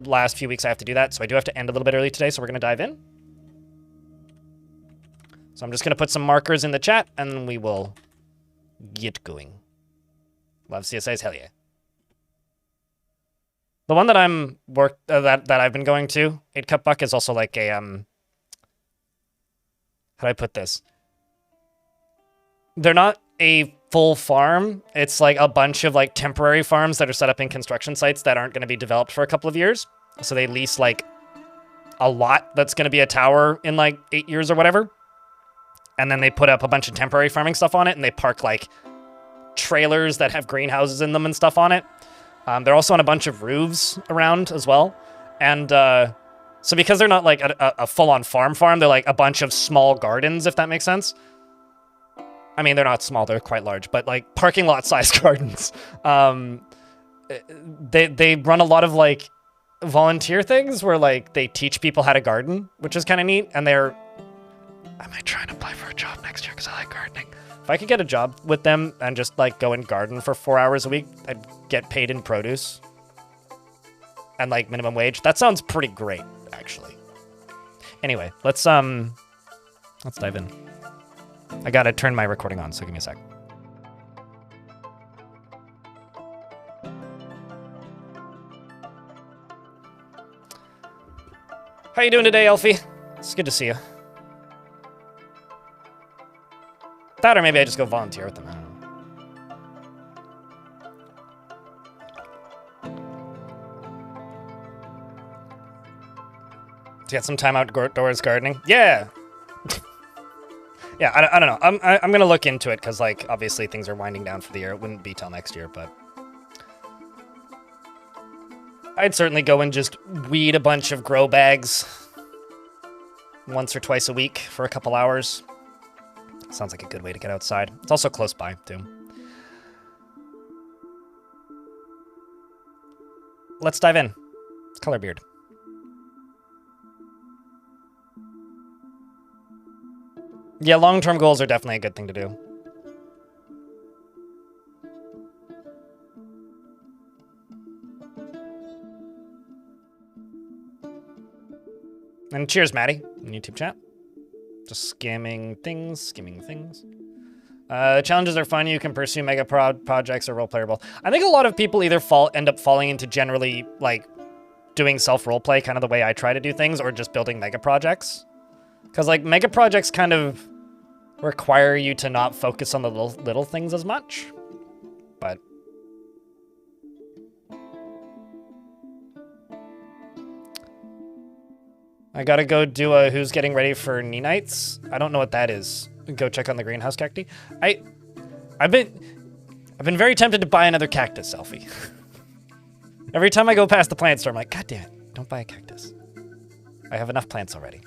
last few weeks I have to do that, so I do have to end a little bit early today, so we're going to dive in. So I'm just going to put some markers in the chat, and we will get going. Love CSAs, hell yeah. The one that that I've been going to, 8 Cup Buck, is also like a how do I put this? They're not a full farm. It's like a bunch of like temporary farms that are set up in construction sites that aren't going to be developed for a couple of years. So they lease like a lot that's going to be a tower in like 8 years or whatever. And then they put up a bunch of temporary farming stuff on it, and they park like trailers that have greenhouses in them and stuff on it. They're also on a bunch of roofs around as well. And so because they're not like a full-on farm, they're like a bunch of small gardens, if that makes sense. I mean, they're not small, they're quite large, but like parking lot sized gardens. They run a lot of like volunteer things where like they teach people how to garden, which is kind of neat. And I might try and apply for a job next year because I like gardening. If I could get a job with them and just like go and garden for 4 hours a week, I'd get paid in produce and like minimum wage. That sounds pretty great, actually. Anyway, let's dive in. I gotta turn my recording on, so give me a sec. How you doing today, Elfie? It's good to see you. That, or maybe I just go volunteer with them. I don't know. To get some time outdoors gardening? Yeah! Yeah, I don't know. I'm gonna look into it, because, like, obviously things are winding down for the year. It wouldn't be till next year, but I'd certainly go and just weed a bunch of grow bags once or twice a week for a couple hours. Sounds like a good way to get outside. It's also close by, too. Let's dive in. Colorbeard. Yeah, long-term goals are definitely a good thing to do. And cheers, Maddie, in YouTube chat. Just skimming things. Challenges are fun. You can pursue mega projects or role playable. I think a lot of people either end up falling into generally like doing self-roleplay, kind of the way I try to do things, or just building mega projects. Because like mega projects kind of require you to not focus on the little things as much. But I gotta go do a who's getting ready for knee nights. I don't know what that is. Go check on the greenhouse cacti. I've been very tempted to buy another cactus, Selfie. Every time I go past the plant store, I'm like, God damn it, don't buy a cactus. I have enough plants already.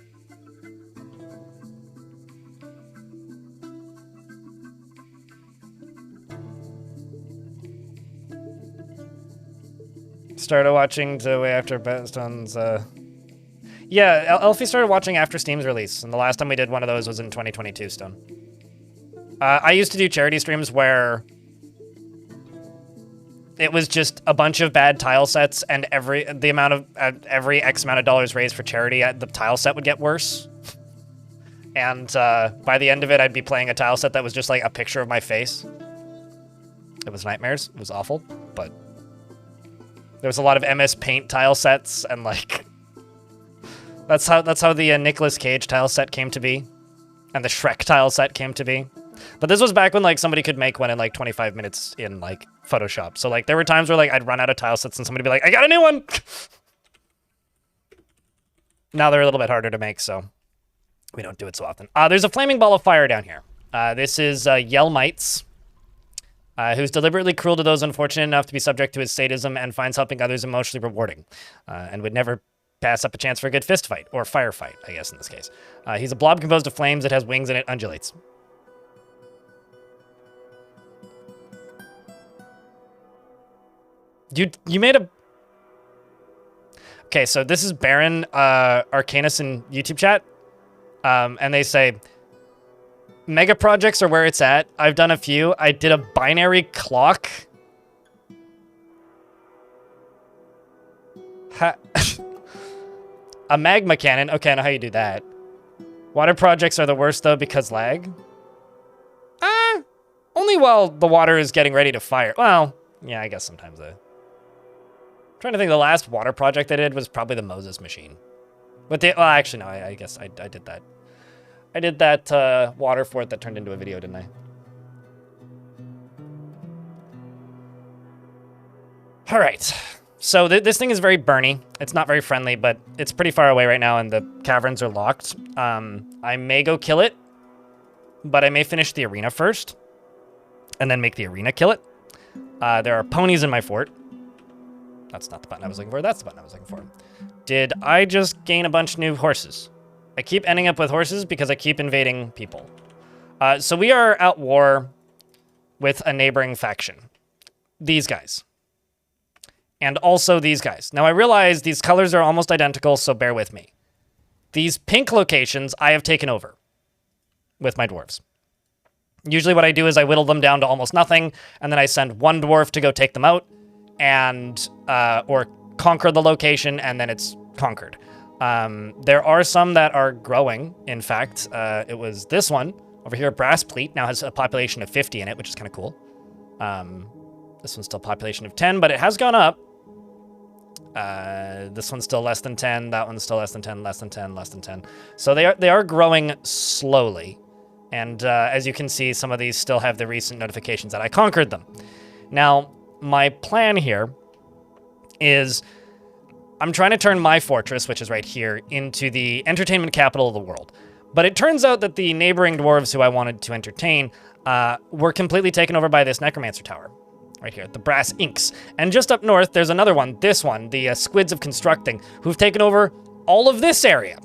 Started watching the way after Bestons, Yeah, Elfie started watching after Steam's release, and the last time we did one of those was in 2022, Stone. I used to do charity streams where it was just a bunch of bad tile sets, and every X amount of dollars raised for charity, the tile set would get worse. And by the end of it, I'd be playing a tile set that was just like a picture of my face. It was nightmares. It was awful, but there was a lot of MS Paint tile sets, and like that's how the Nicolas Cage tile set came to be, and the Shrek tile set came to be. But this was back when like somebody could make one in like 25 minutes in like Photoshop. So like there were times where like I'd run out of tile sets and somebody would be like, I got a new one. Now they're a little bit harder to make, so we don't do it so often. There's a flaming ball of fire down here. This is Yelmites, who's deliberately cruel to those unfortunate enough to be subject to his sadism and finds helping others emotionally rewarding, and would never pass up a chance for a good fist fight, or firefight, I guess in this case. He's a blob composed of flames. It has wings and it undulates. You made a... Okay, so this is Baron Arcanus in YouTube chat, and they say, mega projects are where it's at. I've done a few. I did a binary clock. A magma cannon. Okay, I know how you do that. Water projects are the worst, though, because lag. Only while the water is getting ready to fire. Well, yeah, I guess sometimes I'm trying to think, the last water project I did was probably the Moses machine. But well, actually, no, I guess I did that. I did that water fort that turned into a video, didn't I? All right. So this thing is very burny. It's not very friendly, but it's pretty far away right now, and the caverns are locked. I may go kill it, but I may finish the arena first, and then make the arena kill it. There are ponies in my fort. That's not the button I was looking for. That's the button I was looking for. Did I just gain a bunch of new horses? I keep ending up with horses because I keep invading people. So we are at war with a neighboring faction. These guys. And also these guys. Now I realize these colors are almost identical, so bear with me. These pink locations I have taken over with my dwarves. Usually what I do is I whittle them down to almost nothing, and then I send one dwarf to go take them out, and or conquer the location, and then it's conquered. There are some that are growing. In fact, it was this one over here, Brass Pleat, now has a population of 50 in it, which is kind of cool. This one's still a population of 10, but it has gone up. This one's still less than 10. That one's still less than 10, less than 10, less than 10. So they are growing slowly. And as you can see, some of these still have the recent notifications that I conquered them. Now, my plan here is I'm trying to turn my fortress, which is right here, into the entertainment capital of the world. But it turns out that the neighboring dwarves who I wanted to entertain were completely taken over by this necromancer tower. Right here, the Brass Inks. And just up north, there's another one, this one, the Squids of Constructing, who've taken over all of this area.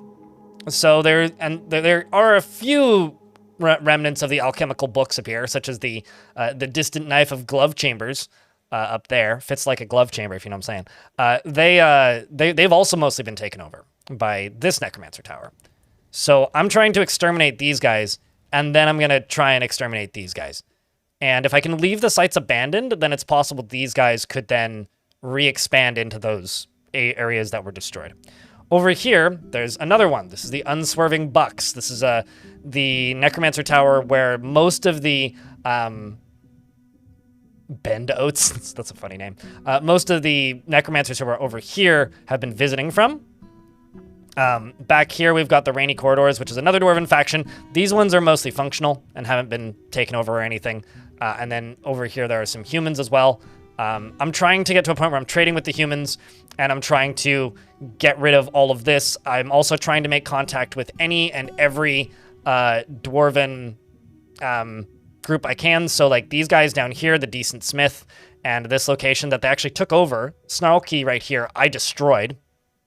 So there are a few remnants of the alchemical books up here, such as the Distant Knife of Glove Chambers up there. Fits like a glove chamber, if you know what I'm saying. They've also mostly been taken over by this necromancer tower. So I'm trying to exterminate these guys, and then I'm going to try and exterminate these guys. And if I can leave the sites abandoned, then it's possible these guys could then re-expand into those areas that were destroyed. Over here, there's another one. This is the Unswerving Bucks. This is the Necromancer Tower where most of the Bend Oats, that's a funny name. Most of the Necromancers who are over here have been visiting from. Back here, we've got the Rainy Corridors, which is another Dwarven faction. These ones are mostly functional and haven't been taken over or anything. And then over here, there are some humans as well. I'm trying to get to a point where I'm trading with the humans, and I'm trying to get rid of all of this. I'm also trying to make contact with any and every Dwarven group I can. So like these guys down here, the Decent Smith, and this location that they actually took over, Snarlkey right here, I destroyed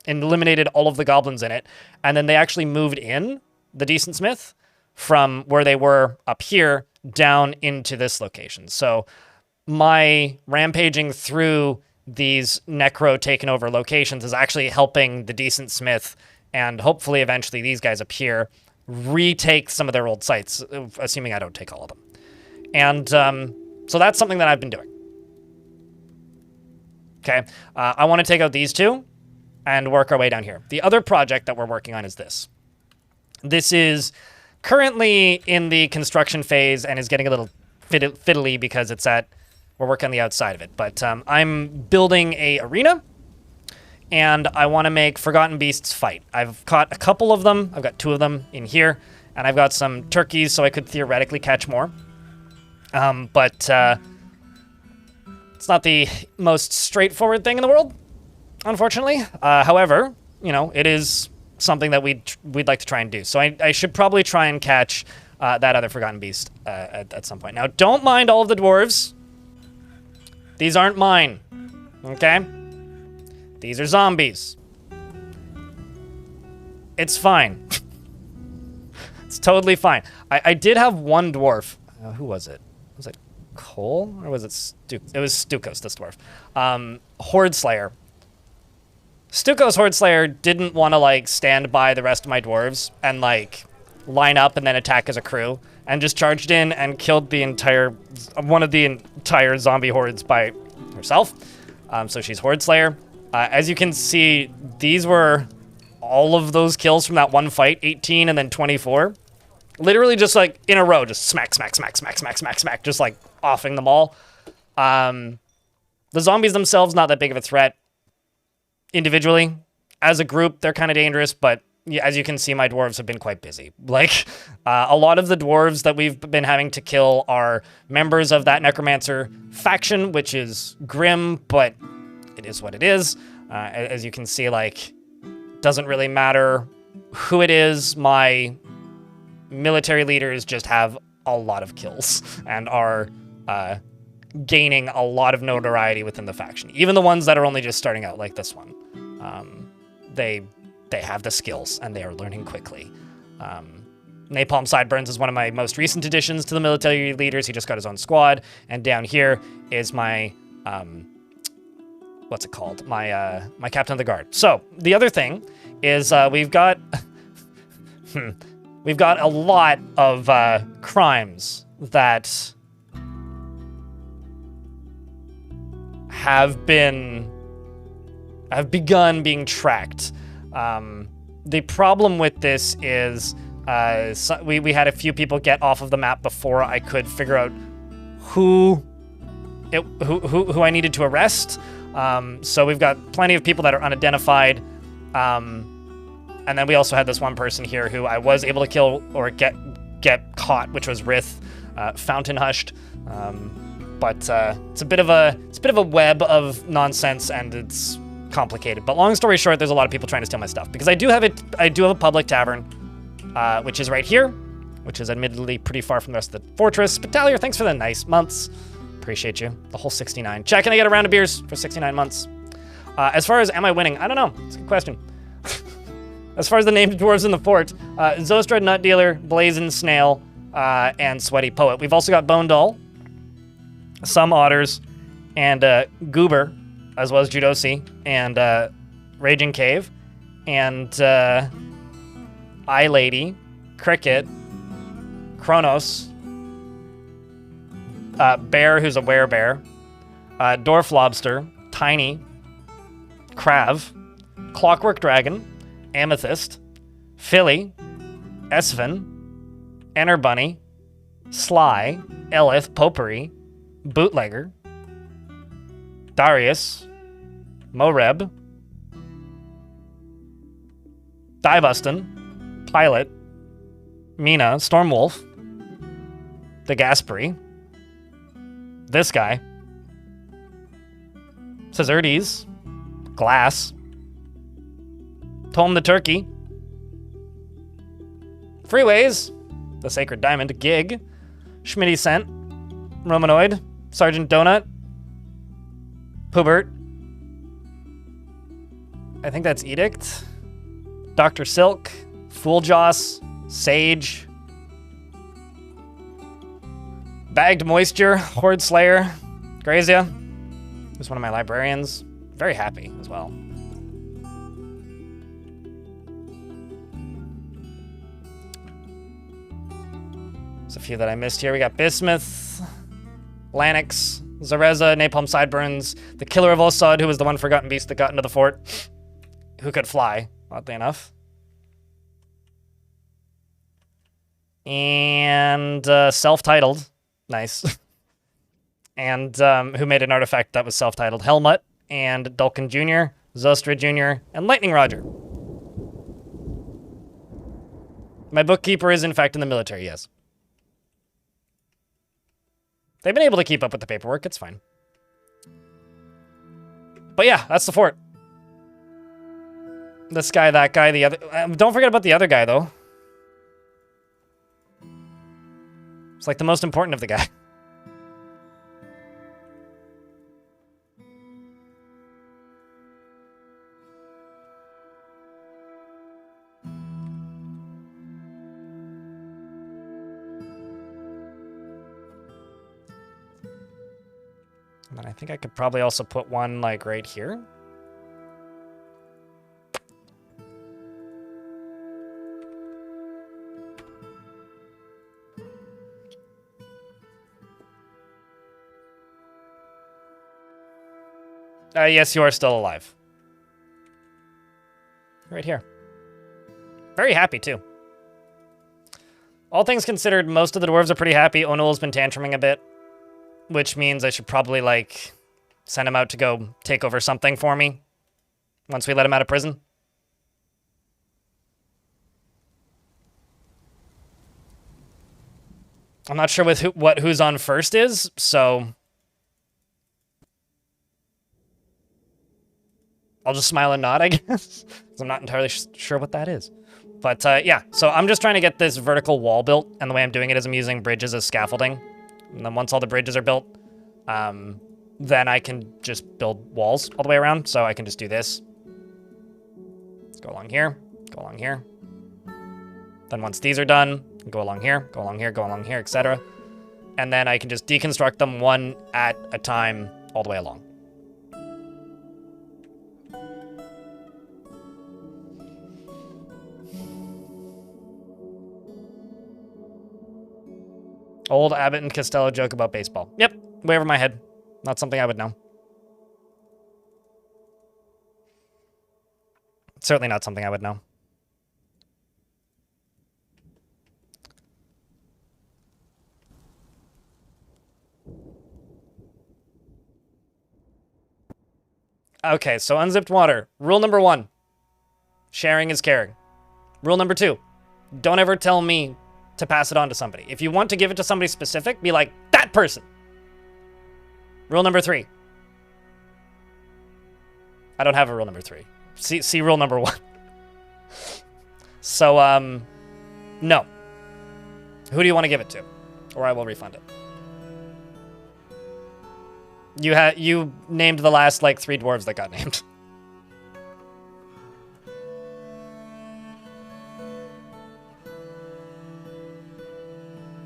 and eliminated all of the goblins in it. And then they actually moved in the Decent Smith from where they were up here down into this location. So my rampaging through these necro taken over locations is actually helping the Decent Smith and hopefully eventually these guys up here retake some of their old sites, assuming I don't take all of them. And so that's something that I've been doing. Okay, I want to take out these two and work our way down here. The other project that we're working on is this. This is currently in the construction phase and is getting a little fiddly because we're working on the outside of it. But I'm building a arena, and I want to make Forgotten Beasts fight. I've caught a couple of them. I've got 2 of them in here, and I've got some turkeys, so I could theoretically catch more. But it's not the most straightforward thing in the world, unfortunately. However, you know, it is something that we'd like to try and do. So I should probably try and catch that other Forgotten Beast at some point. Now, don't mind all of the dwarves. These aren't mine, okay? These are zombies. It's fine. It's totally fine. I did have one dwarf. Who was it? Was it Cole? Or was it It was Stukos, this dwarf. Horde Slayer. Stukos Horde Slayer didn't want to, like, stand by the rest of my dwarves and, like, line up and then attack as a crew, and just charged in and killed one of the entire zombie hordes by herself. So she's Horde Slayer. As you can see, these were all of those kills from that one fight, 18 and then 24. Literally just like in a row, just smack, smack, smack, smack, smack, smack, smack, just like offing them all. The zombies themselves, not that big of a threat individually. As a group, they're kind of dangerous, but yeah, as you can see, my dwarves have been quite busy. Like, a lot of the dwarves that we've been having to kill are members of that necromancer faction, which is grim, but it is what it is. As you can see, like, doesn't really matter who it is. My military leaders just have a lot of kills and are gaining a lot of notoriety within the faction. Even the ones that are only just starting out, like this one. They have the skills, and they are learning quickly. Napalm Sideburns is one of my most recent additions to the military leaders. He just got his own squad. And down here is my, what's it called? My Captain of the Guard. So, the other thing is we've got... we've got a lot of crimes that have begun being tracked. The problem with this is we had a few people get off of the map before I could figure out who I needed to arrest. So we've got plenty of people that are unidentified. And then we also had this one person here who I was able to kill or get caught, which was Rith, Fountain Hushed. But it's a bit of a web of nonsense, and it's complicated. But long story short, there's a lot of people trying to steal my stuff because I do have a public tavern, which is right here, which is admittedly pretty far from the rest of the fortress. Battalier, thanks for the nice months. Appreciate you. The whole 69. Chat, can I get a round of beers for 69 months? As far as am I winning? I don't know. It's a good question. As far as the named dwarves in the fort, Zostrad, Nut Dealer, Blazing Snail, and Sweaty Poet. We've also got Bone Doll, some Otters, and Goober, as well as Judosi, and Raging Cave, and Eye Lady, Cricket, Kronos, Bear, who's a werebear, Dwarf Lobster, Tiny, Krav, Clockwork Dragon, Amethyst, Philly, Esvin, Enter Bunny, Sly, Elith, Popery, Bootlegger, Darius, Moreb, Diebustin, Pilot, Mina, Stormwolf, the Gaspery, this guy, Caesardes, Glass, Tom the Turkey, Freeways, the Sacred Diamond, Gig, Schmitty Scent, Romanoid, Sergeant Donut, Poobert, I think that's Edict, Dr. Silk, Fool Joss, Sage, Bagged Moisture, Horde Slayer, Grazia, who's one of my librarians. Very happy as well. There's a few that I missed here. We got Bismuth, Lanix, Zareza, Napalm Sideburns, the Killer of Osad, who was the one forgotten beast that got into the fort, who could fly, oddly enough. And self-titled. Nice. And who made an artifact that was self-titled. Helmut, and Dulcan Jr., Zostra Jr., and Lightning Roger. My bookkeeper is, in fact, in the military, yes. They've been able to keep up with the paperwork. It's fine. But yeah, that's the fort. This guy, that guy, the other... don't forget about the other guy, though. It's like the most important of the guy. And I think I could probably also put one, like, right here. Yes, you are still alive. Right here. Very happy, too. All things considered, most of the dwarves are pretty happy. Onul's been tantruming a bit, which means I should probably, like, send him out to go take over something for me once we let him out of prison. I'm not sure with who's on first is, so I'll just smile and nod, I guess. I'm not entirely sure what that is. But yeah, so I'm just trying to get this vertical wall built, and the way I'm doing it is I'm using bridges as scaffolding. And then once all the bridges are built, then I can just build walls all the way around. So I can just do this. Let's go along here, go along here. Then once these are done, go along here, go along here, go along here, etc. And then I can just deconstruct them one at a time all the way along. Old Abbott and Costello joke about baseball. Yep, way over my head. Not something I would know. Certainly not something I would know. Okay, so unzipped water. Rule number 1. Sharing is caring. Rule number 2. Don't ever tell me to pass it on to somebody. If you want to give it to somebody specific, be like, that person. Rule number 3. I don't have a rule number 3. See rule number 1. So, no. Who do you want to give it to? Or I will refund it. You named the last, like, 3 dwarves that got named.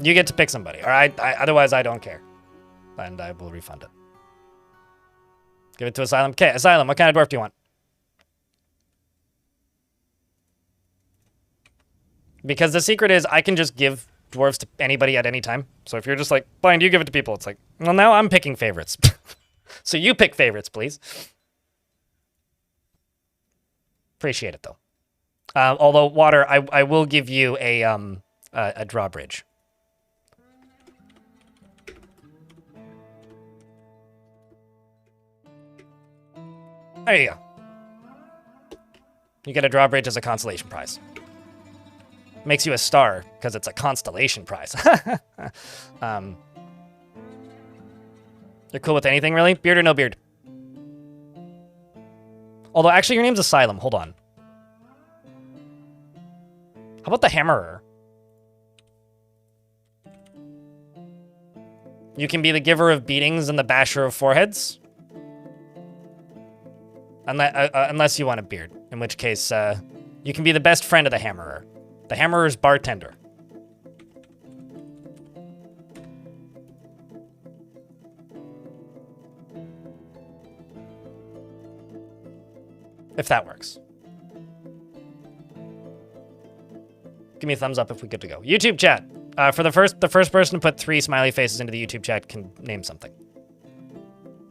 You get to pick somebody, or otherwise I don't care. And I will refund it. Give it to Asylum. Okay, Asylum, what kind of dwarf do you want? Because the secret is I can just give dwarves to anybody at any time. So if you're just like, Blind, you give it to people, it's like, well, now I'm picking favorites. So you pick favorites, please. Appreciate it, though. Although, Water, I will give you a drawbridge. There you go. You get a drawbridge as a consolation prize. Makes you a star, because it's a constellation prize. You're cool with anything, really? Beard or no beard? Although, actually, your name's Asylum. Hold on. How about the Hammerer? You can be the giver of beatings and the basher of foreheads? Unless you want a beard, in which case, you can be the best friend of the Hammerer. The Hammerer's bartender. If that works. Give me a thumbs up if we're good to go. YouTube chat. For the first person to put 3 smiley faces into the YouTube chat can name something.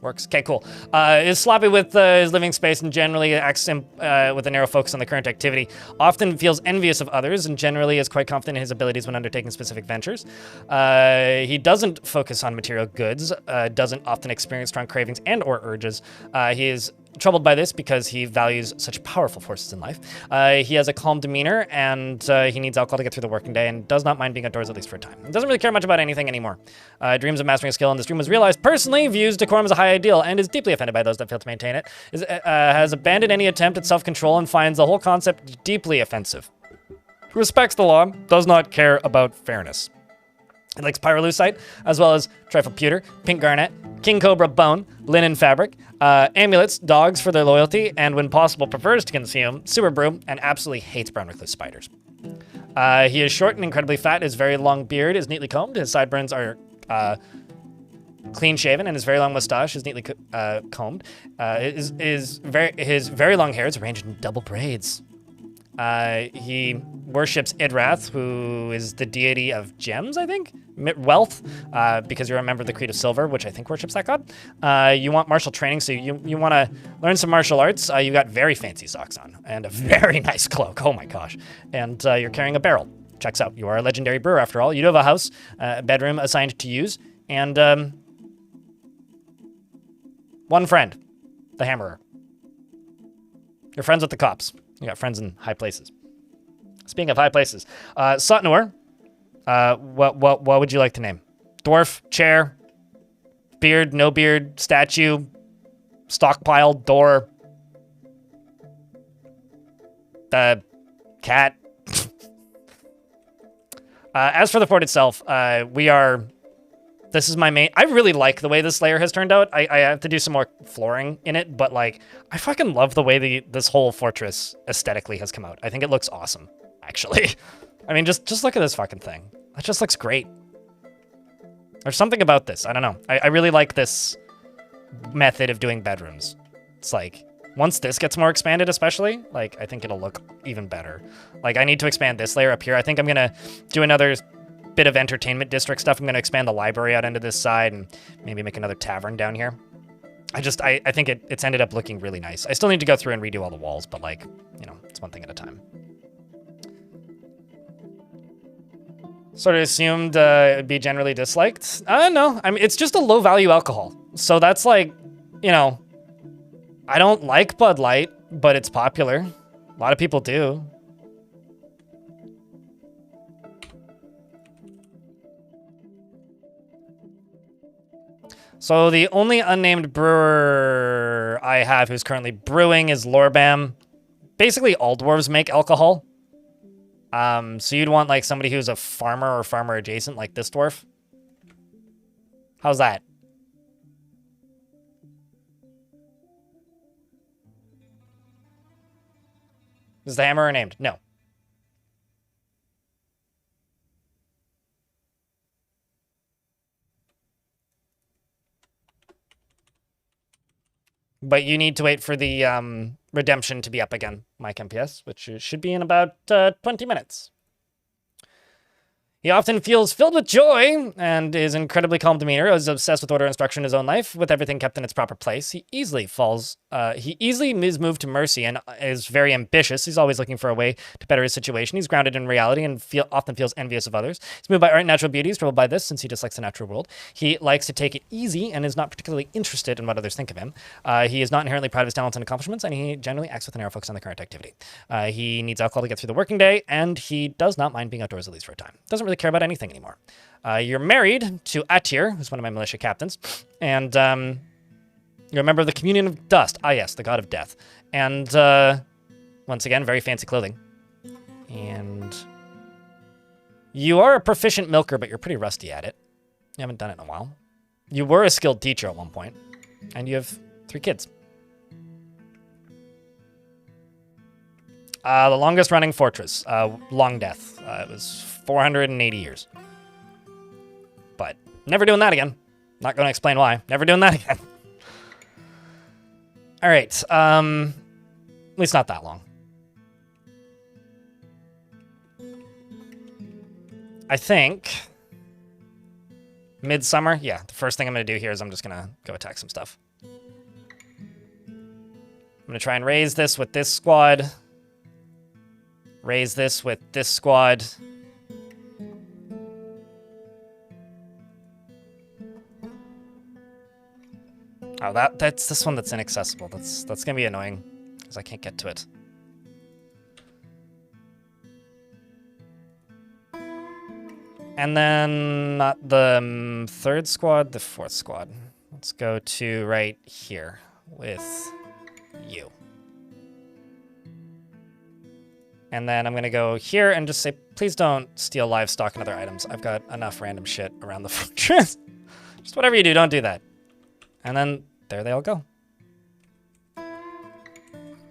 Works. Okay, cool. Is sloppy with his living space and generally acts with a narrow focus on the current activity. Often feels envious of others and generally is quite confident in his abilities when undertaking specific ventures. He doesn't focus on material goods, doesn't often experience strong cravings and or urges. He is troubled by this because he values such powerful forces in life. He has a calm demeanor and he needs alcohol to get through the working day and does not mind being outdoors at least for a time. He doesn't really care much about anything anymore. Dreams of mastering a skill in this dream was realized personally, views decorum as a high ideal and is deeply offended by those that fail to maintain it. Has abandoned any attempt at self-control and finds the whole concept deeply offensive. Respects the law, does not care about fairness. He likes pyrolusite, as well as trifle pewter, pink garnet, king cobra bone, linen fabric, amulets, dogs for their loyalty, and when possible prefers to consume sewer brew, and absolutely hates brown recluse spiders. He is short and incredibly fat. His very long beard is neatly combed. His sideburns are clean shaven, and his very long mustache is neatly combed. His very long hair is arranged in double braids. He worships Idrath, who is the deity of gems, I think? Wealth, because you're a member of the Creed of Silver, which I think worships that god. You want martial training, so you want to learn some martial arts. You got very fancy socks on and a very nice cloak. Oh my gosh. And you're carrying a barrel. Checks out. You are a legendary brewer, after all. You do have a house, a bedroom assigned to use, and one friend, the Hammerer. You're friends with the cops. You got friends in high places. Speaking of high places, Sotnor, what would you like to name? Dwarf, chair, beard, no beard, statue, stockpile, door, cat. As for the fort itself, this is my main. I really like the way this layer has turned out. I have to do some more flooring in it, but like, I fucking love the way this whole fortress aesthetically has come out. I think it looks awesome, actually. I mean, just look at this fucking thing. It just looks great. There's something about this. I don't know. I really like this method of doing bedrooms. It's like, once this gets more expanded, especially, like, I think it'll look even better. Like, I need to expand this layer up here. I think I'm gonna do another bit of entertainment district stuff. I'm going to expand the library out into this side and maybe make another tavern down here. I think it's ended up looking really nice. I still need to go through and redo all the walls, but like, you know, it's one thing at a time. Sort of assumed it'd be generally disliked. No, I mean, it's just a low value alcohol. So that's like, you know, I don't like Bud Light, but it's popular. A lot of people do. So the only unnamed brewer I have who's currently brewing is Lorbam. Basically, all dwarves make alcohol. So you'd want like somebody who's a farmer or farmer adjacent, like this dwarf. How's that? Is the Hammerer named? No. But you need to wait for the redemption to be up again, Mike MPS, which should be in about 20 minutes. He often feels filled with joy and is incredibly calm demeanor, is obsessed with order and structure in his own life, with everything kept in its proper place. He easily is moved to mercy and is very ambitious. He's always looking for a way to better his situation. He's grounded in reality and often feels envious of others. He's moved by art and natural beauty. He's troubled by this since he dislikes the natural world. He likes to take it easy and is not particularly interested in what others think of him. He is not inherently proud of his talents and accomplishments, and he generally acts with an narrow focus on the current activity. He needs alcohol to get through the working day, and he does not mind being outdoors at least for a time. Doesn't really care about anything anymore. You're married to Atir, who's one of my militia captains, and you're a member of the Communion of Dust. Ah, yes, the god of death. And once again, very fancy clothing. And you are a proficient milker, but you're pretty rusty at it. You haven't done it in a while. You were a skilled teacher at one point, and you have 3 kids. The longest running fortress, Long Death. It was 480 years. But never doing that again. Not going to explain why. Never doing that again. All right. At least not that long. I think midsummer. Yeah, the first thing I'm going to do here is I'm just going to go attack some stuff. I'm going to try and raise this with this squad. Raise this with this squad. Oh, that's this one that's inaccessible. That's gonna be annoying because I can't get to it. And then not the 3rd squad, the 4th squad. Let's go to right here with you. And then I'm gonna go here and just say, please don't steal livestock and other items. I've got enough random shit around the fortress. Just whatever you do, don't do that. And then there they all go.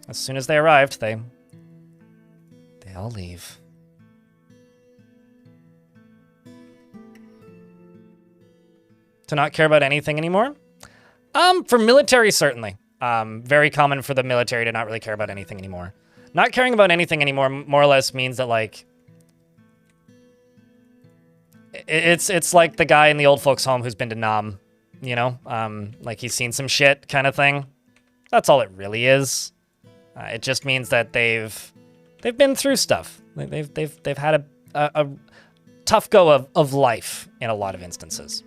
As soon as they arrived, they all leave. To not care about anything anymore? For military, certainly. Very common for the military to not really care about anything anymore. Not caring about anything anymore more or less means that, like, it's like the guy in the old folks' home who's been to Nam, you know? Like, he's seen some shit kind of thing. That's all it really is. It just means that they've been through stuff. They've had a tough go of life in a lot of instances.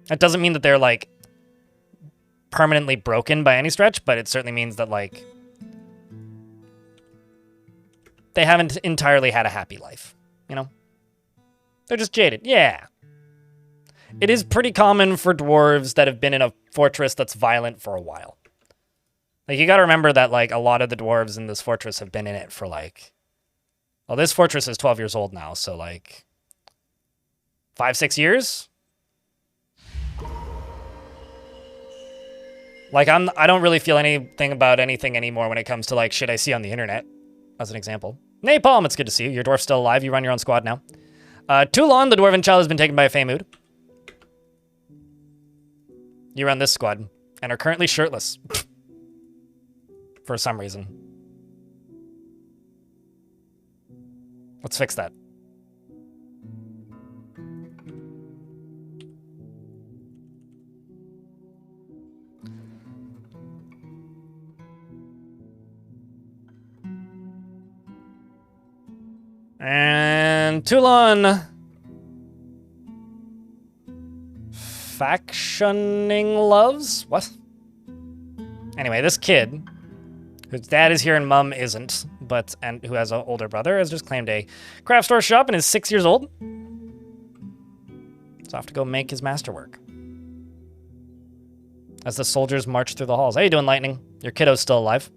That doesn't mean that they're, like, permanently broken by any stretch, but it certainly means that, like, they haven't entirely had a happy life, you know? They're just jaded. Yeah. It is pretty common for dwarves that have been in a fortress that's violent for a while. Like, you gotta remember that, like, a lot of the dwarves in this fortress have been in it for, like... Well, this fortress is 12 years old now, so, like... 5-6 years? Like, I don't really feel anything about anything anymore when it comes to, like, shit I see on the internet, as an example. Napalm, it's good to see you. Your dwarf's still alive. You run your own squad now. Toulon, the dwarven child, has been taken by a Feymood. You run this squad, and are currently shirtless. For some reason. Let's fix that. And Toulon. Factioning loves? What? Anyway, this kid, whose dad is here and mum isn't, and who has an older brother, has just claimed a craft store shop and is 6 years old. He's off to go make his masterwork. As the soldiers march through the halls. How you doing, Lightning? Your kiddo's still alive.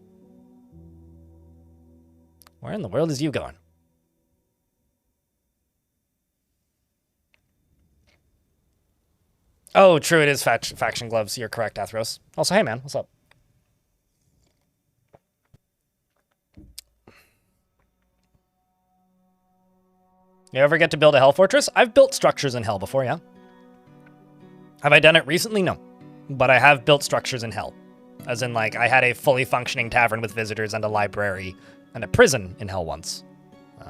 Where in the world is you going? Oh, true, it is faction gloves. You're correct, Athros. Also, hey, man, what's up? You ever get to build a Hell Fortress? I've built structures in Hell before, yeah. Have I done it recently? No. But I have built structures in Hell. As in, like, I had a fully functioning tavern with visitors and a library and a prison in Hell once. It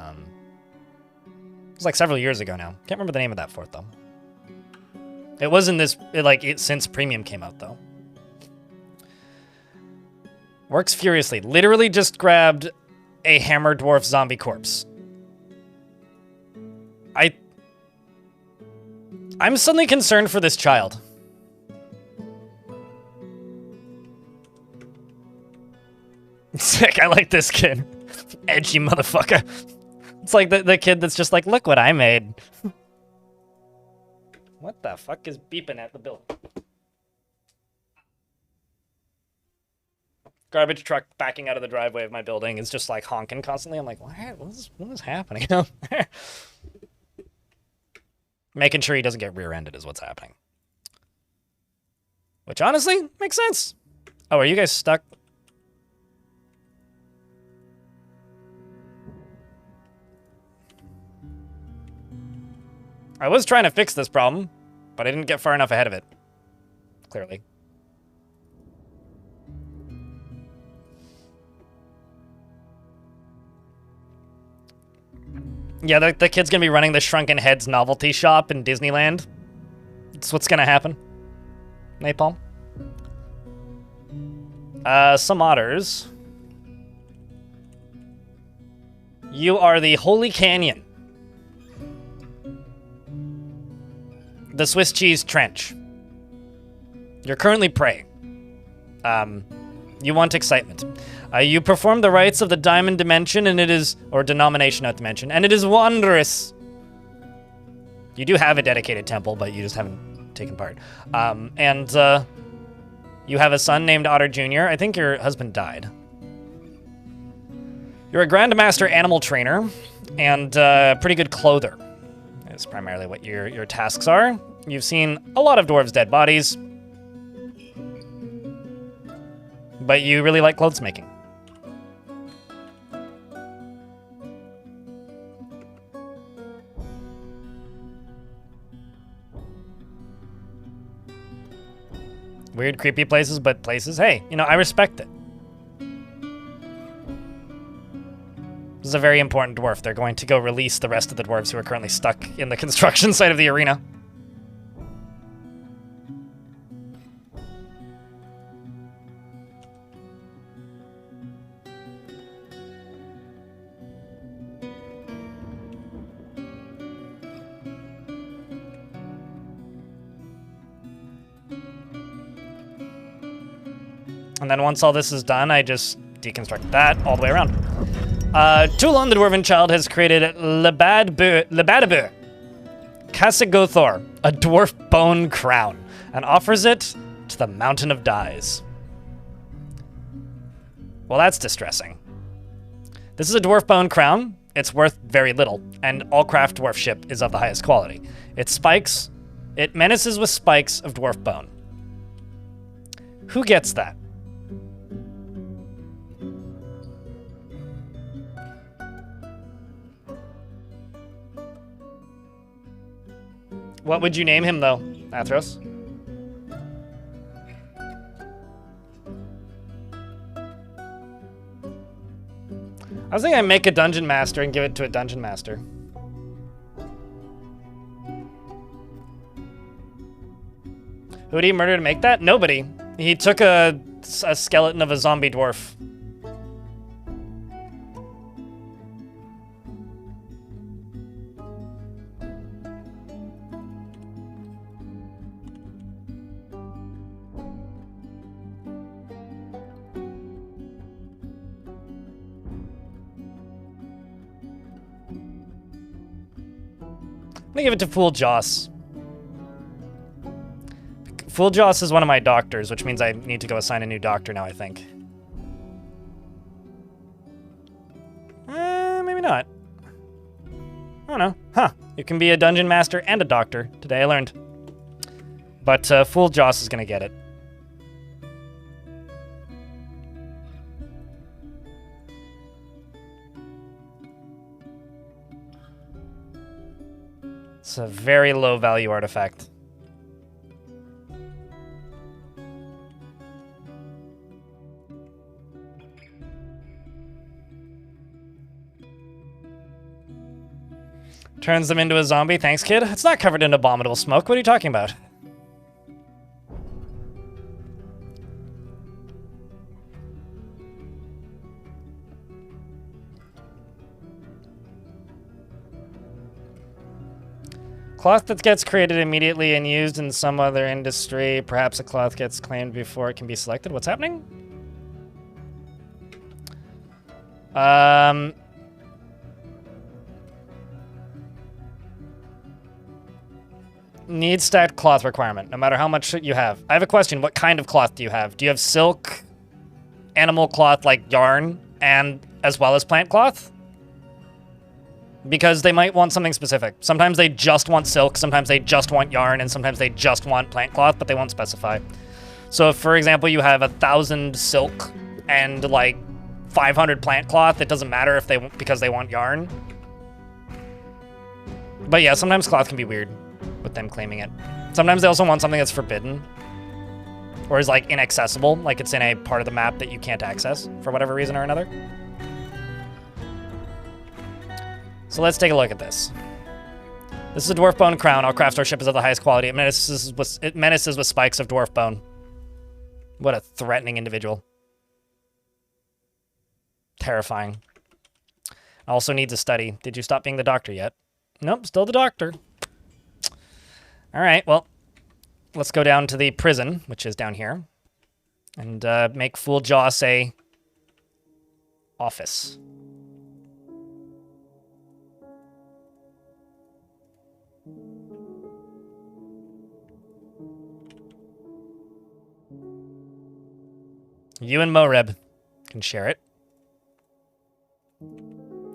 was like several years ago now. Can't remember the name of that fort, though. It wasn't this, since Premium came out, though. Works furiously. Literally just grabbed a hammer dwarf zombie corpse. I'm suddenly concerned for this child. Sick, I like this kid. Edgy motherfucker. It's like the kid that's just like, look what I made. What the fuck is beeping at the building? Garbage truck backing out of the driveway of my building is just like honking constantly. I'm like, what is happening out there? Making sure he doesn't get rear-ended is what's happening. Which honestly makes sense. Oh, are you guys stuck? I was trying to fix this problem, but I didn't get far enough ahead of it. Clearly. Yeah, the kid's gonna be running the Shrunken Heads novelty shop in Disneyland. That's what's gonna happen. Napalm. Some otters. You are the Holy Canyon. The Swiss Cheese Trench. You're currently prey. You want excitement. You perform the rites of the Diamond Dimension, and it is... Or Denomination, not Dimension. And it is wondrous. You do have a dedicated temple, but you just haven't taken part. You have a son named Otter Jr. I think your husband died. You're a Grandmaster Animal Trainer, and pretty good clother. That's primarily what your tasks are. You've seen a lot of dwarves' dead bodies. But you really like clothes making. Weird, creepy places, but places, hey, you know, I respect it. This is a very important dwarf. They're going to go release the rest of the dwarves who are currently stuck in the construction site of the arena. And then once all this is done, I just deconstruct that all the way around. Toulon, the Dwarven Child, has created Lebadabur Cassigothor, a dwarf bone crown, and offers it to the Mountain of Dyes. Well, that's distressing. This is a dwarf bone crown. It's worth very little, and all craft dwarfship is of the highest quality. It menaces with spikes of dwarf bone. Who gets that? What would you name him, though, Athros? I was thinking I'd make a dungeon master and give it to a dungeon master. Who did he murder to make that? Nobody. He took a skeleton of a zombie dwarf. I'm gonna give it to Fool Joss. Fool Joss is one of my doctors, which means I need to go assign a new doctor now, I think. Maybe not. I don't know. Huh. You can be a dungeon master and a doctor. Today I learned. But Fool Joss is gonna get it. It's a very low value artifact. Turns them into a zombie. Thanks, kid. It's not covered in abominable smoke. What are you talking about? Cloth that gets created immediately and used in some other industry. Perhaps a cloth gets claimed before it can be selected. What's happening? Need stacked cloth requirement, no matter how much you have. I have a question. What kind of cloth do you have? Do you have silk, animal cloth like yarn, and as well as plant cloth? Because they might want something specific. Sometimes they just want silk, sometimes they just want yarn, and sometimes they just want plant cloth, but they won't specify. So if, for example, you have 1,000 silk and like 500 plant cloth, it doesn't matter if because they want yarn. But yeah, sometimes cloth can be weird with them claiming it. Sometimes they also want something that's forbidden or is like inaccessible, like it's in a part of the map that you can't access for whatever reason or another. So let's take a look at this. This is a dwarf bone crown. All craftsmanship is of the highest quality. It menaces with spikes of dwarf bone. What a threatening individual. Terrifying. Also needs a study. Did you stop being the doctor yet? Nope, still the doctor. All right, well, let's go down to the prison, which is down here, and make Fool Joss a office. You and Moreb can share it.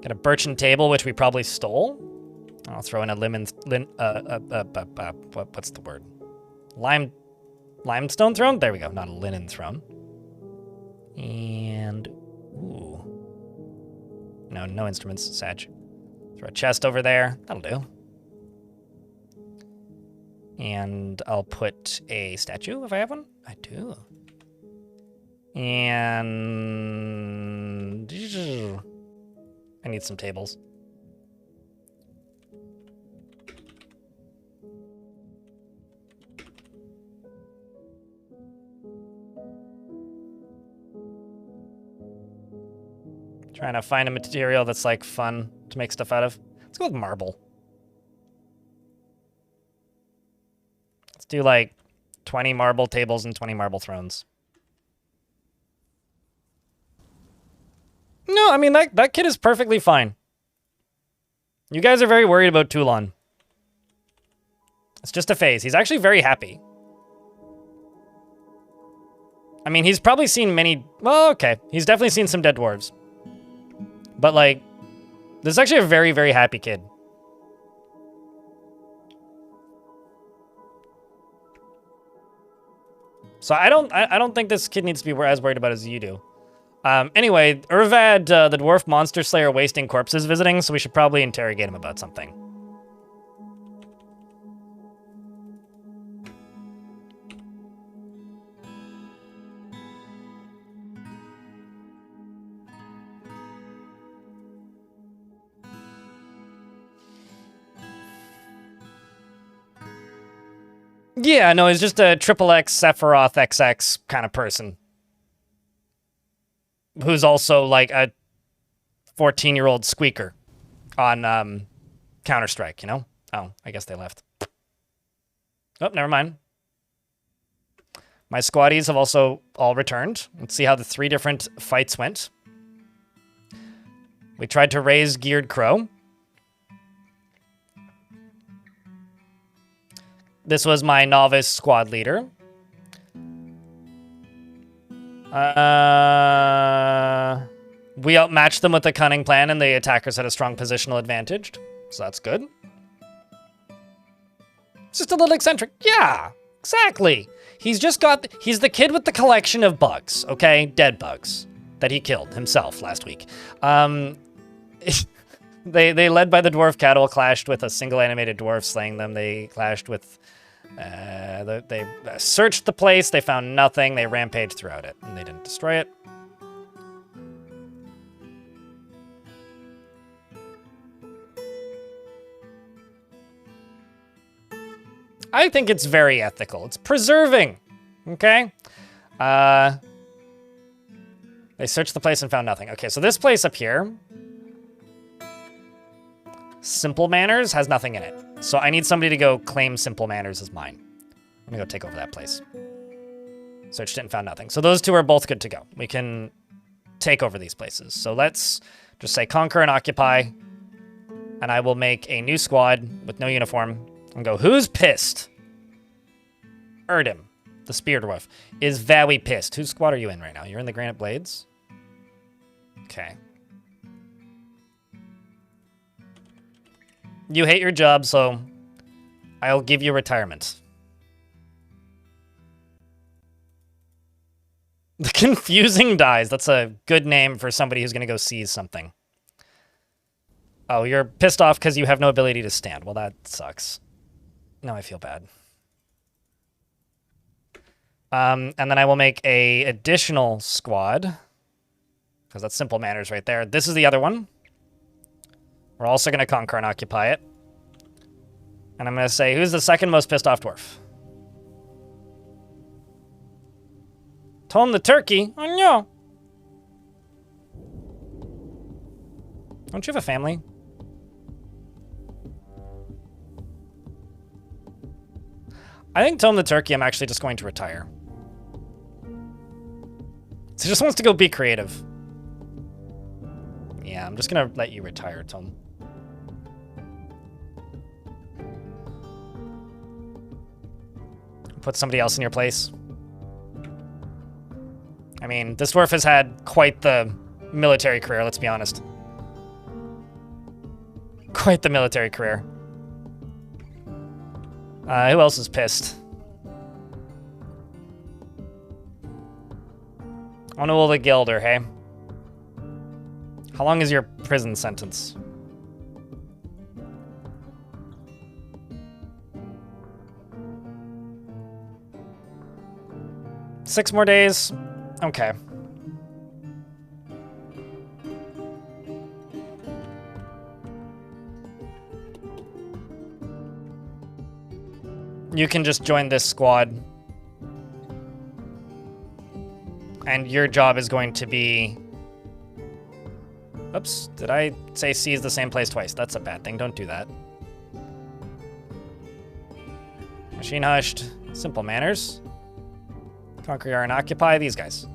Got a birchen table, which we probably stole. I'll throw in a what's the word? Limestone throne? There we go, not a linen throne. And, ooh. No instruments, Sag. Throw a chest over there, that'll do. And I'll put a statue if I have one. I do. And I need need some tables. Trying to find a material that's like fun to make stuff out of. Let's go with marble. Let's do like 20 marble tables and 20 marble thrones. No, I mean, that kid is perfectly fine. You guys are very worried about Toulon. It's just a phase. He's actually very happy. I mean, he's probably seen many... Well, okay. He's definitely seen some dead dwarves. But, like, this is actually a very, very happy kid. So I don't think this kid needs to be as worried about as you do. Anyway, Urvad, the dwarf monster slayer wasting corpses visiting, so we should probably interrogate him about something. Yeah, no, he's just a triple X Sephiroth XX kind of person. Who's also like a 14-year-old squeaker on Counter-Strike, you know? Oh, I guess they left. Oh, never mind. My squaddies have also all returned. Let's see how the 3 different fights went. We tried to raise Geared Crow. This was my novice squad leader. We outmatched them with the cunning plan, and the attackers had a strong positional advantage. So that's good. It's just a little eccentric. Yeah, exactly. He's the kid with the collection of bugs, okay? Dead bugs that he killed himself last week. They led by the dwarf cattle, clashed with a single animated dwarf, slaying them. They clashed with... they searched the place, they found nothing, they rampaged throughout it, and they didn't destroy it. I think it's very ethical. It's preserving, okay? They searched the place and found nothing. Okay, so this place up here, Simple Manners, has nothing in it. So I need somebody to go claim Simple Manners as mine. I'm gonna go take over that place. Searched it and found nothing. So those 2 are both good to go. We can take over these places. So let's just say conquer and occupy. And I will make a new squad with no uniform. And go, who's pissed? Erdim, the spear dwarf, is very pissed. Whose squad are you in right now? You're in the Granite Blades? Okay. You hate your job, so I'll give you retirement. The Confusing Dies. That's a good name for somebody who's going to go seize something. Oh, you're pissed off because you have no ability to stand. Well, that sucks. Now I feel bad. And then I will make a additional squad, because that's Simple Manners right there. This is the other one. We're also going to conquer and occupy it. And I'm going to say, who's the second most pissed off dwarf? Tom the Turkey? Oh, no. Don't you have a family? I think Tom the Turkey I'm actually just going to retire. So he just wants to go be creative. Yeah, I'm just going to let you retire, Tom. Put somebody else in your place. I mean, this dwarf has had quite the military career, let's be honest. Quite the military career. Who else is pissed? Onul the Gilder, hey? How long is your prison sentence? Six more days? Okay. you can just join this squad. And your job is going to be... Oops, did I say seize the same place twice? That's a bad thing, don't do that. Machine hushed, simple manners. Conquer and occupy these guys.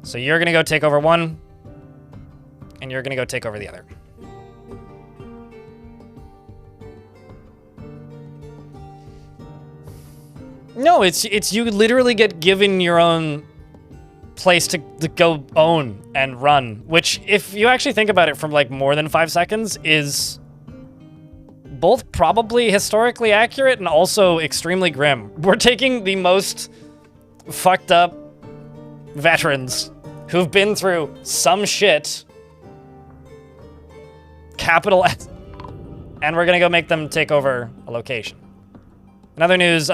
So you're gonna go take over one, and you're gonna go take over the other. No, it's you literally get given your own place to go own and run, which if you actually think about it from like more than 5 seconds is both probably historically accurate and also extremely grim. We're taking the most fucked up veterans who've been through some shit, capital S, and we're gonna go make them take over a location. In other news,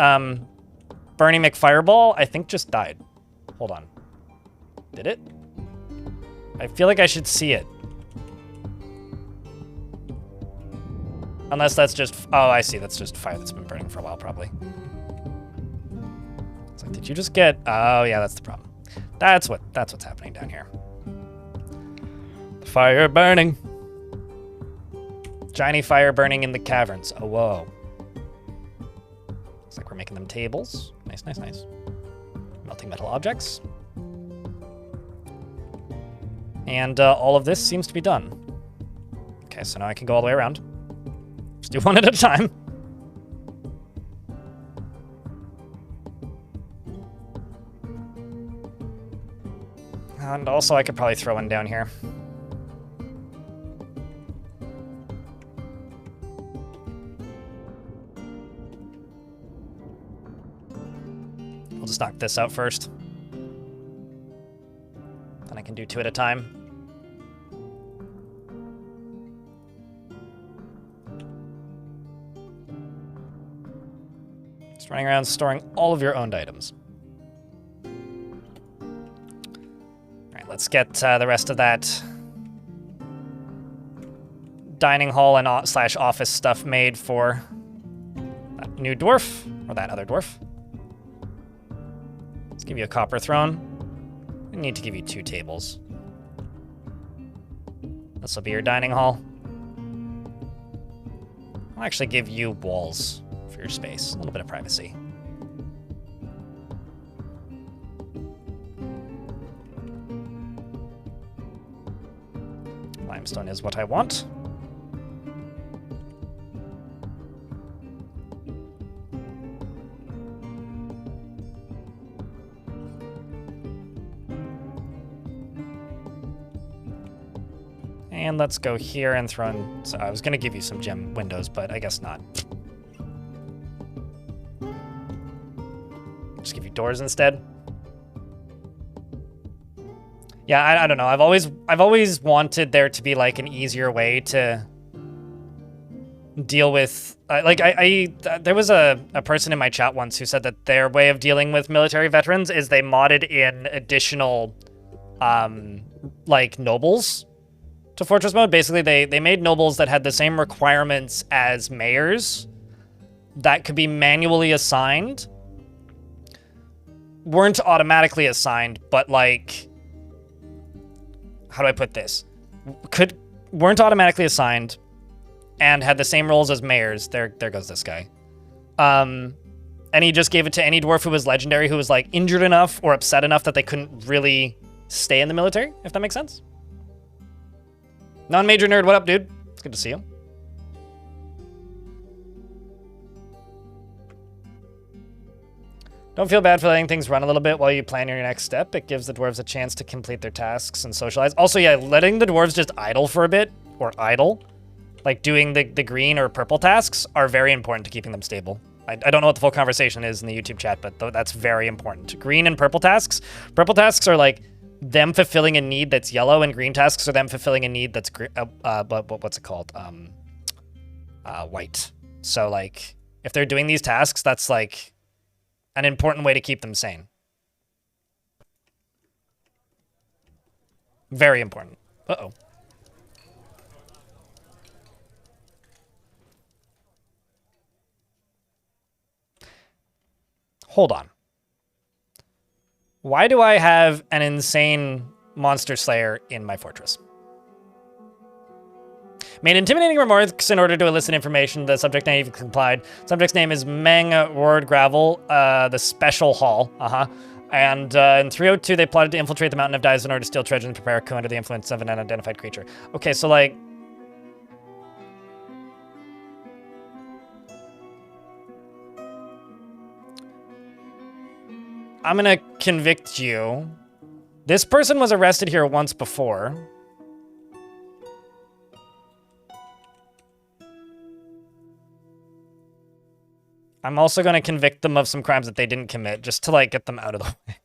Bernie McFireball, I think just died. Hold on. Did it? I feel like I should see it. Unless that's just... Oh, I see. That's just fire that's been burning for a while, probably. It's like, did you just get... Oh, yeah, that's the problem. That's what's happening down here. Fire burning. Shiny fire burning in the caverns. Oh, whoa. Looks like we're making them tables. Nice, nice, nice. Melting metal objects. And all of this seems to be done. Okay, so now I can go all the way around. Just do one at a time. And also I could probably throw one down here. We'll just knock this out first. Then I can do 2 at a time. Just running around storing all of your owned items. Alright, let's get the rest of that dining hall and slash office stuff made for that new dwarf, or that other dwarf. Let's give you a copper throne. We need to give you 2 tables. This will be your dining hall. I'll actually give you walls for your space. A little bit of privacy. Limestone is what I want. And let's go here and throw in... So I was going to give you some gem windows, but I guess not. Just give you doors instead. Yeah, I don't know. I've always wanted there to be like an easier way to deal with... there was a person in my chat once who said that their way of dealing with military veterans is they modded in additional like nobles to Fortress mode. Basically, they made nobles that had the same requirements as mayors that could be manually assigned. Weren't automatically assigned, but like... How do I put this? Weren't automatically assigned and had the same roles as mayors. There goes this guy. And he just gave it to any dwarf who was legendary, who was like injured enough or upset enough that they couldn't really stay in the military, if that makes sense. Non-major nerd, what up, dude? It's good to see you. Don't feel bad for letting things run a little bit while you plan your next step. It gives the dwarves a chance to complete their tasks and socialize. Also, yeah, letting the dwarves just idle for a bit, or idle, like doing the green or purple tasks, are very important to keeping them stable. I don't know what the full conversation is in the YouTube chat, but that's very important. Green and purple tasks are like them fulfilling a need that's yellow, and green tasks are them fulfilling a need that's what's it called? White. So like, if they're doing these tasks, that's like an important way to keep them sane. Very important. Uh-oh. Hold on. Why do I have an insane monster slayer in my fortress? Made intimidating remarks in order to elicit information. The subject name complied. Subject's name is Meng Ward Gravel, the Special Hall. And in 302, they plotted to infiltrate the Mountain of Dies in order to steal treasure and prepare a coup under the influence of an unidentified creature. Okay, so like... I'm gonna convict you. This person was arrested here once before. I'm also going to convict them of some crimes that they didn't commit, just to, like, get them out of the way.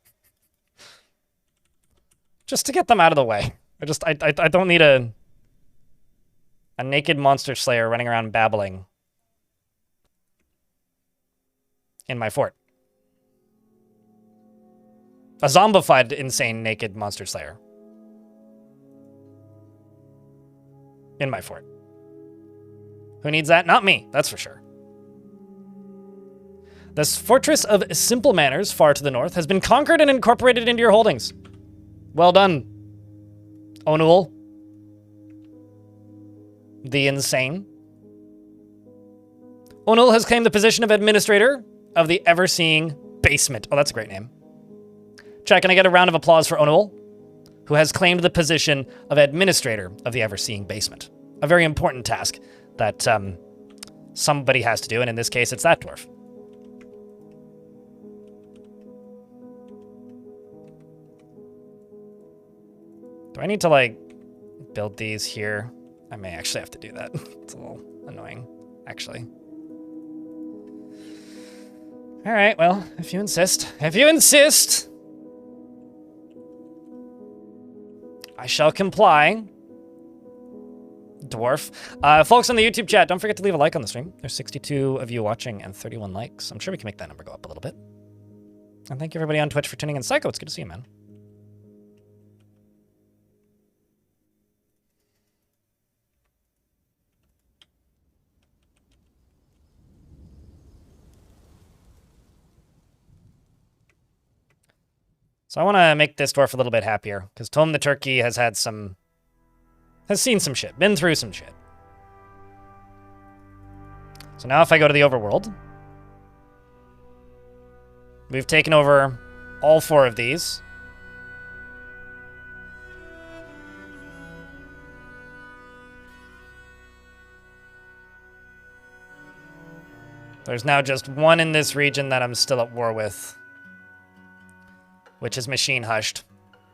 Just to get them out of the way. I don't need a naked monster slayer running around babbling in my fort. A zombified, insane, naked monster slayer in my fort. Who needs that? Not me, that's for sure. This fortress of simple manners, far to the north, has been conquered and incorporated into your holdings. Well done, Onul. The insane. Onul has claimed the position of administrator of the ever-seeing basement. Oh, that's a great name. Chat, can I get a round of applause for Onul, who has claimed the position of administrator of the ever-seeing basement? A very important task that somebody has to do, and in this case, it's that dwarf. Do I need to, like, build these here? I may actually have to do that. It's a little annoying, actually. All right, well, if you insist. If you insist! I shall comply. Dwarf. Folks on the YouTube chat, don't forget to leave a like on the stream. There's 62 of you watching and 31 likes. I'm sure we can make that number go up a little bit. And thank you everybody on Twitch for tuning in. Psycho, it's good to see you, man. So I want to make this dwarf a little bit happier, because Tom the Turkey has seen some shit, been through some shit. So now if I go to the overworld, we've taken over all 4 of these. There's now just 1 in this region that I'm still at war with, which is Machine Hushed.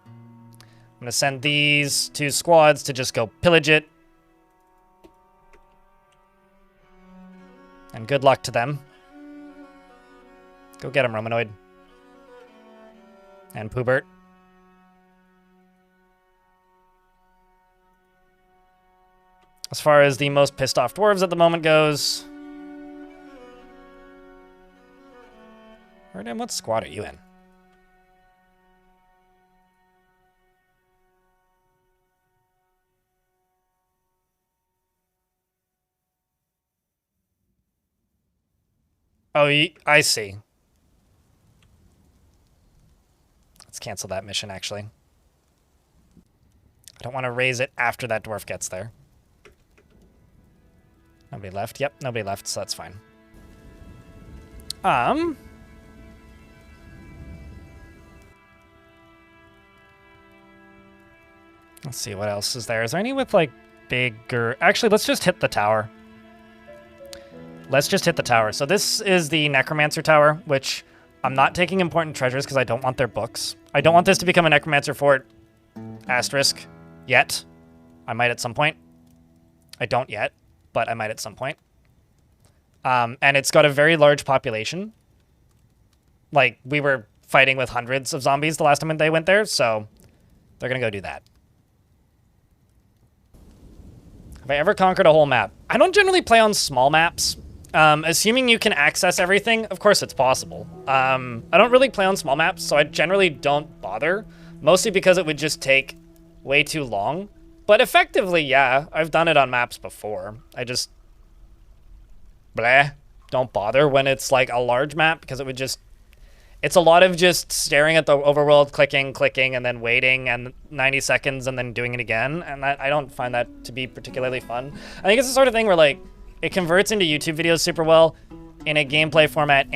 I'm going to send these 2 squads to just go pillage it. And good luck to them. Go get him, Romanoid. And Poobert. As far as the most pissed off dwarves at the moment goes... What squad are you in? Oh, I see. Let's cancel that mission, actually. I don't want to raise it after that dwarf gets there. Nobody left? Yep, nobody left, so that's fine. Let's see, what else is there? Is there any with, like, bigger... Actually, let's just hit the tower. Let's just hit the tower. So this is the Necromancer Tower, which I'm not taking important treasures because I don't want their books. I don't want this to become a Necromancer Fort asterisk yet. I might at some point. I don't yet, but I might at some point. And it's got a very large population. Like, we were fighting with hundreds of zombies the last time they went there, so they're going to go do that. Have I ever conquered a whole map? I don't generally play on small maps. Assuming you can access everything, of course it's possible. I don't really play on small maps, so I generally don't bother. Mostly because it would just take way too long. But effectively, yeah, I've done it on maps before. I just... don't bother when it's like a large map, because it would just It's a lot of just staring at the overworld, clicking, and then waiting, and 90 seconds, and then doing it again. And I don't find that to be particularly fun. I think it's the sort of thing where, like, it converts into YouTube videos super well. In a gameplay format,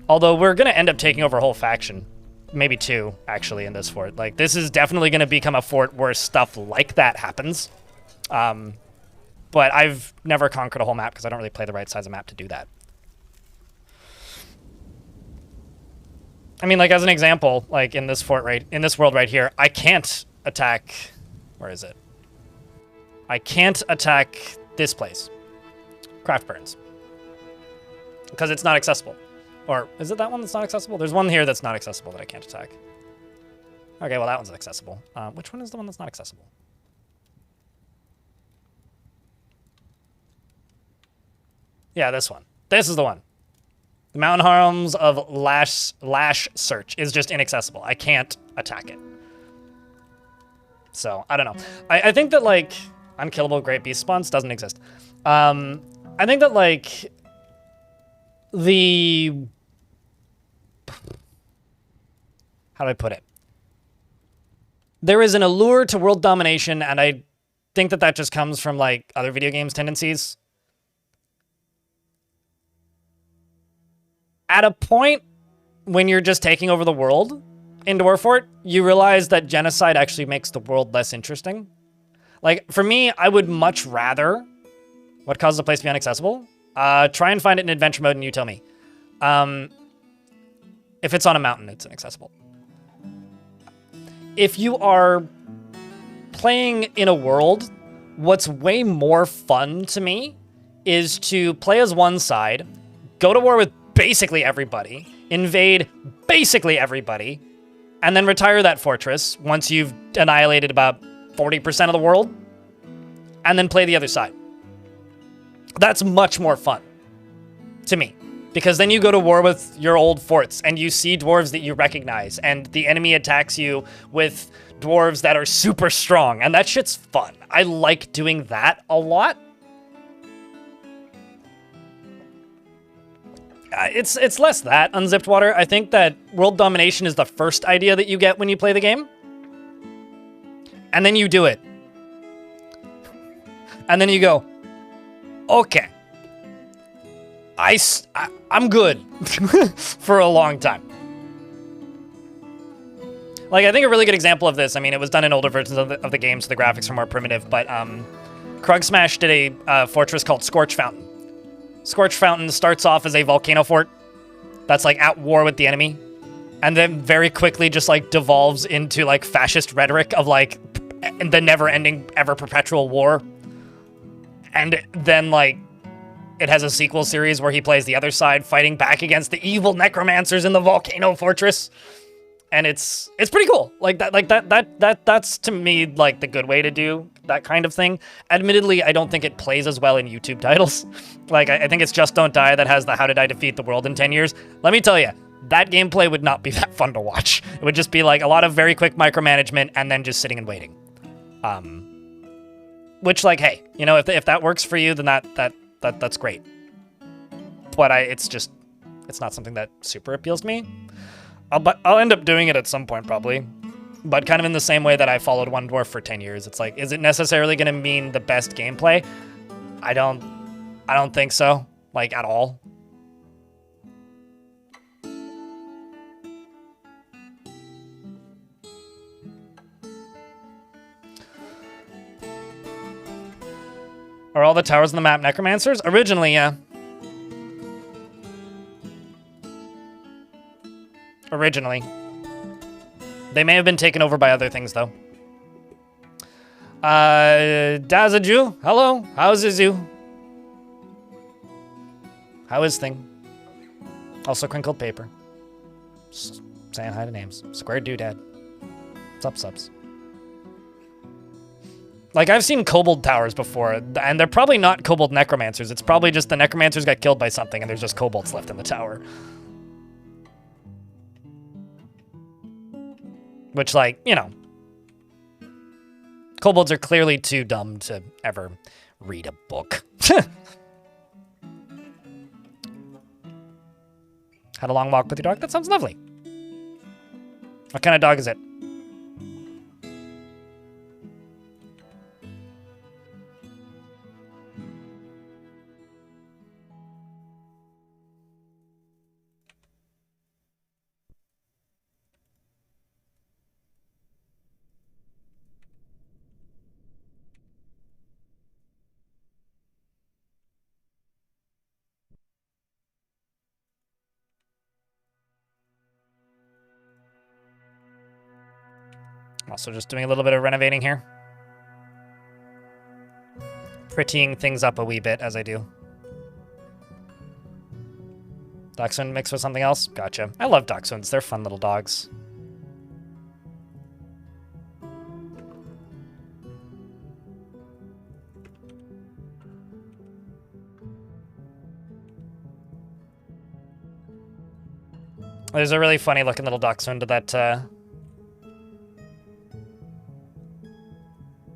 Although we're going to end up taking over a whole faction. Maybe 2, actually, in this fort. Like, this is definitely going to become a fort where stuff like that happens. But I've never conquered a whole map because I don't really play the right size of map to do that. I mean, like, as an example, like, in this fort in this world right here, I can't attack... Where is it? I can't attack this place. Craft Burns. Because it's not accessible. Or, is it that one that's not accessible? There's one here that's not accessible that I can't attack. Okay, well, that one's accessible. Which one is the one that's not accessible? Yeah, this one. This is the one. The Mountain Harms of Lash Search is just inaccessible. I can't attack it. So, I don't know. I think that, like, unkillable Great Beast spawns doesn't exist. I think that, like... How do I put it? There is an allure to world domination, and I think that that just comes from, like, other video games tendencies. At a point when you're just taking over the world in Dwarf Fort, you realize that genocide actually makes the world less interesting. Like, for me, I would much rather... What causes a place to be inaccessible? Try and find it in adventure mode and you tell me. If it's on a mountain, it's inaccessible. If you are playing in a world, what's way more fun to me is to play as one side, go to war with basically everybody, invade basically everybody, and then retire that fortress once you've annihilated about 40% of the world, and then play the other side. That's much more fun to me, because then you go to war with your old forts and you see dwarves that you recognize, and the enemy attacks you with dwarves that are super strong, and that shit's fun. I like doing that a lot. It's less that Unzipped Water. I think that world domination is the first idea that you get when you play the game, and then you do it, and then you go, okay, I'm good for a long time. Like, I think a really good example of this, I mean, it was done in older versions of the game, so the graphics are more primitive, but Krug Smash did a fortress called Scorch Fountain. Scorch Fountain starts off as a volcano fort that's, like, at war with the enemy, and then very quickly just, like, devolves into, like, fascist rhetoric of, like, the never-ending, ever-perpetual war. And then, like, it has a sequel series where he plays the other side, fighting back against the evil necromancers in the volcano fortress. And it's pretty cool. Like that's to me, like, the good way to do that kind of thing. Admittedly, I don't think it plays as well in YouTube titles. Like, I think it's Just Don't Die that has the How Did I Defeat the World in 10 Years. Let me tell you, that gameplay would not be that fun to watch. It would just be, like, a lot of very quick micromanagement and then just sitting and waiting. Which, like, hey, you know, if that works for you, then that's great. But it's not something that super appeals to me. I'll end up doing it at some point, probably. But kind of in the same way that I followed One Dwarf for 10 years. It's like, is it necessarily going to mean the best gameplay? I don't think so. Like, at all. Are all the towers on the map necromancers? Originally, yeah. Originally. They may have been taken over by other things, though. Dazaju, hello. How's Izu? How is thing? Also crinkled paper. Just saying hi to names. Square doodad. Sups. Like, I've seen kobold towers before, and they're probably not kobold necromancers. It's probably just the necromancers got killed by something, and there's just kobolds left in the tower. Which, like, you know, kobolds are clearly too dumb to ever read a book. Had a long walk with your dog? That sounds lovely. What kind of dog is it? I'm also just doing a little bit of renovating here. Prettying things up a wee bit as I do. Dachshund mixed with something else? Gotcha. I love dachshunds. They're fun little dogs. There's a really funny looking little dachshund that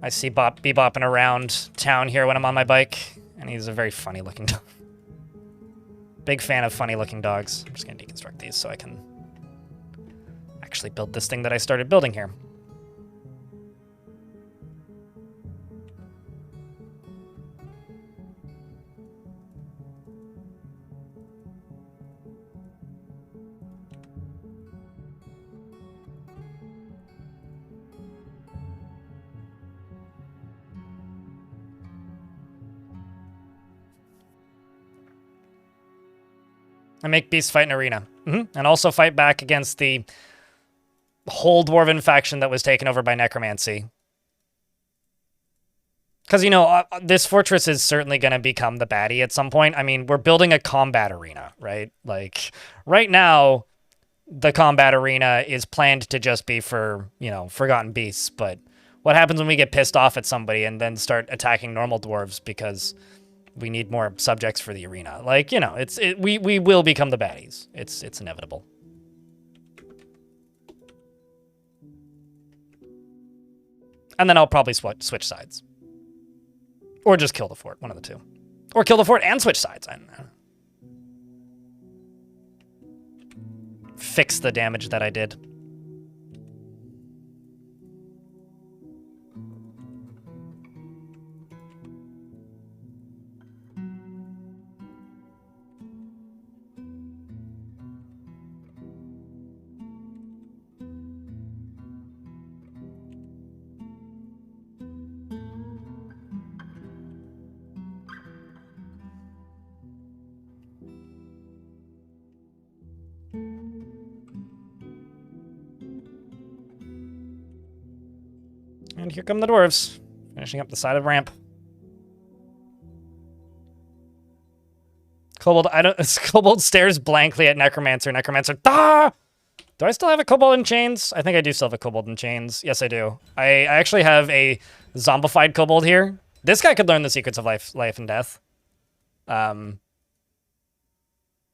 I see bebopping around town here when I'm on my bike, and he's a very funny looking dog. Big fan of funny looking dogs. I'm just gonna deconstruct these so I can actually build this thing that I started building here. And make beasts fight in arena. And also fight back against the whole dwarven faction that was taken over by necromancy. Because, you know, this fortress is certainly going to become the baddie at some point. I mean, we're building a combat arena, right? Like, right now, the combat arena is planned to just be for, you know, forgotten beasts. But what happens when we get pissed off at somebody and then start attacking normal dwarves because we need more subjects for the arena? Like, you know, we will become the baddies. It's inevitable. And then I'll probably switch sides. Or just kill the fort, one of the two. Or kill the fort and switch sides. I don't know. Fix the damage that I did. And here come the dwarves, finishing up the side of the ramp. Kobold stares blankly at Necromancer. Necromancer, ah! Do I still have a kobold in chains? I think I do still have a kobold in chains. Yes, I do. I actually have a zombified kobold here. This guy could learn the secrets of life and death.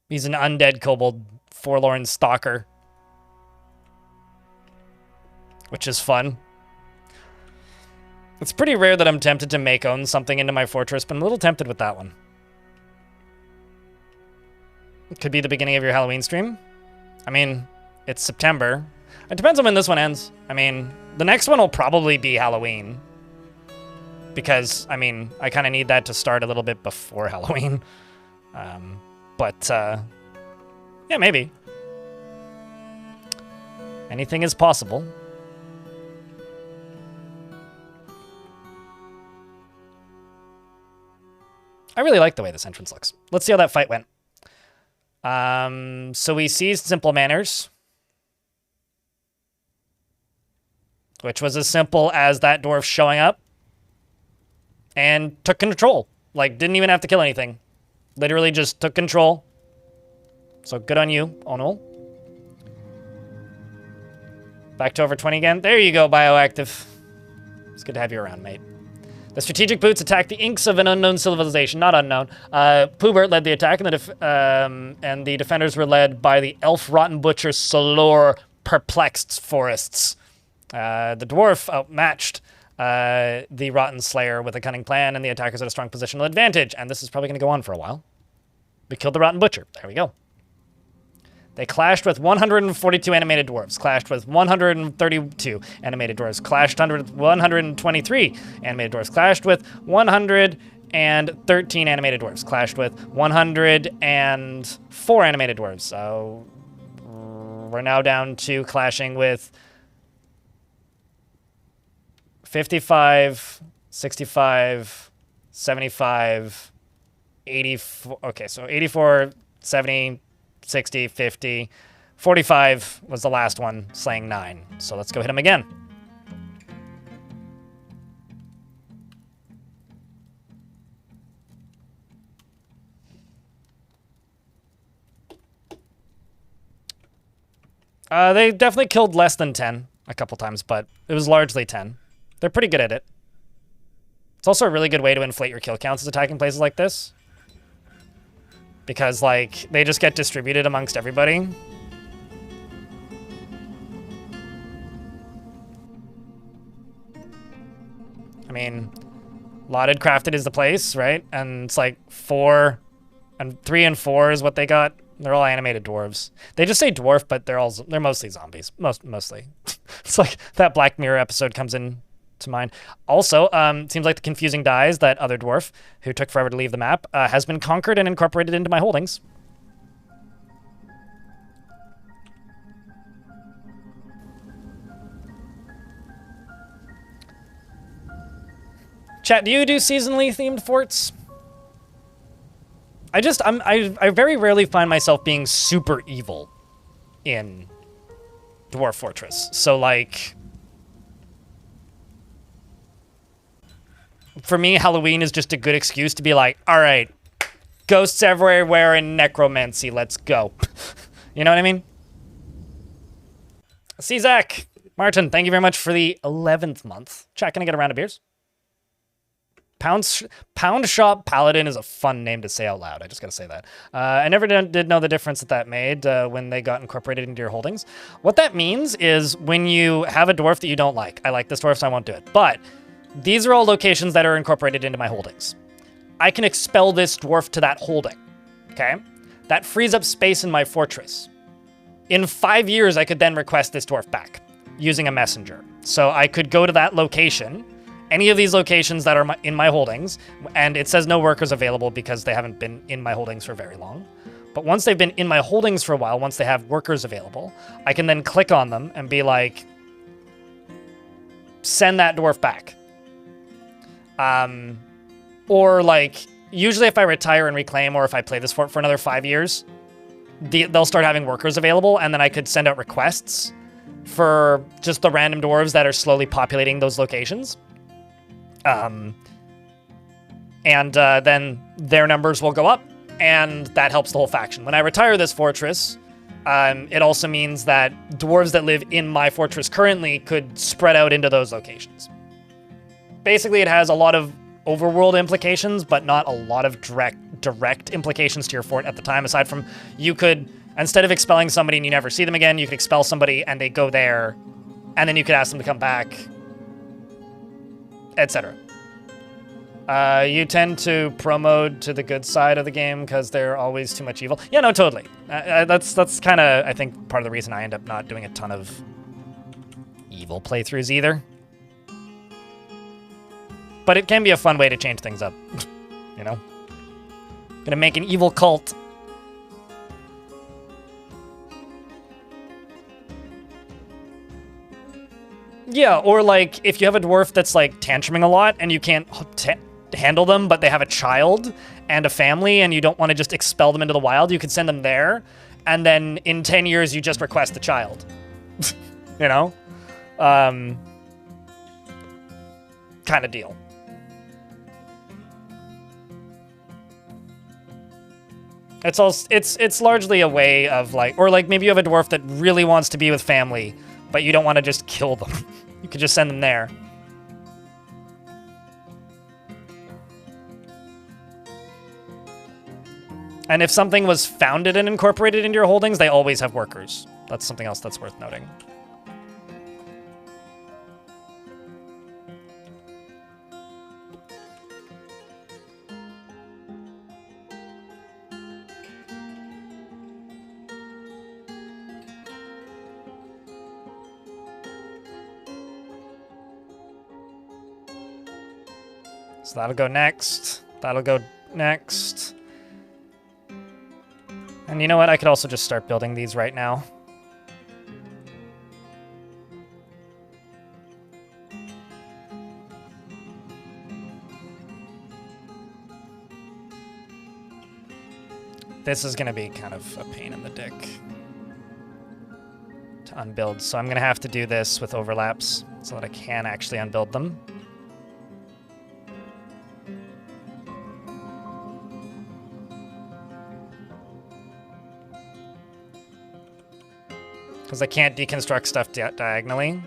He's an undead kobold, forlorn stalker, which is fun. It's pretty rare that I'm tempted to own something into my fortress, but I'm a little tempted with that one. It could be the beginning of your Halloween stream. I mean, it's September. It depends on when this one ends. I mean, the next one will probably be Halloween. Because, I mean, I kind of need that to start a little bit before Halloween. Yeah, maybe. Anything is possible. I really like the way this entrance looks. Let's see how that fight went. So we seized Simple Manners, which was as simple as that dwarf showing up and took control. Like, didn't even have to kill anything. Literally just took control. So good on you, Onul. Back to over 20 again. There you go, Bioactive. It's good to have you around, mate. The strategic boots attacked the inks of an unknown civilization, not unknown. Poobert led the attack, and the defenders were led by the elf rotten butcher Solor perplexed forests. The dwarf outmatched the rotten slayer with a cunning plan, and the attackers had a strong positional advantage. And this is probably going to go on for a while. We killed the rotten butcher. There we go. They clashed with 142 animated dwarves, clashed with 132 animated dwarves, clashed with 123 animated dwarves, clashed with 113 animated dwarves, clashed with 104 animated dwarves. So we're now down to clashing with 55, 65, 75, 84. Okay, so 84, 70, 60, 50, 45 was the last one, slaying 9. So let's go hit him again. They definitely killed less than 10 a couple times, but it was largely 10. They're pretty good at it. It's also a really good way to inflate your kill counts as attacking places like this. Because, like, they just get distributed amongst everybody. I mean, Lotted Crafted is the place, right? And it's like 4 and 3 and 4 is what they got. They're all animated dwarves. They just say dwarf, but they're mostly zombies. Mostly. It's like that Black Mirror episode comes in to mind. Also, seems like the confusing dies, that other dwarf who took forever to leave the map, has been conquered and incorporated into my holdings. Chat, do you do seasonally themed forts? I very rarely find myself being super evil in Dwarf Fortress. So, like, for me, Halloween is just a good excuse to be like, all right, ghosts everywhere and necromancy, let's go. You know what I mean? See, Zach. Martin, thank you very much for the 11th month. Chat, can I get a round of beers? Pound Shop Paladin is a fun name to say out loud. I just gotta say that. I never did know the difference that made when they got incorporated into your holdings. What that means is when you have a dwarf that you don't like. I like this dwarf, so I won't do it. But these are all locations that are incorporated into my holdings. I can expel this dwarf to that holding, okay? That frees up space in my fortress. In 5 years, I could then request this dwarf back using a messenger. So I could go to that location, any of these locations that are in my holdings, and it says no workers available because they haven't been in my holdings for very long. But once they've been in my holdings for a while, once they have workers available, I can then click on them and be like, send that dwarf back. Or like, usually if I retire and reclaim, or if I play this fort for another 5 years, they'll start having workers available, and then I could send out requests for just the random dwarves that are slowly populating those locations. Then their numbers will go up, and that helps the whole faction. When I retire this fortress, it also means that dwarves that live in my fortress currently could spread out into those locations. Basically, it has a lot of overworld implications, but not a lot of direct implications to your fort at the time, aside from you could, instead of expelling somebody and you never see them again, you could expel somebody and they go there, and then you could ask them to come back, etc. You tend to pro-mode to the good side of the game because they're always too much evil. Yeah, no, totally. That's kind of, I think, part of the reason I end up not doing a ton of evil playthroughs either. But it can be a fun way to change things up, you know? Gonna make an evil cult. Yeah, or like, if you have a dwarf that's like tantruming a lot and you can't handle them, but they have a child and a family and you don't want to just expel them into the wild, you could send them there, and then in 10 years you just request the child. You know? Kind of deal. It's largely a way of like, or like maybe you have a dwarf that really wants to be with family, but you don't want to just kill them. You could just send them there. And if something was founded and incorporated into your holdings, they always have workers. That's something else that's worth noting. So that'll go next. That'll go next. And you know what? I could also just start building these right now. This is going to be kind of a pain in the dick to unbuild. So I'm going to have to do this with overlaps so that I can actually unbuild them. Because I can't deconstruct stuff diagonally.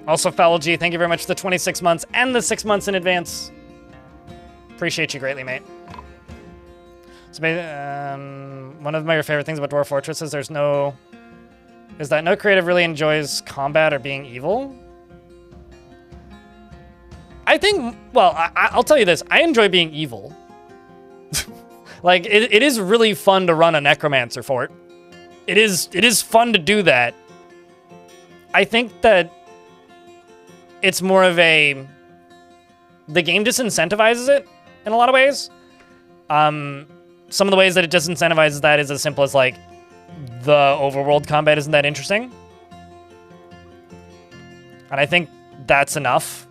Also, Foul G, thank you very much for the 26 months and the 6 months in advance. Appreciate you greatly, mate. So, one of my favorite things about Dwarf Fortress is that no creative really enjoys combat or being evil. I think, well, I'll tell you this. I enjoy being evil. Like, it is really fun to run a Necromancer fort. It is fun to do that. I think that it's more of the game disincentivizes it in a lot of ways. Some of the ways that it disincentivizes that is as simple as, like, the overworld combat isn't that interesting. And I think that's enough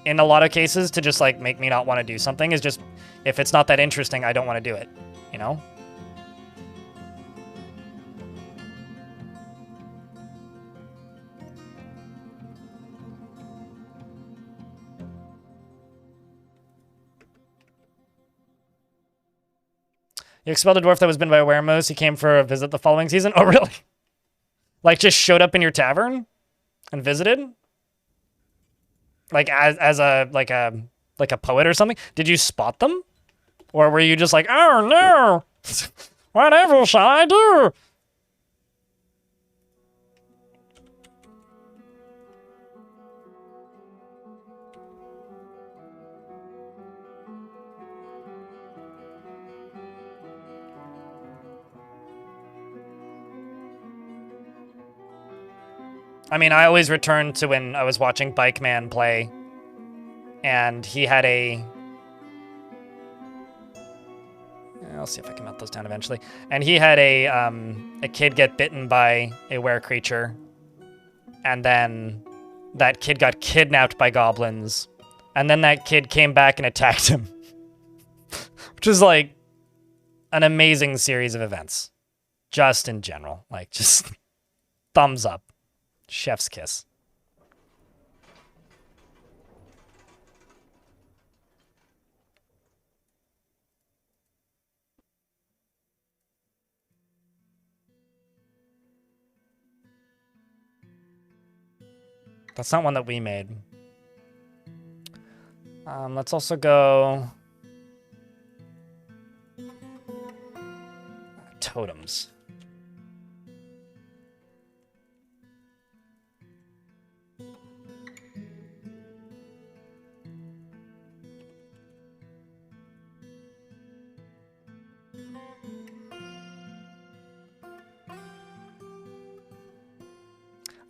in a lot of cases to just, like, make me not want to do something. Is just, if it's not that interesting, I don't want to do it, you know? You expelled a dwarf that was bitten by a weremoose. He came for a visit the following season. Oh, really? Like, just showed up in your tavern and visited? Like, as a poet or something? Did you spot them? Or were you just like, oh, no! Whatever shall I do? I mean, I always return to when I was watching Bike Man play, and he had I'll see if I can melt those down eventually. And he had a kid get bitten by a were creature, and then that kid got kidnapped by goblins, and then that kid came back and attacked him. Which is like an amazing series of events. Just in general. Like, just thumbs up. Chef's kiss. That's not one that we made. Let's also go totems.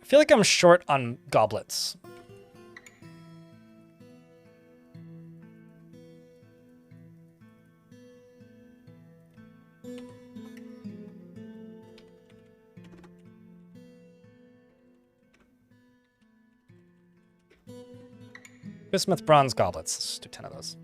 I feel like I'm short on goblets. Bismuth bronze goblets. Let's just do 10 of those.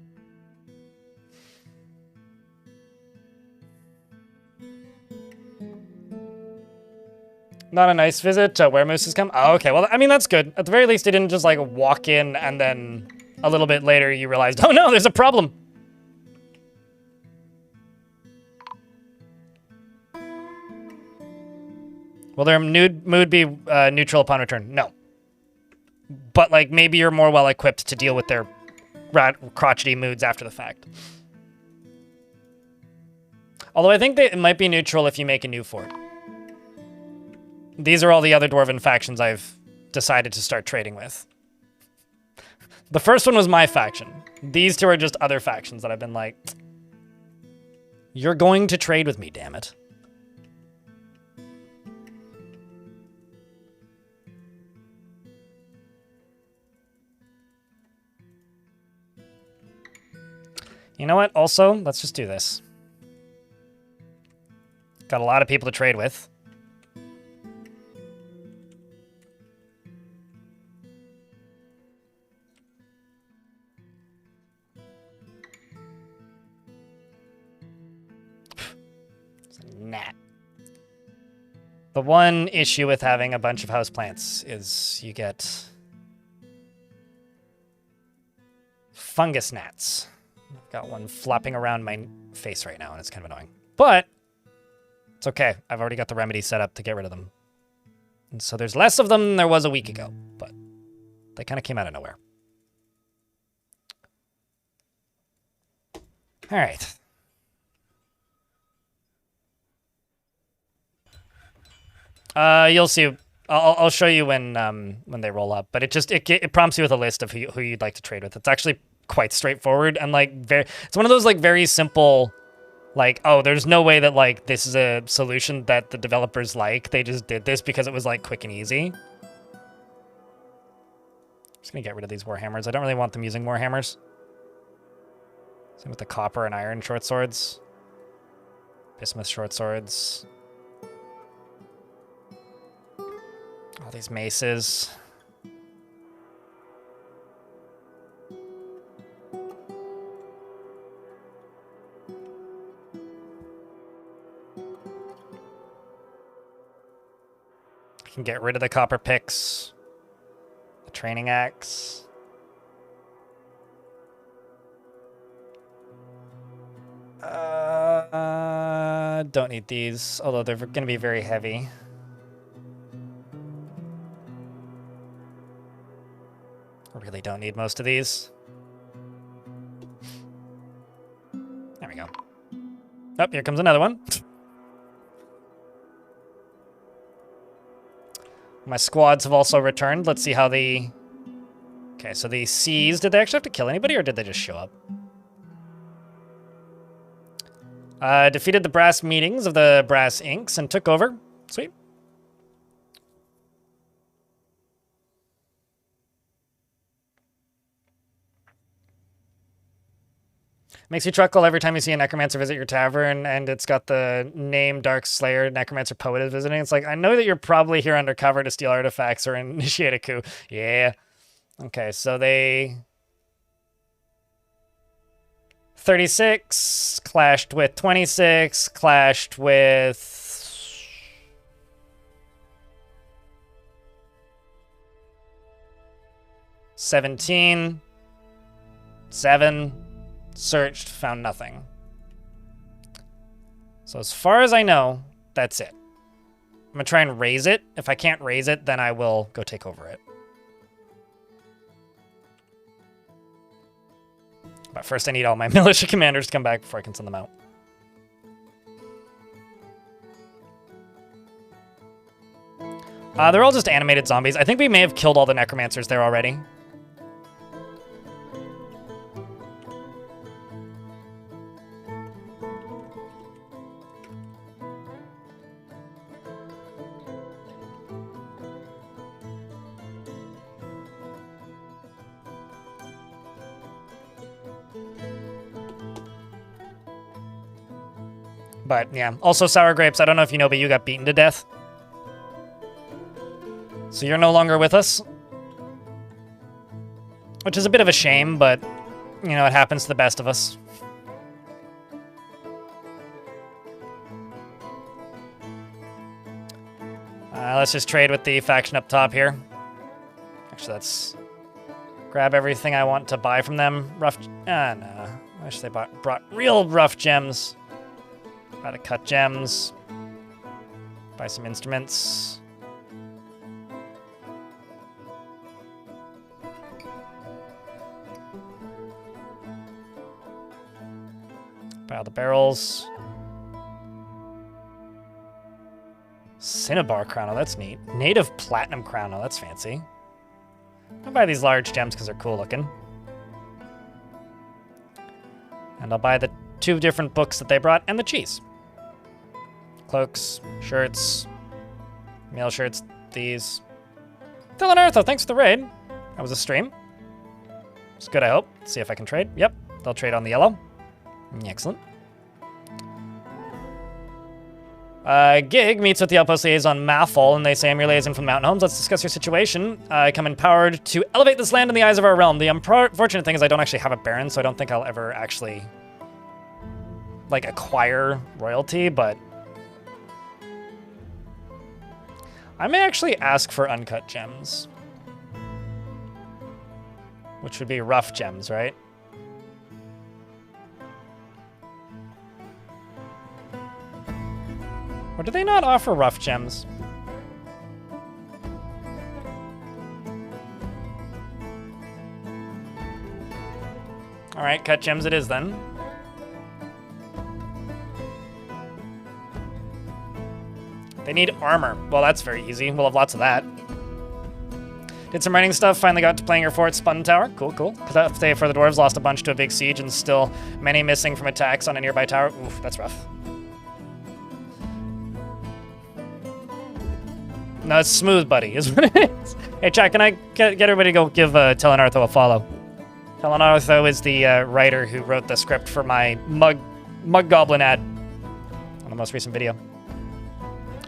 Not a nice visit. Where mooses come? Oh, okay. Well, I mean, that's good. At the very least, they didn't just, like, walk in and then a little bit later you realized, oh no, there's a problem. Will their mood be neutral upon return? No. But, like, maybe you're more well-equipped to deal with their crotchety moods after the fact. Although I think that it might be neutral if you make a new fort. These are all the other dwarven factions I've decided to start trading with. The first one was my faction. These two are just other factions that I've been like, you're going to trade with me, damn it. You know what? Also, let's just do this. Got a lot of people to trade with. It's a gnat. The one issue with having a bunch of houseplants is you get fungus gnats. I've got one flopping around my face right now, and it's kind of annoying. But it's okay. I've already got the remedy set up to get rid of them. And so there's less of them than there was a week ago, but they kind of came out of nowhere. All right. You'll see. I'll show you when they roll up, but it prompts you with a list of who you'd like to trade with. It's actually quite straightforward and like it's one of those like very simple, like, oh, there's no way that like this is a solution that the developers like. They just did this because it was like quick and easy. I'm just gonna get rid of these warhammers. I don't really want them using warhammers. Same with the copper and iron short swords. Bismuth short swords. All these maces. Can get rid of the copper picks, the training axe. Don't need these, although they're going to be very heavy. I really don't need most of these. There we go. Oh, here comes another one. My squads have also returned. Let's see how the... Okay, so the C's, did they actually have to kill anybody, or did they just show up? Defeated the brass meetings of the brass inks and took over. Sweet. Makes you chuckle every time you see a necromancer visit your tavern, and it's got the name Dark Slayer, necromancer poet is visiting. It's like, I know that you're probably here undercover to steal artifacts or initiate a coup. Yeah. Okay, so they... 36 clashed with 26, clashed with... 17, 7... Searched, found nothing. So as far as I know, that's it. I'm gonna try and raise it. If I can't raise it, then I will go take over it. But first I need all my militia commanders to come back before I can send them out. They're all just animated zombies. I think we may have killed all the necromancers there already. But yeah, also sour grapes. I don't know if you know, but you got beaten to death. So you're no longer with us. Which is a bit of a shame, but, you know, it happens to the best of us. Let's just trade with the faction up top here. Actually, let's grab everything I want to buy from them. Rough... no. I wish they brought real rough gems. Buy the cut gems. Buy some instruments. Buy all the barrels. Cinnabar Chrono, that's neat. Native Platinum Chrono, that's fancy. I'll buy these large gems because they're cool looking. And I'll buy the 2 different books that they brought and the cheese. Cloaks, shirts, mail shirts, these. Dylan Artho, thanks for the raid. That was a stream. It's good, I hope. Let's see if I can trade. Yep, they'll trade on the yellow. Excellent. Gig meets with the outpost liaison Mathol, and they say, I'm your liaison from the Mountain Homes. Let's discuss your situation. I come empowered to elevate this land in the eyes of our realm. The unfortunate thing is I don't actually have a baron, so I don't think I'll ever actually, like, acquire royalty, but I may actually ask for uncut gems, which would be rough gems, right? Or do they not offer rough gems? All right, cut gems it is then. They need armor. Well, that's very easy. We'll have lots of that. Did some writing stuff, finally got to playing your fort, Spun Tower. Cool, cool. Because that for the dwarves, lost a bunch to a big siege and still many missing from attacks on a nearby tower. Oof, that's rough. No, it's smooth, buddy, is what it is. Hey, chat, can I get everybody to go give Telenartho a follow? Telenartho is the writer who wrote the script for my Mug Goblin ad on the most recent video,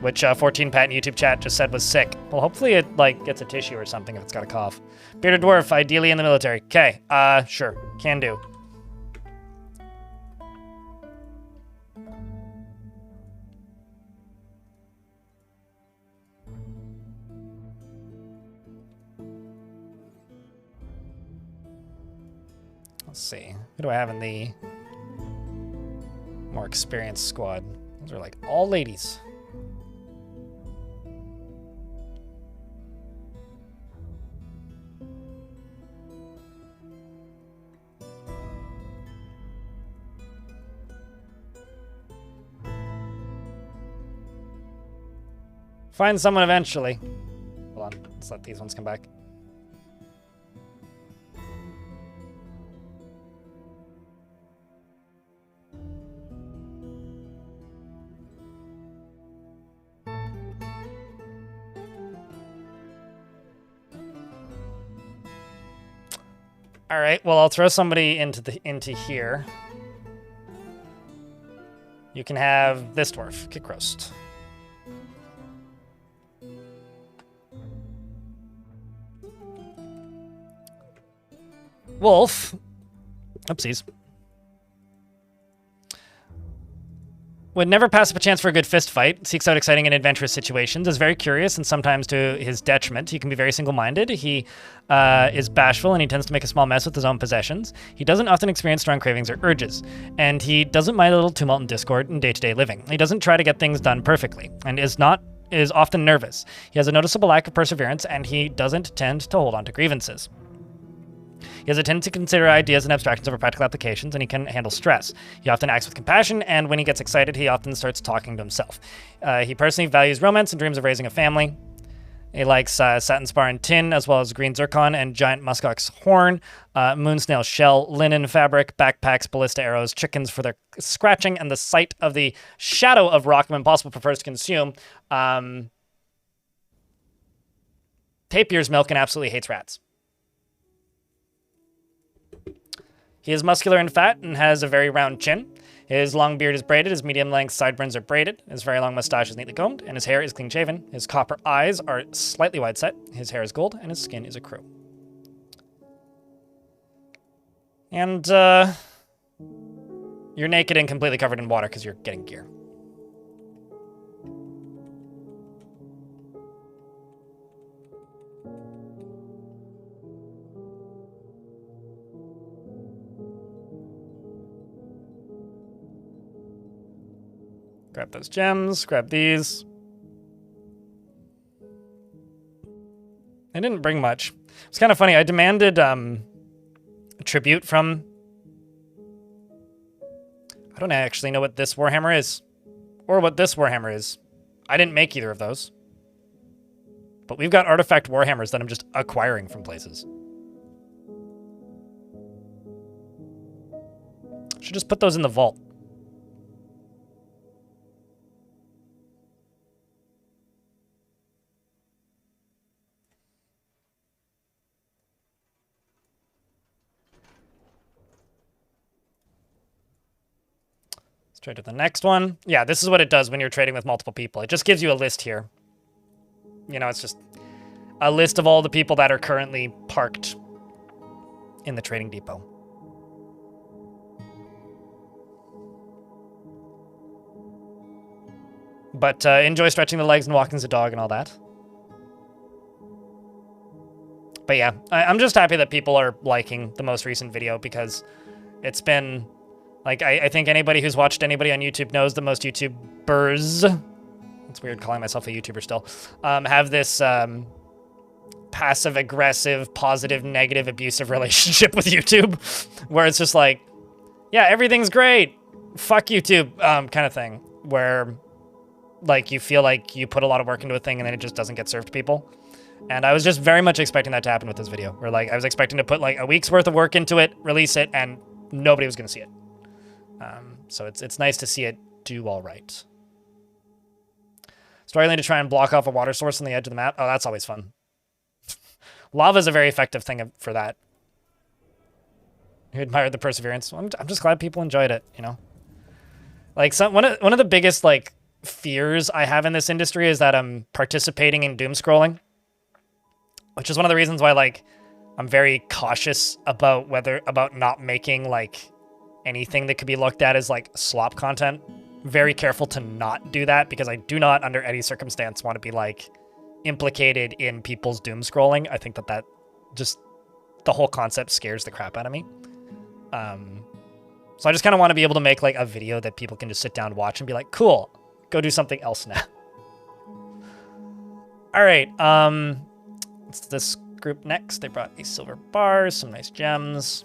which 14 Pat in YouTube chat just said was sick. Well, hopefully it, like, gets a tissue or something if it's got a cough. Bearded Dwarf, ideally in the military. Okay, sure, can do. Let's see. Who do I have in the more experienced squad? Those are like all ladies. Find someone eventually. Hold on. Let's let these ones come back. All right, well, I'll throw somebody into here. You can have this dwarf, Kick Roast. Wolf. Oopsies. Would never pass up a chance for a good fist fight, seeks out exciting and adventurous situations, is very curious and sometimes to his detriment. He can be very single-minded. He is bashful and he tends to make a small mess with his own possessions. He doesn't often experience strong cravings or urges, and he doesn't mind a little tumult and discord in day-to-day living. He doesn't try to get things done perfectly and is often nervous. He has a noticeable lack of perseverance and he doesn't tend to hold on to grievances. He has a tendency to consider ideas and abstractions over practical applications, and he can handle stress. He often acts with compassion, and when he gets excited, he often starts talking to himself. He personally values romance and dreams of raising a family. He likes satin spar and tin, as well as green zircon and giant muskox horn, moon snail shell, linen fabric, backpacks, ballista arrows, chickens for their scratching, and the sight of the shadow of rock when impossible prefers to consume. Tapir's milk and absolutely hates rats. He is muscular and fat and has a very round chin. His long beard is braided, his medium-length sideburns are braided, his very long mustache is neatly combed, and his hair is clean-shaven. His copper eyes are slightly wide-set, his hair is gold, and his skin is a crew. And, you're naked and completely covered in water because you're getting gear. Grab those gems, grab these. I didn't bring much. It's kind of funny. I demanded a tribute from... I don't actually know what this Warhammer is. Or what this Warhammer is. I didn't make either of those. But we've got artifact warhammers that I'm just acquiring from places. Should just put those in the vault. Let's trade to the next one. Yeah, this is what it does when you're trading with multiple people. It just gives you a list here. You know, it's just a list of all the people that are currently parked in the trading depot. But enjoy stretching the legs and walking the dog and all that. But yeah, I'm just happy that people are liking the most recent video because it's been, like, I think anybody who's watched anybody on YouTube knows that most YouTubers, it's weird calling myself a YouTuber still, have this passive-aggressive, positive, negative, abusive relationship with YouTube, where it's just like, yeah, everything's great, fuck YouTube, kind of thing, where, like, you feel like you put a lot of work into a thing and then it just doesn't get served to people. And I was just very much expecting that to happen with this video, where, like, I was expecting to put, like, a week's worth of work into it, release it, and nobody was going to see it. So it's nice to see it do all right. Struggling to try and block off a water source on the edge of the map. Oh, that's always fun. Lava is a very effective thing for that. You admired the perseverance. Well, I'm just glad people enjoyed it, you know? Like, one of the biggest, like, fears I have in this industry is that I'm participating in doom scrolling, which is one of the reasons why, like, I'm very cautious about not making, like, anything that could be looked at as, like, slop content. Very careful to not do that because I do not, under any circumstance, want to be, like, implicated in people's doom scrolling. I think that just, the whole concept scares the crap out of me. So I just kind of want to be able to make, like, a video that people can just sit down and watch and be like, cool, go do something else now. All right, it's this group next. They brought these silver bars, some nice gems.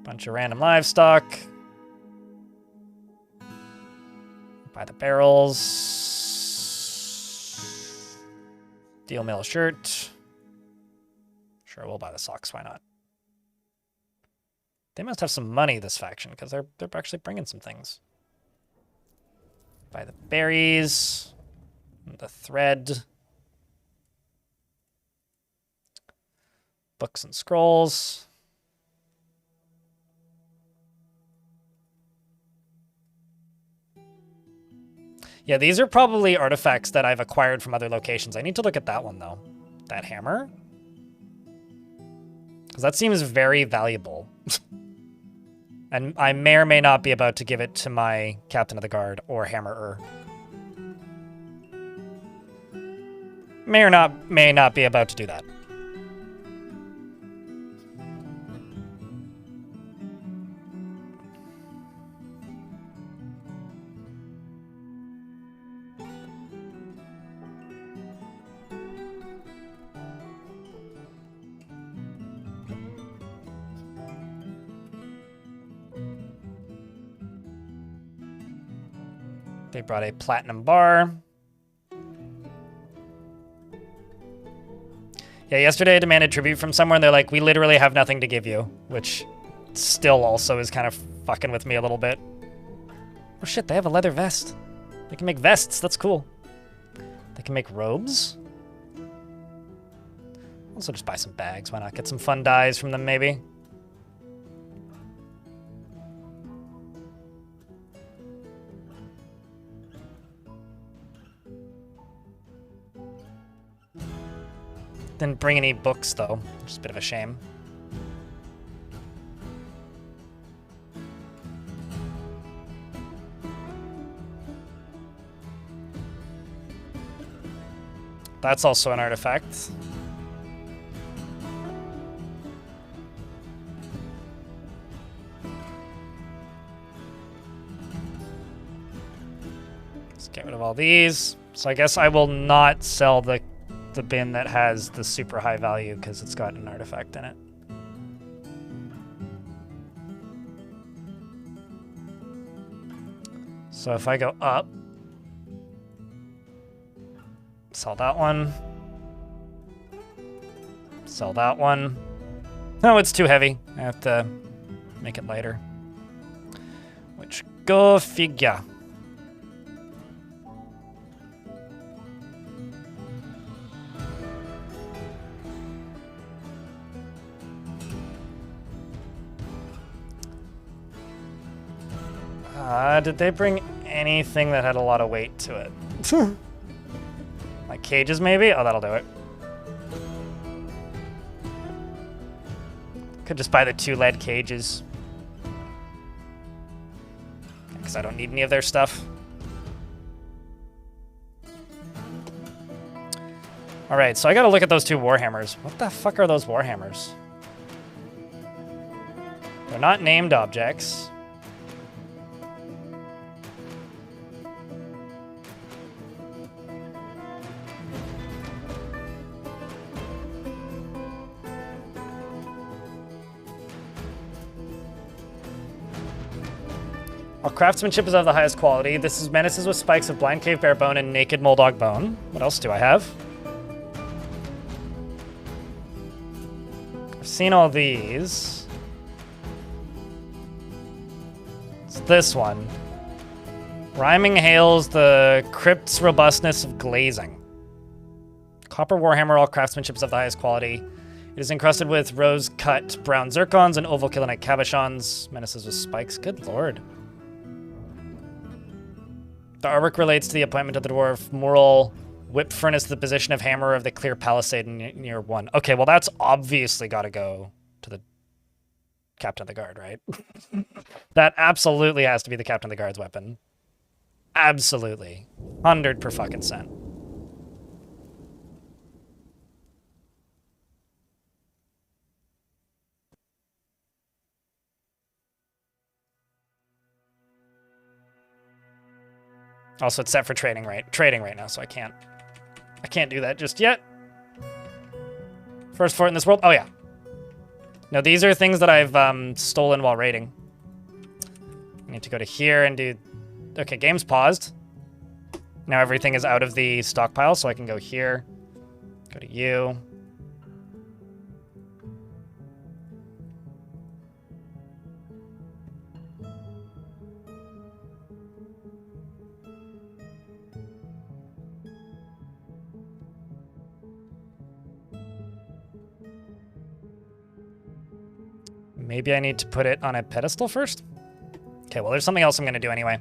Bunch of random livestock. Buy the barrels. Steel mill shirt. Sure, we'll buy the socks. Why not? They must have some money, this faction, because they're actually bringing some things. Buy the berries. The thread. Books and scrolls. Yeah, these are probably artifacts that I've acquired from other locations. I need to look at that one, though. That hammer? Because that seems very valuable. And I may or may not be about to give it to my captain of the guard or hammerer. May not be about to do that. They brought a platinum bar. Yeah, yesterday I demanded tribute from somewhere, and they're like, we literally have nothing to give you, which still also is kind of fucking with me a little bit. Oh shit, they have a leather vest. They can make vests, that's cool. They can make robes. Also just buy some bags, why not? Get some fun dyes from them, maybe. Didn't bring any books, though, which is a bit of a shame. That's also an artifact. Let's get rid of all these. So I guess I will not sell the bin that has the super high value because it's got an artifact in it. So if I go up, sell that one, sell that one. No, it's too heavy. I have to make it lighter. Which, go figure. Did they bring anything that had a lot of weight to it? Like cages, maybe? Oh, that'll do it. Could just buy the 2 lead cages. Because I don't need any of their stuff. Alright, so I gotta look at those 2 warhammers. What the fuck are those warhammers? They're not named objects. While craftsmanship is of the highest quality, this is menaces with spikes of blind cave bear bone and naked moldog bone. What else do I have? I've seen all these. It's this one. Rhyming hails the crypt's robustness of glazing. Copper warhammer, all craftsmanship is of the highest quality. It is encrusted with rose-cut brown zircons and oval kilonite cabochons. Menaces with spikes. Good lord. The artwork relates to the appointment of the dwarf Moral whip furnace to the position of hammer of the clear palisade near 1. Okay, well that's obviously got to go to the captain of the guard, right? That absolutely has to be the captain of the guard's weapon. Absolutely. 100%. Also, it's set for trading right now, so I can't do that just yet. First fort in this world. Oh yeah. No, these are things that I've stolen while raiding. I need to go to here and do. Okay, game's paused. Now everything is out of the stockpile, so I can go here. Go to you. Maybe I need to put it on a pedestal first? Okay, well, there's something else I'm going to do anyway.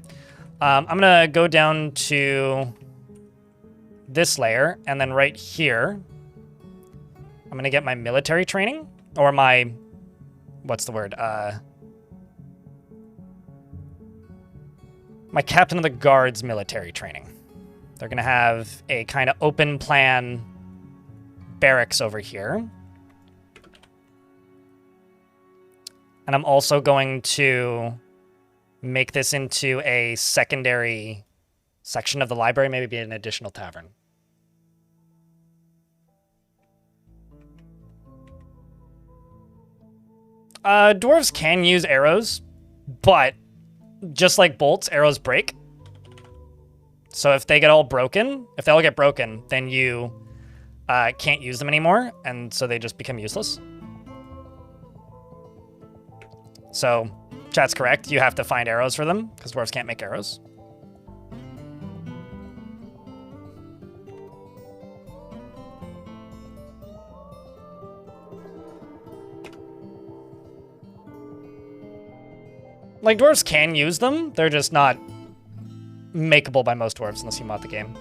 I'm going to go down to this layer, and then right here, I'm going to get my military training, or my, what's the word? My captain of the guard's military training. They're going to have a kind of open plan barracks over here. And I'm also going to make this into a secondary section of the library, maybe be an additional tavern. Dwarves can use arrows, but just like bolts, arrows break. So if they get all broken, if they all get broken, then you can't use them anymore, and so they just become useless. So, chat's correct. You have to find arrows for them, because dwarves can't make arrows. Like, dwarves can use them. They're just not makeable by most dwarves unless you mod the game.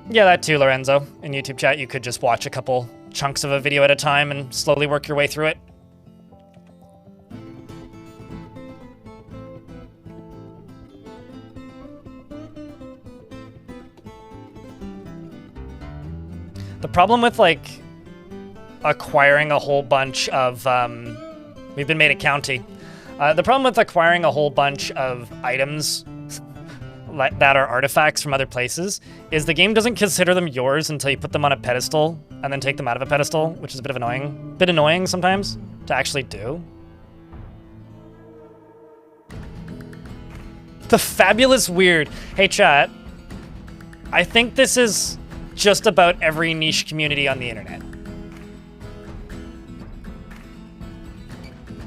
Yeah, that too, Lorenzo. In YouTube chat, you could just watch a couple chunks of a video at a time and slowly work your way through it. The problem with, like, acquiring a whole bunch of, we've been made a county. The problem with acquiring a whole bunch of items that are artifacts from other places is the game doesn't consider them yours until you put them on a pedestal and then take them out of a pedestal, which is a bit of annoying. Bit annoying sometimes to actually do. The fabulous weird. Hey chat, I think this is just about every niche community on the internet.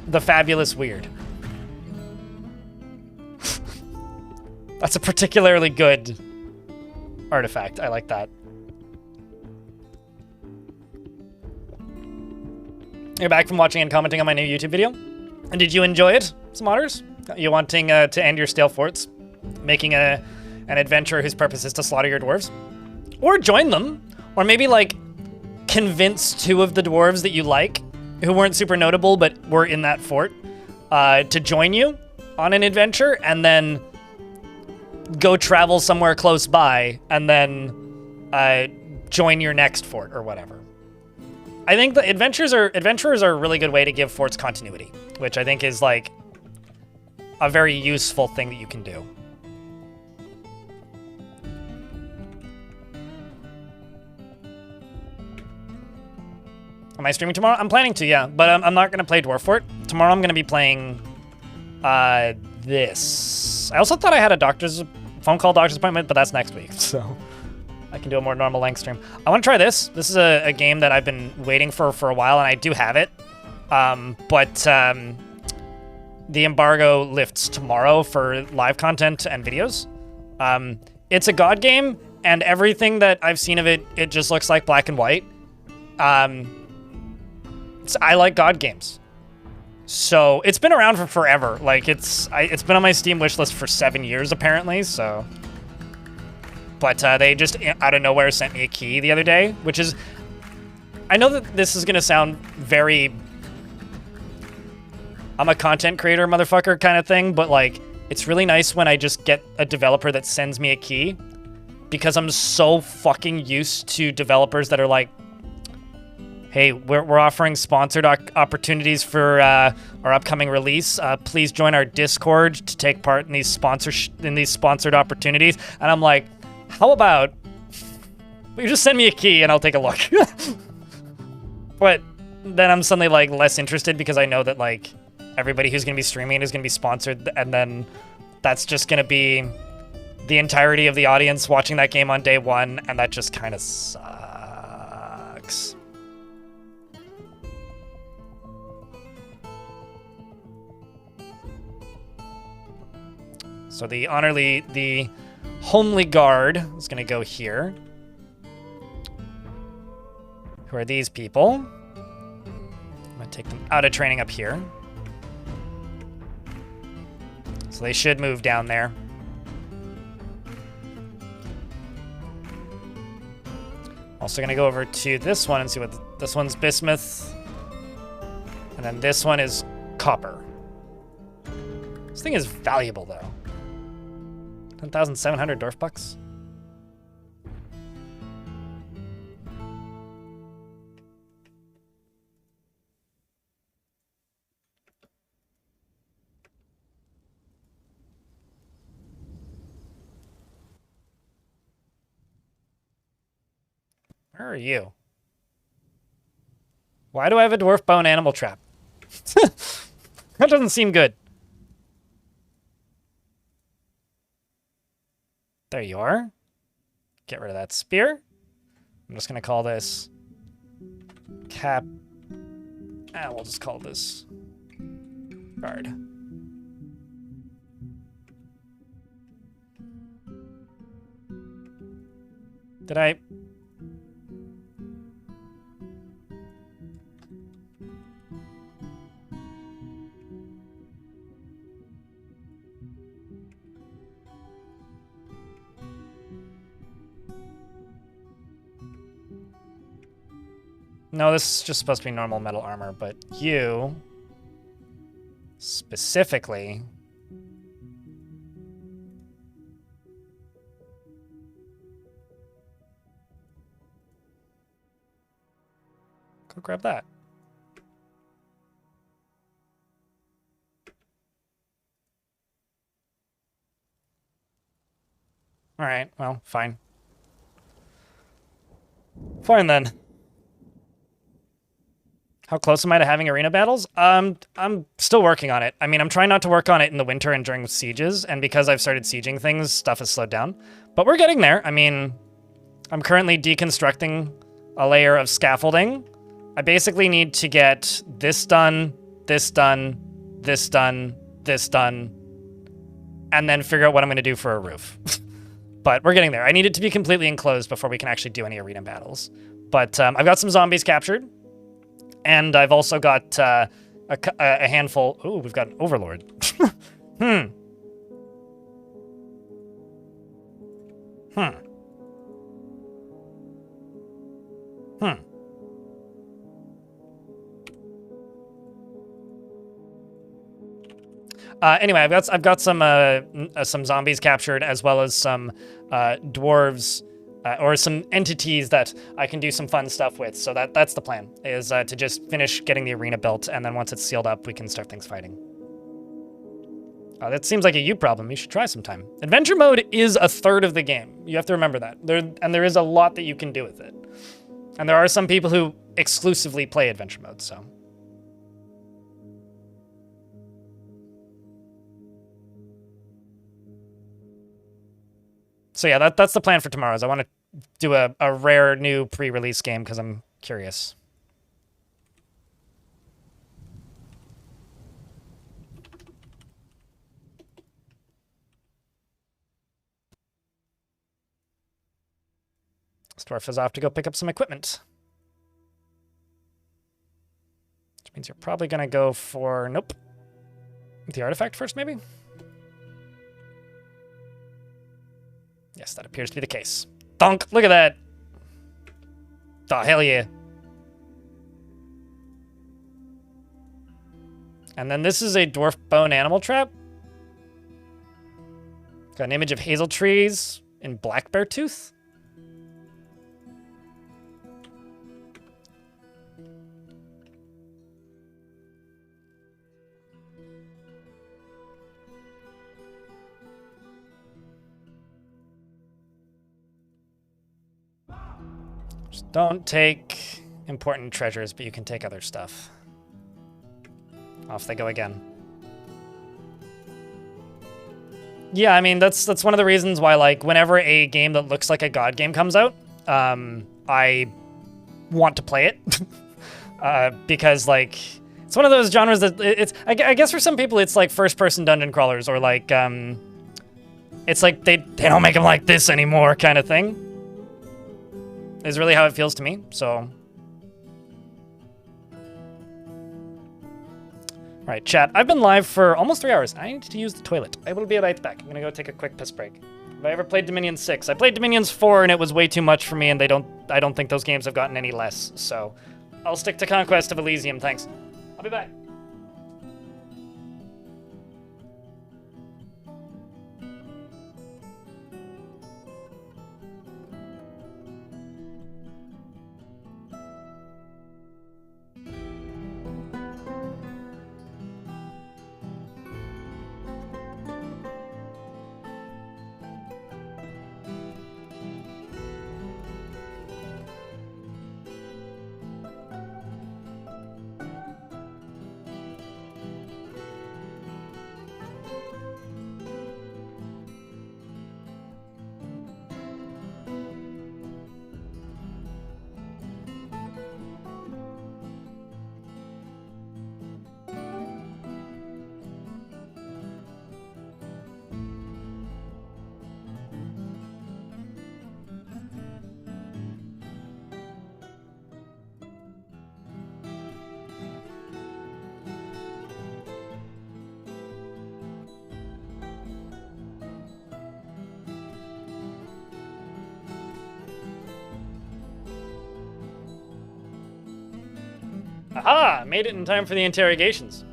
The fabulous weird. That's a particularly good artifact. I like that. You're back from watching and commenting on my new YouTube video. And did you enjoy it, Smodders? You wanting to end your stale forts? Making an adventure whose purpose is to slaughter your dwarves? Or join them? Or maybe, like, convince 2 of the dwarves that you like, who weren't super notable but were in that fort, to join you on an adventure, and then go travel somewhere close by, and then join your next fort or whatever. I think the adventurers are a really good way to give forts continuity, which I think is like a very useful thing that you can do. Am I streaming tomorrow? I'm planning to, yeah, but I'm not going to play Dwarf Fort. Tomorrow I'm going to be playing this. I also thought I had a phone call doctor's appointment, but that's next week, so I can do a more normal length stream. I want to try this. This is a game that I've been waiting for a while, and I do have it. But the embargo lifts tomorrow for live content and videos. It's a god game, and everything that I've seen of it, it just looks like black and white. I like god games. So it's been around for forever. Like it's been on my Steam wishlist for 7 years apparently. So, but they just out of nowhere sent me a key the other day, which is, I know that this is gonna sound very, I'm a content creator motherfucker kind of thing, but like it's really nice when I just get a developer that sends me a key, because I'm so fucking used to developers that are like, hey, we're offering sponsored opportunities for our upcoming release. Please join our Discord to take part in these sponsored opportunities. And I'm like, how about you just send me a key and I'll take a look. But then I'm suddenly like less interested, because I know that like everybody who's gonna be streaming is gonna be sponsored, and then that's just gonna be the entirety of the audience watching that game on day one, and that just kind of sucks. So the homely guard is gonna go here. Who are these people? I'm gonna take them out of training up here. So they should move down there. Also gonna go over to this one and see what this one's bismuth. And then this one is copper. This thing is valuable though. 10,700 Dwarf bucks. Where are you? Why do I have a dwarf bone animal trap? That doesn't seem good. There you are. Get rid of that spear. I'm just gonna call this cap. We'll just call this guard. Did I? No, this is just supposed to be normal metal armor, but you specifically go grab that. All right, well, fine. Fine then. How close am I to having arena battles? I'm still working on it. I mean, I'm trying not to work on it in the winter and during sieges, and because I've started sieging things, stuff has slowed down. But we're getting there. I mean, I'm currently deconstructing a layer of scaffolding. I basically need to get this done, this done, this done, this done, and then figure out what I'm going to do for a roof. But we're getting there. I need it to be completely enclosed before we can actually do any arena battles. But I've got some zombies captured. And I've also got a handful... Ooh, we've got an overlord. Hmm. Anyway, I've got some zombies captured, as well as some dwarves, or some entities that I can do some fun stuff with. So that's the plan, is to just finish getting the arena built, and then once it's sealed up, we can start things fighting. That seems like a you problem. You should try sometime. Adventure mode is a third of the game. You have to remember that. There is a lot that you can do with it. And there are some people who exclusively play adventure mode, so... So yeah, that's the plan for tomorrow, is I want to do a rare new pre-release game because I'm curious. Dwarf is off to go pick up some equipment. Which means you're probably going to go for... Nope. The artifact first, maybe? Yes, that appears to be the case. Thunk! Look at that! Oh, hell yeah. And then this is a dwarf bone animal trap. Got an image of hazel trees in black bear tooth. Just don't take important treasures, but you can take other stuff. Off they go again. Yeah, I mean, that's one of the reasons why, like, whenever a game that looks like a God game comes out, I want to play it. Because, like, it's one of those genres that I guess for some people it's like first-person dungeon crawlers, or like, it's like they don't make them like this anymore kind of thing. Is really how it feels to me, so. Alright, chat. I've been live for almost 3 hours. I need to use the toilet. I will be right back. I'm gonna go take a quick piss break. Have I ever played Dominions 6? I played Dominions 4 and it was way too much for me, and I don't think those games have gotten any less, so I'll stick to Conquest of Elysium, thanks. I'll be back. Aha! Made it in time for the interrogations.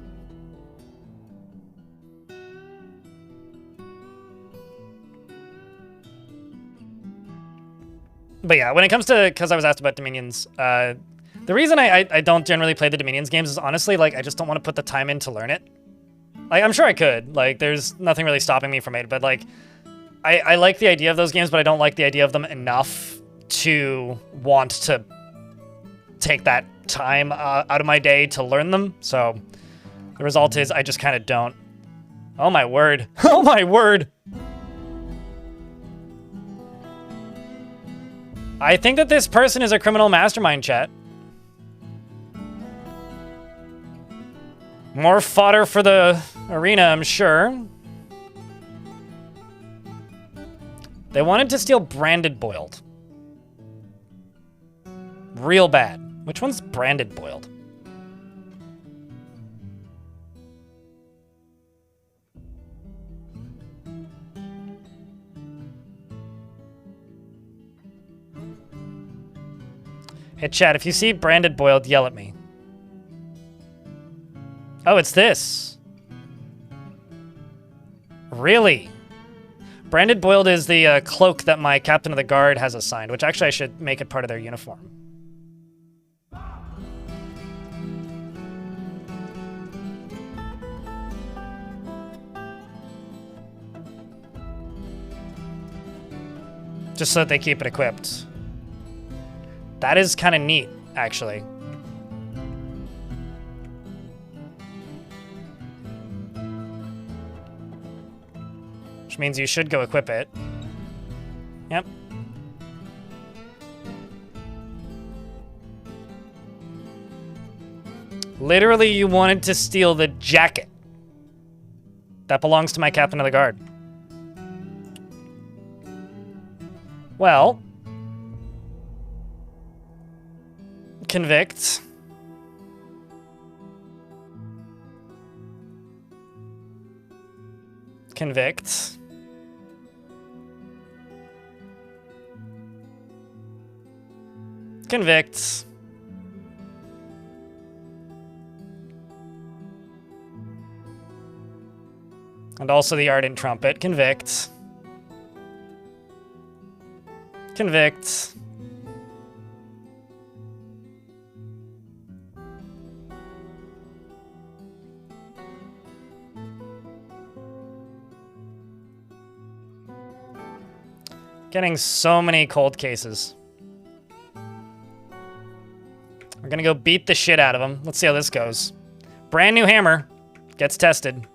But yeah, when it comes to, because I was asked about Dominions, the reason I don't generally play the Dominions games is honestly, like, I just don't want to put the time in to learn it. Like, I'm sure I could. Like, there's nothing really stopping me from it, but, like, I like the idea of those games, but I don't like the idea of them enough to want to take that time out of my day to learn them. So the result is I just kind of don't. Oh my word. Oh my word. I think that this person is a criminal mastermind, chat. More fodder for the arena, I'm sure. They wanted to steal branded boiled. Real bad. Which one's branded boiled? Hey, chat, if you see branded boiled, yell at me. Oh, it's this. Really? Branded boiled is the cloak that my captain of the guard has assigned, which actually I should make it part of their uniform. Just so that they keep it equipped. That is kind of neat, actually. Which means you should go equip it. Yep. Literally, you wanted to steal the jacket. That belongs to my captain of the guard. Well, convict. Convict. Convict. And also the ardent trumpet. Convict. Convict. Getting so many cold cases. We're gonna go beat the shit out of him. Let's see how this goes. Brand new hammer. Gets tested.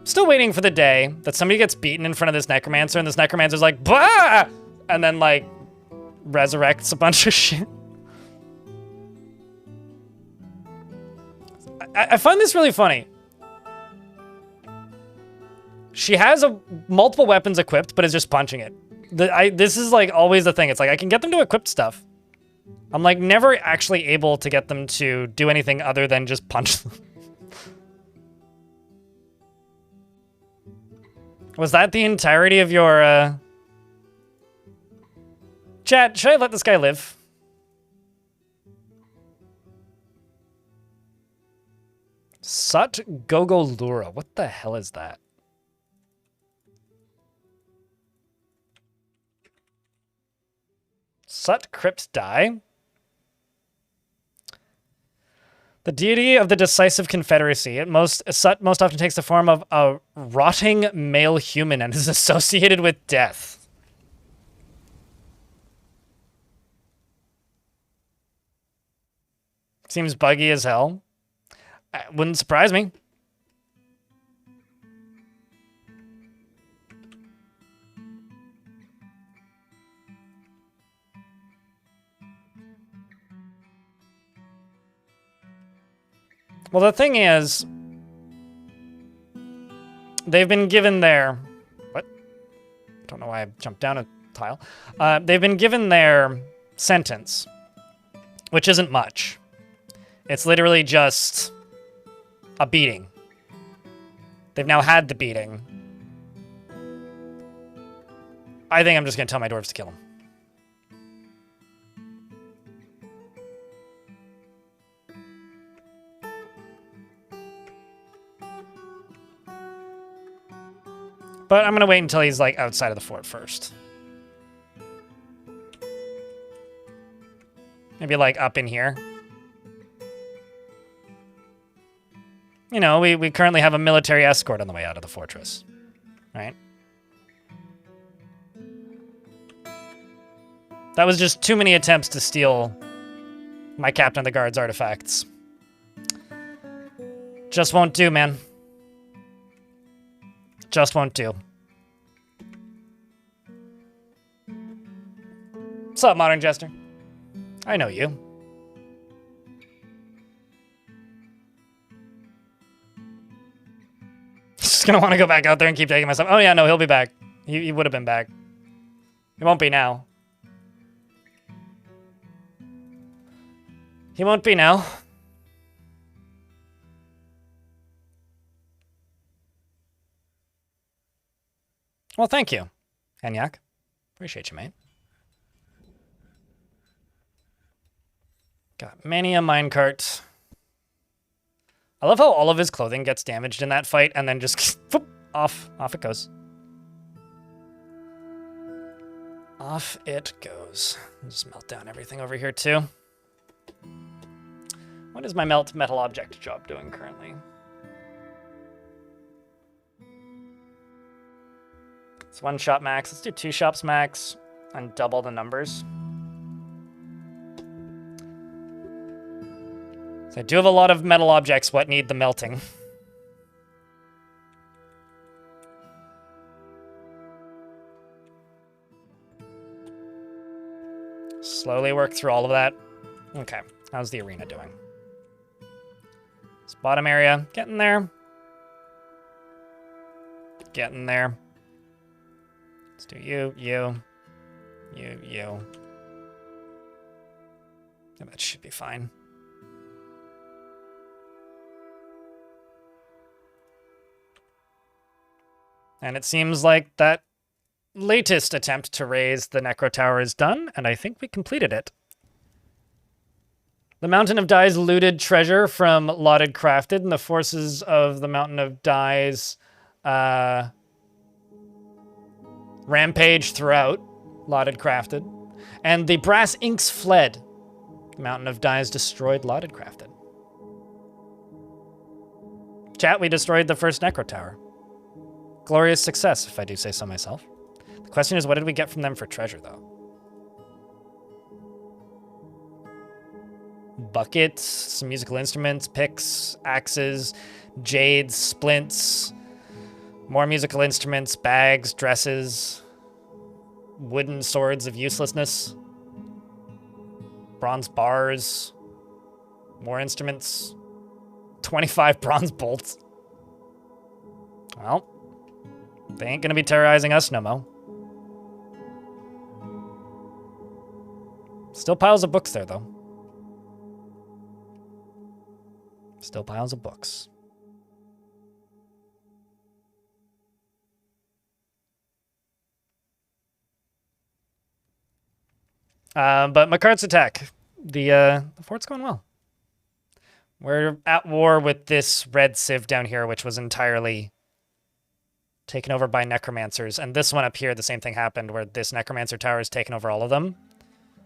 Still waiting for the day that somebody gets beaten in front of this necromancer and this necromancer's like, bah! And then, like, resurrects a bunch of shit. I find this really funny. She has multiple weapons equipped, but is just punching it. This is, like, always the thing. It's like, I can get them to equip stuff. I'm, like, never actually able to get them to do anything other than just punch them. Was that the entirety of your, Chat, should I let this guy live? Sut Gogolura. What the hell is that? Sut Crypt Die. The deity of the decisive confederacy. Sut most often takes the form of a rotting male human and is associated with death. Seems buggy as hell. Wouldn't surprise me. Well, the thing is, they've been given their... What? Don't know why I jumped down a tile. They've been given their sentence, which isn't much. It's literally just a beating. They've now had the beating. I think I'm just going to tell my dwarves to kill him. But I'm going to wait until he's, like, outside of the fort first. Maybe, like, up in here. You know, we currently have a military escort on the way out of the fortress. right? That was just too many attempts to steal my Captain of the Guard's artifacts. Just won't do, man. Just won't do. What's up, Modern Jester? I know you. Just gonna want to go back out there and keep taking myself. Oh yeah, no, he'll be back. He would have been back. He won't be now. He won't be now. Well, thank you, Henyak. Appreciate you, mate. Got many a minecart. I love how all of his clothing gets damaged in that fight and then just whoop, off it goes. Off it goes. I'll just melt down everything over here too. What is my melt metal object job doing currently? It's 1 shop max. Let's do 2 shops max and double the numbers. So I do have a lot of metal objects what need the melting. Slowly work through all of that. Okay, how's the arena doing? This bottom area, getting there. Getting there. Let's do you. Yeah, that should be fine. And it seems like that latest attempt to raise the Necro Tower is done, and I think we completed it. The Mountain of Dyes looted treasure from Lotted Crafted, and the forces of the Mountain of Dyes rampage throughout Lotted Crafted. And the Brass Inks fled. The Mountain of Dyes destroyed Lotted Crafted. Chat, we destroyed the first Necro Tower. Glorious success, if I do say so myself. The question is, what did we get from them for treasure, though? Buckets, some musical instruments, picks, axes, jades, splints, more musical instruments, bags, dresses, wooden swords of uselessness, bronze bars, more instruments, 25 bronze bolts. Well, they ain't gonna be terrorizing us no mo. Still piles of books there, though. Still piles of books. But Makart's attack. The fort's going well. We're at war with this red civ down here, which was entirely taken over by necromancers. And this one up here, the same thing happened, where this necromancer tower has taken over all of them.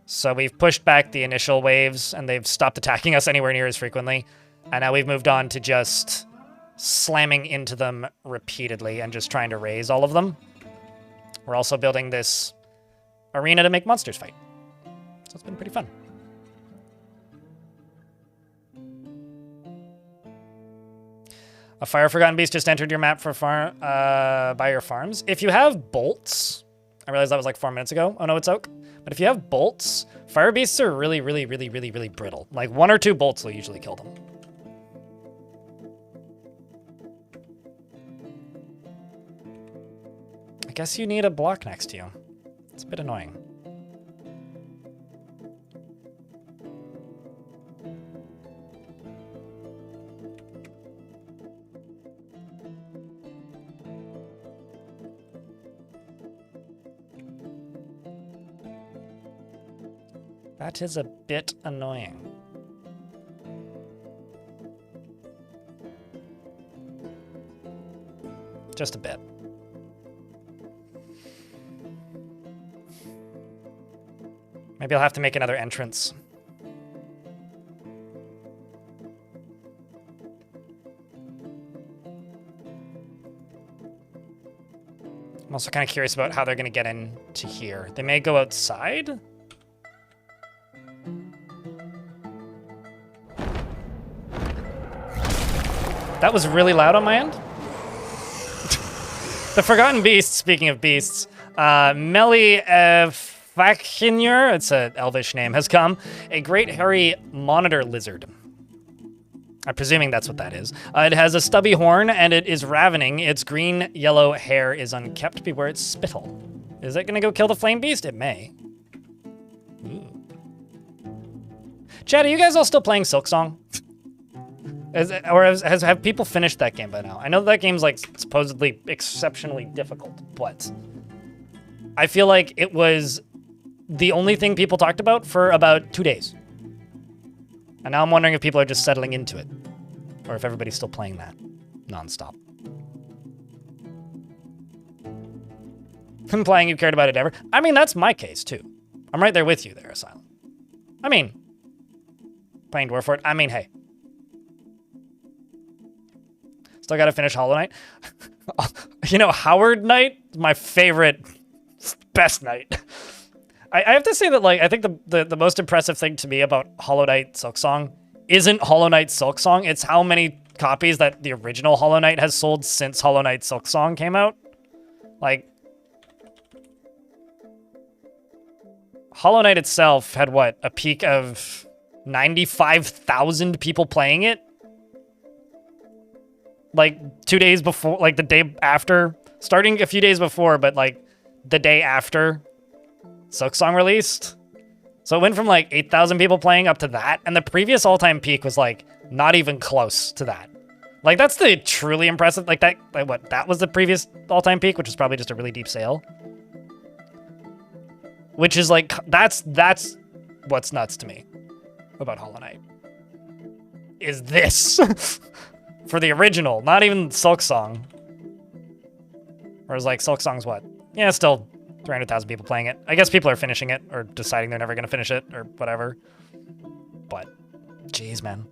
So we've pushed back the initial waves, and they've stopped attacking us anywhere near as frequently. And now we've moved on to just slamming into them repeatedly and just trying to raise all of them. We're also building this arena to make monsters fight. So it's been pretty fun. A Fire Forgotten Beast just entered your map for by your farms. If you have bolts, I realized that was like 4 minutes ago. Oh no, it's oak. But if you have bolts, Fire Beasts are really brittle. Like 1 or 2 bolts will usually kill them. I guess you need a block next to you. It's a bit annoying. That is a bit annoying. Just a bit. Maybe I'll have to make another entrance. I'm also kind of curious about how they're going to get into here. They may go outside. That was really loud on my end. The Forgotten Beast, speaking of beasts, Meli Fakinur, it's an elvish name, has come. A great hairy monitor lizard. I'm presuming that's what that is. It has a stubby horn, and it is ravening. Its green-yellow hair is unkept. Beware its spittle. Is it going to go kill the flame beast? It may. Ooh. Chad, are you guys all still playing Silksong? Have people finished that game by now? I know that game's like supposedly exceptionally difficult, but I feel like it was the only thing people talked about for about 2 days. And now I'm wondering if people are just settling into it, or if everybody's still playing that nonstop. Implying you cared about it ever. I mean, that's my case too. I'm right there with you there, Asylum. I mean, playing Dwarf for it. I mean, hey. Still got to finish Hollow Knight. You know, Howard Knight, my favorite, best knight. I have to say that, like, I think the most impressive thing to me about Hollow Knight Silksong isn't Hollow Knight Silksong. It's how many copies that the original Hollow Knight has sold since Hollow Knight Silksong came out. Like, Hollow Knight itself had, what, a peak of 95,000 people playing it? Like 2 days before, like the day after, starting a few days before, but like the day after Silksong released. So it went from like 8,000 people playing up to that, and the previous all-time peak was like not even close to that. Like that's the truly impressive, like that, like what, that was the previous all-time peak, which was probably just a really deep sale. Which is like, that's what's nuts to me about Hollow Knight. Is this. For the original, not even Silksong. Whereas like Silksong's what? Yeah, still 300,000 people playing it. I guess people are finishing it or deciding they're never going to finish it or whatever. But, jeez, man.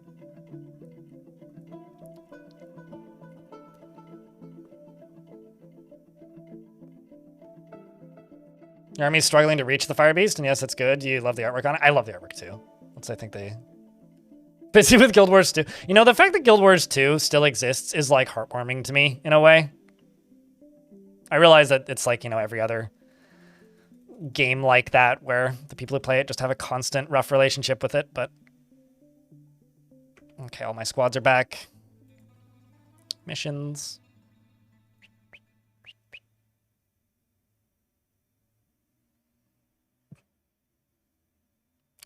Your army's struggling to reach the Fire Beast, and yes, it's good. You love the artwork on it. I love the artwork too. I think they... Busy with Guild Wars 2. You know, the fact that Guild Wars 2 still exists is, like, heartwarming to me, in a way. I realize that it's like, you know, every other game like that where the people who play it just have a constant rough relationship with it, but... Okay, all my squads are back. Missions.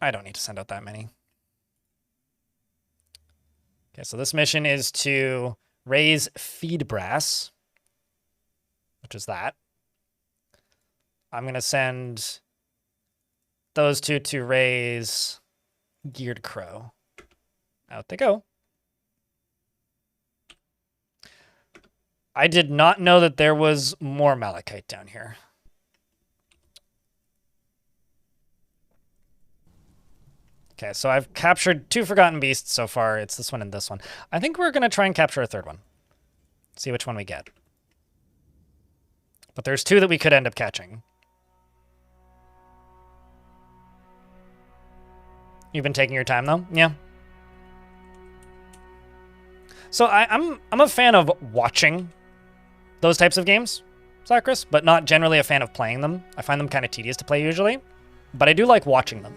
I don't need to send out that many. Okay, so this mission is to raise feed brass, which is that. I'm going to send those two to raise geared crow. Out they go. I did not know that there was more malachite down here. Okay, so I've captured 2 Forgotten Beasts so far. It's this one and this one. I think we're going to try and capture a 3rd one. See which one we get. But there's 2 that we could end up catching. You've been taking your time, though? Yeah. So I'm a fan of watching those types of games, Zachris, but not generally a fan of playing them. I find them kind of tedious to play usually, but I do like watching them.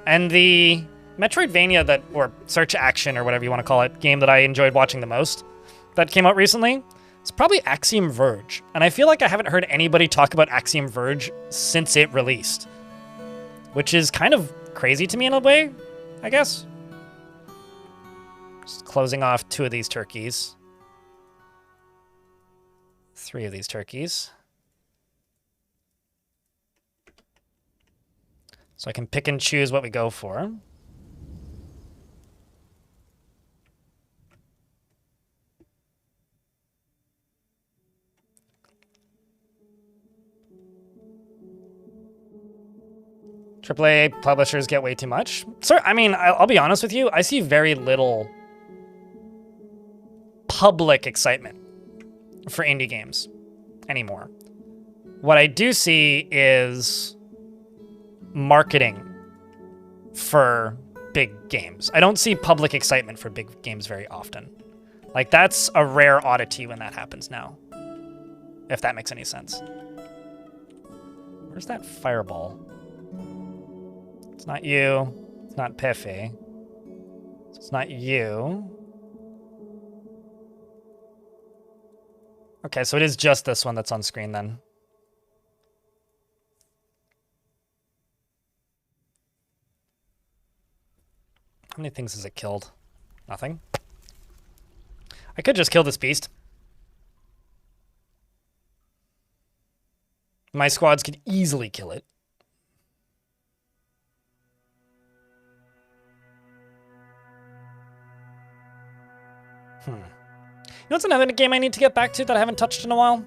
And the Metroidvania that, or search action or whatever you want to call it, game that I enjoyed watching the most that came out recently, it's probably Axiom Verge. And I feel like I haven't heard anybody talk about Axiom Verge since it released, which is kind of crazy to me in a way, I guess. Just closing off 2 of these turkeys. 3 of these turkeys. So I can pick and choose what we go for. AAA publishers get way too much. Sir, I mean, I'll be honest with you. I see very little public excitement for indie games anymore. What I do see is marketing for big games. I don't see public excitement for big games very often. Like, that's a rare oddity when that happens now. If that makes any sense. Where's that fireball? It's not you. It's not Piffy. It's not you. Okay, so it is just this one that's on screen then. How many things has it killed? Nothing. I could just kill this beast. My squads could easily kill it. You know what's another game I need to get back to that I haven't touched in a while?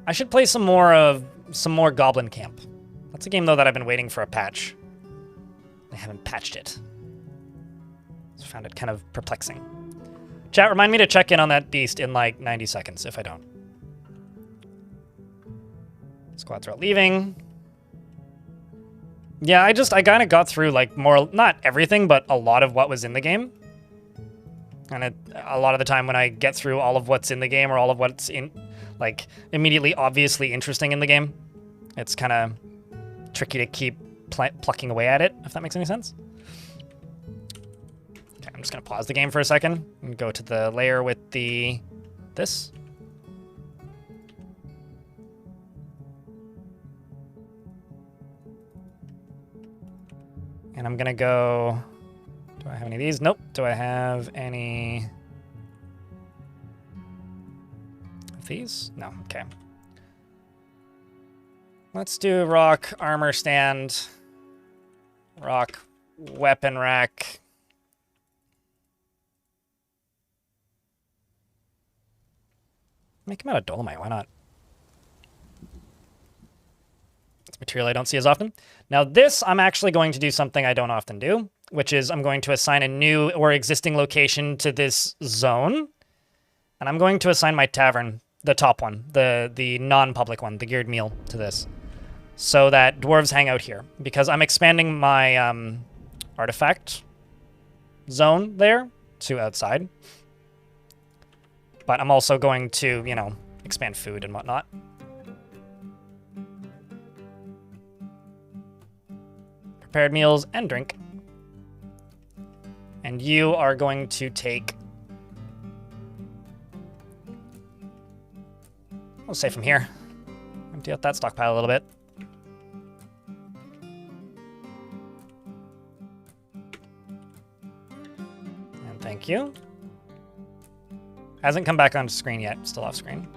I should play some more Goblin Camp. That's a game though that I've been waiting for a patch. They haven't patched it. I found it kind of perplexing. Chat, remind me to check in on that beast in like 90 seconds if I don't. Squads are all leaving. Yeah, I kind of got through like more, not everything, but a lot of what was in the game. And a lot of the time when I get through all of what's in the game or all of what's in, like, immediately obviously interesting in the game, it's kind of tricky to keep plucking away at it, if that makes any sense. Okay, I'm just going to pause the game for a second and go to the layer with this. And I'm going to go... Do I have any of these? Nope. Do I have any of these? No. Okay. Let's do rock, armor stand, rock, weapon rack. Make them out of dolomite. Why not? It's material I don't see as often. Now this, I'm actually going to do something I don't often do, which is I'm going to assign a new or existing location to this zone. And I'm going to assign my tavern, the top one, the non-public one, the geared meal, to this. So that dwarves hang out here. Because I'm expanding my artifact zone there to outside. But I'm also going to, you know, expand food and whatnot. Prepared meals and drink. And you are going to take... I'll say from here. Empty out that stockpile a little bit. And thank you. Hasn't come back onto screen yet. Still off screen.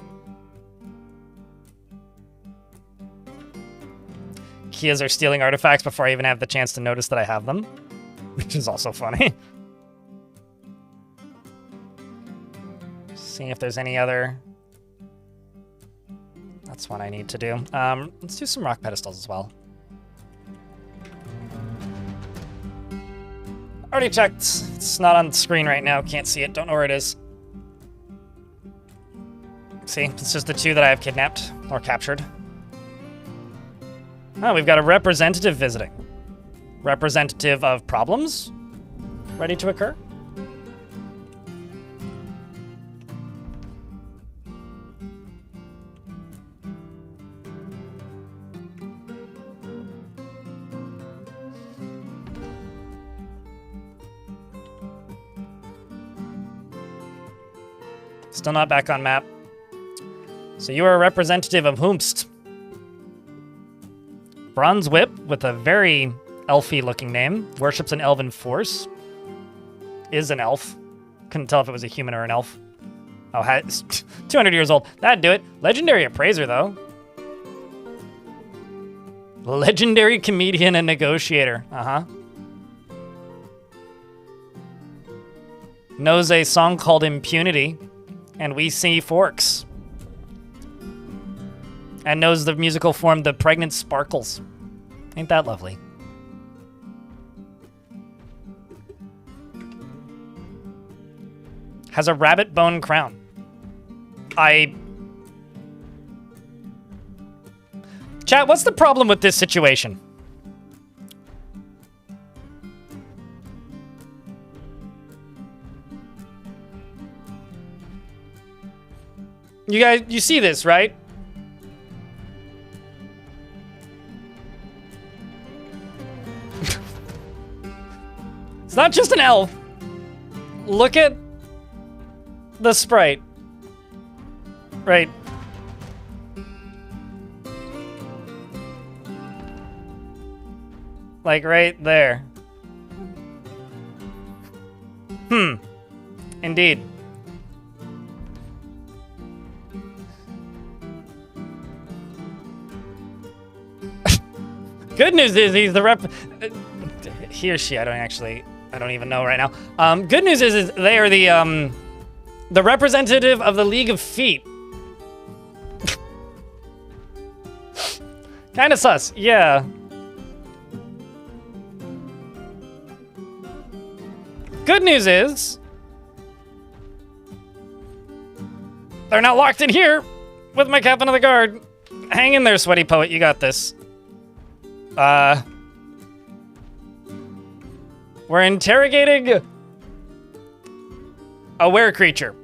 Kias are stealing artifacts before I even have the chance to notice that I have them. Which is also funny. Seeing if there's any other... That's one I need to do. Let's do some rock pedestals as well. Already checked. It's not on the screen right now. Can't see it. Don't know where it is. See, it's just the two that I have kidnapped or captured. Oh, we've got a representative visiting. Representative of problems ready to occur. Still not back on map. So you are a representative of whomst? Bronze Whip with a very elfy looking name. Worships an elven force. Is an elf. Couldn't tell if it was a human or an elf. Oh, 200 years old. That'd do it. Legendary appraiser, though. Legendary comedian and negotiator. Uh-huh. Knows a song called Impunity. And We See Forks. And knows the musical form The Pregnant Sparkles. Ain't that lovely? Has a rabbit bone crown. Chat, what's the problem with this situation? You guys, you see this, right? It's not just an elf. Look at the sprite. Right. Like right there. Indeed. Good news is he's the he or she, I don't even know right now. Good news is they are the representative of the League of Feet. Kinda sus, yeah. Good news is they're not locked in here with my captain of the guard. Hang in there, sweaty poet, you got this. We're interrogating a were creature.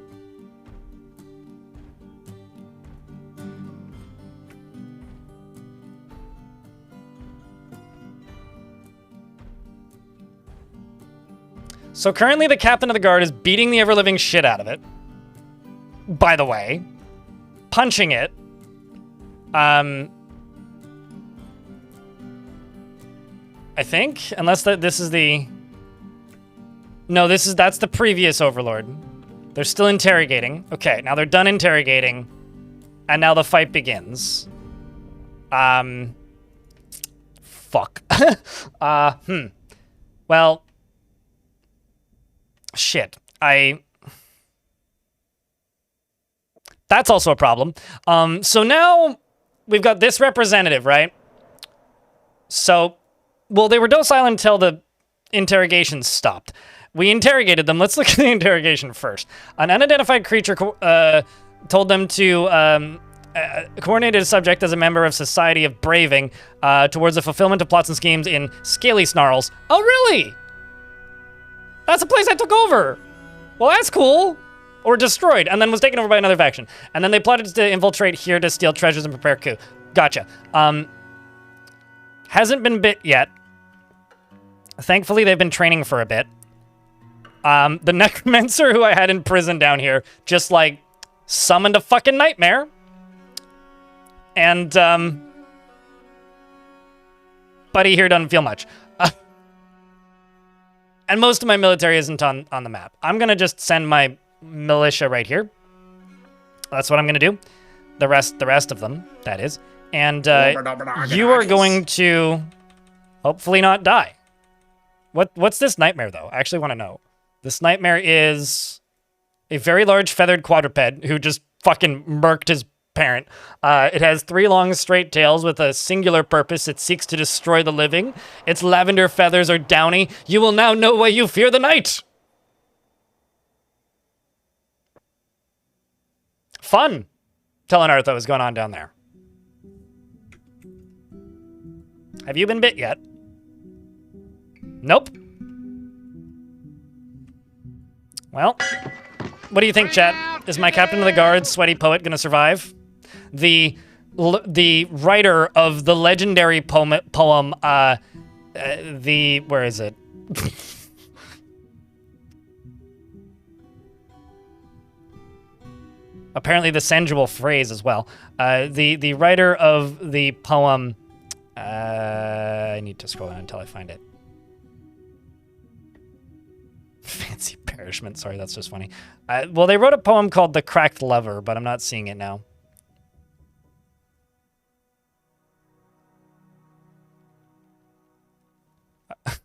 So currently the captain of the guard is beating the ever-living shit out of it. By the way. Punching it. I think, unless this is the... No, that's the previous overlord. They're still interrogating. Okay, now they're done interrogating. And now the fight begins. Fuck. Well... Shit. That's also a problem. So now we've got this representative, right? So, well, they were docile until the interrogations stopped. We interrogated them. Let's look at the interrogation first. An unidentified creature told them to coordinate a subject as a member of Society of Braving towards the fulfillment of plots and schemes in Scaly Snarls. Oh, really? That's a place I took over. Well, that's cool. Or destroyed, and then was taken over by another faction. And then they plotted to infiltrate here to steal treasures and prepare a coup. Gotcha. Hasn't been bit yet. Thankfully, they've been training for a bit. The necromancer who I had in prison down here just, like, summoned a fucking nightmare. And, buddy here doesn't feel much. And most of my military isn't on the map. I'm gonna just send my militia right here. That's what I'm gonna do. The rest of them, that is. And you are going to hopefully not die. What's this nightmare though? I actually want to know. This nightmare is a very large feathered quadruped who just fucking murked his parent. It has 3 long straight tails with a singular purpose. It seeks to destroy the living. Its lavender feathers are downy. You will now know why you fear the night. Fun. Telling Artha what's going on down there. Have you been bit yet? Nope. Well, what do you think, chat? Is my captain of the guard, sweaty poet, gonna survive? The writer of the legendary poem, where is it? Apparently the sensual phrase as well. The writer of the poem, I need to scroll down until I find it. Fancy perishment, sorry, that's just funny. Well, they wrote a poem called The Cracked Lover, but I'm not seeing it now. Let's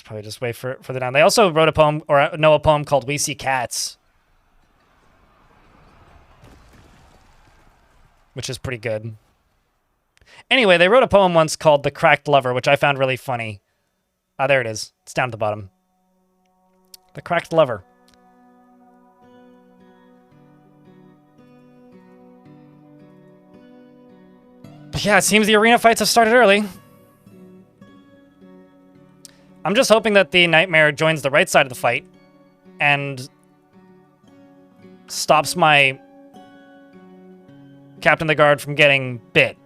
probably just wait for the down. They also wrote a poem, or know a poem called We See Cats, which is pretty good. Anyway, they wrote a poem once called The Cracked Lover, which I found really funny. Ah, there it is. It's down at the bottom. The Cracked Lover. Yeah, it seems the arena fights have started early. I'm just hoping that the Nightmare joins the right side of the fight and stops my Captain of the Guard from getting bit.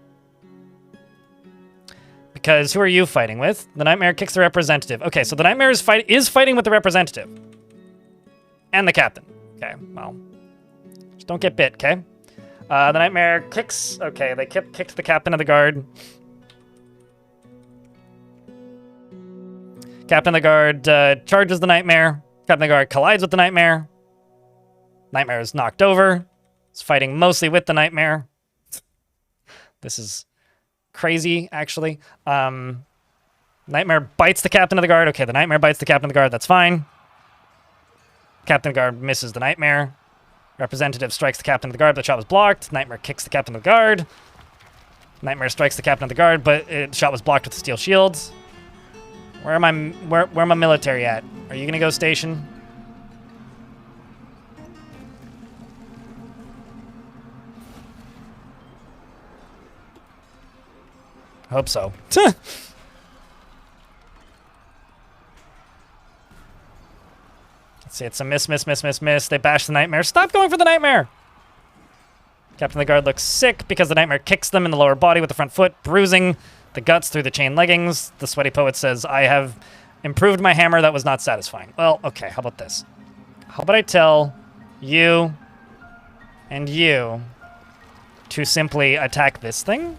Because who are you fighting with? The Nightmare kicks the representative. Okay, so the Nightmare is fighting with the representative. And the captain. Okay, well. Just don't get bit, okay? The Nightmare kicks... Okay, they kicked the Captain of the Guard. Captain of the Guard charges the Nightmare. Captain of the Guard collides with the Nightmare. Nightmare is knocked over. He's fighting mostly with the Nightmare. This is crazy, actually. Nightmare bites the Captain of the Guard. Okay, the Nightmare bites the Captain of the Guard. That's fine. Captain of the Guard misses the Nightmare. Representative strikes the Captain of the Guard, but the shot was blocked. Nightmare kicks the Captain of the Guard. Nightmare strikes the Captain of the Guard, but the shot was blocked with the steel shields. Where am my military at? Are you gonna go station? Hope so. Let's see, it's a miss. They bash the Nightmare. Stop going for the Nightmare! Captain of the Guard looks sick because the Nightmare kicks them in the lower body with the front foot, bruising the guts through the chain leggings. The Sweaty Poet says, I have improved my hammer. That was not satisfying. Well, okay, how about this? How about I tell you and you to simply attack this thing?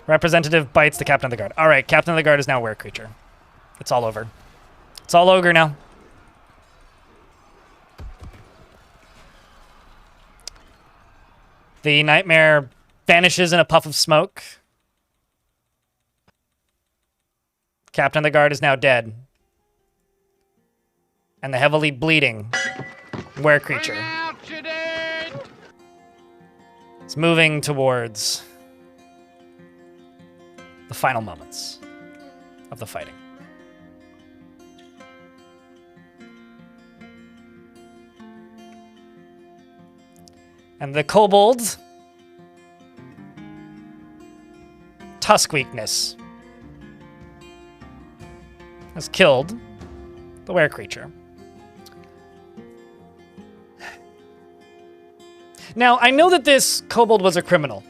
Representative bites the Captain of the Guard. All right, Captain of the Guard is now a were-creature. It's all over. It's all ogre now. The Nightmare vanishes in a puff of smoke. Captain of the Guard is now dead. And the heavily bleeding were-creature is moving towards the final moments of the fighting. And the kobold, tusk weakness, has killed the were-creature. Now, I know that this kobold was a criminal.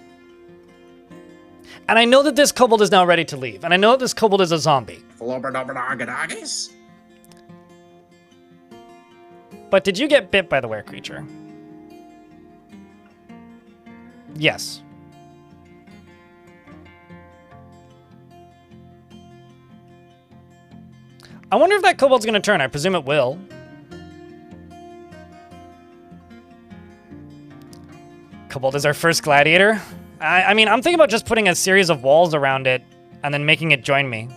And I know that this kobold is now ready to leave. And I know that this kobold is a zombie. But did you get bit by the were-creature? Yes. I wonder if that kobold's going to turn. I presume it will. Kobold is our first gladiator. I mean, I'm thinking about just putting a series of walls around it and then making it join me.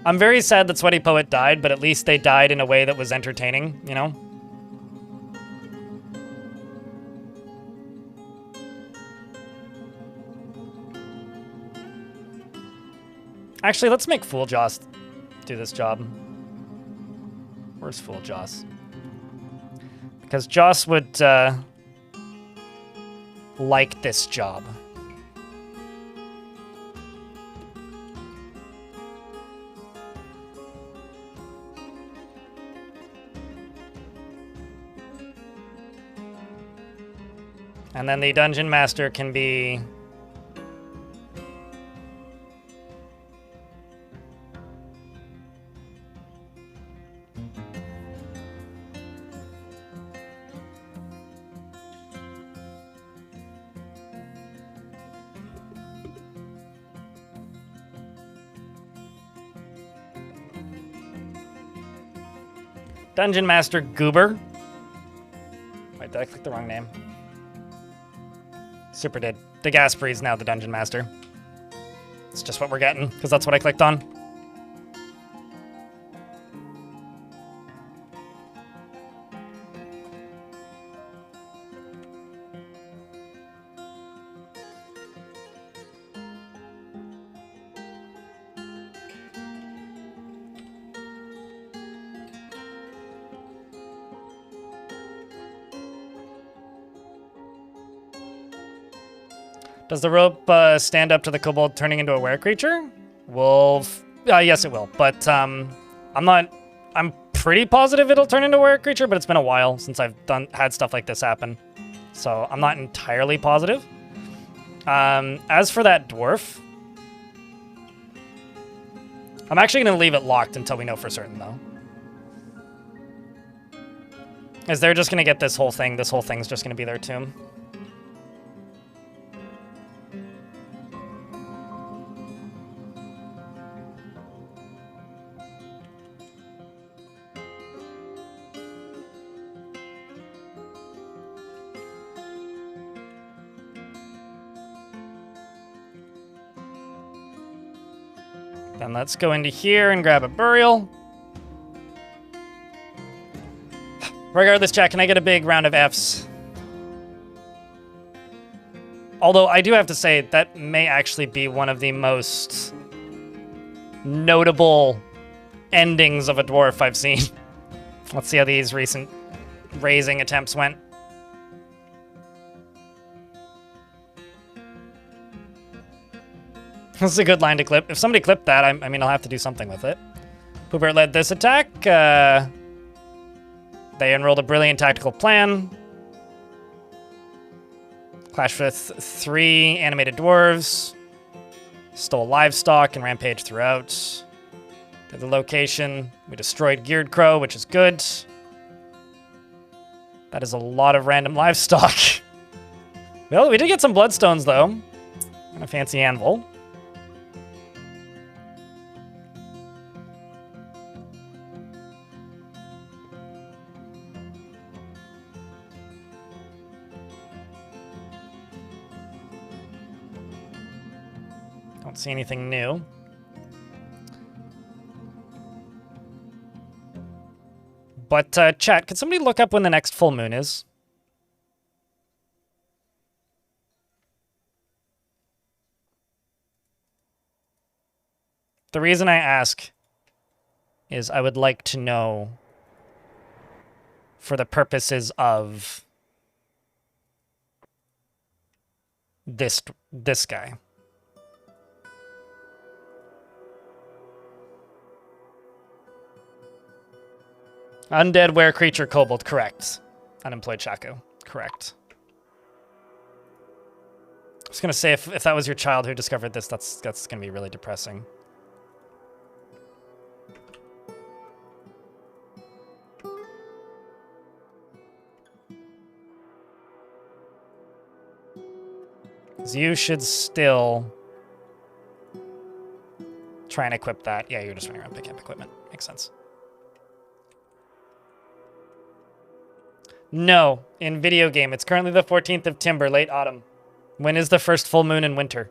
I'm very sad that Sweaty Poet died, but at least they died in a way that was entertaining, you know? Actually, let's make Fool Joss do this job. Where's Fool Joss? Because Joss would like this job. And then the Dungeon Master can be... Dungeon Master Goober. Wait, did I click the wrong name? Super did. De Gasperi is now the Dungeon Master. It's just what we're getting, because that's what I clicked on. Does the rope stand up to the kobold turning into a were creature? Yes, it will. But I'm pretty positive it'll turn into a were creature, but it's been a while since I've had stuff like this happen. So I'm not entirely positive. As for that dwarf, I'm actually going to leave it locked until we know for certain, though. Is they're just going to get this whole thing. This whole thing's just going to be their tomb. Then let's go into here and grab a burial. Regardless, chat, can I get a big round of Fs? Although I do have to say that may actually be one of the most notable endings of a dwarf I've seen. Let's see how these recent raising attempts went. This is a good line to clip. If somebody clipped that, I mean, I'll have to do something with it. Poopert led this attack. They enrolled a brilliant tactical plan. Clashed with 3 animated dwarves. Stole livestock and rampaged throughout. To the location, we destroyed Geared Crow, which is good. That is a lot of random livestock. Well, we did get some bloodstones, though. And a fancy anvil. Don't see anything new. But, chat, could somebody look up when the next full moon is? The reason I ask is I would like to know for the purposes of this guy. Undead were creature kobold, correct. Unemployed Shaco, correct. I was gonna say if that was your child who discovered this, that's gonna be really depressing. So you should still try and equip that. Yeah, you're just running around picking up equipment. Makes sense. No, in video game. It's currently the 14th of Timber, late autumn. When is the first full moon in winter?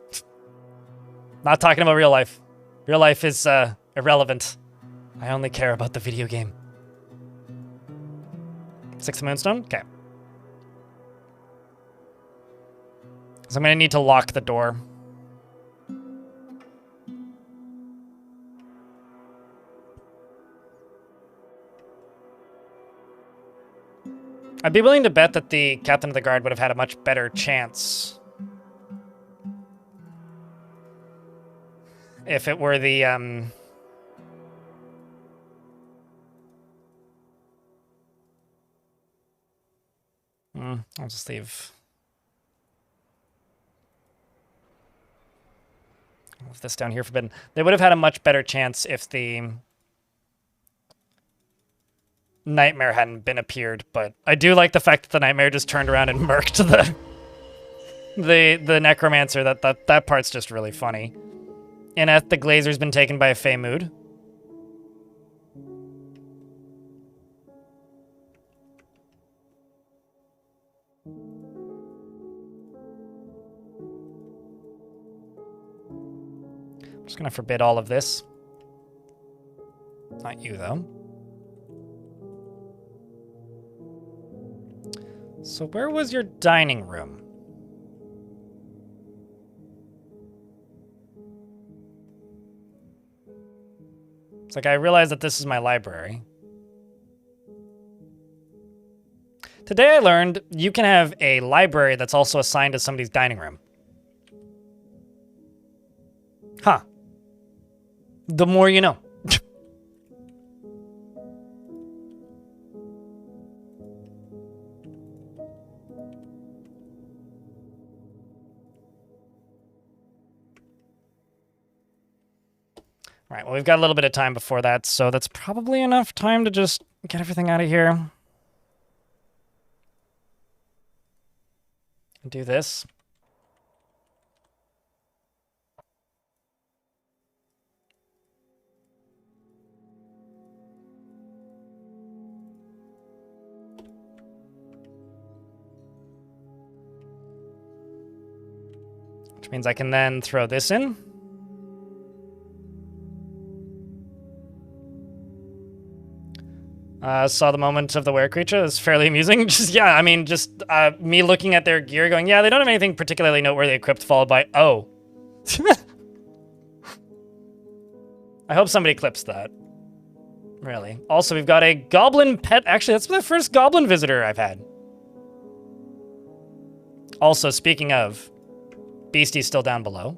Not talking about real life. Real life is irrelevant. I only care about the video game. 6th Moonstone? Okay. So I'm going to need to lock the door. I'd be willing to bet that the captain of the guard would have had a much better chance if it were the, I'll just leave this down here forbidden. They would have had a much better chance if the nightmare hadn't been appeared, but I do like the fact that the nightmare just turned around and murked the necromancer. That part's just really funny. Ineth the Glazer's been taken by a Fey mood. I'm just gonna forbid all of this. Not you, though. So where was your dining room? It's like I realized that this is my library. Today I learned you can have a library that's also assigned to somebody's dining room. Huh. The more you know. All right, well, we've got a little bit of time before that, so that's probably enough time to just get everything out of here. Do this. Which means I can then throw this in. Saw the moment of the were creature. It's fairly amusing. Just, yeah, I mean, just me looking at their gear going, yeah, they don't have anything particularly noteworthy equipped, followed by, oh. I hope somebody clips that. Really. Also, we've got a goblin pet. Actually, that's the first goblin visitor I've had. Also, speaking of, Beastie's still down below.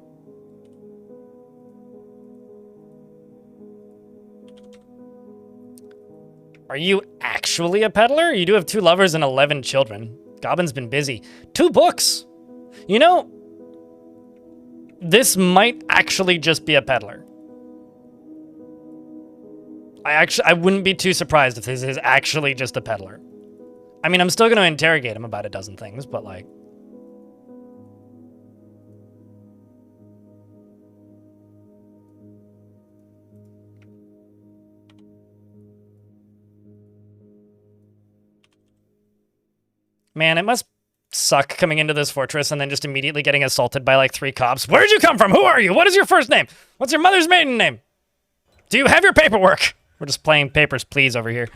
Are you actually a peddler? You do have 2 lovers and 11 children. Goblin's been busy. 2 books! You know, this might actually just be a peddler. I wouldn't be too surprised if this is actually just a peddler. I mean, I'm still going to interrogate him about a dozen things, but like... Man, it must suck coming into this fortress and then just immediately getting assaulted by like 3 cops. Where'd you come from? Who are you? What is your first name? What's your mother's maiden name? Do you have your paperwork? We're just playing Papers, Please over here.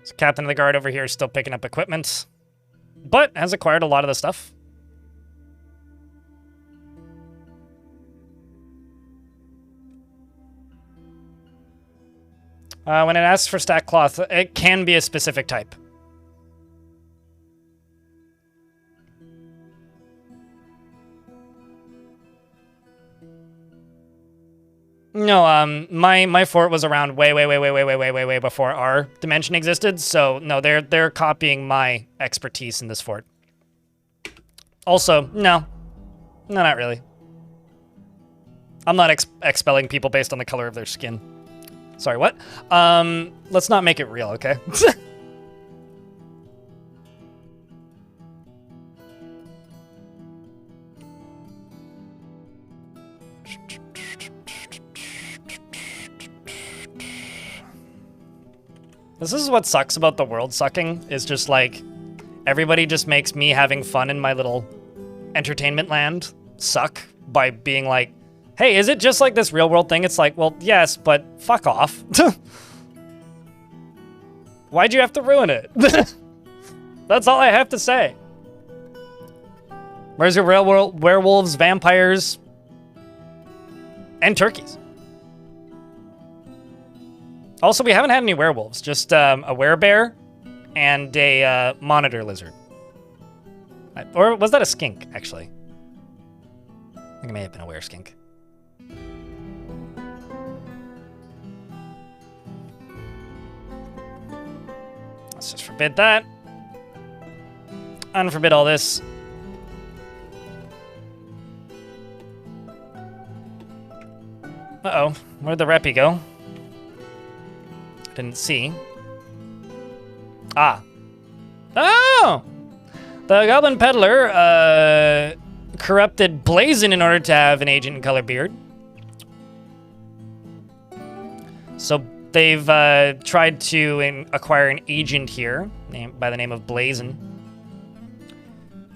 So Captain of the Guard over here is still picking up equipment, but has acquired a lot of the stuff. When it asks for stack cloth, it can be a specific type. No, my fort was around way before our dimension existed. So no, they're copying my expertise in this fort. Also, no, not really. I'm not expelling people based on the color of their skin. Sorry, what? Let's not make it real, okay? This is what sucks about the world sucking, is just like, everybody just makes me having fun in my little entertainment land suck by being like, hey, is it just like this real world thing? It's like, well, yes, but fuck off. Why'd you have to ruin it? That's all I have to say. Where's your real world werewolves, vampires, and turkeys? Also, we haven't had any werewolves, just a werebear and a monitor lizard. Or was that a skink, actually? I think it may have been a were-skink. Let's just forbid that. Unforbid all this. Uh-oh, where'd the reppy go? Didn't see. Ah. Oh! The Goblin Peddler corrupted Blazin in order to have an agent in Colorbeard. So they've tried to acquire an agent here by the name of Blazin,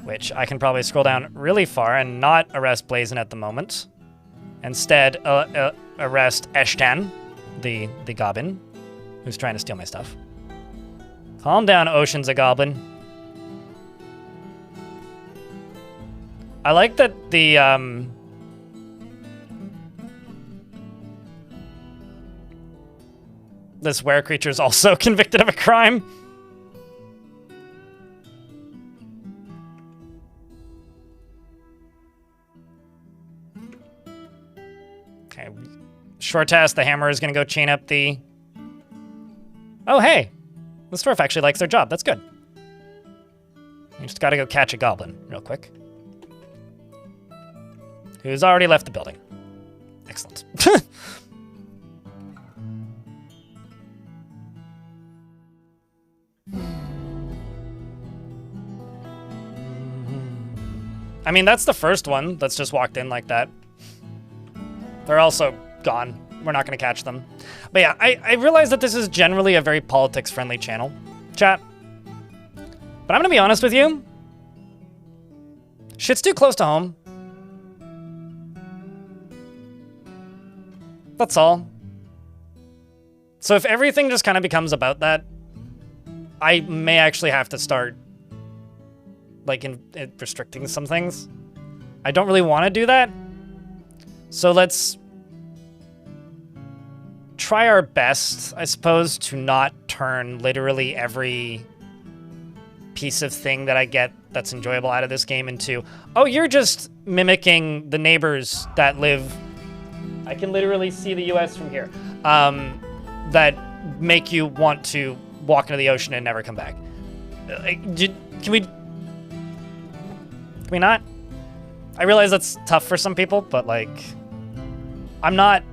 which I can probably scroll down really far and not arrest Blazin at the moment. Instead, arrest Eshtan, the goblin, who's trying to steal my stuff. Calm down, Ocean's a goblin. I like that the this were creature is also convicted of a crime. Okay, short test. The hammer is going to go chain up the... Oh, hey. The Dwarf actually likes their job. That's good. You just got to go catch a goblin real quick. Who's already left the building. Excellent. I mean, that's the first one that's just walked in like that. They're also gone. We're not going to catch them. But yeah, I realize that this is generally a very politics-friendly channel, chat. But I'm going to be honest with you. Shit's too close to home. That's all. So if everything just kind of becomes about that, I may actually have to start like in restricting some things. I don't really want to do that. So let's try our best, I suppose, to not turn literally every piece of thing that I get that's enjoyable out of this game into, oh, you're just mimicking the neighbors that live, I can literally see the US from here, that make you want to walk into the ocean and never come back. Can we not? I realize that's tough for some people, but like, I'm not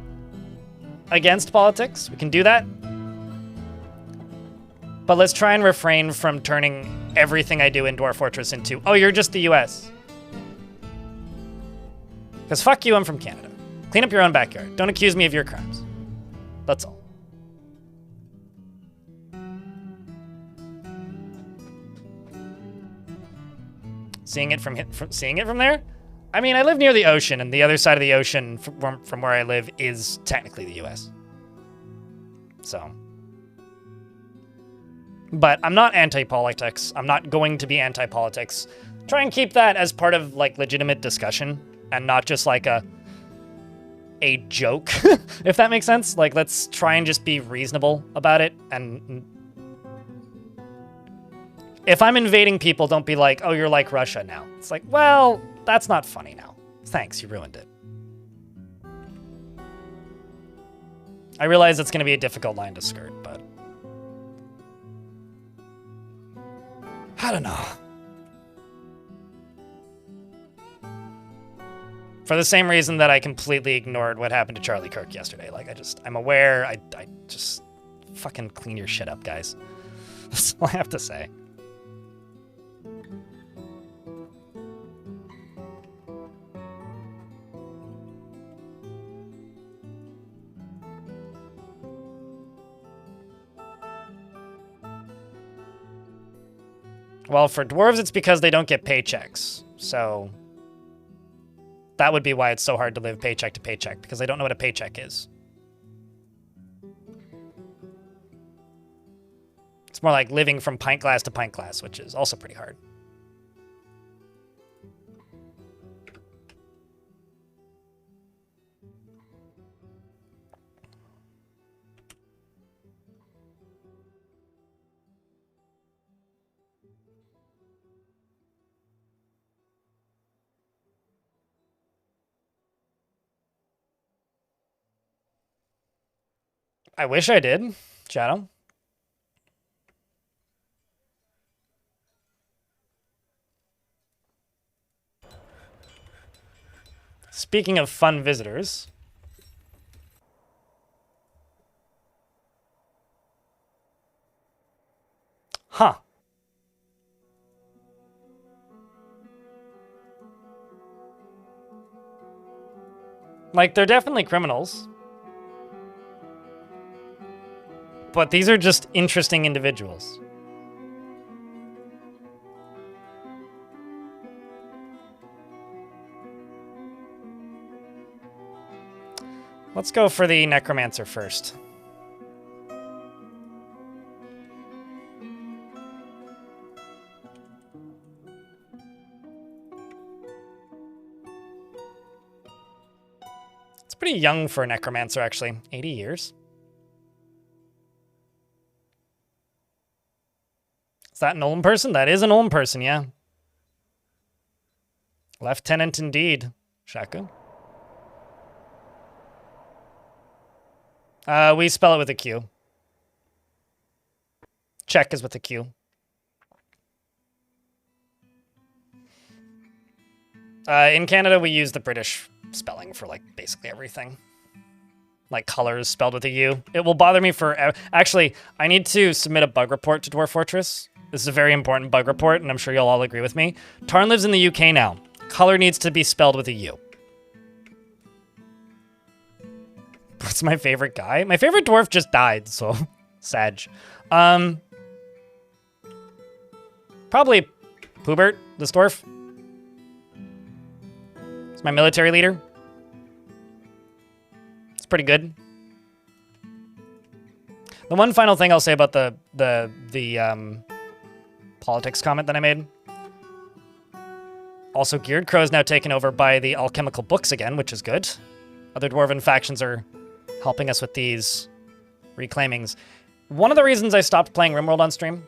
against politics. We can do that. But let's try and refrain from turning everything I do in Dwarf Fortress into, oh, you're just the US. Because fuck you, I'm from Canada. Clean up your own backyard. Don't accuse me of your crimes. That's all. Seeing it from there? I mean, I live near the ocean, and the other side of the ocean from where I live is technically the US. So. But I'm not anti-politics. I'm not going to be anti-politics. Try and keep that as part of, like, legitimate discussion, and not just, like, a joke, if that makes sense. Like, let's try and just be reasonable about it, and if I'm invading people, don't be like, oh, you're like Russia now. It's like, well, that's not funny now. Thanks, you ruined it. I realize it's going to be a difficult line to skirt, but I don't know. For the same reason that I completely ignored what happened to Charlie Kirk yesterday. Like, I'm aware. I just fucking clean your shit up, guys. That's all I have to say. Well, for dwarves, it's because they don't get paychecks. So that would be why it's so hard to live paycheck to paycheck, because they don't know what a paycheck is. It's more like living from pint glass to pint glass, which is also pretty hard. I wish I did, Shadow. Speaking of fun visitors. Huh. Like, they're definitely criminals. But these are just interesting individuals. Let's go for the necromancer first. It's pretty young for a necromancer, actually. 80 years. Is that an Olm person? That is an Olm person, yeah. Lieutenant indeed. Shaka. We spell it with a Q. Czech is with a Q. In Canada, we use the British spelling for, like, basically everything. Like colors spelled with a U. It will bother me for... Actually, I need to submit a bug report to Dwarf Fortress. This is a very important bug report, and I'm sure you'll all agree with me. Tarn lives in the UK now. Color needs to be spelled with a U. What's my favorite guy? My favorite dwarf just died, so... Sag. Probably Poobert, this dwarf. It's my military leader. It's pretty good. The one final thing I'll say about the politics comment that I made. Also, Geared Crow is now taken over by the alchemical books again, which is good. Other dwarven factions are helping us with these reclaimings. One of the reasons I stopped playing RimWorld on stream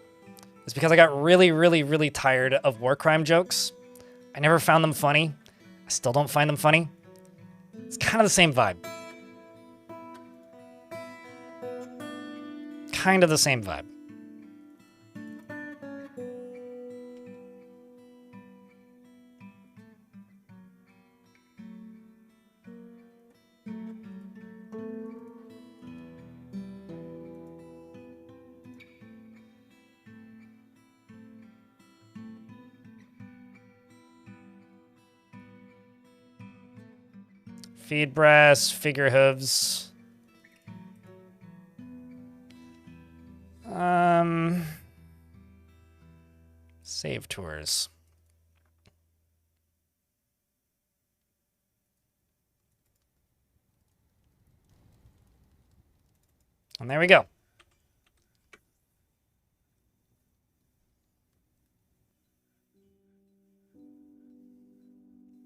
is because I got really, really, really tired of war crime jokes. I never found them funny. I still don't find them funny. It's kind of the same vibe. Kind of the same vibe. Feed brass, figure hooves. Save tours. And there we go.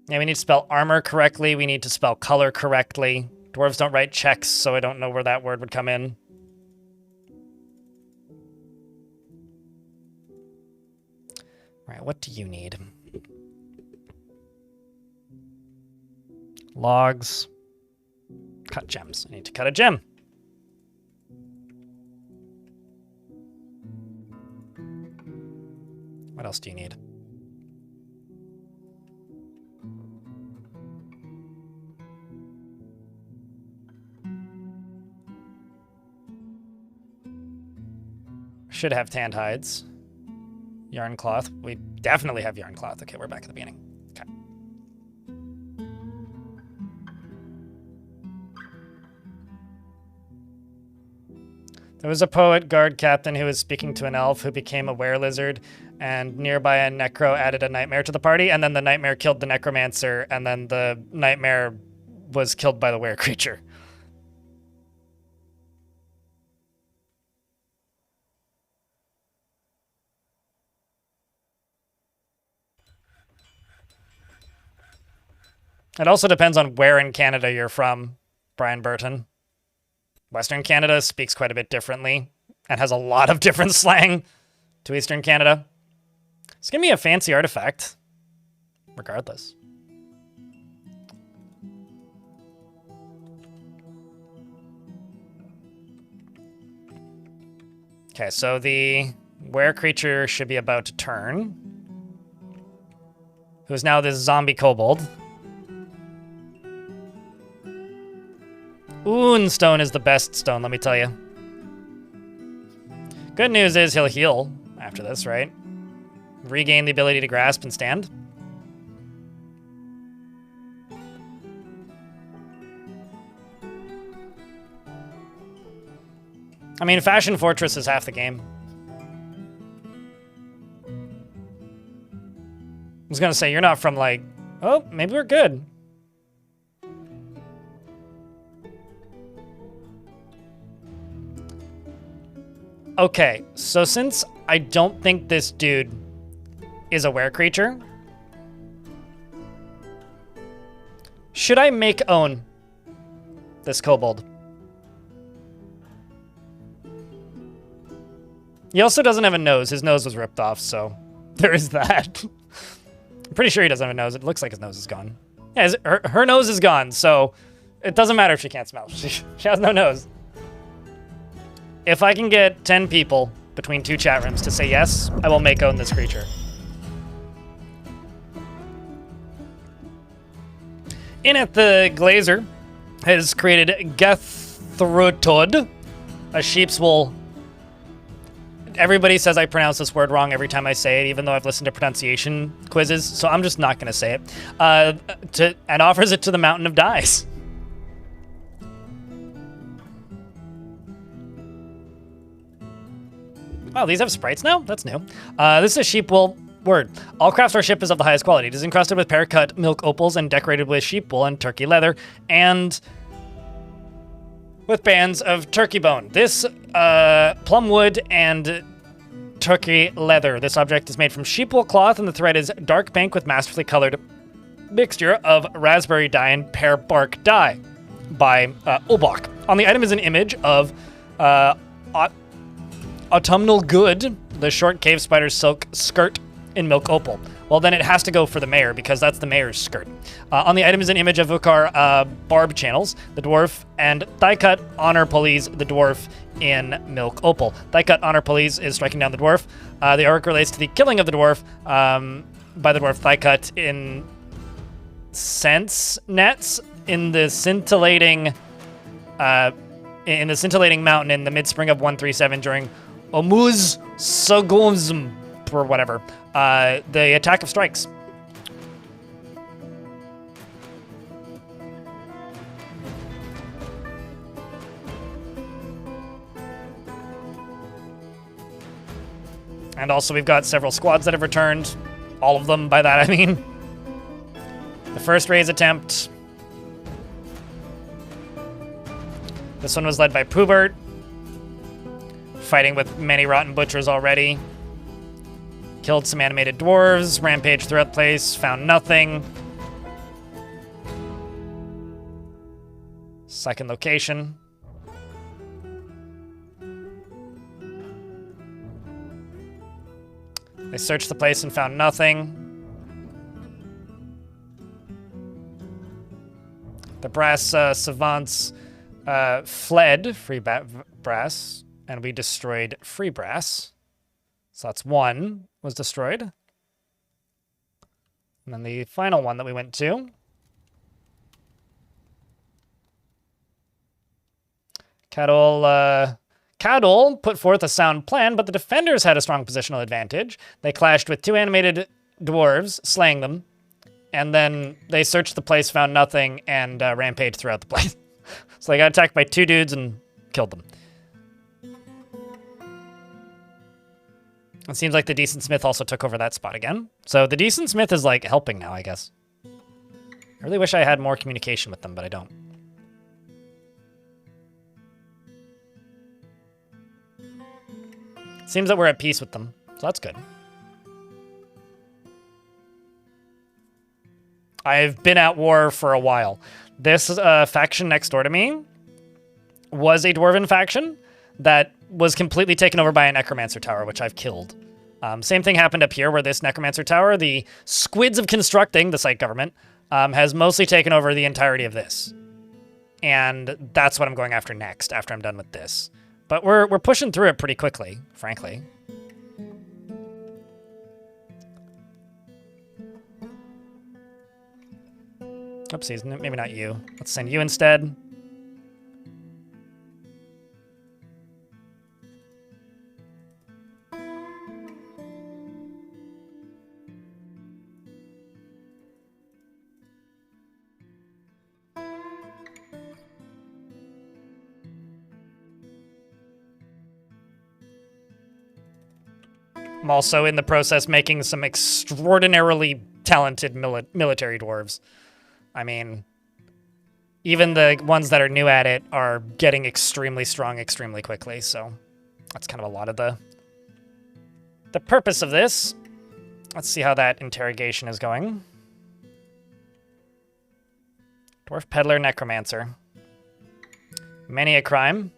Yeah, we need to spell armor correctly. We need to spell color correctly. Dwarves don't write checks, so I don't know where that word would come in. All right, what do you need? Logs. Cut gems. I need to cut a gem. What else do you need? Should have tanned hides. Yarn cloth. We definitely have yarn cloth. Okay, we're back at the beginning. Okay. There was a poet guard captain who was speaking to an elf who became a were-lizard, and nearby a necro added a nightmare to the party, and then the nightmare killed the necromancer, and then the nightmare was killed by the were-creature. It also depends on where in Canada you're from, Brian Burton. Western Canada speaks quite a bit differently and has a lot of different slang to Eastern Canada. It's going to be a fancy artifact, regardless. Okay, so the were creature should be about to turn. Who's now this zombie kobold. Stone is the best stone, let me tell you. Good news is he'll heal after this, right? Regain the ability to grasp and stand. I mean, Fashion Fortress is half the game. I was gonna say, you're not from like, oh, maybe we're good. Okay, so since I don't think this dude is a were creature, should I make own this kobold? He also doesn't have a nose. His nose was ripped off, so there is that. I'm pretty sure he doesn't have a nose. It looks like his nose is gone. Yeah, her nose is gone, so it doesn't matter if she can't smell. She has no nose. If I can get 10 people between 2 chat rooms to say yes, I will make own this creature. In it, the Glazer has created Gethrutod, a sheep's wool. Everybody says I pronounce this word wrong every time I say it, even though I've listened to pronunciation quizzes, so I'm just not going to say it. And offers it to the Mountain of Dice. Wow, these have sprites now? That's new. This is a sheep wool word. All craftsmanship is of the highest quality. It is encrusted with pear-cut milk opals and decorated with sheep wool and turkey leather, and with bands of turkey bone. This plum wood and turkey leather. This object is made from sheep wool cloth, and the thread is dark pink with masterfully colored mixture of raspberry dye and pear bark dye by Obach. On the item is an image of Autumnal Good, the short cave spider silk skirt in milk opal. Well, then it has to go for the mayor, because that's the mayor's skirt. On the item is an image of Ukar barb channels, the dwarf, and die-cut honor pulleys, the dwarf in milk opal. Die-cut honor pulleys is striking down the dwarf. The arc relates to the killing of the dwarf by the dwarf die-cut in sense nets in the scintillating mountain in the mid-spring of 137 during Omuz Sagozm, or whatever. The attack of strikes. And also we've got several squads that have returned. All of them, by that I mean. The first raise attempt. This one was led by Poobert. Fighting with many rotten butchers already. Killed some animated dwarves, rampaged throughout the place, found nothing. Second location. They searched the place and found nothing. The brass savants fled free brass, and we destroyed free brass. So that's one was destroyed. And then the final one that we went to. Cadol put forth a sound plan, but the defenders had a strong positional advantage. They clashed with 2 animated dwarves, slaying them. And then they searched the place, found nothing, and rampaged throughout the place. So they got attacked by 2 dudes and killed them. It seems like the Decent Smith also took over that spot again. So the Decent Smith is, like, helping now, I guess. I really wish I had more communication with them, but I don't. Seems that we're at peace with them, so that's good. I've been at war for a while. This faction next door to me was a dwarven faction that was completely taken over by a necromancer tower, which I've killed. Same thing happened up here, where this necromancer tower, the squids of constructing, the site government, has mostly taken over the entirety of this. And that's what I'm going after next, after I'm done with this. But we're pushing through it pretty quickly, frankly. Oopsies, maybe not you. Let's send you instead. I'm also in the process making some extraordinarily talented military dwarves. I mean, even the ones that are new at it are getting extremely strong extremely quickly, so that's kind of a lot of the purpose of this. Let's see how that interrogation is going. Dwarf Peddler Necromancer. Many a crime.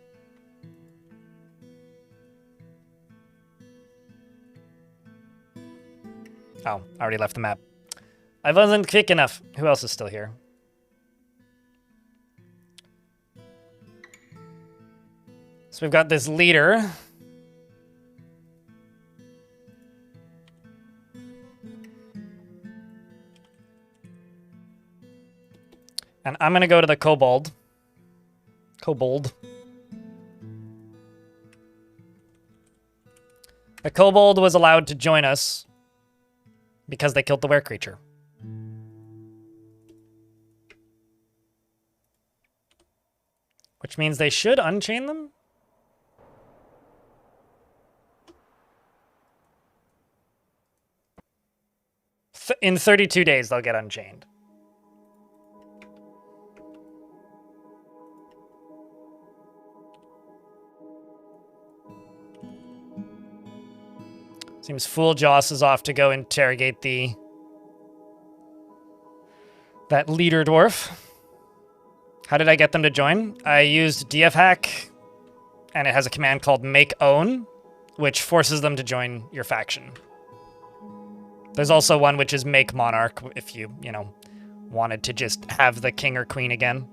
Oh, I already left the map. I wasn't quick enough. Who else is still here? So we've got this leader. And I'm going to go to the kobold. Kobold. The kobold was allowed to join us because they killed the were creature. Which means they should unchain them? In 32 days, they'll get unchained. Seems Fool Joss is off to go interrogate that leader dwarf. How did I get them to join? I used DF hack, and it has a command called make own, which forces them to join your faction. There's also one which is make monarch if you know, wanted to just have the king or queen again.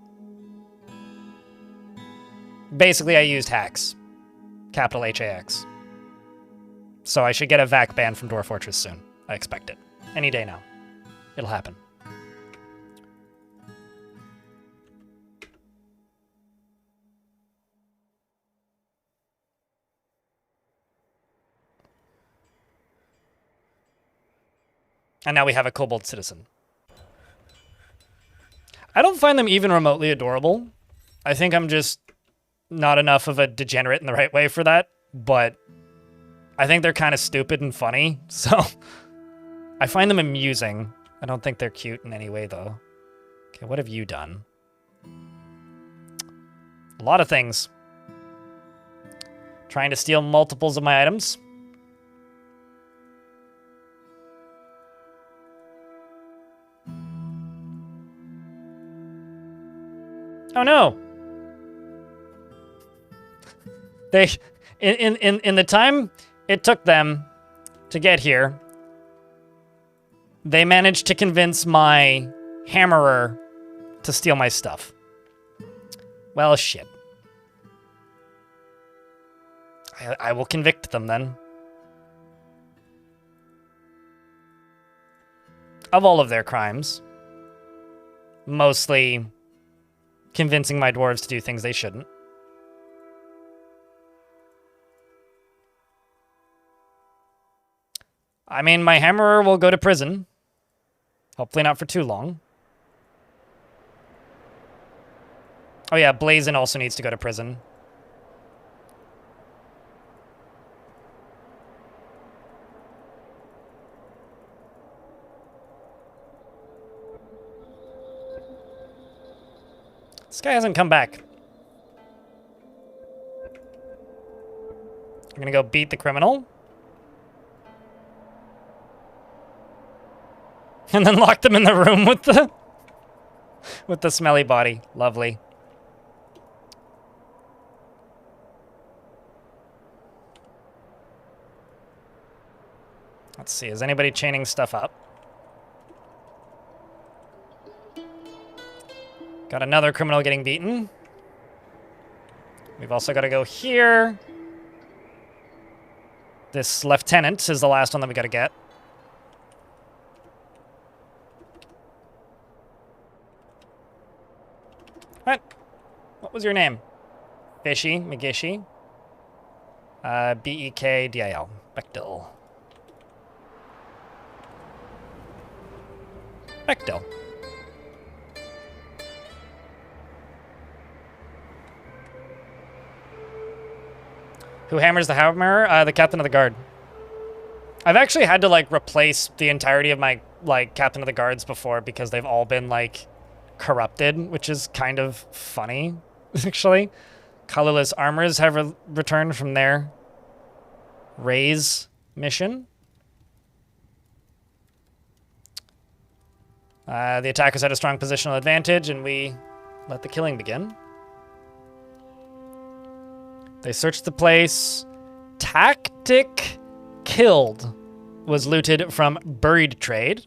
Basically, I used hacks. Capital H-A-X. So I should get a VAC ban from Dwarf Fortress soon. I expect it. Any day now. It'll happen. And now we have a kobold citizen. I don't find them even remotely adorable. I think I'm just not enough of a degenerate in the right way for that, but I think they're kind of stupid and funny, so I find them amusing. I don't think they're cute in any way, though. Okay, what have you done? A lot of things. Trying to steal multiples of my items. Oh no! They, in the time it took them to get here, they managed to convince my hammerer to steal my stuff. Well, shit. I will convict them then. Of all of their crimes. Mostly convincing my dwarves to do things they shouldn't. I mean, my hammerer will go to prison. Hopefully not for too long. Oh yeah, Blazin also needs to go to prison. This guy hasn't come back. I'm gonna go beat the criminal. And then lock them in the room with the smelly body. Lovely. Let's see, is anybody chaining stuff up? Got another criminal getting beaten. We've also got to go here. This lieutenant is the last one that we got to get. What? What was your name? Fishy, McGishy. B-E-K-D-I-L. Bechdel. Bechdel. Who hammers the hammer? The captain of the guard. I've actually had to, like, replace the entirety of my, like, captain of the guards before because they've all been, like, corrupted, which is kind of funny, actually. Colorless armors have returned from their raise mission. The attackers had a strong positional advantage, and we let the killing begin. They searched the place. Tactic killed. was looted from Buried Trade.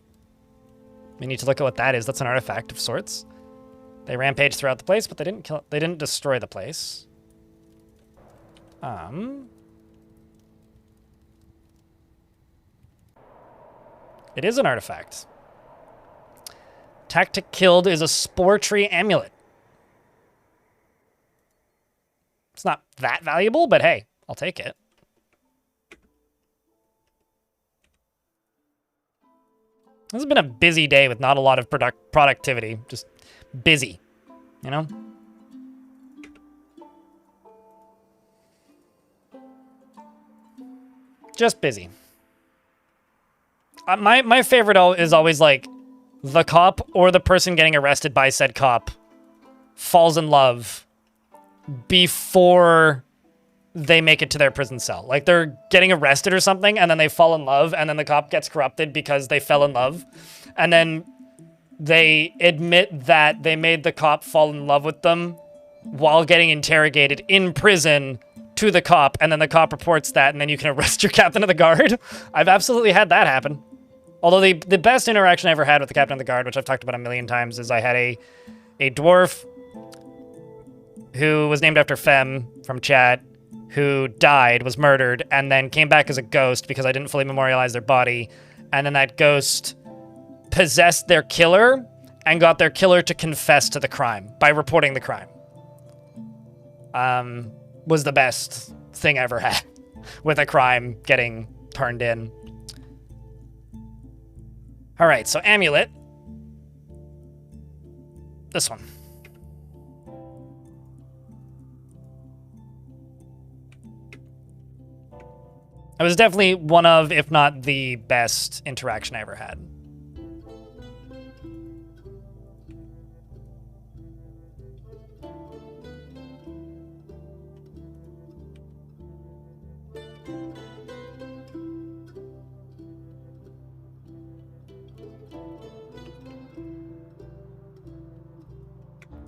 We need to look at what that is. That's an artifact of sorts. They rampaged throughout the place, but they didn't kill. They didn't destroy the place. It is an artifact. Tactic Killed is a Spore Tree Amulet. It's not that valuable, but hey, I'll take it. This has been a busy day with not a lot of productivity. Just busy, you know? Just busy. My favorite is always like the cop or the person getting arrested by said cop falls in love before they make it to their prison cell. Like they're getting arrested or something and then they fall in love and then the cop gets corrupted because they fell in love. And then they admit that they made the cop fall in love with them while getting interrogated in prison to the cop. And then the cop reports that and then you can arrest your captain of the guard. I've absolutely had that happen. Although the best interaction I ever had with the captain of the guard, which I've talked about a million times, is I had a dwarf who was named after Fem from chat, who died, was murdered, and then came back as a ghost because I didn't fully memorialize their body. And then that ghost possessed their killer and got their killer to confess to the crime by reporting the crime. Was the best thing I ever had with a crime getting turned in. All right, so amulet. This one. It was definitely one of, if not the best interaction I ever had.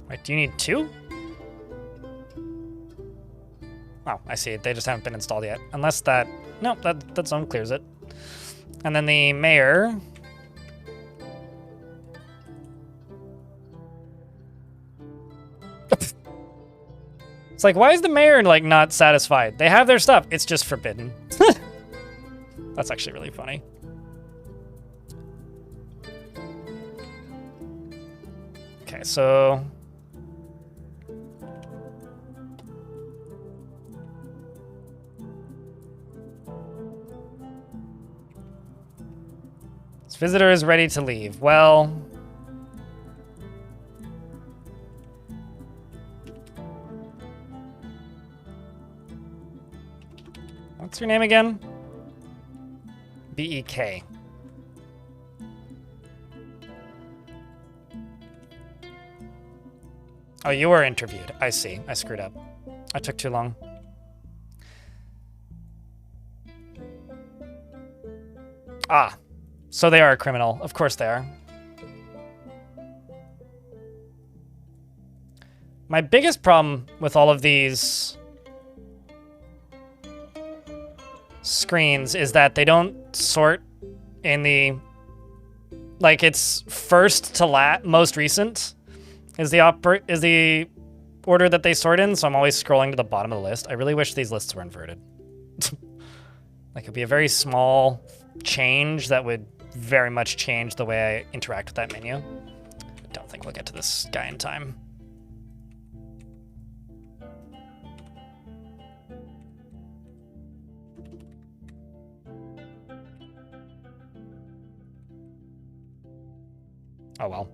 Wait, do you need two? Oh, I see. They just haven't been installed yet. Unless that... No, that zone clears it. And then the mayor... It's like, why is the mayor, like, not satisfied? They have their stuff. It's just forbidden. That's actually really funny. Okay, so... This visitor is ready to leave. Well... What's your name again? B-E-K. Oh, you were interviewed. I see. I screwed up. I took too long. Ah. So they are a criminal. Of course they are. My biggest problem with all of these screens is that they don't sort in the... Like, it's first to most recent is the order that they sort in, so I'm always scrolling to the bottom of the list. I really wish these lists were inverted. Like, it'd be a very small change that would very much change the way I interact with that menu. I don't think we'll get to this guy in time. Oh well.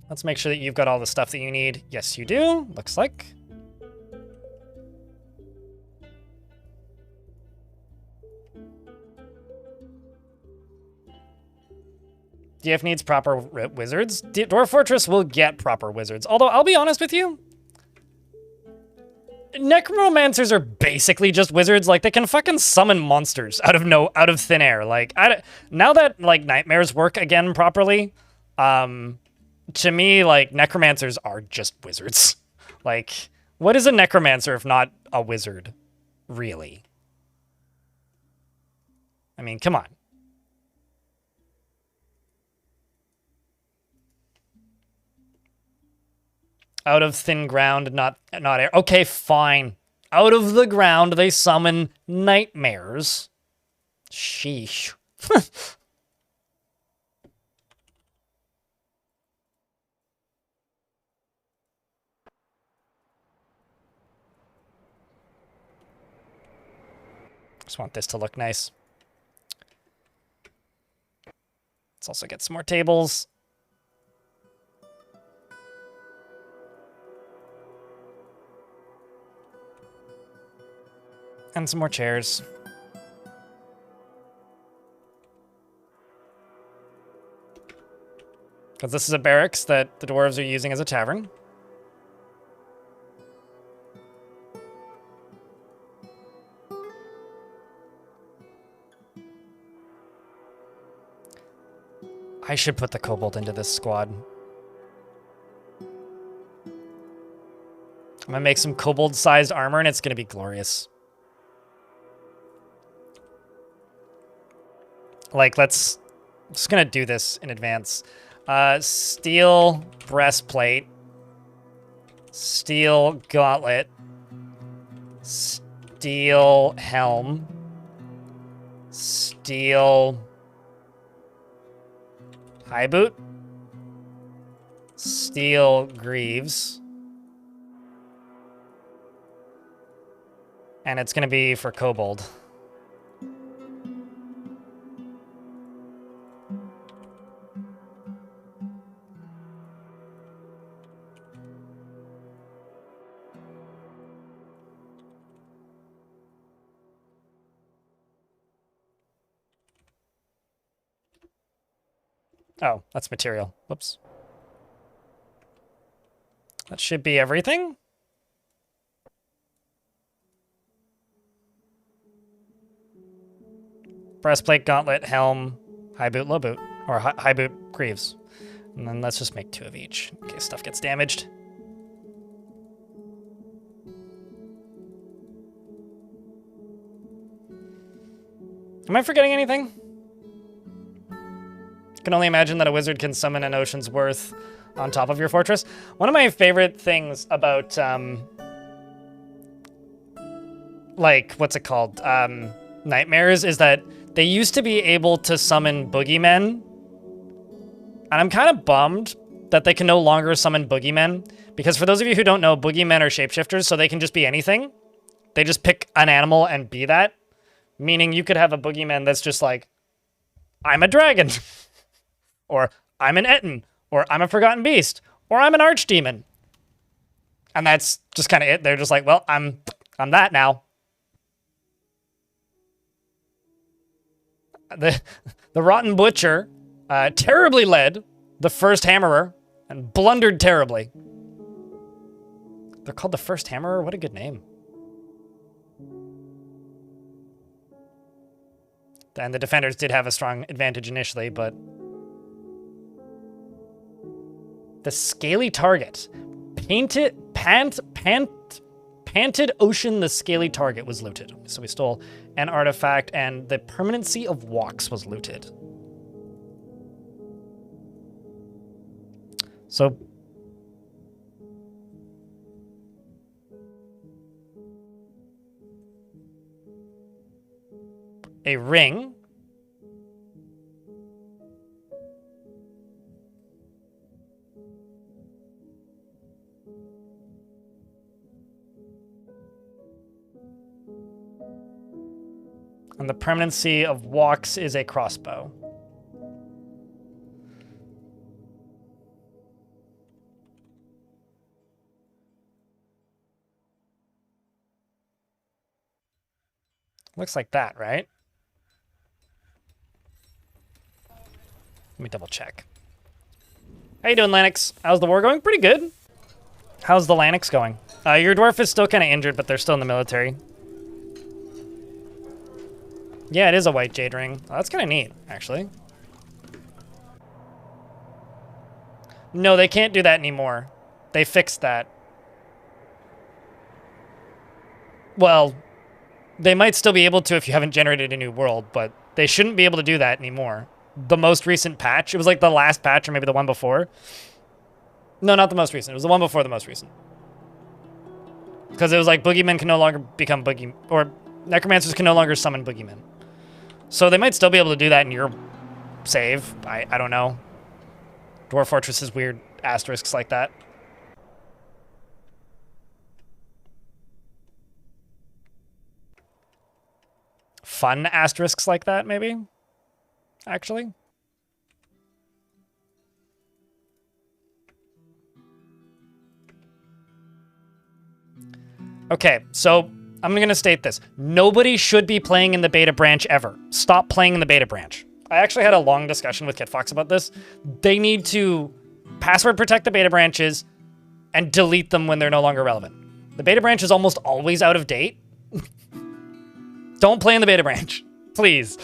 Let's make sure that you've got all the stuff that you need. Yes, you do. Looks like. DF needs proper wizards. Dwarf Fortress will get proper wizards. Although, I'll be honest with you. Necromancers are basically just wizards. Like, they can fucking summon monsters out of thin air. Like, now that, like, nightmares work again properly, to me, like, necromancers are just wizards. Like, what is a necromancer if not a wizard? Really? I mean, come on. Out of thin ground, not air. Okay, fine. Out of the ground, they summon nightmares. Sheesh. Just want this to look nice. Let's also get some more tables. And some more chairs. Because this is a barracks that the dwarves are using as a tavern. I should put the kobold into this squad. I'm gonna make some kobold-sized armor, and it's gonna be glorious. Like, I'm just gonna do this in advance. Steel breastplate. Steel gauntlet. Steel helm. Steel high boot. Steel greaves. And it's gonna be for kobold. Oh, that's material. Whoops. That should be everything. Breastplate, gauntlet, helm, high boot, low boot. Or high boot, greaves. And then let's just make 2 of each in case stuff gets damaged. Am I forgetting anything? Can only imagine that a wizard can summon an ocean's worth on top of your fortress. One of my favorite things about, like, what's it called? Nightmares is that they used to be able to summon boogeymen. And I'm kind of bummed that they can no longer summon boogeymen. Because for those of you who don't know, boogeymen are shapeshifters, so they can just be anything. They just pick an animal and be that. Meaning you could have a boogeyman that's just like, I'm a dragon. Or I'm an Etten, or I'm a forgotten beast, or I'm an archdemon. And that's just kind of it. They're just like, well, I'm that now. The Rotten Butcher terribly led the First Hammerer and blundered terribly. They're called the First Hammerer? What a good name. And the defenders did have a strong advantage initially, but the Scaly Target. Panted Ocean, the Scaly Target was looted. So we stole an artifact, and the Permanency of Walks was looted. So a ring. And the permanency of walks is a crossbow. Looks like that, right? Let me double check. How you doing, Lanix? How's the war going? Pretty good. How's the Lanix going? Your dwarf is still kind of injured, but they're still in the military. Yeah, it is a white jade ring. Oh, that's kind of neat, actually. No, they can't do that anymore. They fixed that. Well, they might still be able to if you haven't generated a new world, but They shouldn't be able to do that anymore. The most recent patch, it was like the last patch or maybe the one before. No, not the most recent. It was the one before the most recent. Because it was like boogeymen can no longer become or necromancers can no longer summon boogeymen. So they might still be able to do that in your save. I don't know. Dwarf Fortress has weird asterisks like that. Fun asterisks like that, maybe? Actually. Okay, so I'm going to state this. Nobody should be playing in the beta branch ever. Stop playing in the beta branch. I actually had a long discussion with KitFox about this. They need to password protect the beta branches and delete them when they're no longer relevant. The beta branch is almost always out of date. Don't play in the beta branch, please.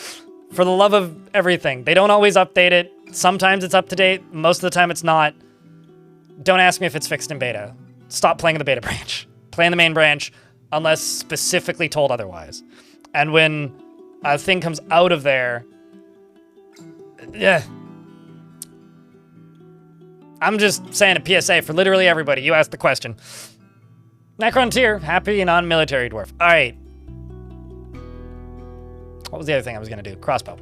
For the love of everything. They don't always update it. Sometimes it's up to date. Most of the time it's not. Don't ask me if it's fixed in beta. Stop playing in the beta branch. Play in the main branch unless specifically told otherwise. And when a thing comes out of there, yeah. I'm just saying a PSA for literally everybody. You asked the question. Necrontier, happy non-military dwarf. All right. What was the other thing I was going to do? Crossbow.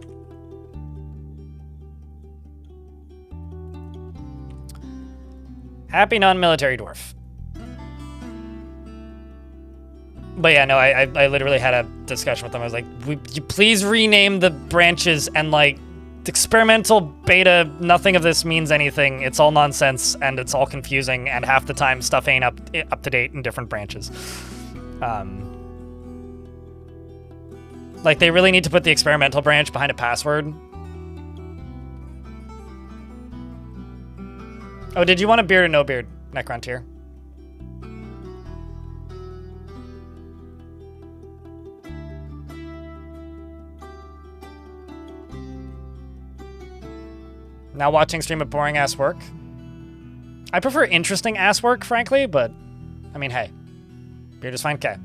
Happy non-military dwarf. But yeah, no, I literally had a discussion with them. I was like, would you please rename the branches and like experimental beta, nothing of this means anything. It's all nonsense and it's all confusing and half the time stuff ain't up to date in different branches. Like, they really need to put the experimental branch behind a password. Oh, did you want a beard or no beard, Necrontier? Now watching stream of boring ass work. I prefer interesting ass work, frankly, but I mean, hey, beard is fine. Okay.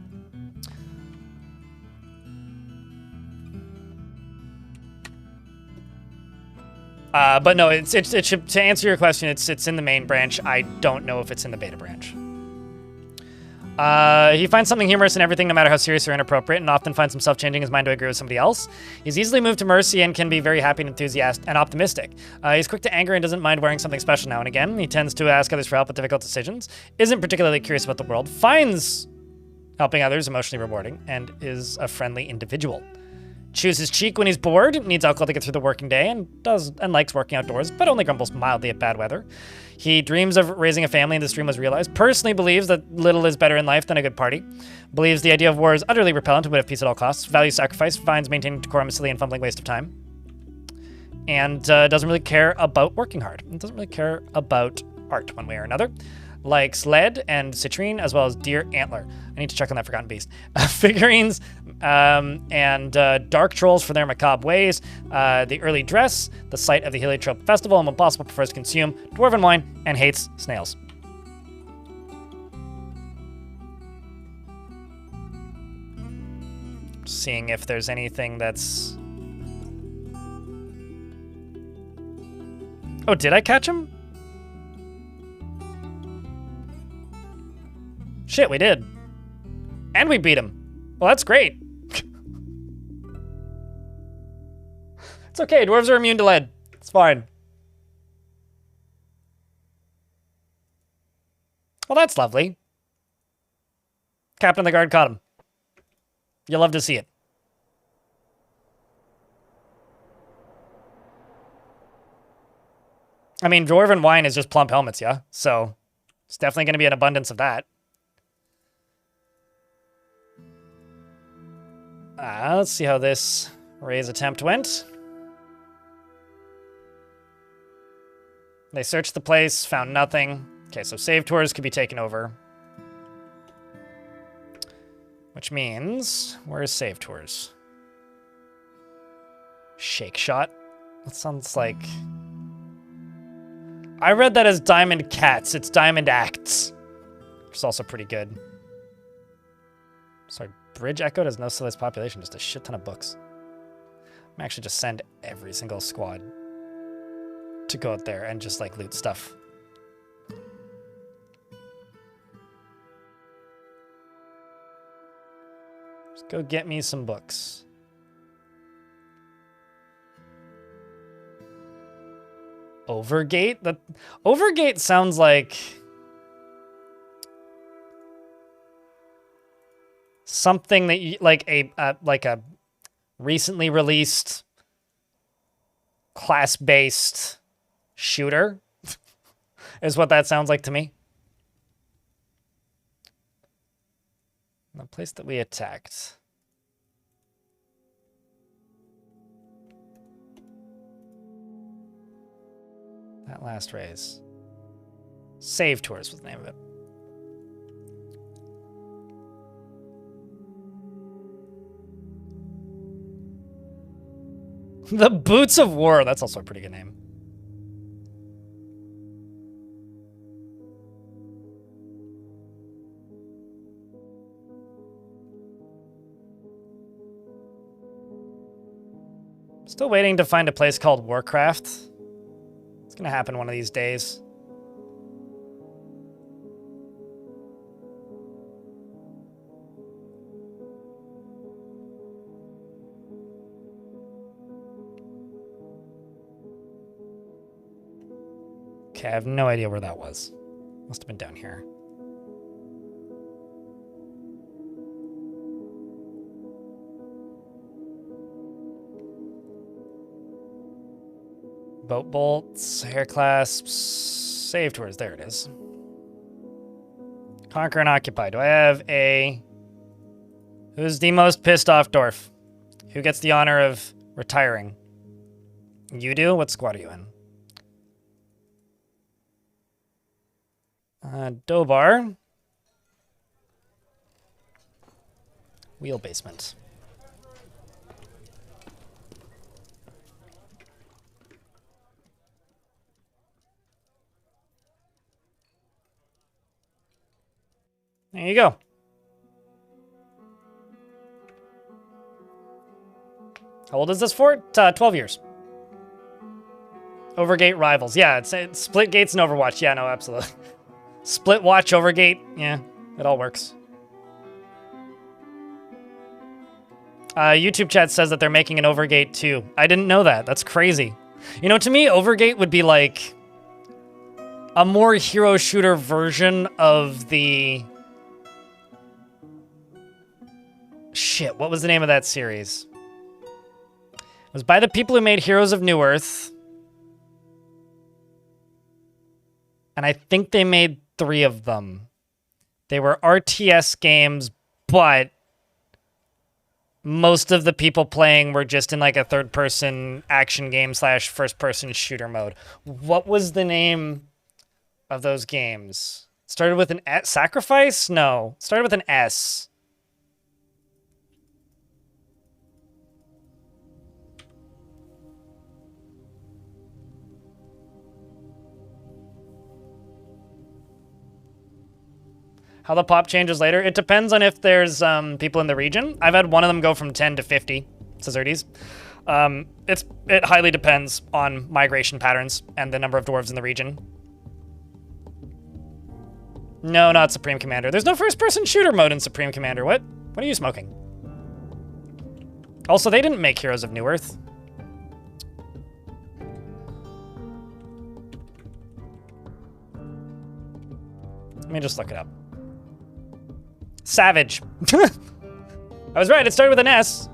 But no, it should, to answer your question, it's in the main branch. I don't know if it's in the beta branch. He finds something humorous in everything, no matter how serious or inappropriate, and often finds himself changing his mind to agree with somebody else. He's easily moved to mercy and can be very happy and enthusiastic and optimistic. He's quick to anger and doesn't mind wearing something special now and again. He tends to ask others for help with difficult decisions, isn't particularly curious about the world, finds helping others emotionally rewarding, and is a friendly individual. Chews his cheek when he's bored, needs alcohol to get through the working day, and likes working outdoors, but only grumbles mildly at bad weather. He dreams of raising a family and this dream was realized. Personally believes that little is better in life than a good party. Believes the idea of war is utterly repellent and would have peace at all costs. Values sacrifice, finds maintaining decorum a silly and fumbling waste of time. And doesn't really care about working hard. And doesn't really care about art one way or another. Likes lead and citrine, as well as deer antler. I need to check on that forgotten beast. Figurines and dark trolls for their macabre ways. The early dress, the site of the Heliotrope Festival, and when possible prefers to consume dwarven wine and hates snails. Seeing if there's anything that's... Oh, did I catch him? Shit, we did. And we beat him. Well, that's great. It's okay, dwarves are immune to lead. It's fine. Well, that's lovely. Captain of the guard caught him. You'll love to see it. I mean, dwarven wine is just plump helmets, yeah? So, it's definitely going to be an abundance of that. Let's see how this raise attempt went. They searched the place, found nothing. Okay, so save tours could be taken over. Which means, where's save tours? Shake shot? That sounds like... I read that as Diamond Cats. It's Diamond Acts. Which is also pretty good. Sorry, Bridge Echoed has no civilized population, just a shit ton of books. I'm actually just send every single squad to go out there and just like loot stuff. Just go get me some books. Overgate? That Overgate sounds like something that you, like a recently released class-based shooter is what that sounds like to me. The place that we attacked. That last raise. Save Tours was the name of it. The Boots of War. That's also a pretty good name. Still waiting to find a place called Warcraft. It's gonna happen one of these days. Okay, I have no idea where that was. Must have been down here. Boat bolts, hair clasps, save tours. There it is. Conquer and occupy. Do I have a... Who's the most pissed off dwarf? Who gets the honor of retiring? You do? What squad are you in? Dobar. Wheel basement. There you go. How old is this fort? 12 years. Overgate rivals. Yeah, it's split gates and Overwatch. Yeah, no, absolutely. Split watch, Overgate. Yeah, it all works. YouTube chat says that they're making an Overgate 2. I didn't know that. That's crazy. You know, to me, Overgate would be like a more hero shooter version of the... Shit, what was the name of that series? It was by the people who made Heroes of New Earth. And I think they made 3 of them. They were RTS games, but most of the people playing were just in like a third-person action game / first-person shooter mode. What was the name of those games? Started with an S? Sacrifice? No. Started with an S. How the pop changes later? It depends on if there's people in the region. I've had one of them go from 10 to 50, says Erdes. It highly depends on migration patterns and the number of dwarves in the region. No, not Supreme Commander. There's no first-person shooter mode in Supreme Commander. What are you smoking? Also, they didn't make Heroes of New Earth. Let me just look it up. Savage. I was right, it started with an S.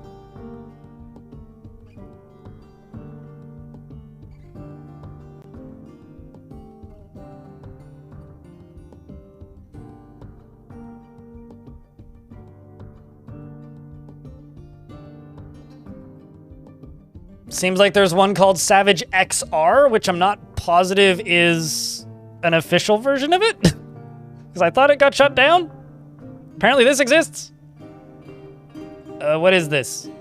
Seems like there's one called Savage XR, which I'm not positive is an official version of it. Because I thought it got shut down. Apparently this exists. What is this? It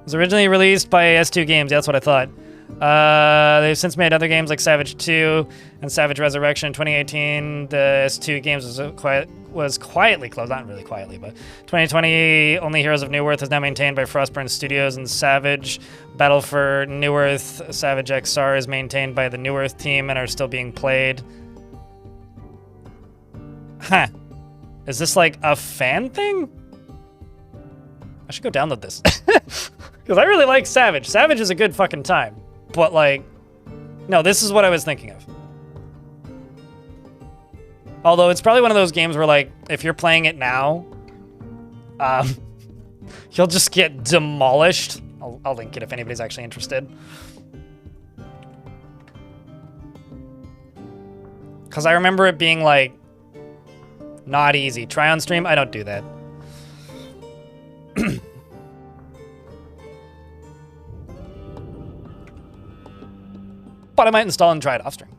was originally released by S2 Games. That's what I thought. They've since made other games like Savage 2 and Savage Resurrection in 2018. The S2 games was quietly closed, not really quietly, but 2020 only Heroes of New Earth is now maintained by Frostburn Studios and Savage. Battle for New Earth, Savage XR is maintained by the New Earth team and are still being played. Huh. Is this like a fan thing? I should go download this. Because I really like Savage. Savage is a good fucking time. But like, no, this is what I was thinking of. Although it's probably one of those games where like, if you're playing it now, you'll just get demolished. I'll link it if anybody's actually interested. Because I remember it being like, not easy. Try on stream? I don't do that. But I might install and try it off stream.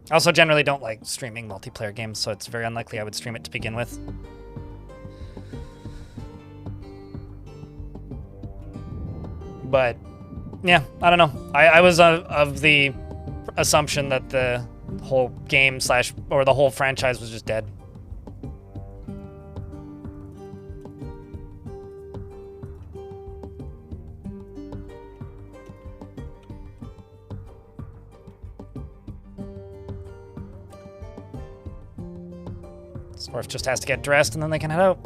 I also generally don't like streaming multiplayer games, so it's very unlikely I would stream it to begin with. But, yeah, I don't know. I was of the assumption that the whole game or the whole franchise was just dead. Dwarf just has to get dressed and then they can head out.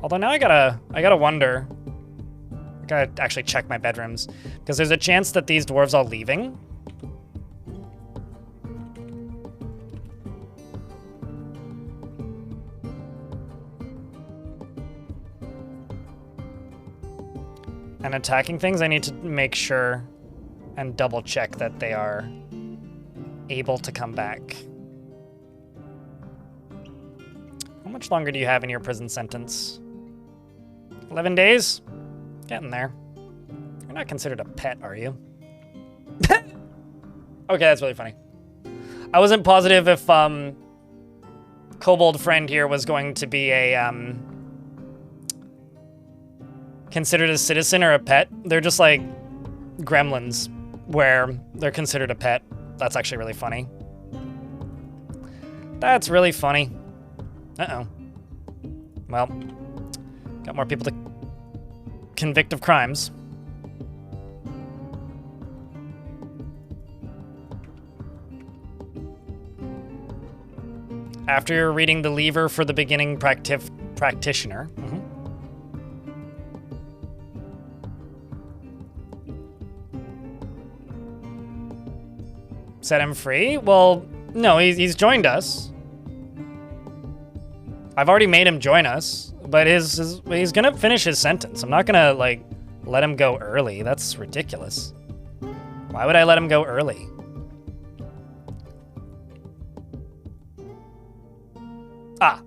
Although now I gotta wonder. I gotta actually check my bedrooms. Because there's a chance that these dwarves are leaving. And attacking things, I need to make sure and double check that they are able to come back. How much longer do you have in your prison sentence? 11 days? Getting there. You're not considered a pet, are you? Okay, that's really funny. I wasn't positive if Kobold Friend here was going to be a considered a citizen or a pet. They're just like gremlins where they're considered a pet. That's actually really funny. That's really funny. Uh-oh. Well, got more people to convict of crimes. After you're reading the lever for the beginning practitioner. Mm-hmm. Set him free? Well, no, he's joined us. I've already made him join us, but he's gonna finish his sentence. I'm not gonna, like, let him go early. That's ridiculous. Why would I let him go early? Ah.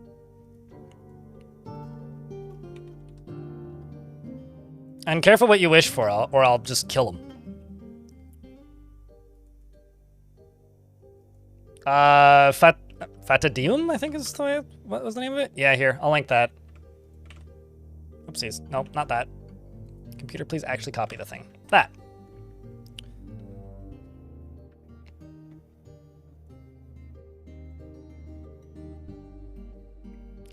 And careful what you wish for, or I'll just kill him. Fatadium, I think is the way, what was the name of it? Yeah, here, I'll link that. Oopsies, nope, not that. Computer, please actually copy the thing. That.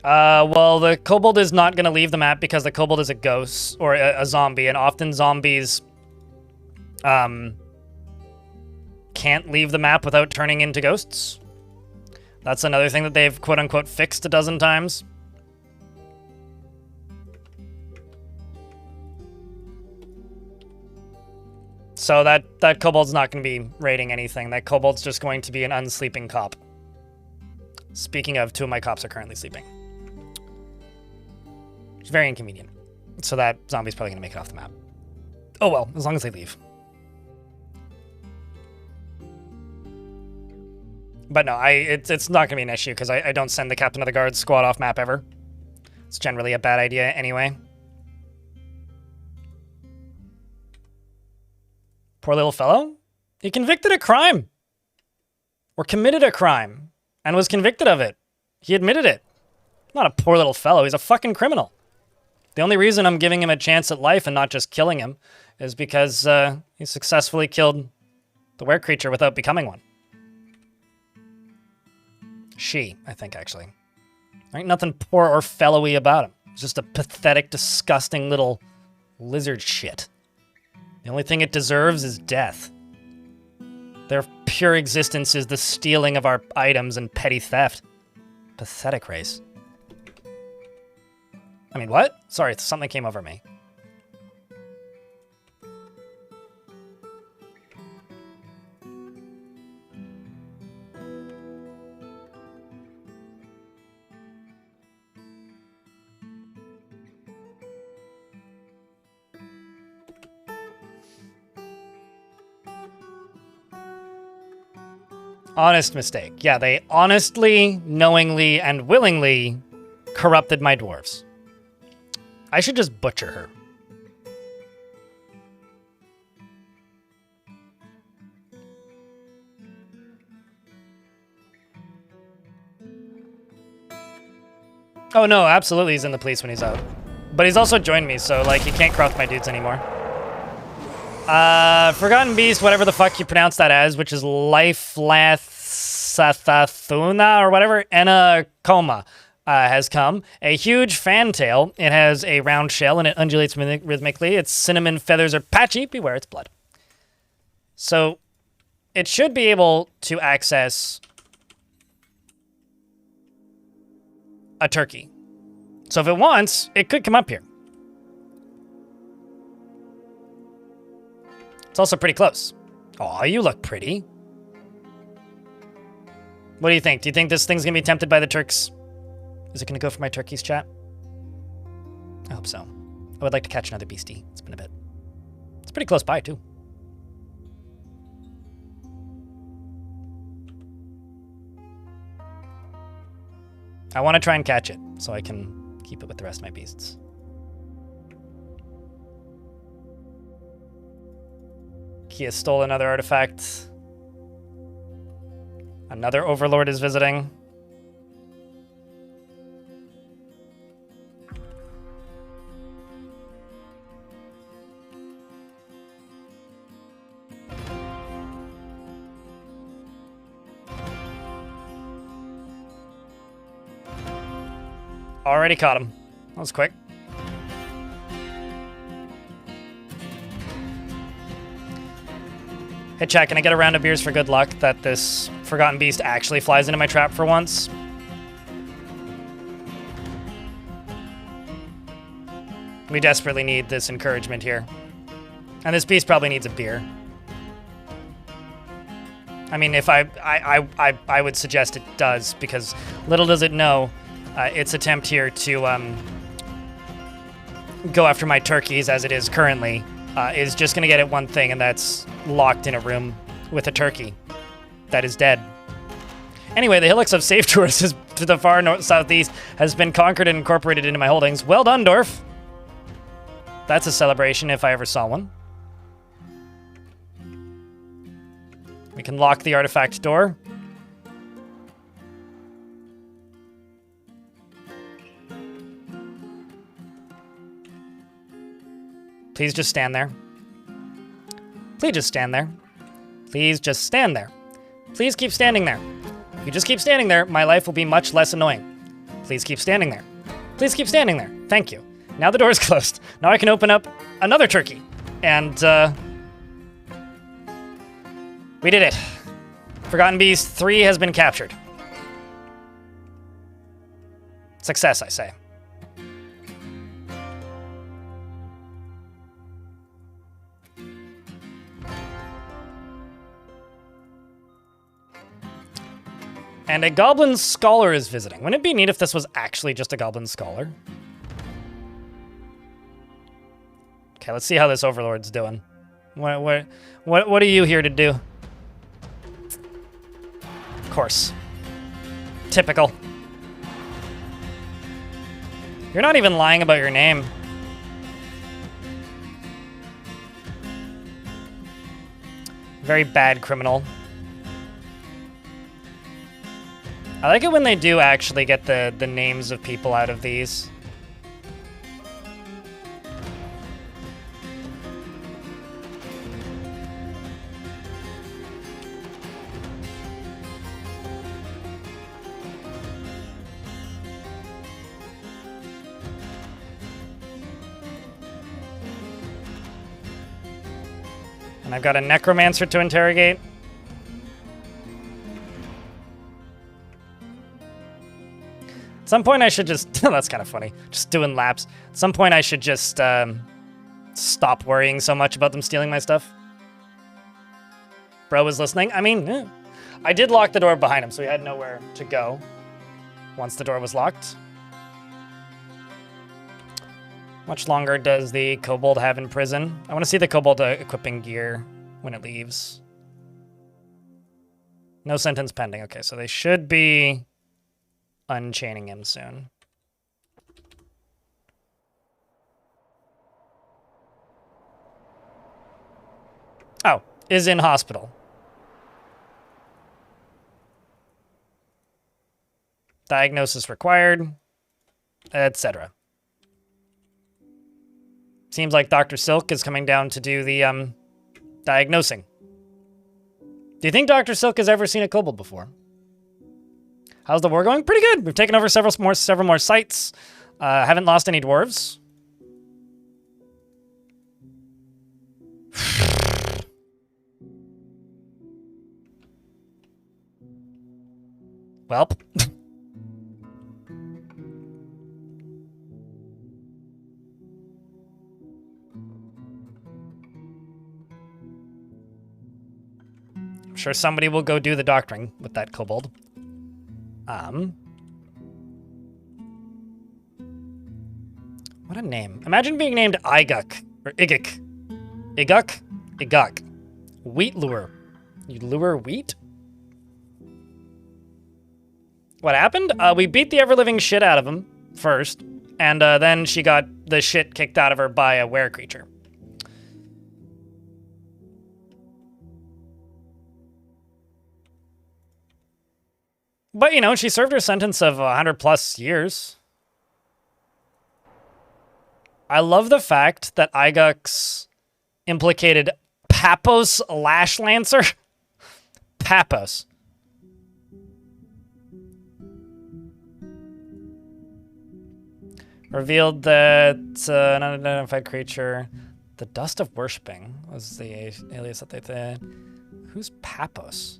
Well, the kobold is not gonna leave the map because the kobold is a ghost, or a zombie, and often zombies, can't leave the map without turning into ghosts. That's another thing that they've quote-unquote fixed a dozen times. So that kobold's not going to be raiding anything. That kobold's just going to be an unsleeping cop. Speaking of, 2 of my cops are currently sleeping. It's very inconvenient. So that zombie's probably going to make it off the map. Oh well, as long as they leave. But no, it's not going to be an issue because I don't send the Captain of the Guard squad off map ever. It's generally a bad idea anyway. Poor little fellow. He convicted a crime. Or committed a crime. And was convicted of it. He admitted it. Not a poor little fellow. He's a fucking criminal. The only reason I'm giving him a chance at life and not just killing him is because he successfully killed the were creature without becoming one. She, I think, actually. There ain't nothing poor or fellowy about him. It's just a pathetic, disgusting little lizard shit. The only thing it deserves is death. Their pure existence is the stealing of our items and petty theft. Pathetic race. I mean, what? Sorry, something came over me. Honest mistake. Yeah, they honestly, knowingly, and willingly corrupted my dwarves. I should just butcher her. Oh no, absolutely he's in the police when he's out. But he's also joined me, so like he can't corrupt my dudes anymore. Forgotten Beast, whatever the fuck you pronounce that as, which is Lifelathathuna or whatever, Enacoma, has come. A huge fantail. It has a round shell and it undulates rhythmically. Its cinnamon feathers are patchy. Beware its blood. So it should be able to access a turkey. So if it wants, it could come up here. It's also pretty close. Aw, you look pretty. What do you think? Do you think this thing's gonna be tempted by the Turks? Is it gonna go for my turkeys, chat? I hope so. I would like to catch another beastie. It's been a bit. It's pretty close by, too. I want to try and catch it, so I can keep it with the rest of my beasts. Kia stole another artifact. Another overlord is visiting. Already caught him. That was quick. Hey, chat, can I get a round of beers for good luck that this Forgotten Beast actually flies into my trap for once? We desperately need this encouragement here. And this beast probably needs a beer. I mean, if I would suggest it does, because little does it know, its attempt here to go after my turkeys as it is currently is just going to get it one thing, and that's locked in a room with a turkey that is dead. Anyway, the Hillocks of Safe Tours to the far southeast has been conquered and incorporated into my holdings. Well done, Dwarf. That's a celebration if I ever saw one. We can lock the artifact door. Please just stand there. Please just stand there. Please just stand there. Please keep standing there. If you just keep standing there, my life will be much less annoying. Please keep standing there. Please keep standing there. Thank you. Now the door is closed. Now I can open up another turkey. And, we did it. Forgotten Beast 3 has been captured. Success, I say. And a Goblin Scholar is visiting. Wouldn't it be neat if this was actually just a Goblin Scholar? Okay, let's see how this Overlord's doing. What are you here to do? Of course. Typical. You're not even lying about your name. Very bad criminal. I like it when they do actually get the names of people out of these. And I've got a necromancer to interrogate. At some point I should just... that's kind of funny. Just doing laps. At some point I should just stop worrying so much about them stealing my stuff. Bro was listening. I mean, I did lock the door behind him, so he had nowhere to go once the door was locked. Much longer does the kobold have in prison? I want to see the kobold equipping gear when it leaves. No sentence pending. Okay, so they should be unchaining him soon. Oh, is in hospital. Diagnosis required, etc. Seems like Dr. Silk is coming down to do the diagnosing. Do you think Dr. Silk has ever seen a kobold before? How's the war going? Pretty good. We've taken over several more sites. Haven't lost any dwarves. Welp. I'm sure somebody will go do the doctoring with that kobold. What a name. Imagine being named Iguk, or Iguk. Iguk? Iguk. Wheat lure. You lure wheat? What happened? We beat the ever-living shit out of him first, and then she got the shit kicked out of her by a were creature. But, you know, she served her sentence of 100+ years. I love the fact that Igux implicated Papos Lashlancer. Papos. Revealed that an unidentified creature, the Dust of Worshipping, was the alias that they did. Who's Papos?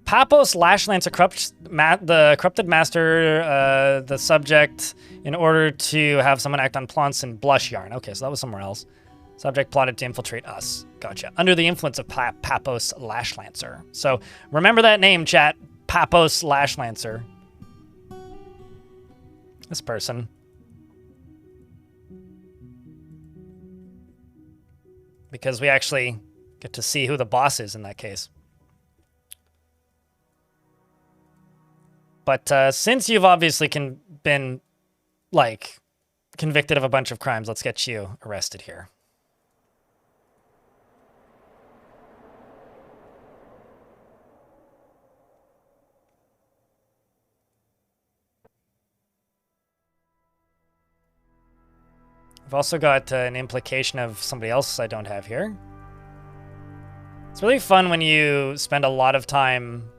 Papos Lashlancer corrupts the corrupted master, the subject, in order to have someone act on plants and blush yarn. Okay, so that was somewhere else. Subject plotted to infiltrate us. Gotcha. Under the influence of Papos Lashlancer. So remember that name, chat. Papos Lashlancer. This person. Because we actually get to see who the boss is in that case. But since you've obviously been, like, convicted of a bunch of crimes, let's get you arrested here. I've also got an implication of somebody else I don't have here. It's really fun when you spend a lot of time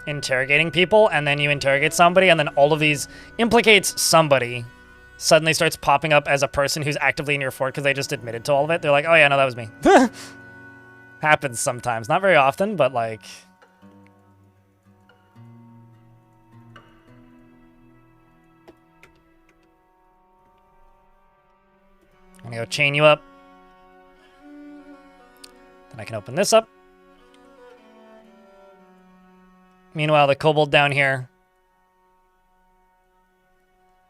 interrogating people, and then you interrogate somebody, and then all of these implicates somebody suddenly starts popping up as a person who's actively in your fort because they just admitted to all of it. They're like, oh yeah, no, that was me. Happens sometimes. Not very often, but like... I'm gonna go chain you up. Then I can open this up. Meanwhile, the kobold down here.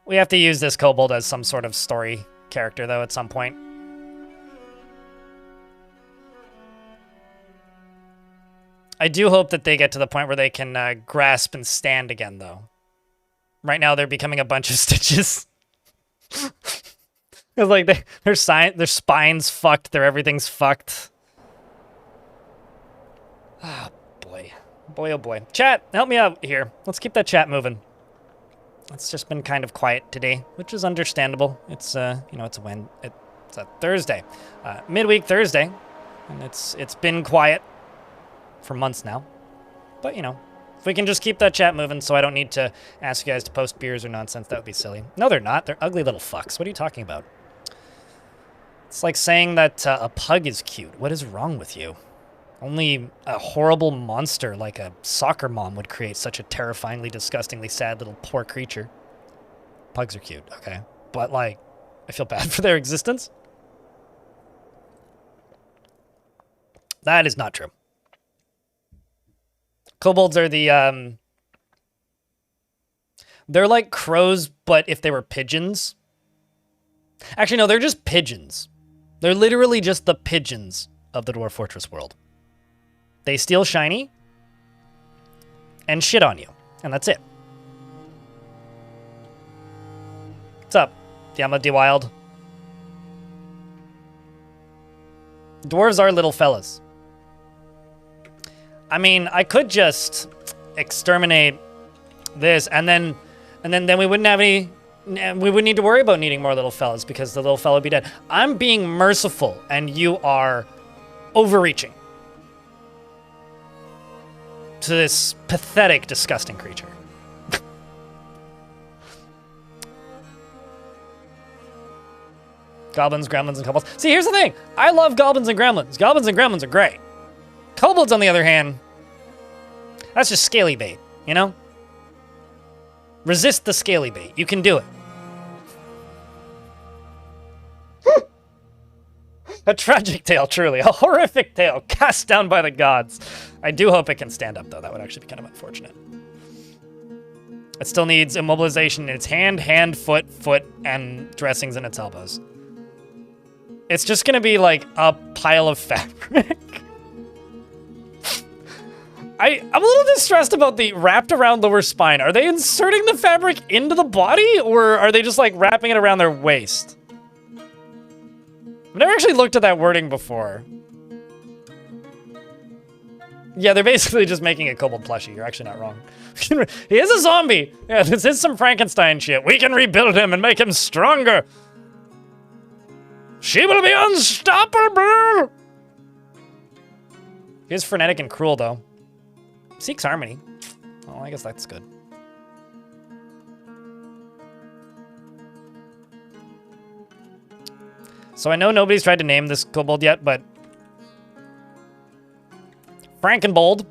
We have to use this kobold as some sort of story character, though, at some point. I do hope that they get to the point where they can grasp and stand again, though. Right now, they're becoming a bunch of stitches. It's like their spine's fucked, everything's fucked. Ah, boy. Boy, oh boy. Chat, help me out here. Let's keep that chat moving. It's just been kind of quiet today, which is understandable. It's, you know, it's a Thursday. Midweek Thursday. And it's been quiet for months now. But, you know, if we can just keep that chat moving so I don't need to ask you guys to post beers or nonsense, that would be silly. No, they're not. They're ugly little fucks. What are you talking about? It's like saying that a pug is cute. What is wrong with you? Only a horrible monster like a soccer mom would create such a terrifyingly, disgustingly sad little poor creature. Pugs are cute, okay. But, like, I feel bad for their existence. That is not true. Kobolds are the, they're like crows, but if they were pigeons. Actually, no, they're just pigeons. They're literally just the pigeons of the Dwarf Fortress world. They steal shiny and shit on you, and that's it. What's up, Diamo D Wild? Dwarves are little fellas. I mean, I could just exterminate this, and then we wouldn't have any. We wouldn't need to worry about needing more little fellas because the little fella would be dead. I'm being merciful, and you are overreaching to this pathetic, disgusting creature. Goblins, gremlins, and kobolds. See, here's the thing. I love goblins and gremlins. Goblins and gremlins are great. Kobolds, on the other hand, that's just scaly bait, you know? Resist the scaly bait. You can do it. A tragic tale, truly. A horrific tale cast down by the gods. I do hope it can stand up, though. That would actually be kind of unfortunate. It still needs immobilization in its hand, foot, and dressings in its elbows. It's just gonna be like a pile of fabric. I'm a little distressed about the wrapped around lower spine. Are they inserting the fabric into the body, or are they just like wrapping it around their waist? I've never actually looked at that wording before. Yeah, they're basically just making a kobold plushie. You're actually not wrong. He is a zombie. Yeah, this is some Frankenstein shit. We can rebuild him and make him stronger. She will be unstoppable. He is frenetic and cruel, though. Seeks harmony. Oh, I guess that's good. So I know nobody's tried to name this kobold yet, but Frankenbold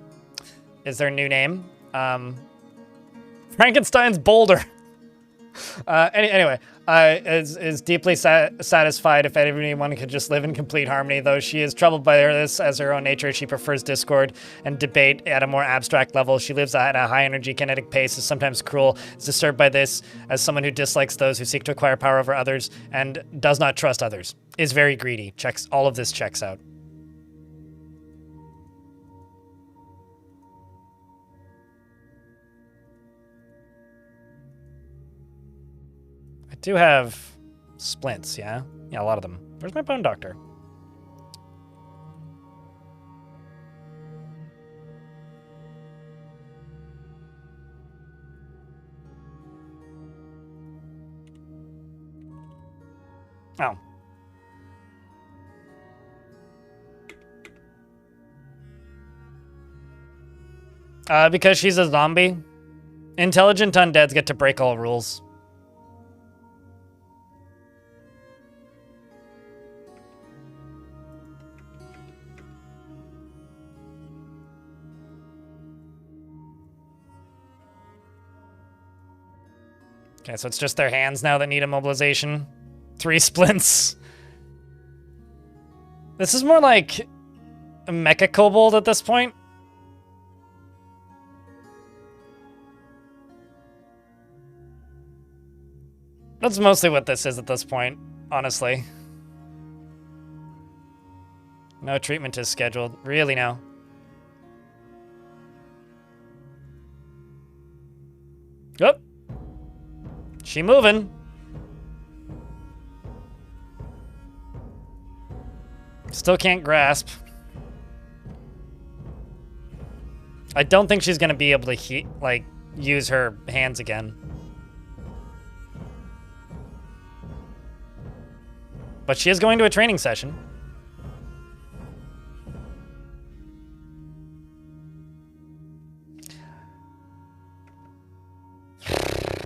is their new name. Frankenstein's Boulder. Anyway, is deeply satisfied if anyone could just live in complete harmony, though she is troubled by this as her own nature. She prefers discord and debate at a more abstract level. She lives at a high energy kinetic pace, is sometimes cruel, is disturbed by this as someone who dislikes those who seek to acquire power over others and does not trust others, is very greedy. All of this checks out. I do have splints, yeah? Yeah, a lot of them. Where's my bone doctor? Oh. Because she's a zombie. Intelligent undeads get to break all rules. Okay, so it's just their hands now that need immobilization. 3 splints. This is more like a mecha kobold at this point. That's mostly what this is at this point, honestly. No treatment is scheduled. Really, no. Yep. She moving. Still can't grasp. I don't think she's gonna be able to use her hands again. But she is going to a training session.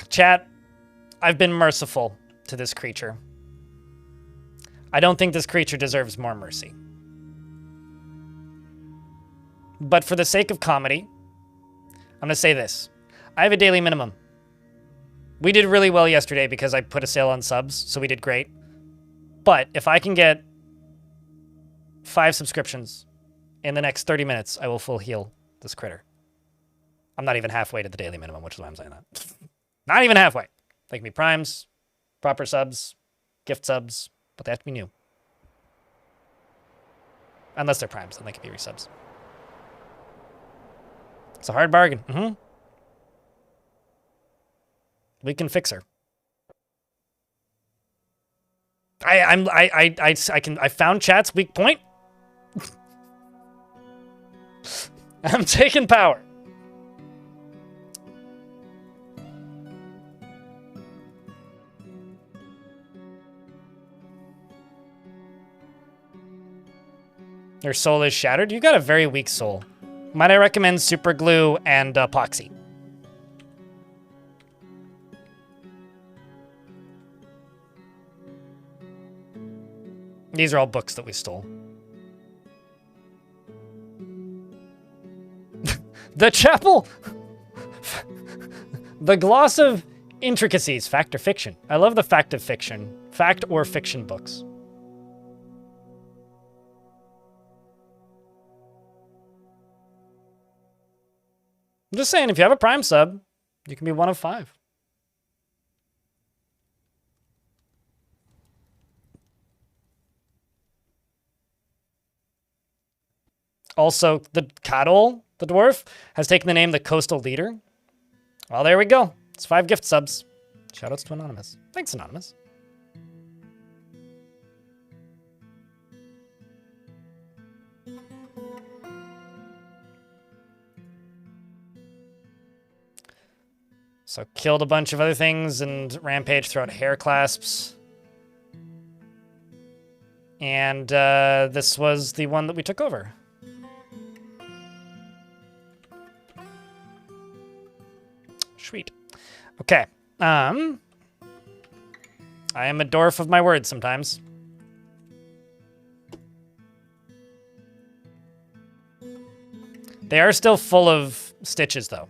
Chat, I've been merciful to this creature. I don't think this creature deserves more mercy. But for the sake of comedy, I'm going to say this. I have a daily minimum. We did really well yesterday because I put a sale on subs, so we did great. But if I can get 5 subscriptions in the next 30 minutes, I will full heal this critter. I'm not even halfway to the daily minimum, which is why I'm saying that. Not even halfway. They can be primes, proper subs, gift subs, but they have to be new. Unless they're primes, then they can be resubs. It's a hard bargain. Mm-hmm. We can fix her. I found chat's weak point. I'm taking power. Your soul is shattered? You got a very weak soul. Might I recommend super glue and epoxy? These are all books that we stole. The chapel! The gloss of intricacies. Fact or fiction? I love the fact of fiction. Fact or fiction books. I'm just saying, if you have a Prime sub, you can be one of 5. Also, the Cattle, the dwarf, has taken the name the Coastal Leader. Well, there we go. It's 5 gift subs. Shoutouts to Anonymous. Thanks, Anonymous. So killed a bunch of other things and rampage throughout hair clasps. And this was the one that we took over. Sweet. Okay. I am a dwarf of my words sometimes. They are still full of stitches, though.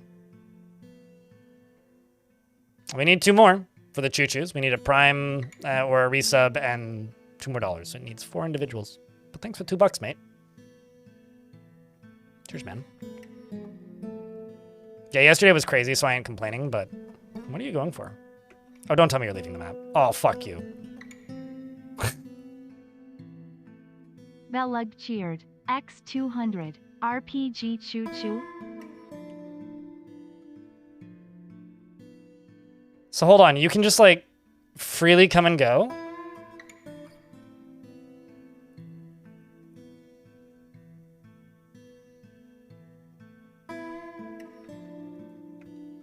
We need 2 more for the choo-choos. We need a prime or a resub and $2 more. So it needs 4 individuals. But thanks for $2, mate. Cheers, man. Yeah, yesterday was crazy, so I ain't complaining, but what are you going for? Oh, don't tell me you're leaving the map. Oh, fuck you. Belug cheered. X200. RPG choo choo. So hold on, you can just like freely come and go?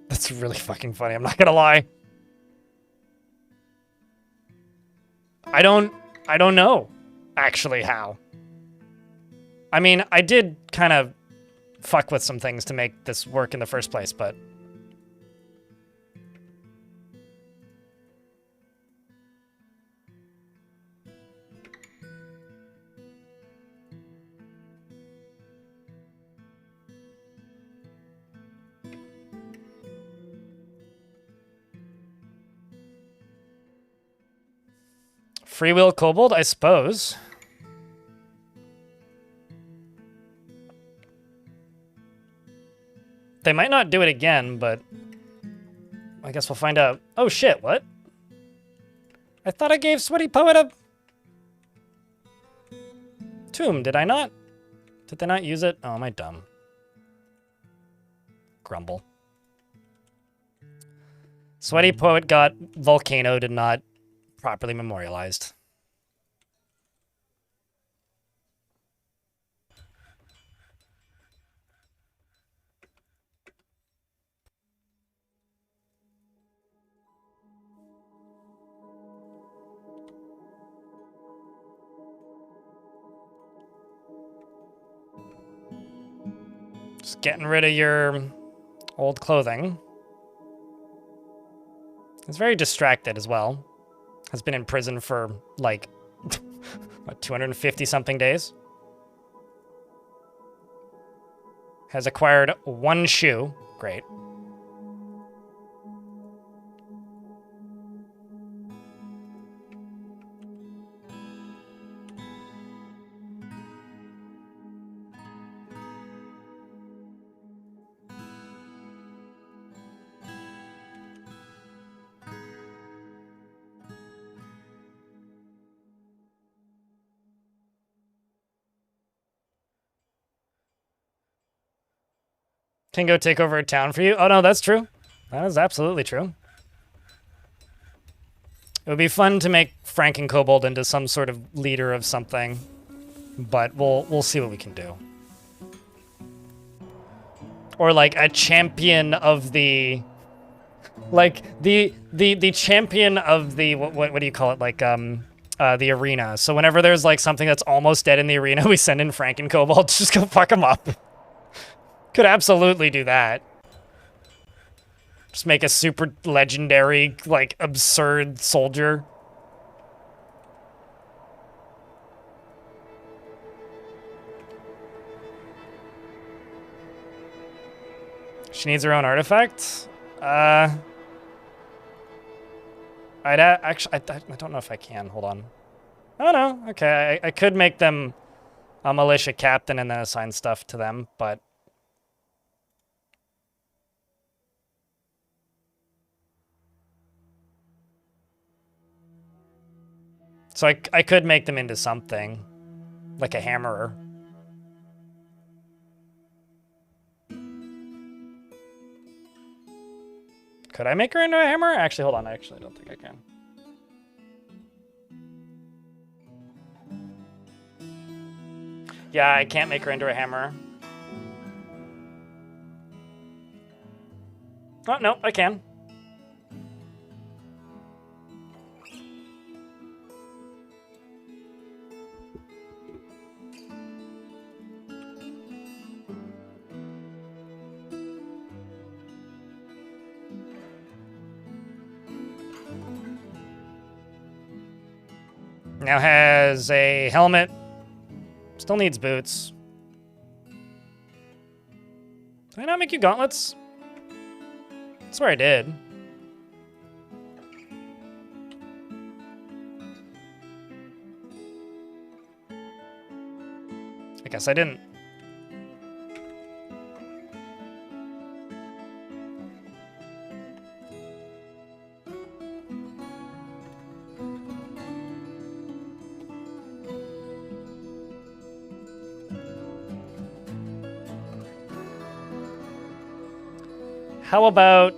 That's really fucking funny, I'm not gonna lie. I don't know actually how. I mean, I did kind of fuck with some things to make this work in the first place, but Free will kobold, I suppose. They might not do it again, but I guess we'll find out. Oh shit, what? I thought I gave Sweaty Poet a tomb, did I not? Did they not use it? Oh, am I dumb? Grumble. Sweaty Poet got volcanoed and not properly memorialized. Just getting rid of your old clothing. He's very distracted as well. Has been in prison for, like, What, 250 something days? Has acquired 1 shoe. Great. Can go take over a town for you? Oh no, that's true. That is absolutely true. It would be fun to make Frank and Kobold into some sort of leader of something, but we'll see what we can do. Or like a champion of the, like the champion of the what do you call it? Like the arena. So whenever there's like something that's almost dead in the arena, we send in Frank and Kobold to just go fuck them up. Could absolutely do that. Just make a super legendary, like, absurd soldier. She needs her own artifact? Actually, I don't know if I can. Hold on. Oh, no. Okay, I could make them a militia captain and then assign stuff to them, but... So I could make them into something, like a hammerer. Could I make her into a hammerer? Actually, hold on. I actually don't think I can. Yeah, I can't make her into a hammerer. Oh, no, I can. Now has a helmet. Still needs boots. Did I not make you gauntlets? I swear I did. I guess I didn't. How about...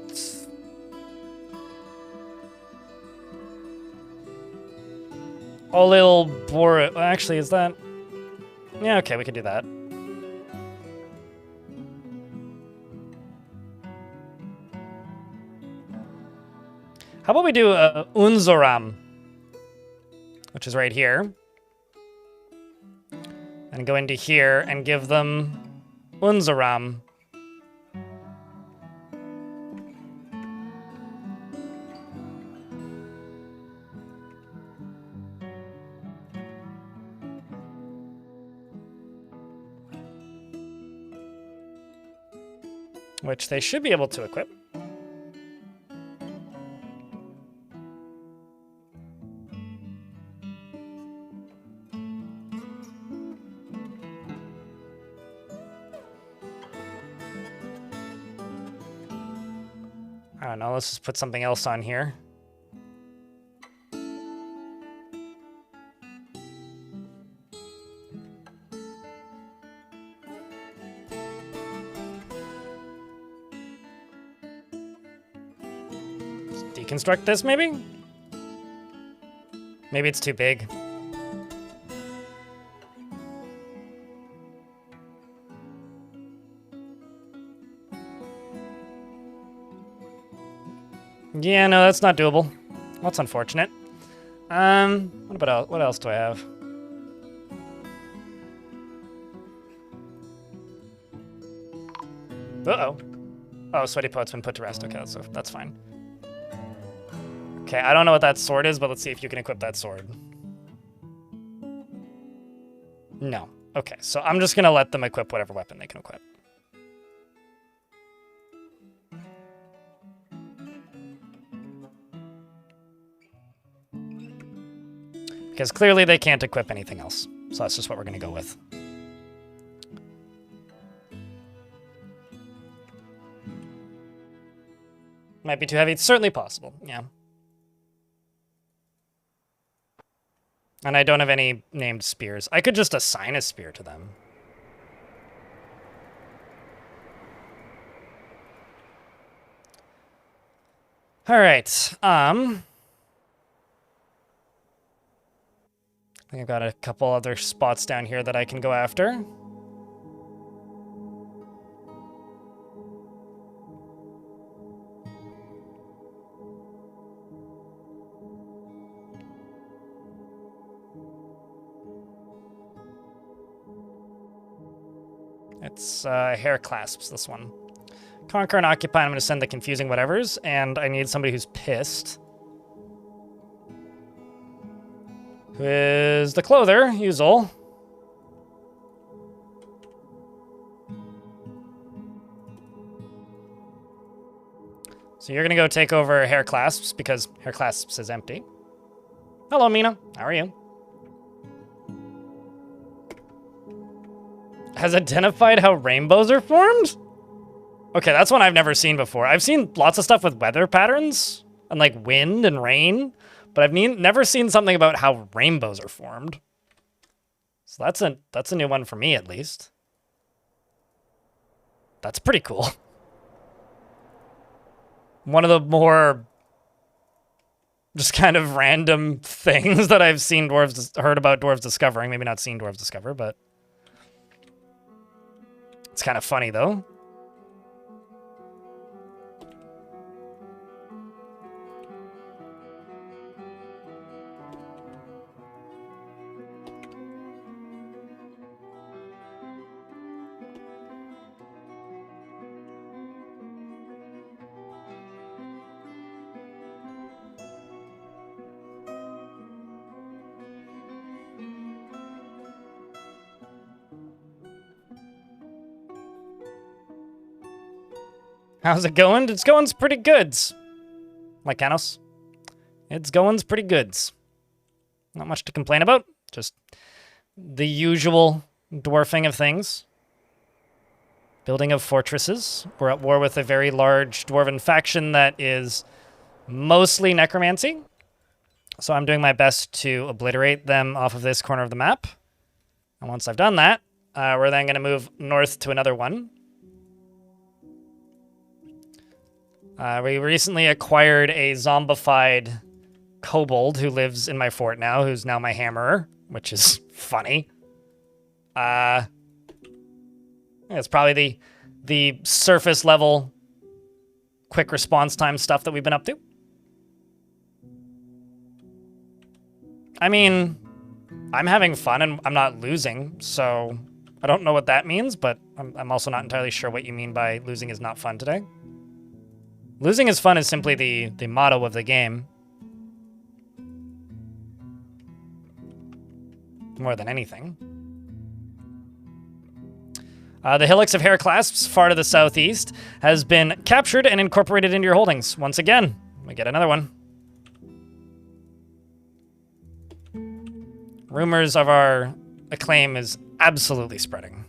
a little Boris... Actually, is that... Yeah, okay, we could do that. How about we do Unzoram, which is right here, and go into here and give them Unzoram. Which they should be able to equip. I don't know, let's just put something else on here. Deconstruct this, maybe? Maybe it's too big. Yeah, no, that's not doable. That's unfortunate. What else do I have? Uh-oh. Oh, Sweaty Poet's been put to rest. Okay, so that's fine. Okay, I don't know what that sword is, but let's see if you can equip that sword. No. Okay, so I'm just going to let them equip whatever weapon they can equip. Because clearly they can't equip anything else. So that's just what we're going to go with. Might be too heavy. It's certainly possible, yeah. And I don't have any named spears. I could just assign a spear to them. All right. I think I've got a couple other spots down here that I can go after. It's hair clasps, this one. Conquer and occupy, I'm going to send the confusing whatevers, and I need somebody who's pissed. Who is the clother, Yuzol. So you're going to go take over hair clasps, because hair clasps is empty. Hello, Mina. How are you? Has identified how rainbows are formed? Okay, that's one I've never seen before. I've seen lots of stuff with weather patterns and like wind and rain, but I've never seen something about how rainbows are formed. So that's a new one for me, at least. That's pretty cool. One of the more just kind of random things that I've seen heard about dwarves discovering. Maybe not seen dwarves discover, but it's kind of funny, though. How's it going? It's going's pretty goods. Lycanos. It's going's pretty goods. Not much to complain about. Just the usual dwarfing of things. Building of fortresses. We're at war with a very large dwarven faction that is mostly necromancy. So I'm doing my best to obliterate them off of this corner of the map. And once I've done that, we're then going to move north to another one. We recently acquired a zombified kobold who lives in my fort now, who's now my hammerer, which is funny. It's probably the surface level quick response time stuff that we've been up to. I mean, I'm having fun and I'm not losing, so I don't know what that means, but I'm also not entirely sure what you mean by losing is not fun today. Losing is fun is simply the motto of the game. More than anything. The Hillocks of Hair Clasps, far to the southeast, has been captured and incorporated into your holdings. Once again, we get another one. Rumors of our acclaim is absolutely spreading.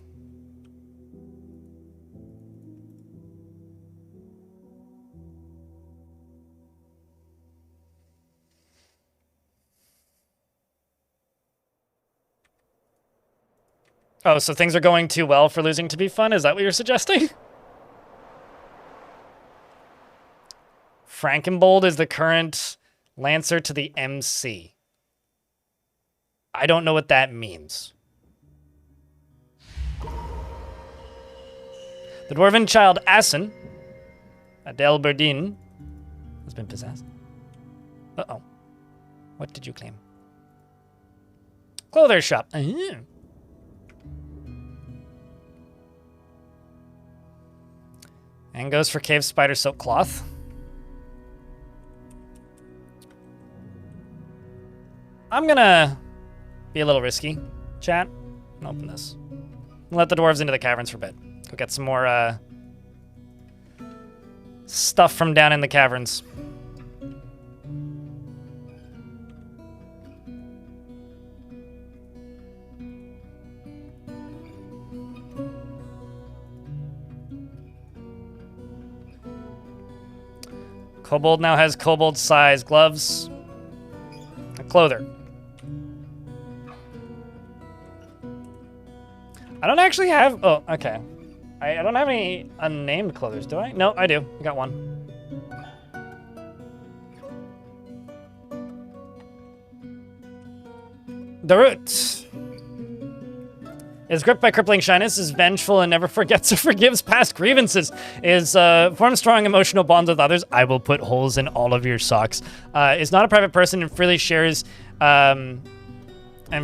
Oh, so things are going too well for losing to be fun? Is that what you're suggesting? Frankenbold is the current Lancer to the MC. I don't know what that means. The dwarven child Asen, Adelberdin, has been possessed. Uh-oh. What did you claim? Clothes shop. And goes for cave spider silk cloth. I'm gonna be a little risky, chat. Open this. Let the dwarves into the caverns for a bit. Go get some more stuff from down in the caverns. Kobold now has kobold-sized gloves. A clother. I don't actually have... Oh, okay. I don't have any unnamed clothers, do I? No, I do. I got one. The root is gripped by crippling shyness, is vengeful and never forgets or forgives past grievances, is forms strong emotional bonds with others. I will put holes in all of your socks. Is not a private person and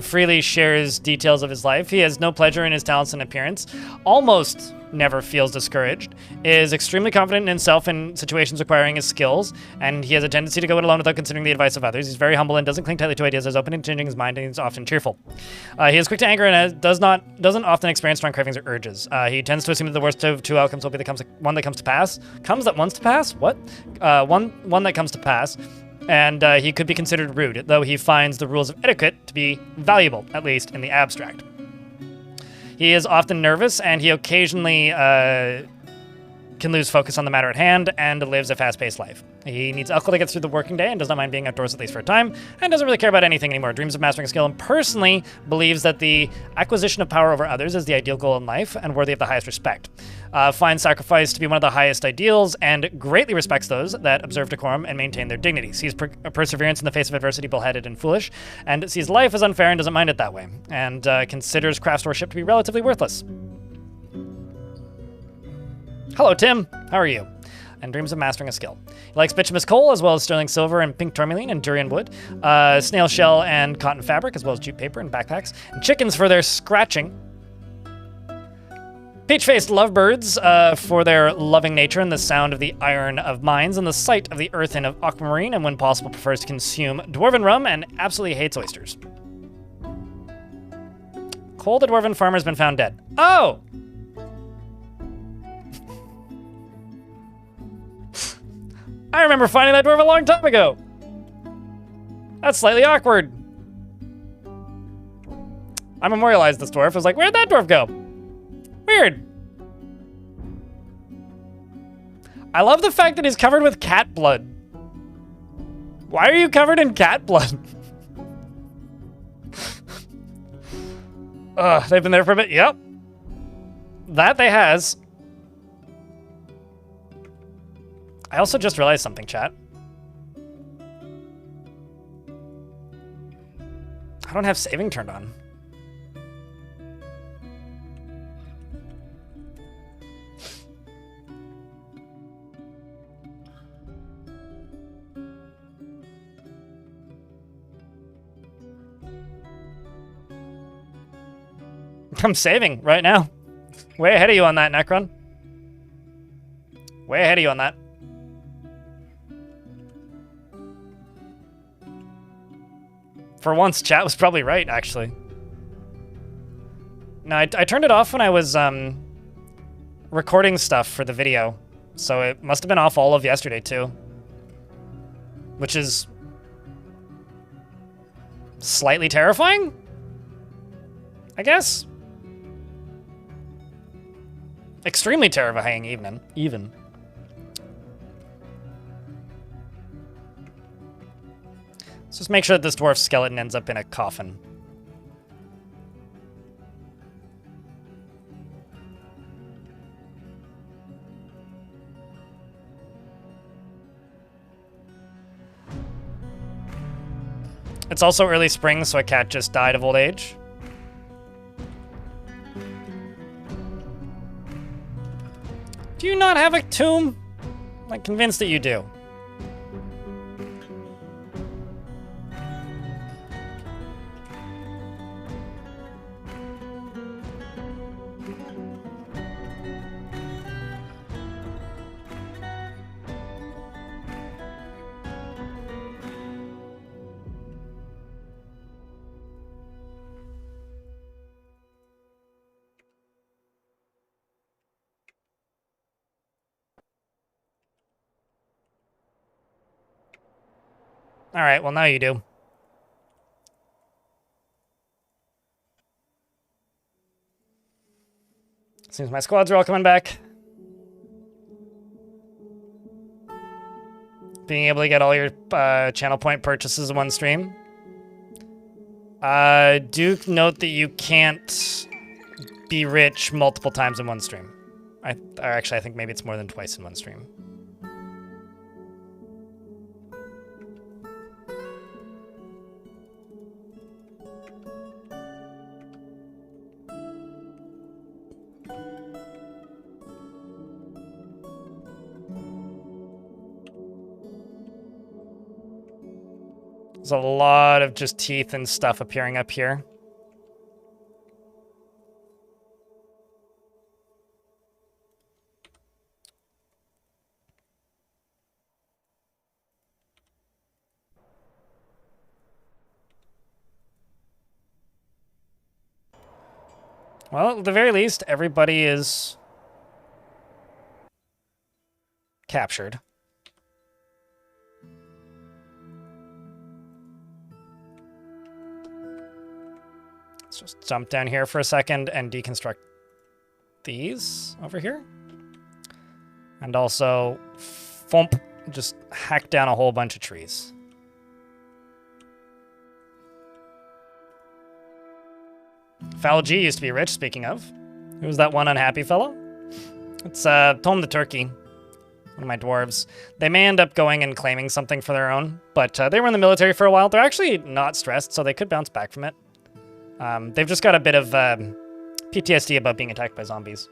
freely shares details of his life. He has no pleasure in his talents and appearance. Almost never feels discouraged. Is extremely confident in himself in situations requiring his skills, and he has a tendency to go it alone without considering the advice of others. He's very humble and doesn't cling tightly to ideas. Is open and changing his mind, and he's often cheerful. He is quick to anger and doesn't often experience strong cravings or urges. He tends to assume that the worst of two outcomes will be one that comes to pass. What? One that comes to pass. And he could be considered rude, though he finds the rules of etiquette to be valuable, at least in the abstract. He is often nervous, and he occasionally can lose focus on the matter at hand and lives a fast-paced life. He needs alcohol to get through the working day and does not mind being outdoors at least for a time, and doesn't really care about anything anymore. Dreams of mastering a skill and personally believes that the acquisition of power over others is the ideal goal in life and worthy of the highest respect. Finds sacrifice to be one of the highest ideals and greatly respects those that observe decorum and maintain their dignity. Sees perseverance in the face of adversity, bullheaded and foolish, and sees life as unfair and doesn't mind it that way, and considers craftsmanship to be relatively worthless. Hello, Tim. How are you? And dreams of mastering a skill. He likes bituminous coal, as well as sterling silver and pink tourmaline and durian wood, snail shell and cotton fabric, as well as jute paper and backpacks, and chickens for their scratching. Peach-faced lovebirds for their loving nature and the sound of the iron of mines and the sight of the earthen of aquamarine, and when possible prefers to consume dwarven rum and absolutely hates oysters. Cole, the dwarven farmer, has been found dead. Oh! I remember finding that dwarf a long time ago. That's slightly awkward. I memorialized this dwarf. I was like, where'd that dwarf go? Weird. I love the fact that he's covered with cat blood. Why are you covered in cat blood? They've been there for a bit. Yep. That they has. I also just realized something, chat. I don't have saving turned on. I'm saving right now. Way ahead of you on that, Necron. Way ahead of you on that. For once, chat was probably right, actually. No, I turned it off when I was recording stuff for the video, so it must have been off all of yesterday, too. Which is slightly terrifying, I guess. Extremely terrifying, even. Let's just make sure that this dwarf skeleton ends up in a coffin. It's also early spring, so a cat just died of old age. Do you not have a tomb? I'm convinced that you do. All right, well, now you do. Seems my squads are all coming back. Being able to get all your channel point purchases in one stream. Do note that you can't be rich multiple times in one stream. Or actually, I think maybe it's more than twice in one stream. There's a lot of just teeth and stuff appearing up here. Well, at the very least, everybody is captured. Let's just jump down here for a second and deconstruct these over here. And also, thump, just hack down a whole bunch of trees. Foul G used to be rich, speaking of. Who's that one unhappy fellow? It's Tom the Turkey, one of my dwarves. They may end up going and claiming something for their own, but they were in the military for a while. They're actually not stressed, so they could bounce back from it. They've just got a bit of PTSD about being attacked by zombies.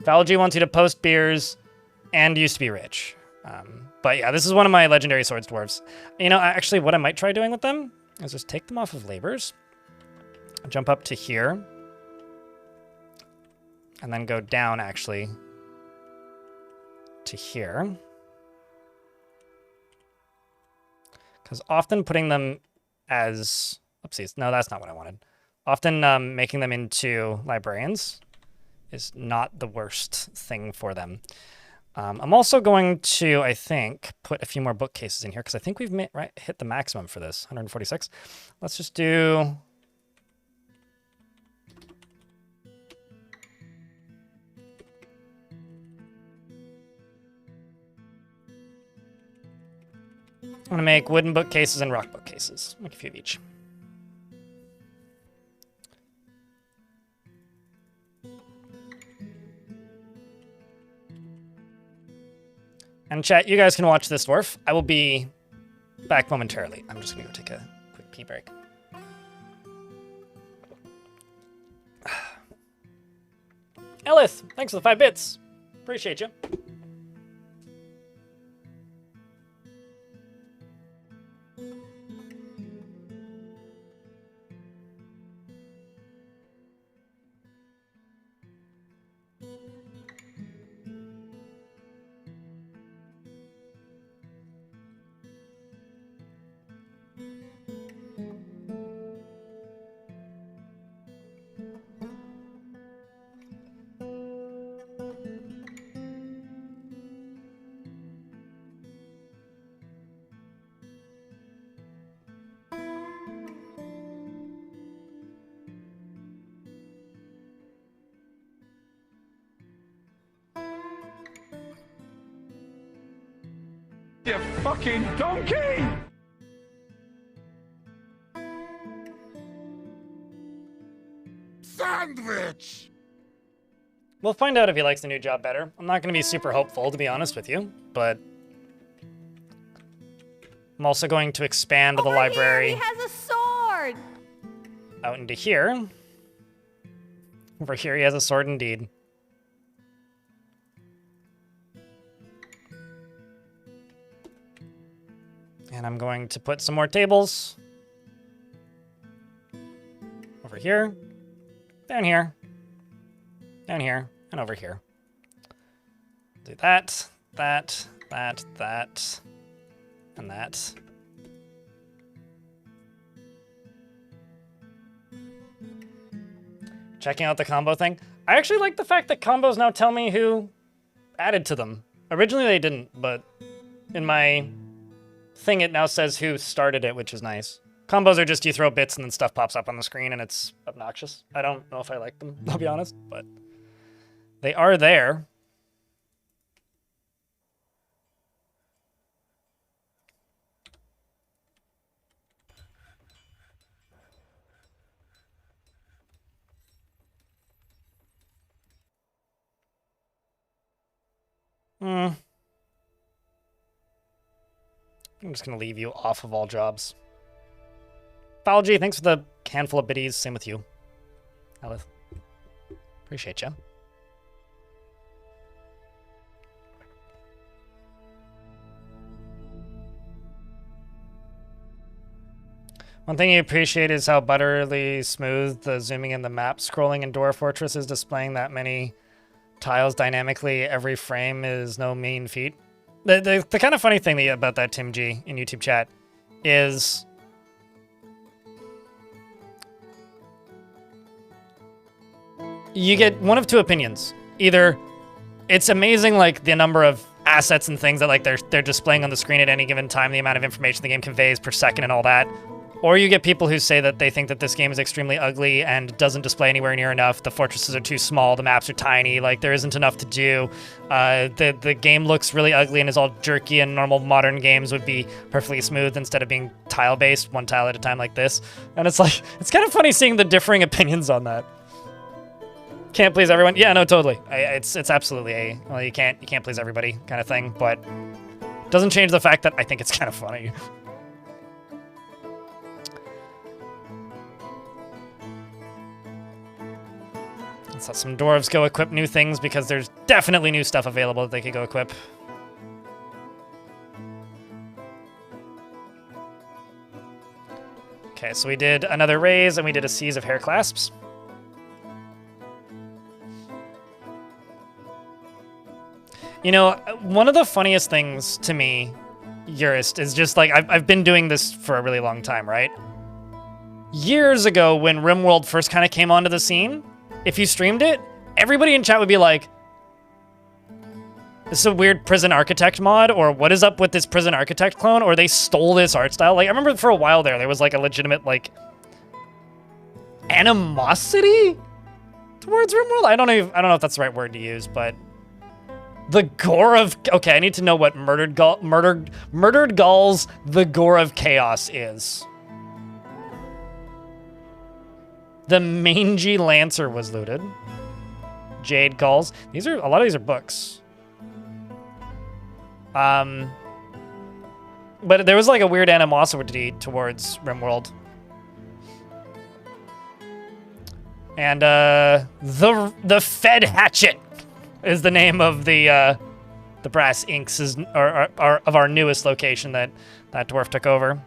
Foul G wants you to post beers and used to be rich. But yeah, this is one of my legendary swords dwarves. You know, actually what I might try doing with them is just take them off of labors. Jump up to here. And then go down, actually, to here. Because often putting them as... Oopsies. No, that's not what I wanted. Often making them into librarians is not the worst thing for them. I'm also going to, I think, put a few more bookcases in here, because I think we've hit the maximum for this, 146. Let's just do... I'm going to make wooden bookcases and rock bookcases. Make a few of each. And chat, you guys can watch this dwarf. I will be back momentarily. I'm just going to go take a quick pee break. Ellis, thanks for the 5 bits. Appreciate you. You fucking donkey! Sandwich! We'll find out if he likes the new job better. I'm not going to be super hopeful, to be honest with you, but I'm also going to expand the library. Here, he has a sword! Out into here. Over here, he has a sword indeed. And I'm going to put some more tables. Over here. Down here. Down here. And over here. Do that, that, that, that, and that. Checking out the combo thing. I actually like the fact that combos now tell me who added to them. Originally they didn't, but in my thing, it now says who started it, which is nice. Combos are just you throw bits and then stuff pops up on the screen and it's obnoxious. I don't know if I like them, I'll be honest, but they are there. I'm just going to leave you off of all jobs. Apology, thanks for the handful of biddies. Same with you, Elith. Appreciate you. One thing you appreciate is how butterly smooth the zooming in the map scrolling in Dwarf Fortress is, displaying that many tiles dynamically every frame is no mean feat. The kind of funny thing about that, Tim G, in YouTube chat, is you get one of two opinions. Either it's amazing, like the number of assets and things that like they're displaying on the screen at any given time, the amount of information the game conveys per second and all that. Or you get people who say that they think that this game is extremely ugly and doesn't display anywhere near enough. The fortresses are too small, the maps are tiny, like there isn't enough to do. The game looks really ugly and is all jerky, and normal modern games would be perfectly smooth instead of being tile-based, one tile at a time like this. And it's like, it's kind of funny seeing the differing opinions on that. Can't please everyone. Yeah, no, totally. It's absolutely a, well, you can't please everybody kind of thing, but doesn't change the fact that I think it's kind of funny. Let's let some dwarves go equip new things, because there's definitely new stuff available that they could go equip. Okay, so we did another raise and we did a Seas of Hair Clasps. You know, one of the funniest things to me, Eurist, is just like, I've been doing this for a really long time, right? Years ago, when RimWorld first kind of came onto the scene, if you streamed it, everybody in chat would be like, this is a weird Prison Architect mod, or what is up with this Prison Architect clone, or they stole this art style. Like, I remember for a while there was like a legitimate, like, animosity towards RimWorld? I don't know if that's the right word to use, but the gore of, okay, I need to know what Murdered Gulls, the gore of chaos is. The Mangy Lancer was looted. Jade Gulls. These are, a lot of these are books. But there was like a weird animosity towards RimWorld. And the Fed Hatchet is the name of the Brass Inks of our newest location that Dwarf took over.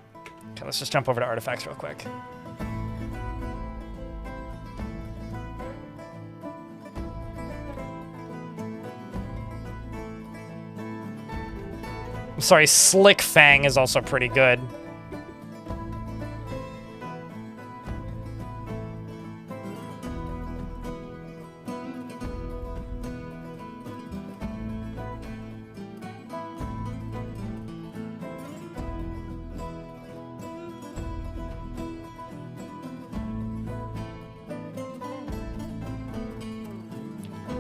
Okay, let's just jump over to artifacts real quick. I'm sorry, Slick Fang is also pretty good.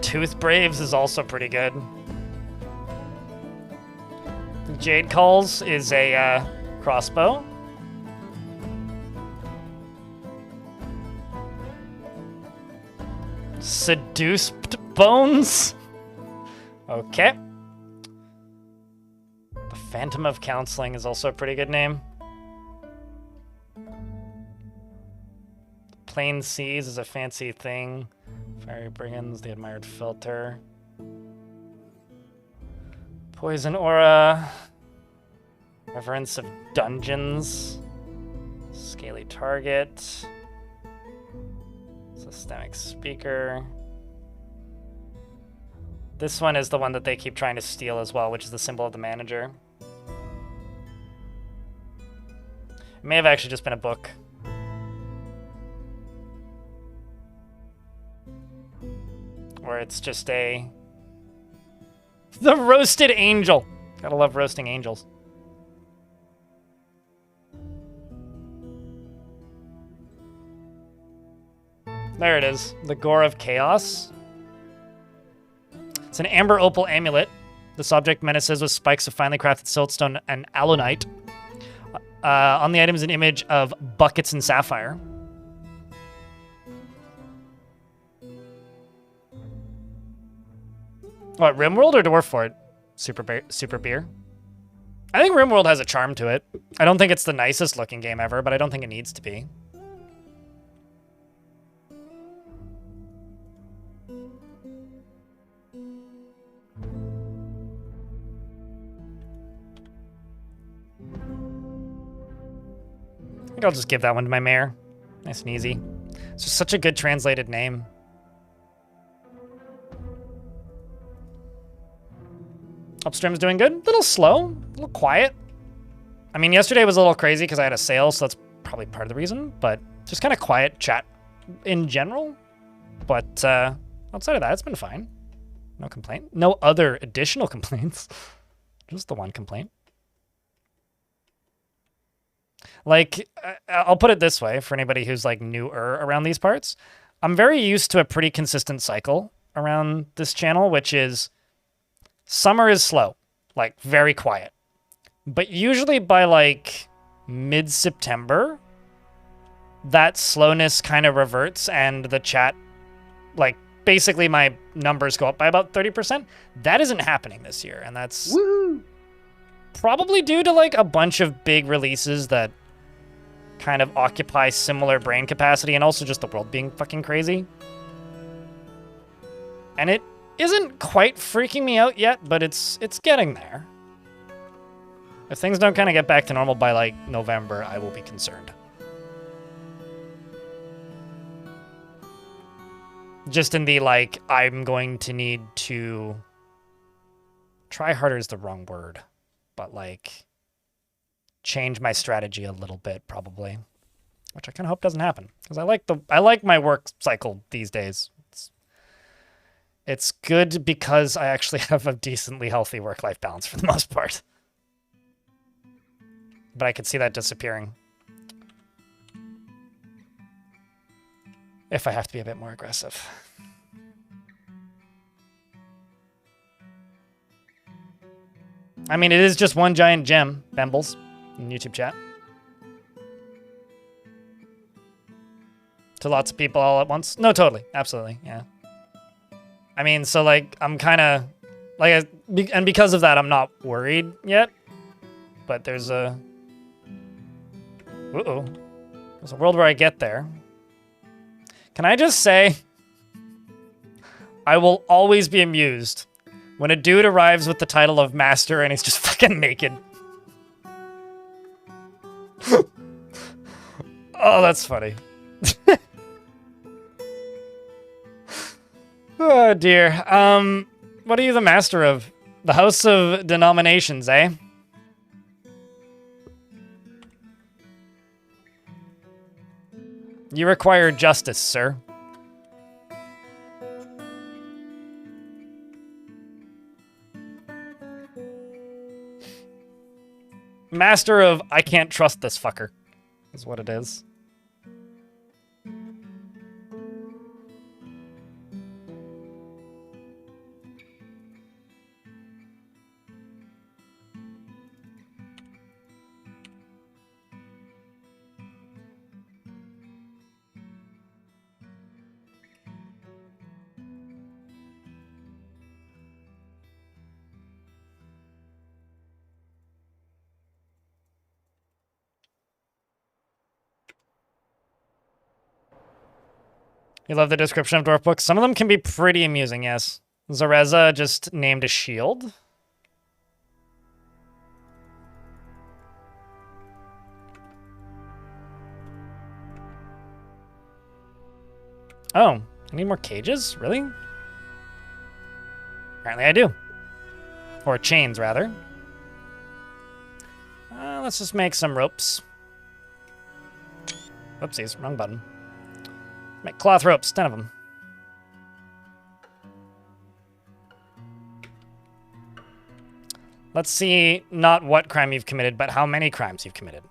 Tooth Braves is also pretty good. Jade Calls is a crossbow. Seduced Bones. Okay. The Phantom of Counseling is also a pretty good name. Plain Seas is a fancy thing. Fiery Brigands, the Admired Filter. Poison Aura. Reverence of Dungeons. Scaly Target. Systemic Speaker. This one is the one that they keep trying to steal as well, which is the symbol of the manager. It may have actually just been a book. Or it's just a... The Roasted Angel. Gotta love roasting angels. There it is. The Gore of Chaos. It's an amber opal amulet. The subject menaces with spikes of finely crafted siltstone and alunite. On the item is an image of buckets and sapphire. What, Rimworld or Dwarf Super Beer? I think Rimworld has a charm to it. I don't think it's the nicest looking game ever, but I don't think it needs to be. I think I'll just give that one to my mare. Nice and easy. It's just such a good translated name. Upstream's doing good. A little slow, a little quiet. I mean, yesterday was a little crazy because I had a sale, so that's probably part of the reason, but just kind of quiet chat in general. But outside of that, it's been fine. No complaint. No other additional complaints. Just the one complaint. Like, I'll put it this way for anybody who's like newer around these parts. I'm very used to a pretty consistent cycle around this channel, which is summer is slow, like very quiet. But usually by like mid-September, that slowness kind of reverts and the chat, like basically my numbers go up by about 30%. That isn't happening this year. And that's probably due to like a bunch of big releases that kind of occupy similar brain capacity and also just the world being fucking crazy. And it isn't quite freaking me out yet, but it's getting there. If things don't kind of get back to normal by like November, I will be concerned. Just in the like, I'm going to need to try harder is the wrong word, but like change my strategy a little bit probably, which I kind of hope doesn't happen because I like my work cycle these days. It's good because I actually have a decently healthy work-life balance for the most part. But I could see that disappearing if I have to be a bit more aggressive. I mean, it is just one giant gem, Bembles, in YouTube chat. To lots of people all at once? No, totally. Absolutely, yeah. I mean, so, like, I'm kind of... like, and because of that, I'm not worried yet. But there's a... uh-oh. There's a world where I get there. Can I just say... I will always be amused when a dude arrives with the title of Master and he's just fucking naked. Oh, that's funny. Oh, dear. What are you the master of? The House of Denominations, eh? You require justice, sir. Master of I can't trust this fucker is what it is. You love the description of Dwarf books? Some of them can be pretty amusing, yes. Zareza just named a shield. Oh, I need more cages? Really? Apparently I do. Or chains, rather. Let's just make some ropes. Whoopsies, wrong button. Make cloth ropes, 10 of them. Let's see not what crime you've committed, but how many crimes you've committed.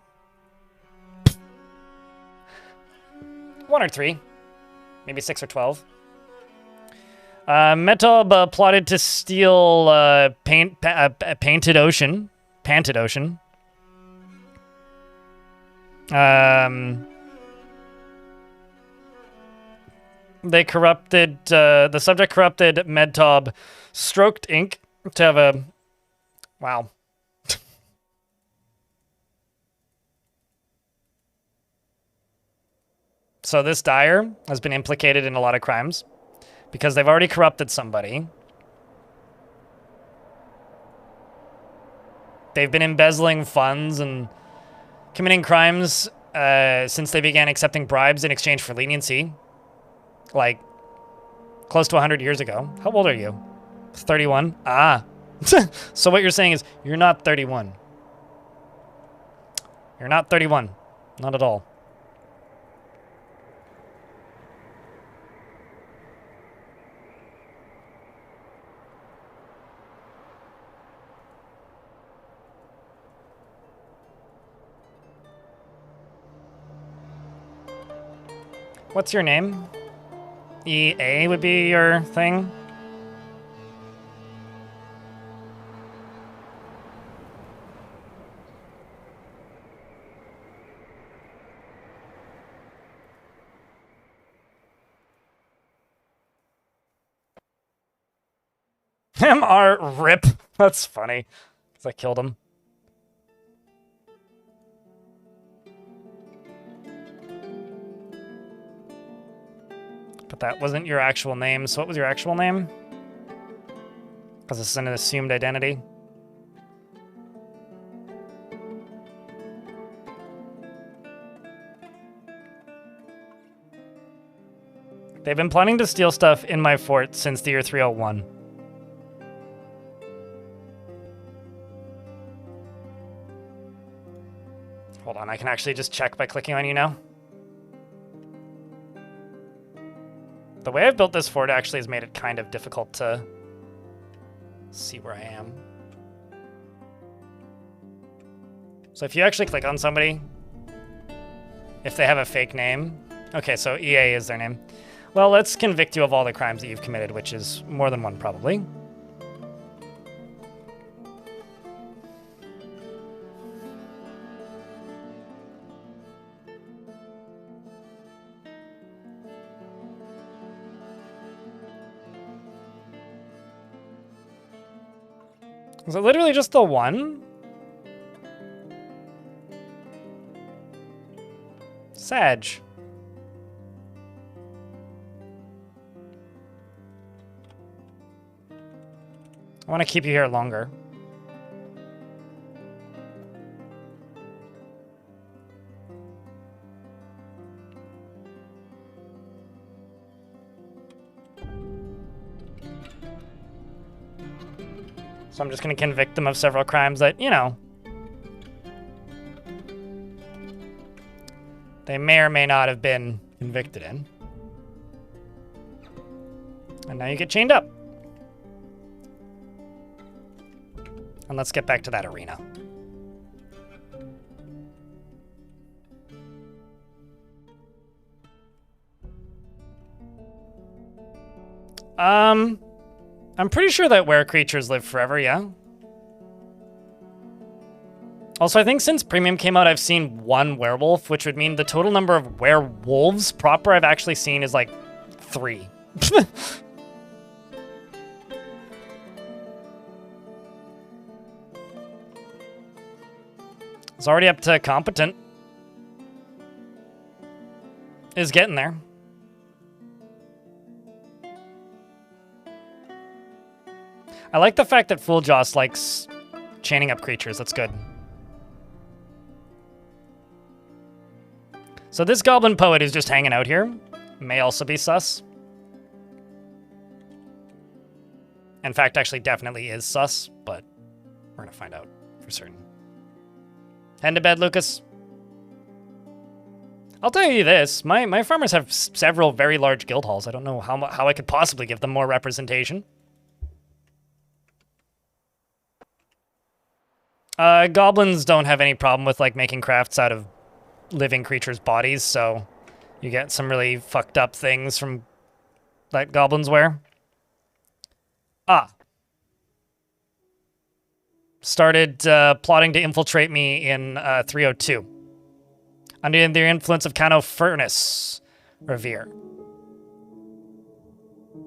1 or 3. Maybe 6 or 12. Metob plotted to steal Painted Ocean. Panted Ocean. They corrupted, the subject corrupted Medtob Stroked Ink to have a, wow. So this dyer has been implicated in a lot of crimes because they've already corrupted somebody. They've been embezzling funds and committing crimes since they began accepting bribes in exchange for leniency. Like, close to 100 years ago. How old are you? 31? Ah. So what you're saying is, you're not 31. You're not 31. Not at all. What's your name? EA would be your thing? MR RIP. That's funny. Because I killed him. But that wasn't your actual name, so what was your actual name? Because this is an assumed identity. They've been planning to steal stuff in my fort since the year 301. Hold on, I can actually just check by clicking on you now. The way I've built this fort actually has made it kind of difficult to see where I am. So if you actually click on somebody, if they have a fake name, okay, so EA is their name. Well, let's convict you of all the crimes that you've committed, which is more than one probably. Is it literally just the one? Sag. I want to keep you here longer. So I'm just going to convict them of several crimes that, you know, they may or may not have been convicted in. And now you get chained up. And let's get back to that arena. I'm pretty sure that were creatures live forever, yeah? Also, I think since Premium came out, I've seen one werewolf, which would mean the total number of werewolves proper I've actually seen is like 3. It's already up to competent. Is getting there. I like the fact that Fool Joss likes chaining up creatures. That's good. So this goblin poet who's just hanging out here may also be sus. In fact, actually definitely is sus, but we're going to find out for certain. Head to bed, Lucas. I'll tell you this. My farmers have several very large guild halls. I don't know how I could possibly give them more representation. Goblins don't have any problem with like making crafts out of living creatures' bodies, so You get some really fucked up things from that goblins wear. Ah. Started plotting to infiltrate me in 302. Under the influence of Cano Furnace Revere.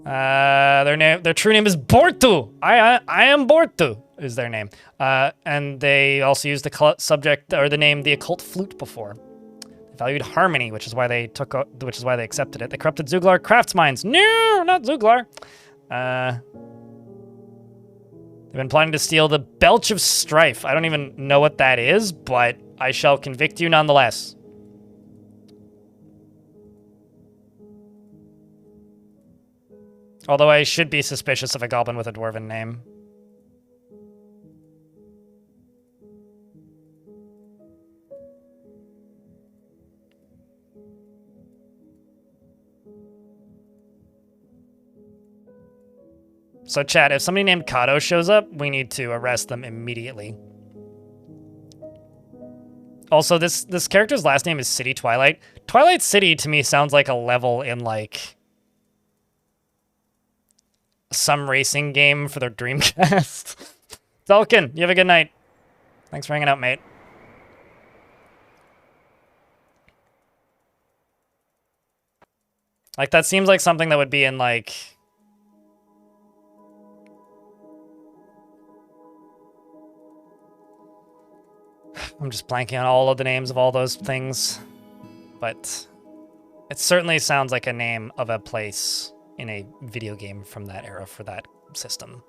Their true name is Bortu. I am Bortu is their name. And they also used the subject or the name the occult flute before. They valued harmony, which is why they accepted it. They corrupted Zuglar Craftsmines. No, not Zuglar. They've been planning to steal the Belch of Strife. I don't even know what that is, but I shall convict you nonetheless. Although I should be suspicious of a goblin with a dwarven name. So chat, if somebody named Kato shows up, we need to arrest them immediately. Also, this character's last name is City Twilight. Twilight City to me sounds like a level in like some racing game for their Dreamcast. Zelkin, you have a good night. Thanks for hanging out, mate. Like, that seems like something that would be in, like... I'm just blanking on all of the names of all those things. But it certainly sounds like a name of a place in a video game from that era for that system.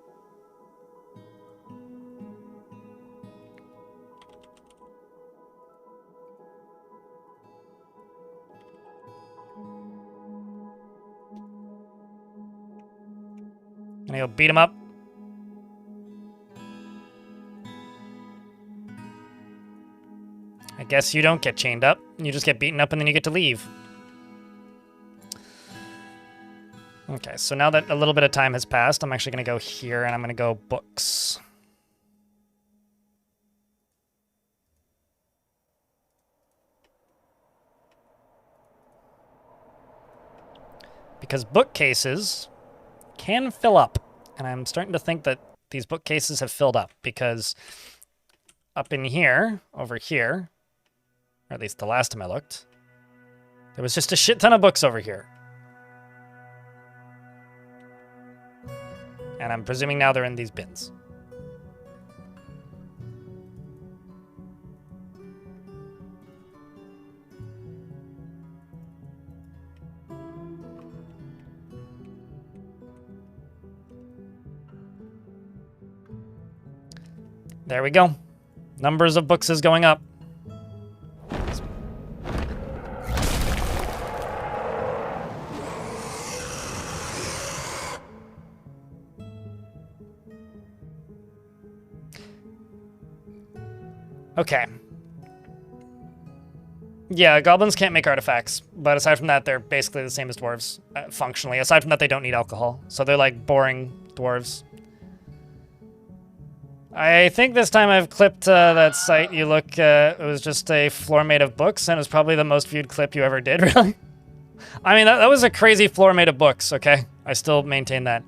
Gonna go beat him up. I guess you don't get chained up. You just get beaten up and then you get to leave. Okay, so now that a little bit of time has passed, I'm actually going to go here and I'm going to go books. Because bookcases can fill up. And I'm starting to think that these bookcases have filled up because up in here, over here, or at least the last time I looked, there was just a shit ton of books over here. And I'm presuming now they're in these bins. There we go. Numbers of books is going up. Okay. Yeah, goblins can't make artifacts, but aside from that, they're basically the same as dwarves, functionally. Aside from that, they don't need alcohol, so they're like boring dwarves. I think this time I've clipped that site. You look, it was just a floor made of books, and it was probably the most viewed clip you ever did, really. I mean, that was a crazy floor made of books, okay? I still maintain that.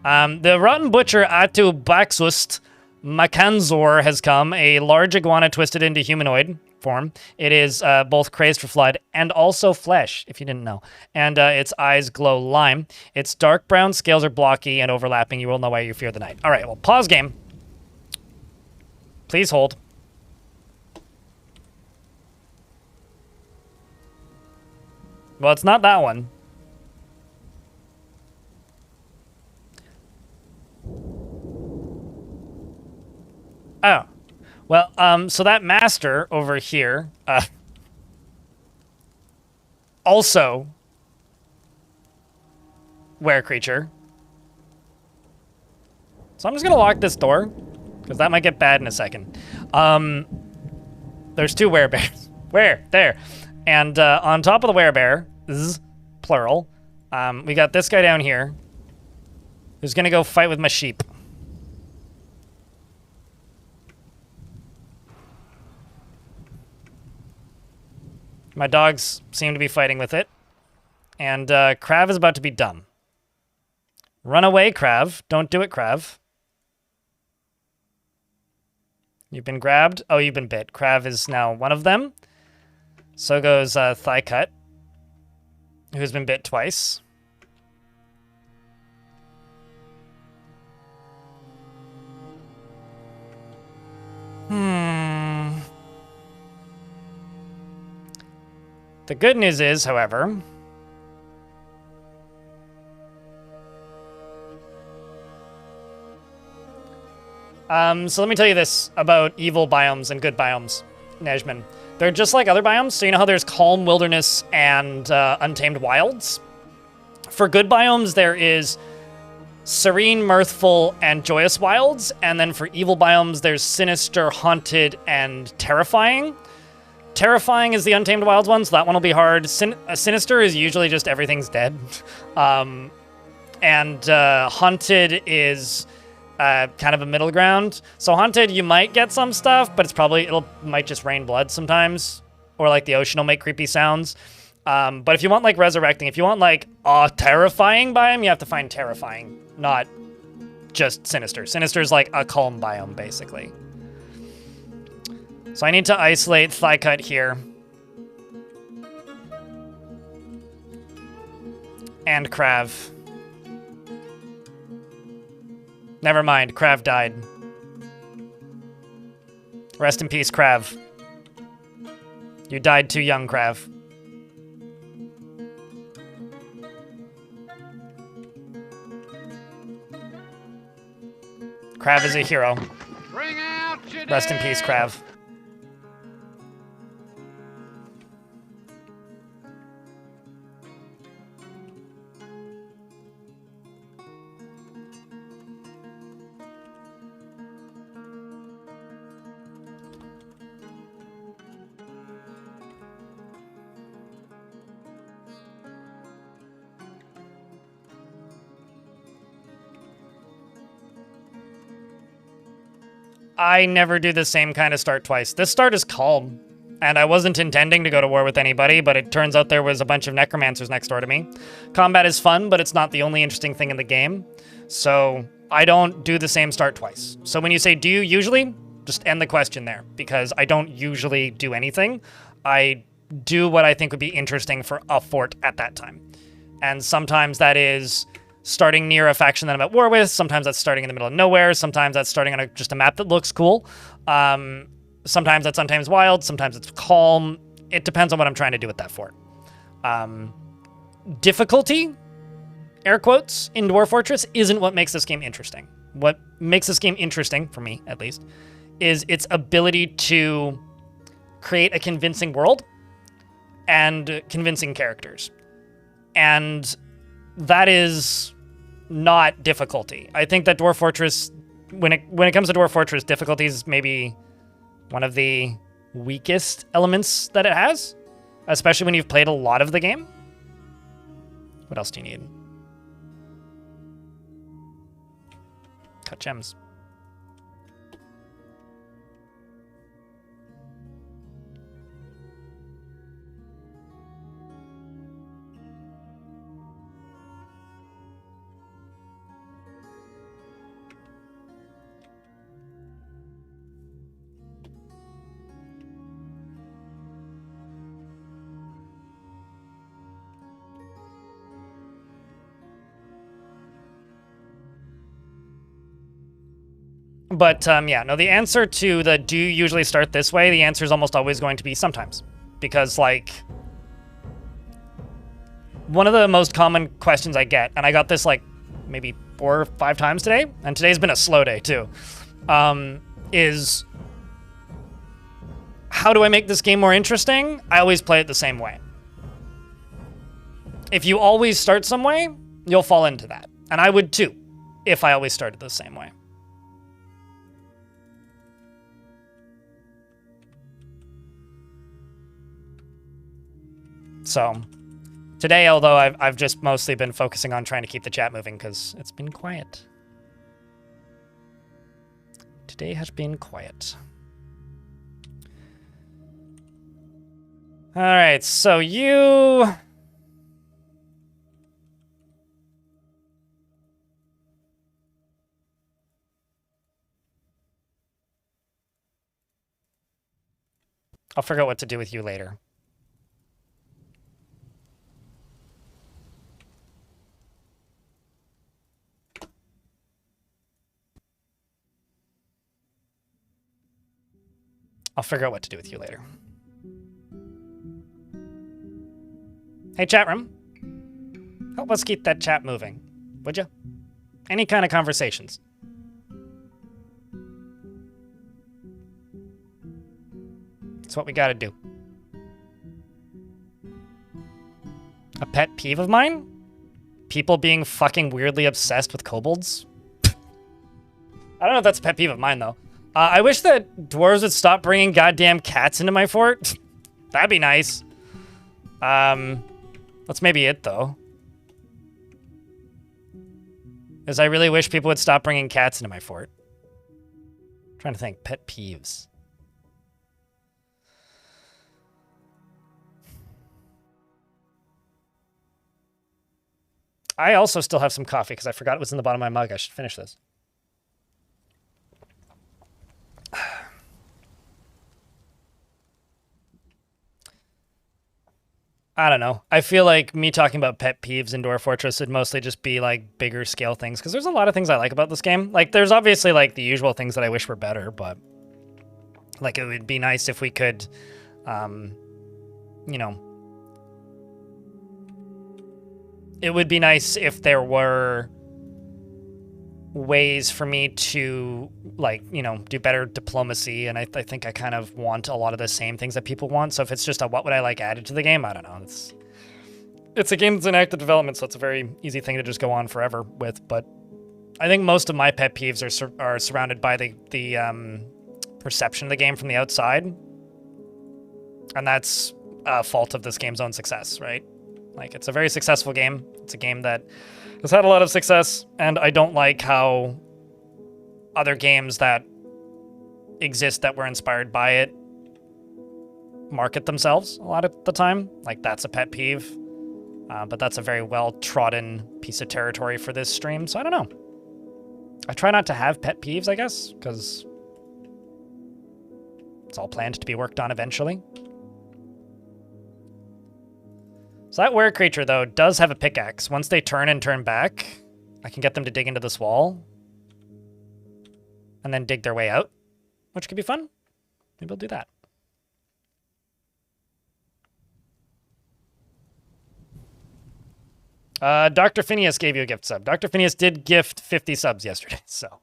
The Rotten Butcher Atu Baxust Makanzor has come, a large iguana twisted into humanoid form. It is both crazed for blood and also flesh, if you didn't know. And its eyes glow lime. Its dark brown scales are blocky and overlapping. You will know why you fear the night. All right, well, pause game. Please hold. Well, it's not that one. Oh. Well, so that master over here, also were-creature. So I'm just gonna lock this door, because that might get bad in a second. There's two werebears. Where? There. And on top of the werebear, plural, we got this guy down here, who's gonna go fight with my sheep. My dogs seem to be fighting with it. And Krav is about to be dumb. Run away, Krav. Don't do it, Krav. You've been grabbed. Oh, you've been bit. Krav is now one of them. So goes Thigh Cut, who's been bit twice. The good news is, however, so let me tell you this about evil biomes and good biomes, Nejman. They're just like other biomes, so you know how there's calm wilderness and untamed wilds? For good biomes, there is serene, mirthful, and joyous wilds, and then for evil biomes, there's sinister, haunted, and terrifying. Terrifying is the untamed wilds one, so that one will be hard. Sinister is usually just everything's dead. And haunted is kind of a middle ground. So haunted, you might get some stuff, but it might just rain blood sometimes, or like the ocean will make creepy sounds. But if you want like resurrecting, if you want like a terrifying biome, you have to find terrifying, not just sinister. Sinister is like a calm biome, basically. So I need to isolate Thigh Cut here. And Krav. Never mind, Krav died. Rest in peace, Krav. You died too young, Krav. Krav is a hero. Rest in peace, Krav. I never do the same kind of start twice. This start is calm, and I wasn't intending to go to war with anybody, but it turns out there was a bunch of necromancers next door to me. Combat is fun, but it's not the only interesting thing in the game, so I don't do the same start twice. So when you say, do you usually? Just end the question there, because I don't usually do anything. I do what I think would be interesting for a fort at that time. And sometimes that is starting near a faction that I'm at war with. Sometimes that's starting in the middle of nowhere. Sometimes that's starting on just a map that looks cool. Sometimes that's Untamed Wild. Sometimes it's calm. It depends on what I'm trying to do with that fort. Difficulty, air quotes, in Dwarf Fortress isn't what makes this game interesting. What makes this game interesting, for me at least, is its ability to create a convincing world and convincing characters. And that is not difficulty. I think that Dwarf Fortress, when it comes to Dwarf Fortress, difficulty is maybe one of the weakest elements that it has, especially when you've played a lot of the game. What else do you need? Cut gems. But, yeah, no, the answer to the do you usually start this way, the answer is almost always going to be sometimes. Because, like, one of the most common questions I get, and I got this, like, maybe 4 or 5 times today, and today's been a slow day, too, is how do I make this game more interesting? I always play it the same way. If you always start some way, you'll fall into that. And I would, too, if I always started the same way. So, today, although I've just mostly been focusing on trying to keep the chat moving because it's been quiet. Today has been quiet. All right, so you I'll figure out what to do with you later. I'll figure out what to do with you later. Hey, chat room. Help us keep that chat moving, would you? Any kind of conversations. That's what we gotta do. A pet peeve of mine? People being fucking weirdly obsessed with kobolds? I don't know if that's a pet peeve of mine, though. I wish that dwarves would stop bringing goddamn cats into my fort. That'd be nice. That's maybe it, though. Because I really wish people would stop bringing cats into my fort. I'm trying to think. Pet peeves. I also still have some coffee because I forgot it was in the bottom of my mug. I should finish this. I don't know. I feel like me talking about pet peeves in Dwarf Fortress would mostly just be like bigger scale things because there's a lot of things I like about this game. Like there's obviously like the usual things that I wish were better, but like it would be nice if we could, you know, it would be nice if there were ways for me to, like, you know, do better diplomacy, and I think I kind of want a lot of the same things that people want. So if it's just a what would I like added to the game, I don't know. It's a game that's in active development, so it's a very easy thing to just go on forever with. But I think most of my pet peeves are surrounded by the perception of the game from the outside, and that's a fault of this game's own success, right? Like, it's a very successful game. It's a game that has had a lot of success, and I don't like how other games that exist that were inspired by it market themselves a lot of the time. Like, that's a pet peeve. But that's a very well-trodden piece of territory for this stream, so I don't know. I try not to have pet peeves, I guess, because it's all planned to be worked on eventually. So that were creature, though, does have a pickaxe. Once they turn and turn back, I can get them to dig into this wall and then dig their way out, which could be fun. Maybe we'll do that. Dr. Phineas gave you a gift sub. Dr. Phineas did gift 50 subs yesterday, so.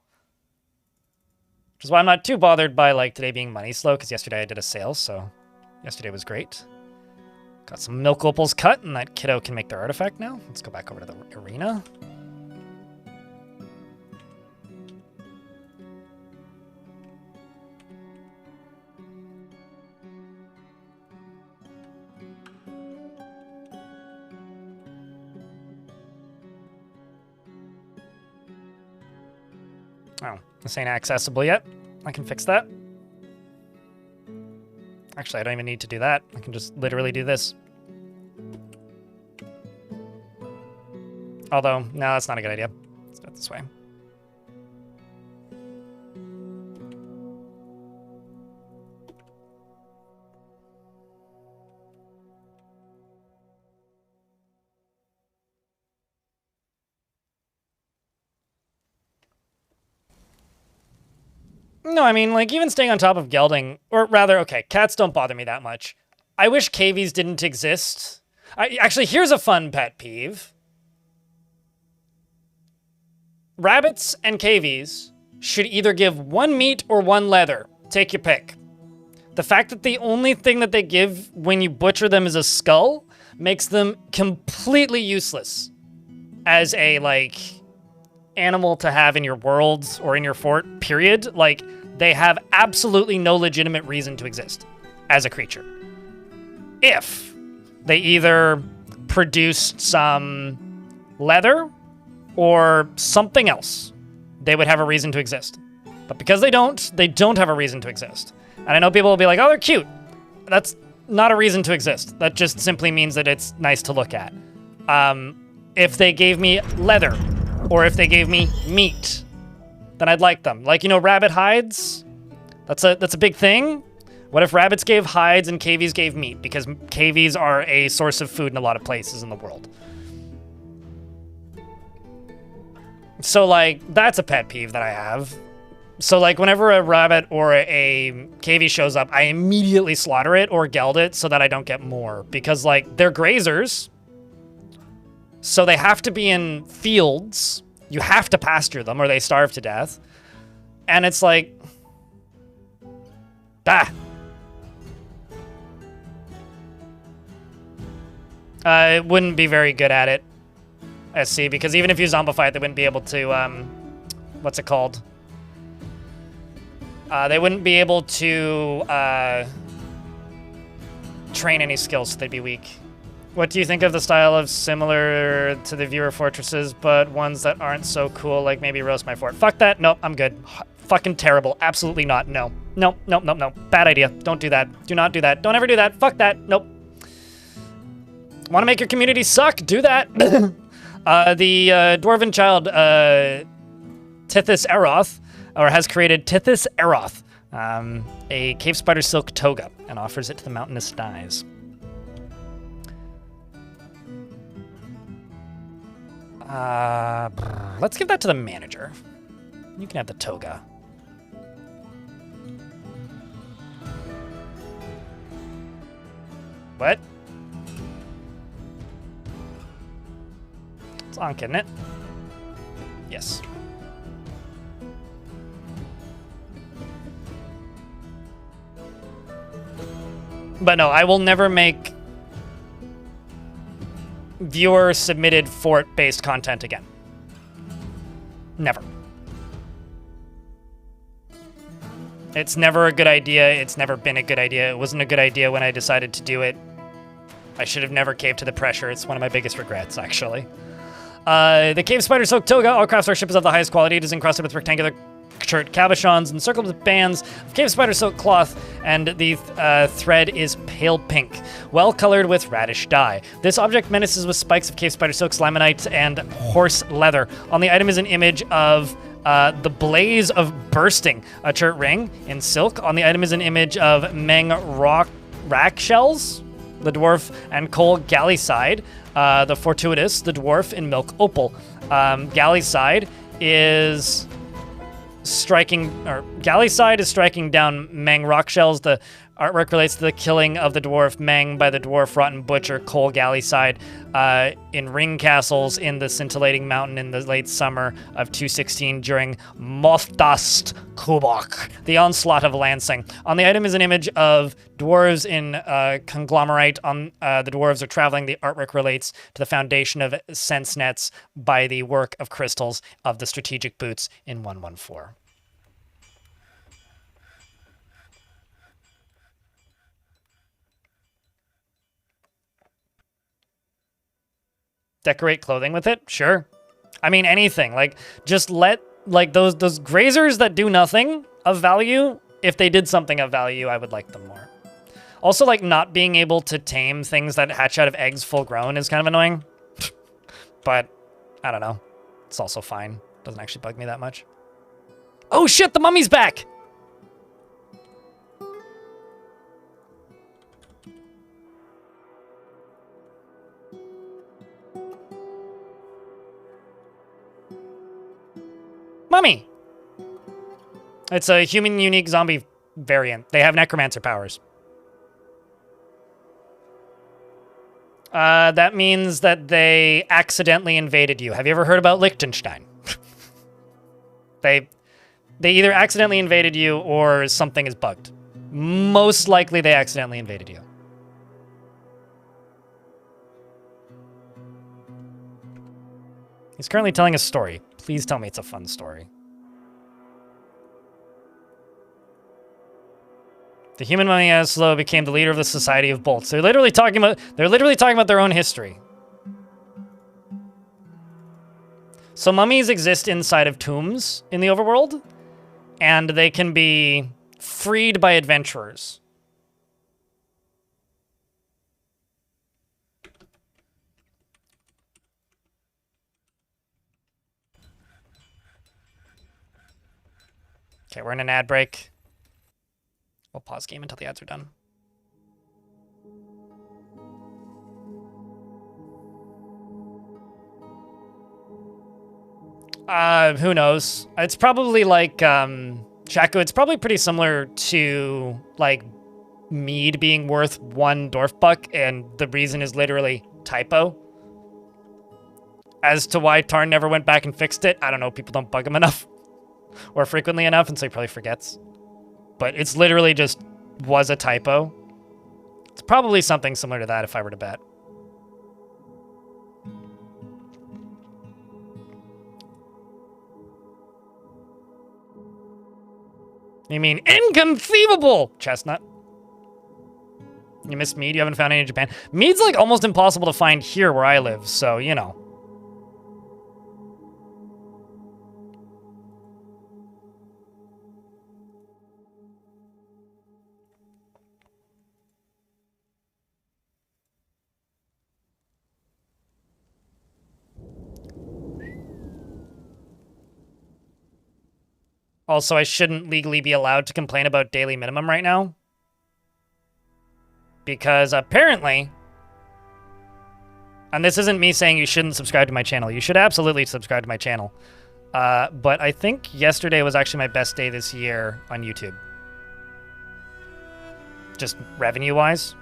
Which is why I'm not too bothered by, like, today being money slow, because yesterday I did a sale, so yesterday was great. Got some milk opals cut, and that kiddo can make their artifact now. Let's go back over to the arena. Oh, this ain't accessible yet. I can fix that. Actually, I don't even need to do that. I can just literally do this. Although, no, that's not a good idea. Let's do it this way. No, I mean, like, even staying on top of gelding, or rather, okay, cats don't bother me that much. I wish cavies didn't exist. Actually, here's a fun pet peeve. Rabbits and cavies should either give one meat or one leather. Take your pick. The fact that the only thing that they give when you butcher them is a skull makes them completely useless as a, like, animal to have in your worlds or in your fort, period. Like, they have absolutely no legitimate reason to exist as a creature. If they either produced some leather or something else, they would have a reason to exist. But because they don't have a reason to exist. And I know people will be like, oh, they're cute. That's not a reason to exist. That just simply means that it's nice to look at. If they gave me leather, or if they gave me meat, then I'd like them. Like, you know, rabbit hides? That's a big thing. What if rabbits gave hides and cavies gave meat? Because cavies are a source of food in a lot of places in the world. So, like, that's a pet peeve that I have. So, like, whenever a rabbit or a cavie shows up, I immediately slaughter it or geld it so that I don't get more. Because, like, they're grazers. So they have to be in fields. You have to pasture them or they starve to death. And it's like... It wouldn't be very good at it, SC, because even if you zombify it, they wouldn't be able to, what's it called? They wouldn't be able to, train any skills, so they'd be weak. What do you think of the style of similar to the viewer fortresses, but ones that aren't so cool, like maybe Roast My Fort? Fuck that. Nope, I'm good. Fucking terrible. Absolutely not. No. Nope, nope, nope, nope. Bad idea. Don't do that. Do not do that. Don't ever do that. Fuck that. Nope. Want to make your community suck? Do that. The Dwarven child, Tithys Eroth, or has created Tithys Eroth, a cave spider silk toga, and offers it to the mountainous skies. Let's give that to the manager. You can have the toga. What? It's Ankh, isn't it? Yes. But no, I will never make viewer-submitted fort-based content again. Never. It's never a good idea. It's never been a good idea. It wasn't a good idea when I decided to do it. I should have never caved to the pressure. It's one of my biggest regrets, actually. The Cave Spider Silk Toga, all craftsmanship is of the highest quality. It is encrusted with rectangular shirt cabochons encircled with bands of Cave Spider Silk cloth, and the thread is pale pink, well colored with radish dye. This object menaces with spikes of Cave Spider Silk, Slamonite, and horse leather. On the item is an image of the blaze of bursting, a chert ring in silk. On the item is an image of Meng rack shells, the dwarf, and Cole Gallyside, the fortuitous, the dwarf in milk opal. Gallyside is striking down Meng rock shells. The artwork relates to the killing of the dwarf Meng by the dwarf rotten butcher Cole Gallyside in ring castles in the scintillating mountain in the late summer of 216 during Mothdast Kubok, the onslaught of Lansing. On the item is an image of dwarves in conglomerate. On the dwarves are traveling. The artwork relates to the foundation of sense nets by the work of crystals of the strategic boots in 114. Decorate clothing with it? Sure. I mean, anything. Like, just let, like, those grazers that do nothing of value, if they did something of value, I would like them more. Also, like, not being able to tame things that hatch out of eggs full grown is kind of annoying. But, I don't know. It's also fine. Doesn't actually bug me that much. Oh shit, the mummy's back! Mummy! It's a human unique zombie variant. They have necromancer powers. That means that they accidentally invaded you. Have you ever heard about Liechtenstein? They either accidentally invaded you or something is bugged. Most likely they accidentally invaded you. He's currently telling a story. Please tell me it's a fun story. The human mummy Aslo became the leader of the Society of Bolts. They're literally talking about their own history. So mummies exist inside of tombs in the overworld, and they can be freed by adventurers. Okay, we're in an ad break. We'll pause game until the ads are done. Who knows? It's probably like, Shaku, it's probably pretty similar to, like, mead being worth 1 dwarf buck, and the reason is literally typo. As to why Tarn never went back and fixed it, I don't know, people don't bug him enough. Or frequently enough, and so he probably forgets. But it's literally just was a typo. It's probably something similar to that if I were to bet. You mean inconceivable, Chestnut? You miss mead? You haven't found any in Japan? Mead's like almost impossible to find here where I live, so, you know. Also, I shouldn't legally be allowed to complain about daily minimum right now. Because apparently, and this isn't me saying you shouldn't subscribe to my channel. You should absolutely subscribe to my channel. But I think yesterday was actually my best day this year on YouTube. Just revenue-wise.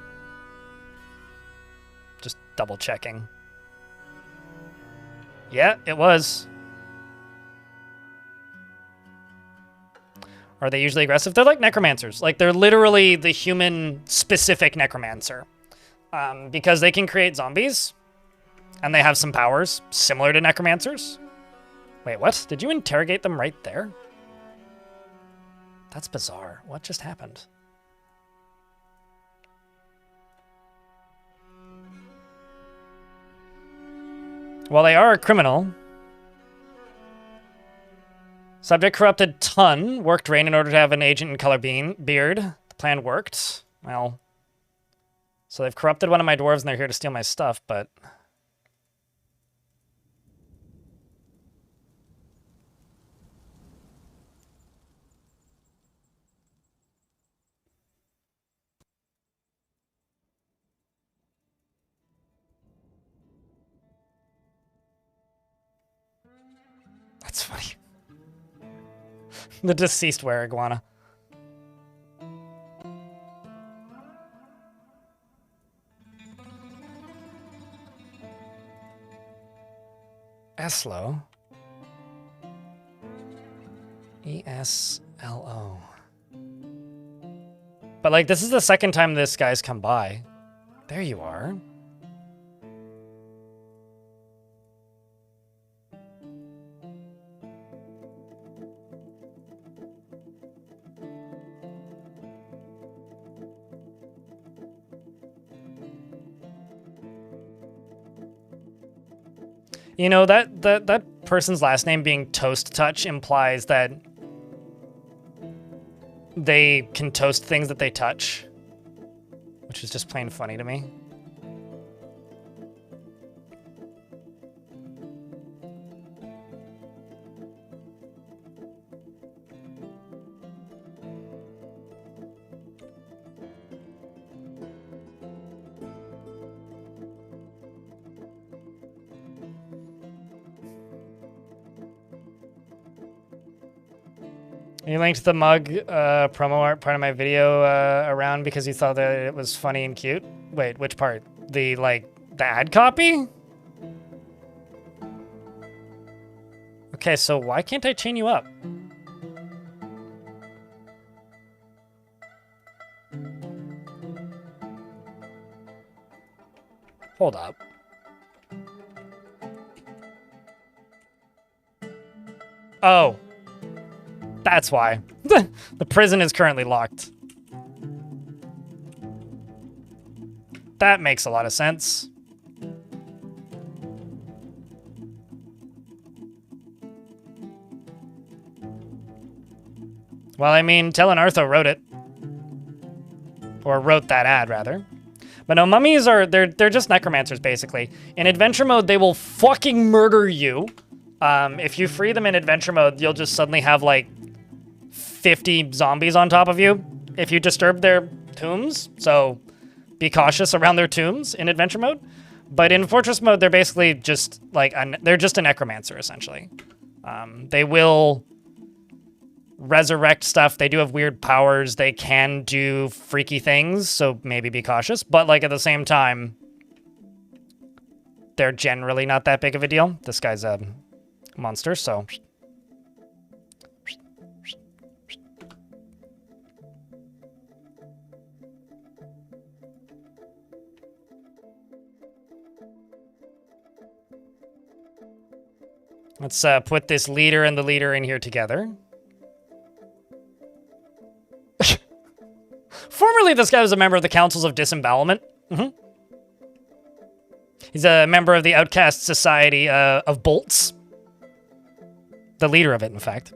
Just double checking. Yeah, it was. Are they usually aggressive? They're like necromancers. Like, they're literally the human-specific necromancer. Because they can create zombies, and they have some powers similar to necromancers. Wait, what? Did you interrogate them right there? That's bizarre. What just happened? Well, they are a criminal. Subject corrupted ton. Worked Rain in order to have an agent in Colorbeard. The plan worked. Well, so they've corrupted one of my dwarves and they're here to steal my stuff, but... That's funny. The deceased were iguana. Eslo. E-S-L-O. But, like, this is the second time this guy's come by. There you are. You know, that person's last name being Toast Touch implies that they can toast things that they touch, which is just plain funny to me. You linked the mug promo art part of my video around because you thought that it was funny and cute? Wait, which part? The ad copy? Okay, so why can't I chain you up? Hold up. Oh. That's why. The prison is currently locked. That makes a lot of sense. Well, I mean, Telenartho wrote it. Or wrote that ad, rather. But no, mummies are, they're just necromancers, basically. In adventure mode, they will fucking murder you. If you free them in adventure mode, you'll just suddenly have, like, 50 zombies on top of you. if you disturb their tombs, so be cautious around their tombs in adventure mode. But in fortress mode, they're basically just like, they're just a necromancer, essentially. They will resurrect stuff. They do have weird powers. They can do freaky things, so maybe be cautious. But like at the same time, they're generally not that big of a deal. This guy's a monster, so... Let's put this leader and the leader in here together. Formerly, this guy was a member of the Councils of Disembowelment. He's a member of the Outcast Society of Bolts. The leader of it, in fact.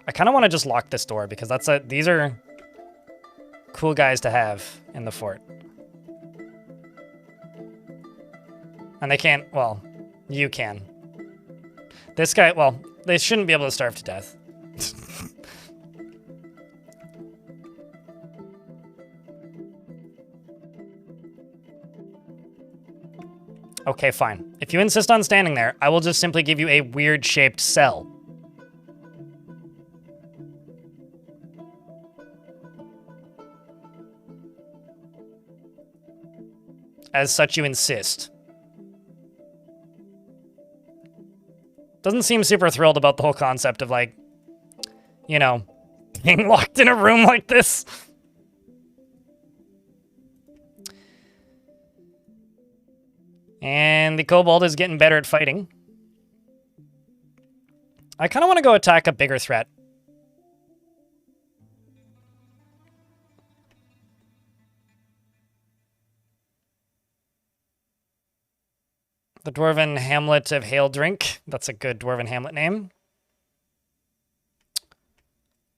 I kind of want to just lock this door because these are cool guys to have in the fort. And they can't, well, you can. This guy, well, they shouldn't be able to starve to death. Okay, fine. If you insist on standing there, I will just simply give you a weird-shaped cell. As such, you insist. Doesn't seem super thrilled about the whole concept of, like, you know, being locked in a room like this. And the kobold is getting better at fighting. I kind of want to go attack a bigger threat. The Dwarven Hamlet of Haledrink. That's a good Dwarven Hamlet name.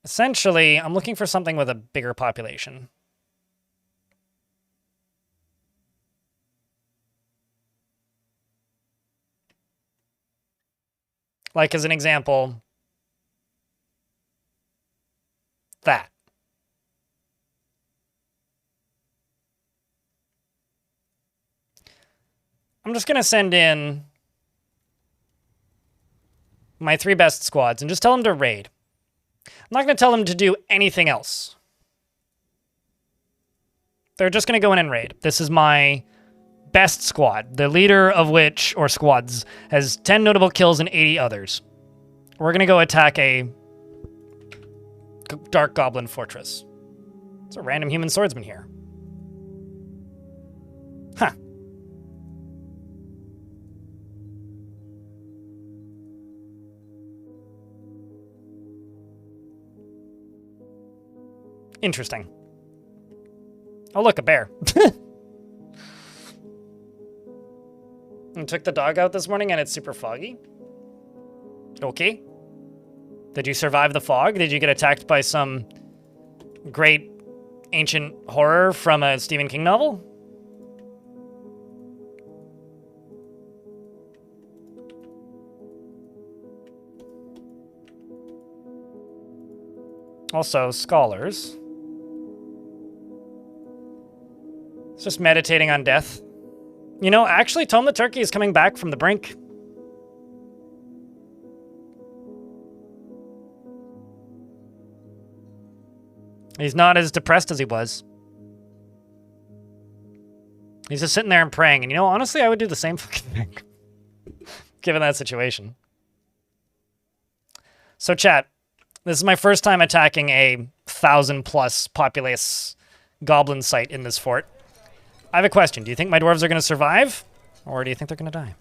Essentially, I'm looking for something with a bigger population. Like, as an example, that. I'm just going to send in my 3 best squads and just tell them to raid. I'm not going to tell them to do anything else. They're just going to go in and raid. This is my best squad, the leader of which, or squads, has 10 notable kills and 80 others. We're going to go attack a Dark Goblin fortress. It's a random human swordsman here. Huh. Interesting. Oh, look, a bear. I took the dog out this morning and it's super foggy. Okay. Did you survive the fog? Did you get attacked by some great ancient horror from a Stephen King novel? Also, scholars. It's just meditating on death. You know, actually, Tome the Turkey is coming back from the brink. He's not as depressed as he was. He's just sitting there and praying. And you know, honestly, I would do the same fucking thing. Given that situation. So, chat. This is my first time attacking a 1,000+ populace goblin site in this fort. I have a question. Do you think my dwarves are going to survive? Or do you think they're going to die?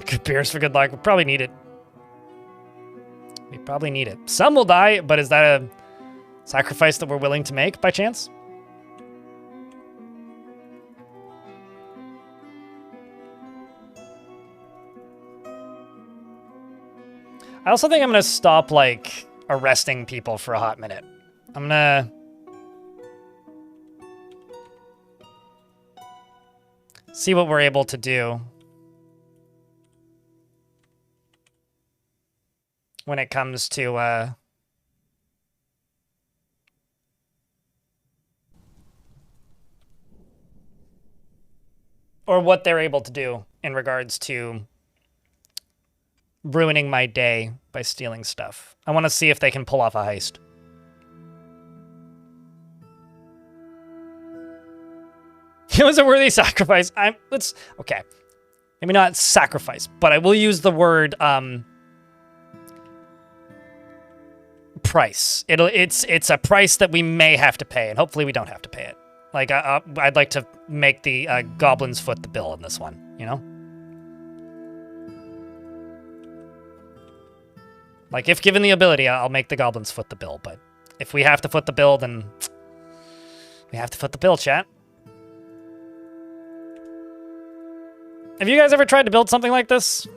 Good beers for good luck. We probably need it. We probably need it. Some will die, but is that a sacrifice that we're willing to make by chance? I also think I'm going to stop, like, arresting people for a hot minute. I'm going to see what we're able to do when it comes to or what they're able to do in regards to ruining my day by stealing stuff. I want to see if they can pull off a heist. It was a worthy sacrifice. Okay. Maybe not sacrifice, but I will use the word price. It's a price that we may have to pay, and hopefully we don't have to pay it. Like I'd like to make the goblins foot the bill in this one, you know? Like, if given the ability, I'll make the goblins foot the bill, but if we have to foot the bill, then we have to foot the bill, chat. Have you guys ever tried to build something like this?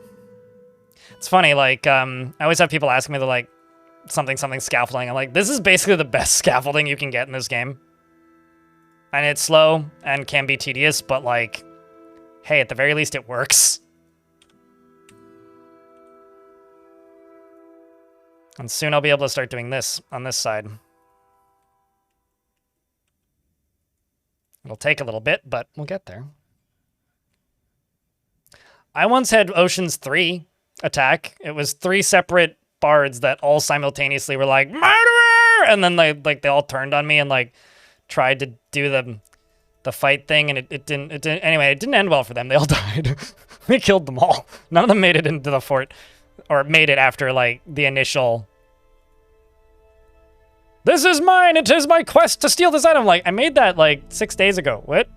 It's funny, like, I always have people asking me, they're like, something scaffolding. I'm like, this is basically the best scaffolding you can get in this game. And it's slow and can be tedious, but like, hey, at the very least it works. And soon I'll be able to start doing this on this side. It'll take a little bit, but we'll get there. I once had Ocean's 3 attack. It was 3 separate bards that all simultaneously were like, murderer! And then they all turned on me and like tried to do the fight thing, and it didn't anyway, it didn't end well for them. They all died. We killed them all. None of them made it into the fort, or made it after like the initial, this is mine, it is my quest to steal this item. Like, I made that like 6 days ago. What?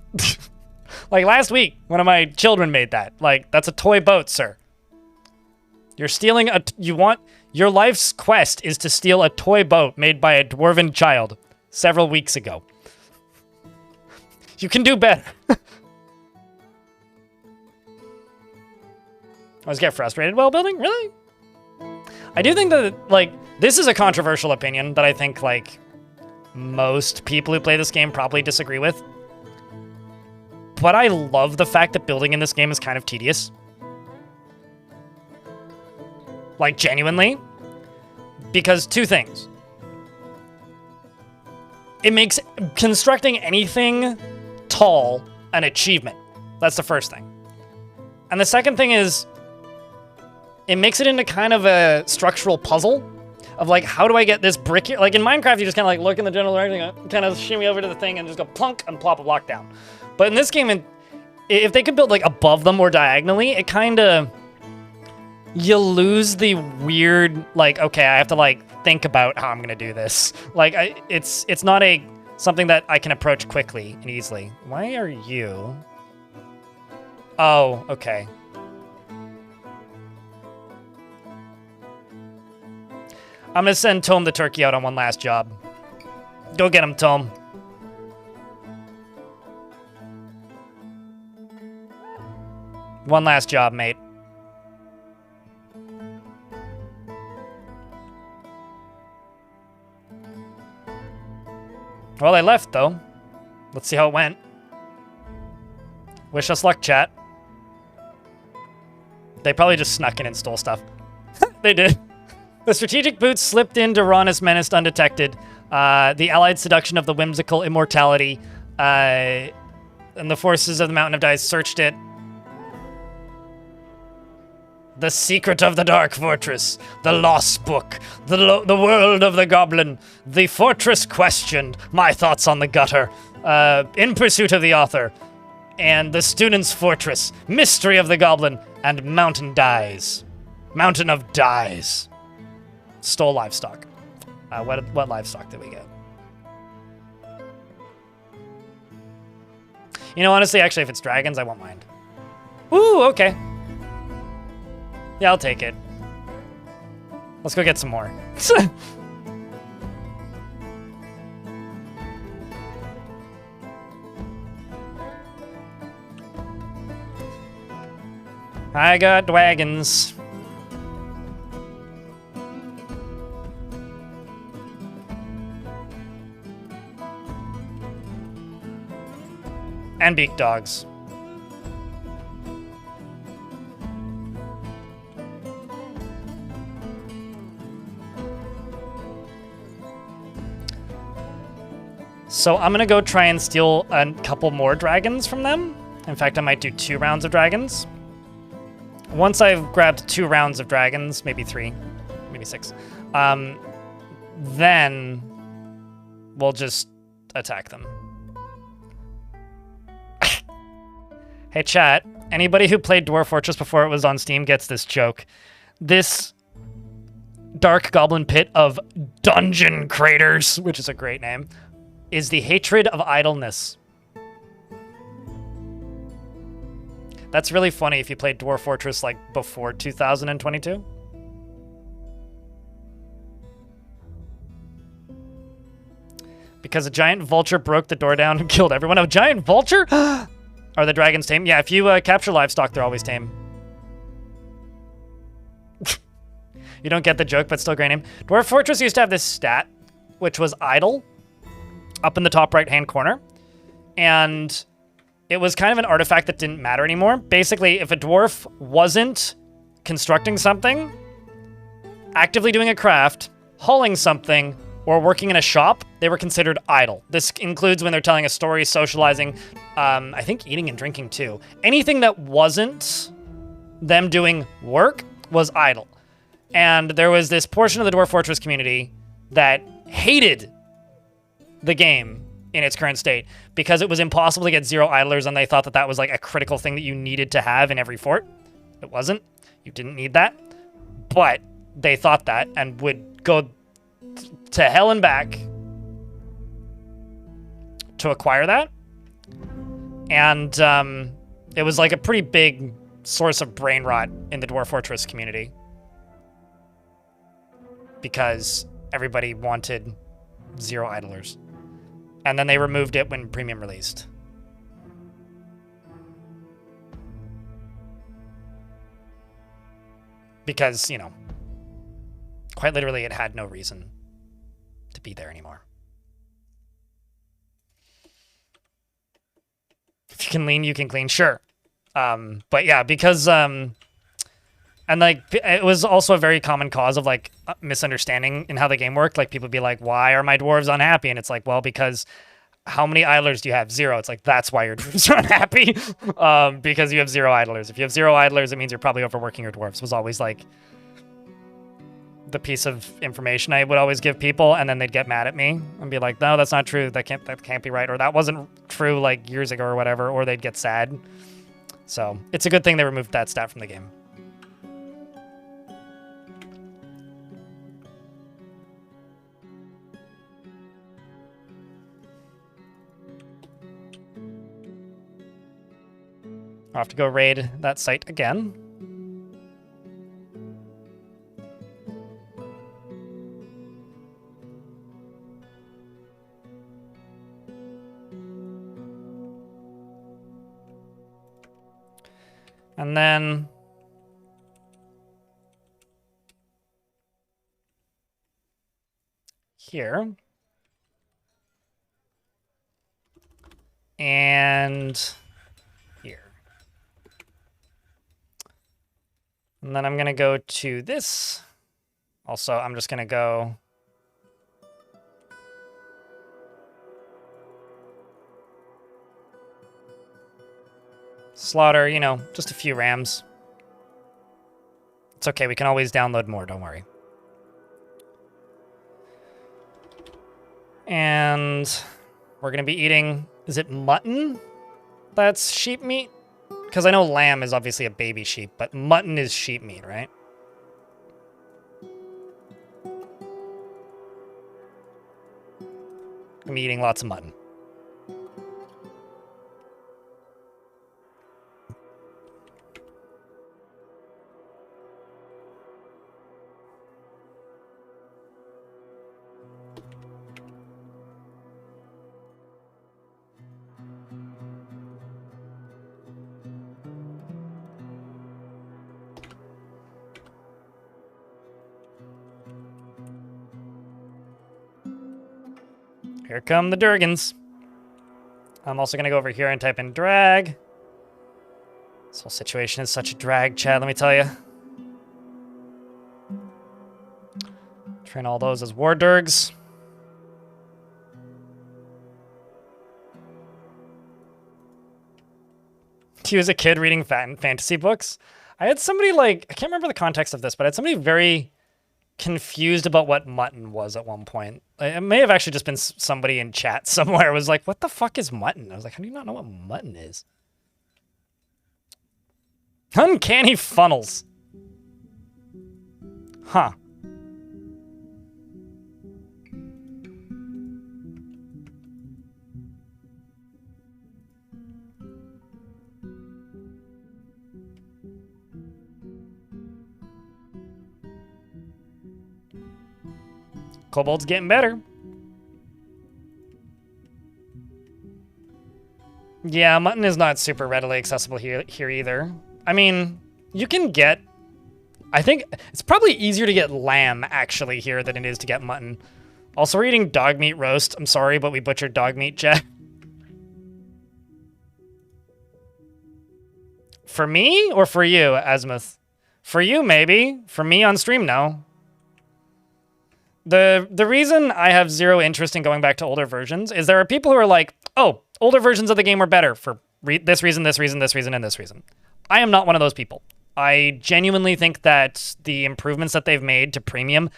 Like last week, one of my children made that. Like, that's a toy boat, sir. You're stealing your life's quest is to steal a toy boat made by a dwarven child several weeks ago. You can do better. I always get frustrated while building? Really? I do think that, like, this is a controversial opinion that I think, like, most people who play this game probably disagree with. But I love the fact that building in this game is kind of tedious. Like, genuinely. Because two things. It makes constructing anything tall an achievement. That's the first thing. And the second thing is, it makes it into kind of a structural puzzle of like, how do I get this brick here? Like in Minecraft, you just kind of like look in the general direction, kind of shimmy over to the thing and just go plunk and plop a block down. But in this game, if they could build like above them or diagonally, it kind of, you lose the weird, like, okay, I have to like think about how I'm going to do this. Like, it's not something that I can approach quickly and easily. Why are you? Oh, okay. I'm gonna send Tom the turkey out on one last job. Go get him, Tom. One last job, mate. Well, they left, though. Let's see how it went. Wish us luck, chat. They probably just snuck in and stole stuff. They did. The strategic boots slipped into Ranas menaced undetected. The allied seduction of the whimsical immortality. And the forces of the Mountain of Dice searched it. The secret of the Dark Fortress. The Lost Book. The world of the Goblin. The Fortress Questioned. My thoughts on the gutter. In Pursuit of the Author. And the Student's Fortress. Mystery of the Goblin. And Mountain Dies. Mountain of Dies. Stole livestock. What livestock did we get? You know, honestly, actually, if it's dragons, I won't mind. Ooh, okay. Yeah, I'll take it. Let's go get some more. I got dragons. And beak dogs. So I'm gonna go try and steal a couple more dragons from them. In fact, I might do 2 rounds of dragons. Once I've grabbed 2 rounds of dragons, maybe 3, maybe 6, then we'll just attack them. Hey chat, anybody who played Dwarf Fortress before it was on Steam gets this joke. This dark goblin pit of dungeon craters, which is a great name, is the hatred of idleness. That's really funny if you played Dwarf Fortress like before 2022. Because a giant vulture broke the door down and killed everyone. A giant vulture? Are the dragons tame? Yeah, if you capture livestock, they're always tame. You don't get the joke, but still great name. Dwarf Fortress used to have this stat, which was idle, up in the top right-hand corner. And it was kind of an artifact that didn't matter anymore. Basically, if a dwarf wasn't constructing something, actively doing a craft, hauling something, or working in a shop, they were considered idle. This includes when they're telling a story, socializing, I think eating and drinking too. Anything that wasn't them doing work was idle. And there was this portion of the Dwarf Fortress community that hated the game in its current state because it was impossible to get 0 idlers, and they thought that that was like a critical thing that you needed to have in every fort. It wasn't. You didn't need that. But they thought that and would go to hell and back to acquire that. And it was like a pretty big source of brain rot in the Dwarf Fortress community because everybody wanted 0 idlers. And then they removed it when Premium released. Because, you know, quite literally it had no reason to be there anymore. If you can lean, you can clean, sure. But yeah, because, and like, it was also a very common cause of like misunderstanding in how the game worked. Like people would be like, why are my dwarves unhappy? And it's like, well, because how many idlers do you have? 0. It's like, that's why your dwarves are unhappy. Because you have 0 idlers. If you have 0 idlers, it means you're probably overworking your dwarves. Was always like the piece of information I would always give people, and then they'd get mad at me and be like, no, that's not true. That can't be right. Or that wasn't true like years ago or whatever, or they'd get sad. So it's a good thing they removed that stat from the game. I'll have to go raid that site again. And then here. And here. And then I'm going to go to this. Also, I'm just going to go slaughter, you know, just a few rams. It's okay, we can always download more, don't worry. And we're going to be eating, is it mutton? That's sheep meat? Because I know lamb is obviously a baby sheep, but mutton is sheep meat, right? I'm eating lots of mutton. Here come the Durgans. I'm also going to go over here and type in drag. This whole situation is such a drag, Chad, let me tell you. Train all those as war Durgs. to you as a kid reading fantasy books. I had somebody like, I can't remember the context of this, but I had somebody very confused about what mutton was at one point. It may have actually just been somebody in chat somewhere was like, what the fuck is mutton? I was like, how do you not know what mutton is? Uncanny funnels. Huh. Kobold's getting better. Yeah, mutton is not super readily accessible here either. I mean, you can get... I think it's probably easier to get lamb, actually, here than it is to get mutton. Also, we're eating dog meat roast. I'm sorry, but we butchered dog meat, Jack. For me or for you, Azimuth? For you, maybe. For me on stream, no. The reason I have zero interest in going back to older versions is there are people who are like, oh, older versions of the game were better for this reason, this reason, this reason, and this reason. I am not one of those people. I genuinely think that the improvements that they've made to premium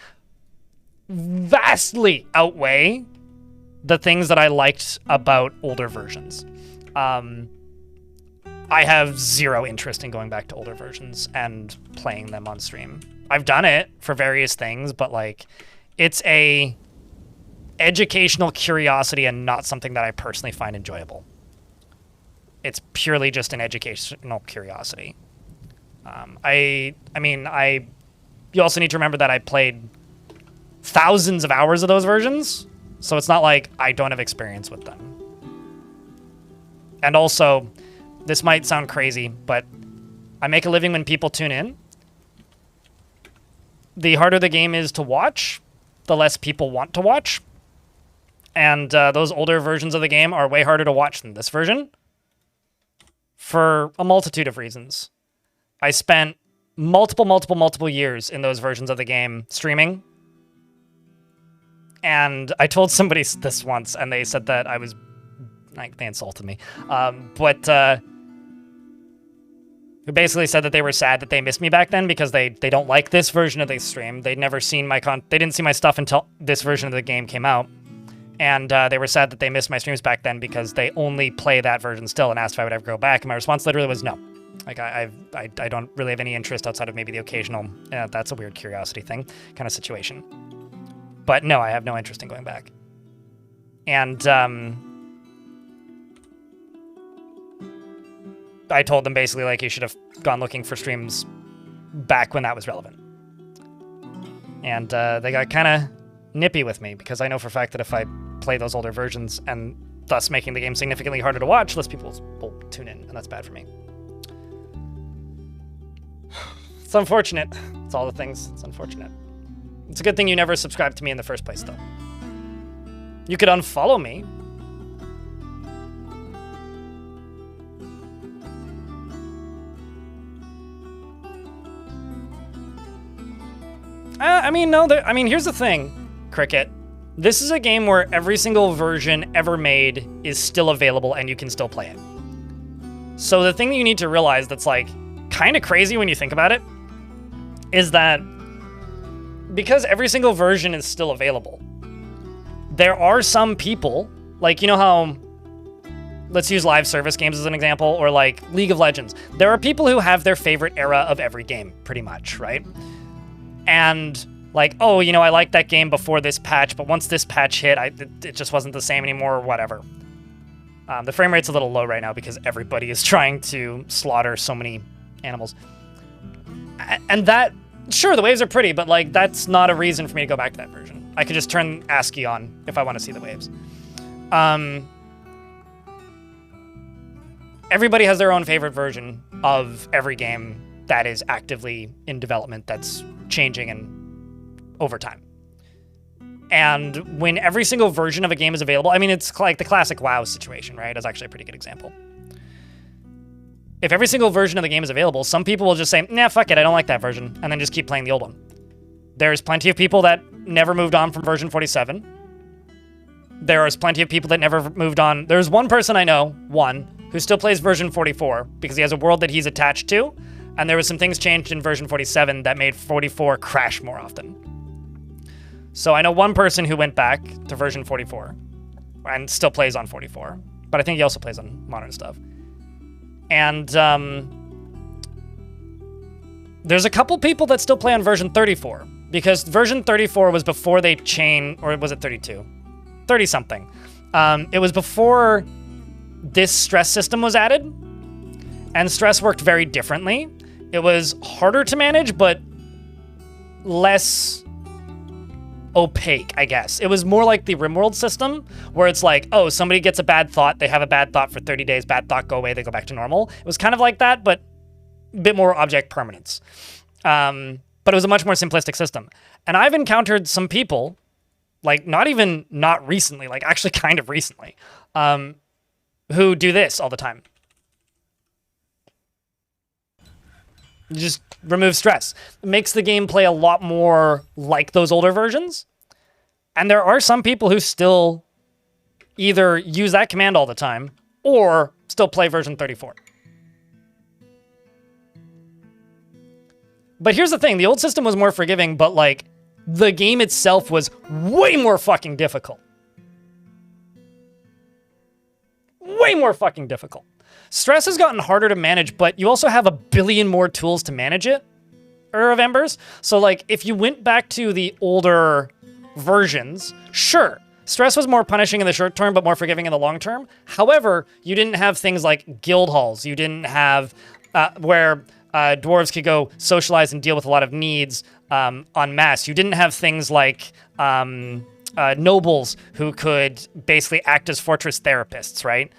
vastly outweigh the things that I liked about older versions. I have zero interest in going back to older versions and playing them on stream. I've done it for various things, but like, it's a educational curiosity and not something that I personally find enjoyable. It's purely just an educational curiosity. You also need to remember that I played thousands of hours of those versions, so it's not like I don't have experience with them. And also, this might sound crazy, but I make a living when people tune in. The harder the game is to watch, the less people want to watch. And those older versions of the game are way harder to watch than this version for a multitude of reasons. I spent multiple years in those versions of the game streaming. And I told somebody this once, and they said that I was... Like, they insulted me. Who basically said that they were sad that they missed me back then because they don't like this version of the stream. They'd never seen my they didn't see my stuff until this version of the game came out. And they were sad that they missed my streams back then because they only play that version still and asked if I would ever go back. And my response literally was no. Like, I don't really have any interest outside of maybe the occasional, that's a weird curiosity thing kind of situation. But no, I have no interest in going back. And I told them basically, like, you should have gone looking for streams back when that was relevant. And they got kind of nippy with me because I know for a fact that if I play those older versions and thus making the game significantly harder to watch, less people will tune in, and that's bad for me. It's unfortunate. It's all the things. It's unfortunate. It's a good thing you never subscribed to me in the first place, though. You could unfollow me. Here's the thing, Cricket. This is a game where every single version ever made is still available and you can still play it. So the thing that you need to realize that's like kind of crazy when you think about it is that because every single version is still available, there are some people, like, you know how, let's use live service games as an example, or like League of Legends. There are people who have their favorite era of every game, pretty much, right? And like, oh, you know, I liked that game before this patch, but once this patch hit, it just wasn't the same anymore or whatever. The frame rate's a little low right now because everybody is trying to slaughter so many animals. And that, sure, the waves are pretty, but like, that's not a reason for me to go back to that version. I could just turn ASCII on if I want to see the waves. Everybody has their own favorite version of every game that is actively in development, that's changing and over time. And when every single version of a game is available, I mean, it's like the classic WoW situation, right? That's actually a pretty good example. If every single version of the game is available, some people will just say, nah, fuck it, I don't like that version, and then just keep playing the old one. There's plenty of people that never moved on from version 47. There is plenty of people that never moved on. There's one person I know, who still plays version 44 because he has a world that he's attached to, and there was some things changed in version 47 that made 44 crash more often. So I know one person who went back to version 44 and still plays on 44, but I think he also plays on modern stuff. And there's a couple people that still play on version 34 because version 34 was before they changed, or was it 32? 30 something. It was before this stress system was added, and stress worked very differently. It was harder to manage, but less opaque, I guess. It was more like the RimWorld system, where it's like, oh, somebody gets a bad thought, they have a bad thought for 30 days, bad thought, go away, they go back to normal. It was kind of like that, but a bit more object permanence. But it was a much more simplistic system. And I've encountered some people, like not recently, like actually kind of recently, who do this all the time. Just remove stress. It makes the game play a lot more like those older versions. And there are some people who still either use that command all the time or still play version 34. But here's the thing, the old system was more forgiving, but like the game itself was way more fucking difficult. Way more fucking difficult. Stress has gotten harder to manage, but you also have a billion more tools to manage it, of Embers. So like, if you went back to the older versions, sure, stress was more punishing in the short term, but more forgiving in the long term. However, you didn't have things like guild halls. You didn't have where dwarves could go socialize and deal with a lot of needs en masse. You didn't have things like nobles who could basically act as fortress therapists, right?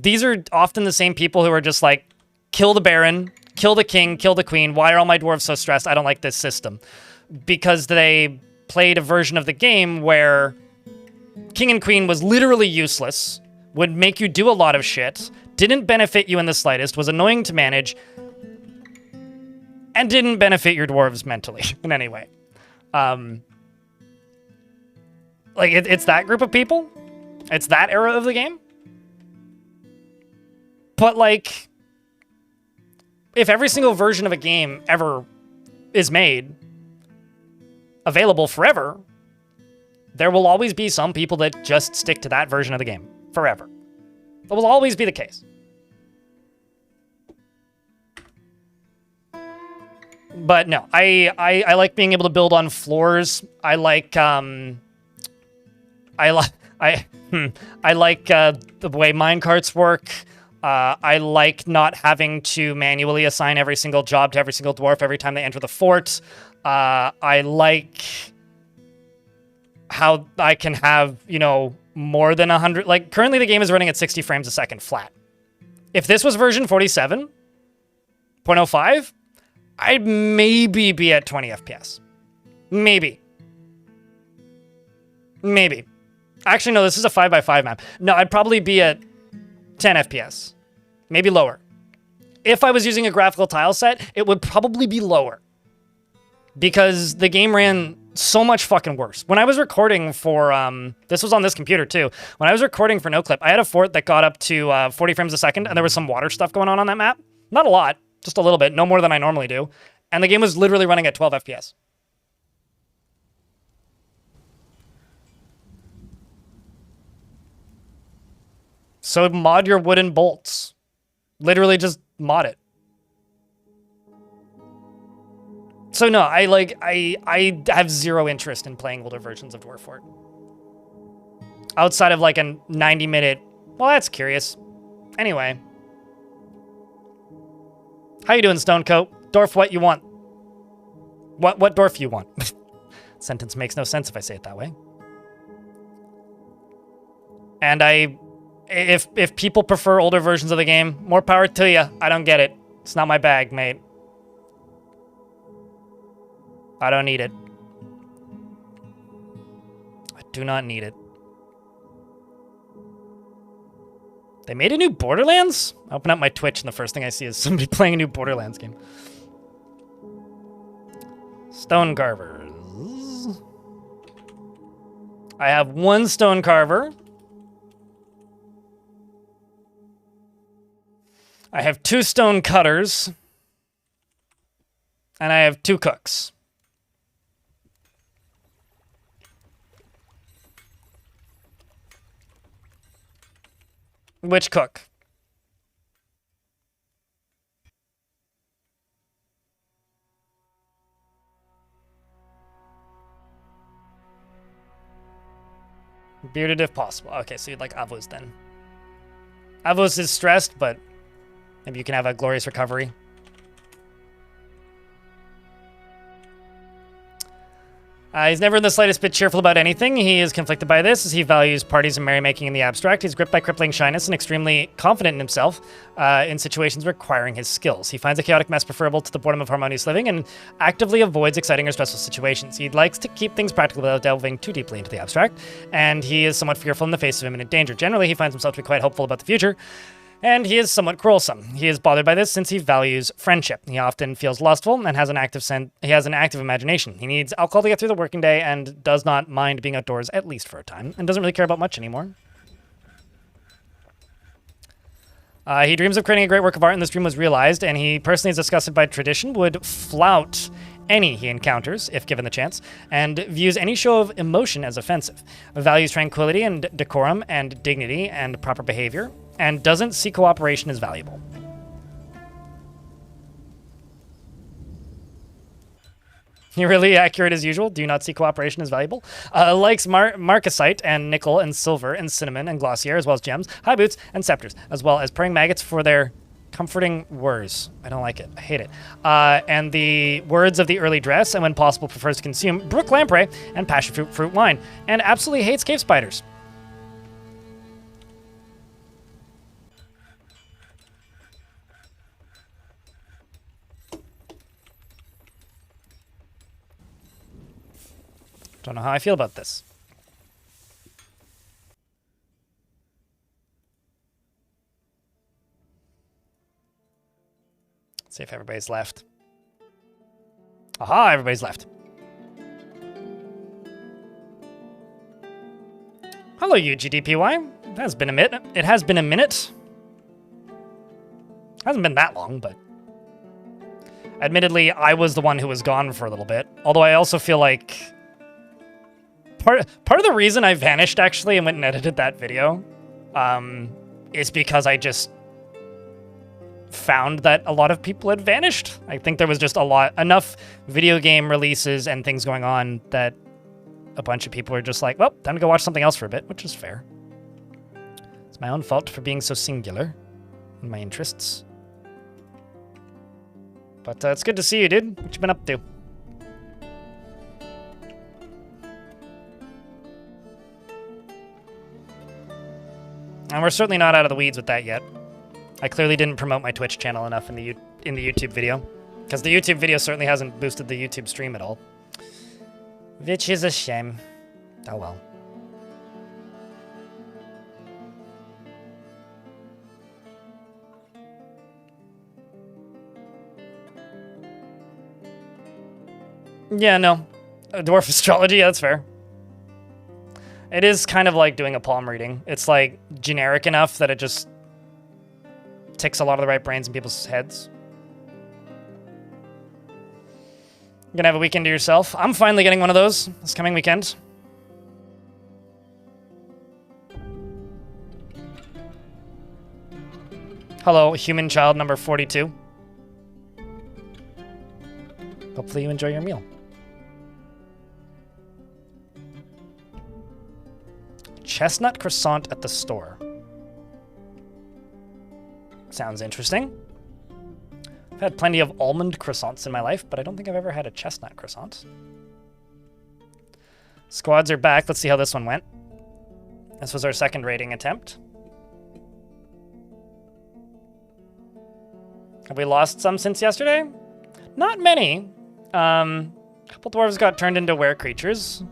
These are often the same people who are just like, kill the baron, kill the king, kill the queen. Why are all my dwarves so stressed? I don't like this system. Because they played a version of the game where king and queen was literally useless, would make you do a lot of shit, didn't benefit you in the slightest, was annoying to manage, and didn't benefit your dwarves mentally in any way. Like, it's that group of people. It's that era of the game. But, like, if every single version of a game ever is made available forever, there will always be some people that just stick to that version of the game forever. That will always be the case. But no, I like being able to build on floors. I like the way minecarts work. I like not having to manually assign every single job to every single dwarf every time they enter the fort. I like how I can have, you know, more than 100. Like, currently the game is running at 60 frames a second flat. If this was version 47.05, I'd maybe be at 20 FPS. Maybe. Actually, no, this is a 5x5 map. No, I'd probably be at 10 FPS. Maybe lower. If I was using a graphical tile set, it would probably be lower. Because the game ran so much fucking worse. When I was recording for, this was on this computer too. When I was recording for NoClip, I had a fort that got up to 40 frames a second, and there was some water stuff going on that map. Not a lot, just a little bit, no more than I normally do. And the game was literally running at 12 FPS. So mod your wooden bolts. Literally just mod it. So no, I have zero interest in playing older versions of Dwarf Fort. Outside of like a 90-minute, well, that's curious. Anyway. How you doing, Stonecoat? Dwarf, what you want? What dwarf you want? Sentence makes no sense if I say it that way. And if people prefer older versions of the game, more power to you. I don't get it. It's not my bag, mate. I don't need it. I do not need it. They made a new Borderlands? I open up my Twitch and the first thing I see is somebody playing a new Borderlands game. Stone carvers. I have one stone carver. I have 2 stone cutters. And I have 2 cooks. Which cook? Bearded if possible. Okay, so you'd like Avos then. Avos is stressed, but maybe you can have a glorious recovery. He's never in the slightest bit cheerful about anything. He is conflicted by this, as he values parties and merrymaking in the abstract. He's gripped by crippling shyness and extremely confident in himself in situations requiring his skills. He finds a chaotic mess preferable to the boredom of harmonious living and actively avoids exciting or stressful situations. He likes to keep things practical without delving too deeply into the abstract, and he is somewhat fearful in the face of imminent danger. Generally, he finds himself to be quite hopeful about the future, and he is somewhat quarrelsome. He is bothered by this since he values friendship. He often feels lustful and has an active imagination. He needs alcohol to get through the working day and does not mind being outdoors, at least for a time, and doesn't really care about much anymore. He dreams of creating a great work of art, and this dream was realized, and he personally is disgusted by tradition, would flout any he encounters, if given the chance, and views any show of emotion as offensive. Values tranquility and decorum and dignity and proper behavior, and doesn't see cooperation as valuable. You're really accurate as usual. Do you not see cooperation as valuable? Likes marcasite and nickel and silver and cinnamon and glossier, as well as gems, high boots, and scepters, as well as praying maggots for their comforting words. I don't like it. I hate it. And the words of the early dress, and when possible prefers to consume brook lamprey and passion fruit wine, and absolutely hates cave spiders. Don't know how I feel about this. Let's see if everybody's left. Aha, everybody's left. Hello, UGDPY. It has been a minute. It has been a minute. Hasn't been that long, but admittedly, I was the one who was gone for a little bit. Although I also feel like part of the reason I vanished, actually, and went and edited that video, is because I just found that a lot of people had vanished. I think there was just enough video game releases and things going on that a bunch of people are just like, well, time to go watch something else for a bit, which is fair. It's my own fault for being so singular in my interests. But it's good to see you, dude. What you been up to? And we're certainly not out of the weeds with that yet. I clearly didn't promote my Twitch channel enough in the YouTube video, because the YouTube video certainly hasn't boosted the YouTube stream at all. Which is a shame. Oh well. Yeah, no. Dwarf astrology, yeah, that's fair. It is kind of like doing a palm reading. It's like generic enough that it just ticks a lot of the right brains in people's heads. You're gonna have a weekend to yourself. I'm finally getting one of those this coming weekend. Hello, human child number 42. Hopefully you enjoy your meal. Chestnut croissant at the store. Sounds interesting. I've had plenty of almond croissants in my life, but I don't think I've ever had a chestnut croissant. Squads are back. Let's see how this one went. This was our second raiding attempt. Have we lost some since yesterday? Not many. A couple dwarves got turned into were creatures.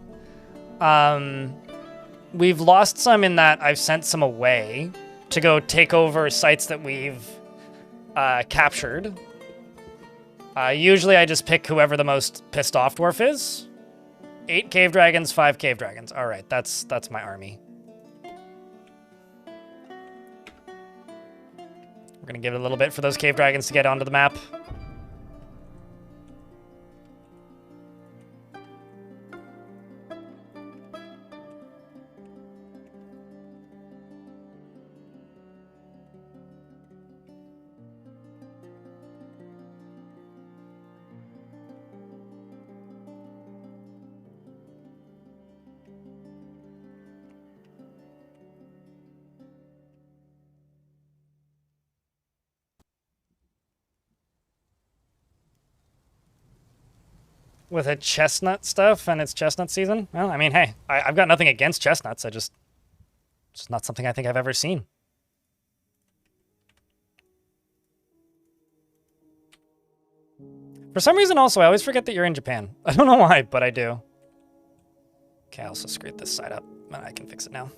We've lost some in that I've sent some away to go take over sites that we've captured. Usually I just pick whoever the most pissed off dwarf is. 8 cave dragons, 5 cave dragons. All right, that's my army. We're gonna give it a little bit for those cave dragons to get onto the map. With a chestnut stuff, and it's chestnut season? Well, I mean, hey, I've got nothing against chestnuts. It's just not something I think I've ever seen. For some reason, also, I always forget that you're in Japan. I don't know why, but I do. Okay, I also screwed this side up, but I can fix it now.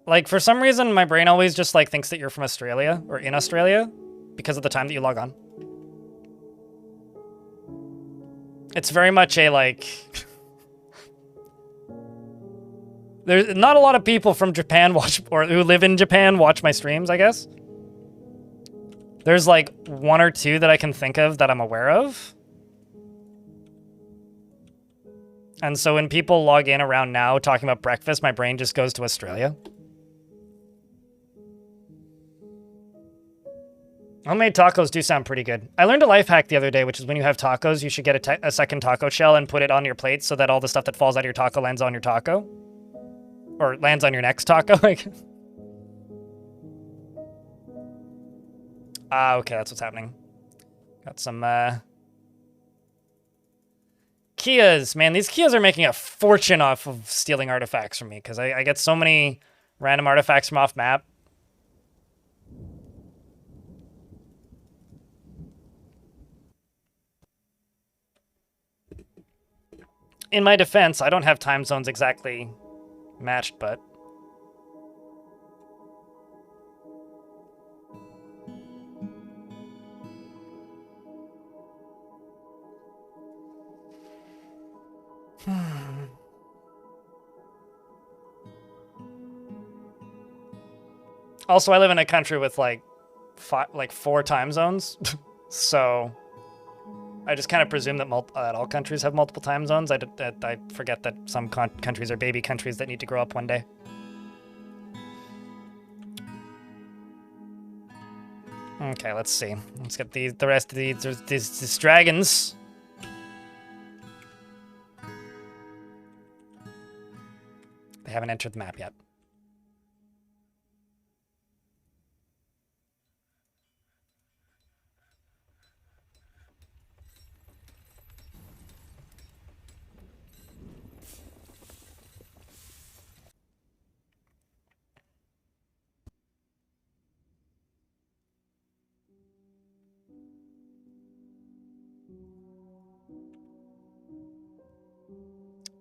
Like, for some reason, my brain always just, like, thinks that you're from Australia, or in Australia, because of the time that you log on. It's very much a, like... There's not a lot of people from Japan watch, or who live in Japan watch my streams, I guess. There's, like, one or two that I can think of that I'm aware of. And so when people log in around now talking about breakfast, my brain just goes to Australia. Homemade tacos do sound pretty good. I learned a life hack the other day, which is when you have tacos, you should get a second taco shell and put it on your plate so that all the stuff that falls out of your taco lands on your taco. Or lands on your next taco. Okay, that's what's happening. Got some, Kias. Man, these Kias are making a fortune off of stealing artifacts from me, because I get so many random artifacts from off map. In my defense, I don't have time zones exactly matched, but... Also, I live in a country with, like, 4 time zones, so... I just kind of presume that all countries have multiple time zones. I forget that some countries are baby countries that need to grow up one day. Okay, let's see. Let's get the rest of these dragons. They haven't entered the map yet.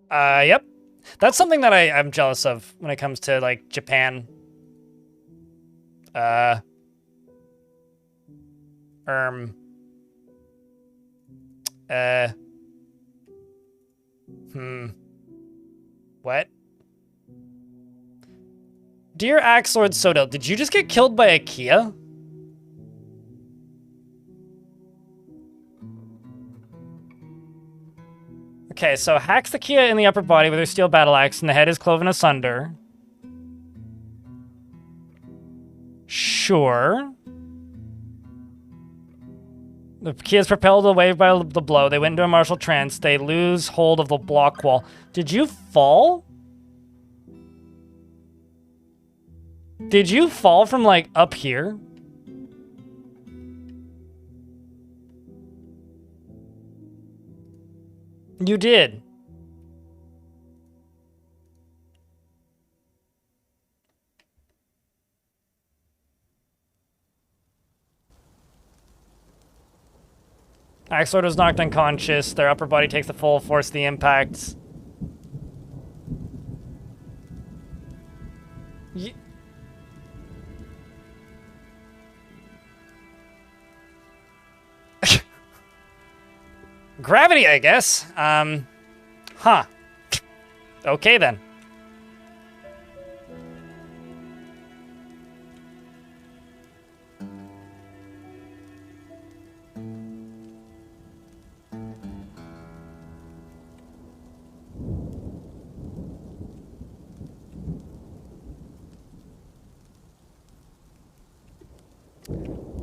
Yep. That's something that I'm jealous of when it comes to, like, Japan. What? Dear Axelord Soto, did you just get killed by a Kia? Okay, so hacks the Kia in the upper body with her steel battle axe, and the head is cloven asunder. Sure. The Kia is propelled away by the blow. They went into a martial trance. They lose hold of the block wall. Did you fall? Did you fall from, like, up here? You did. Axelord was knocked unconscious. Their upper body takes the full force of the impact. Gravity, I guess. Huh. Okay, then.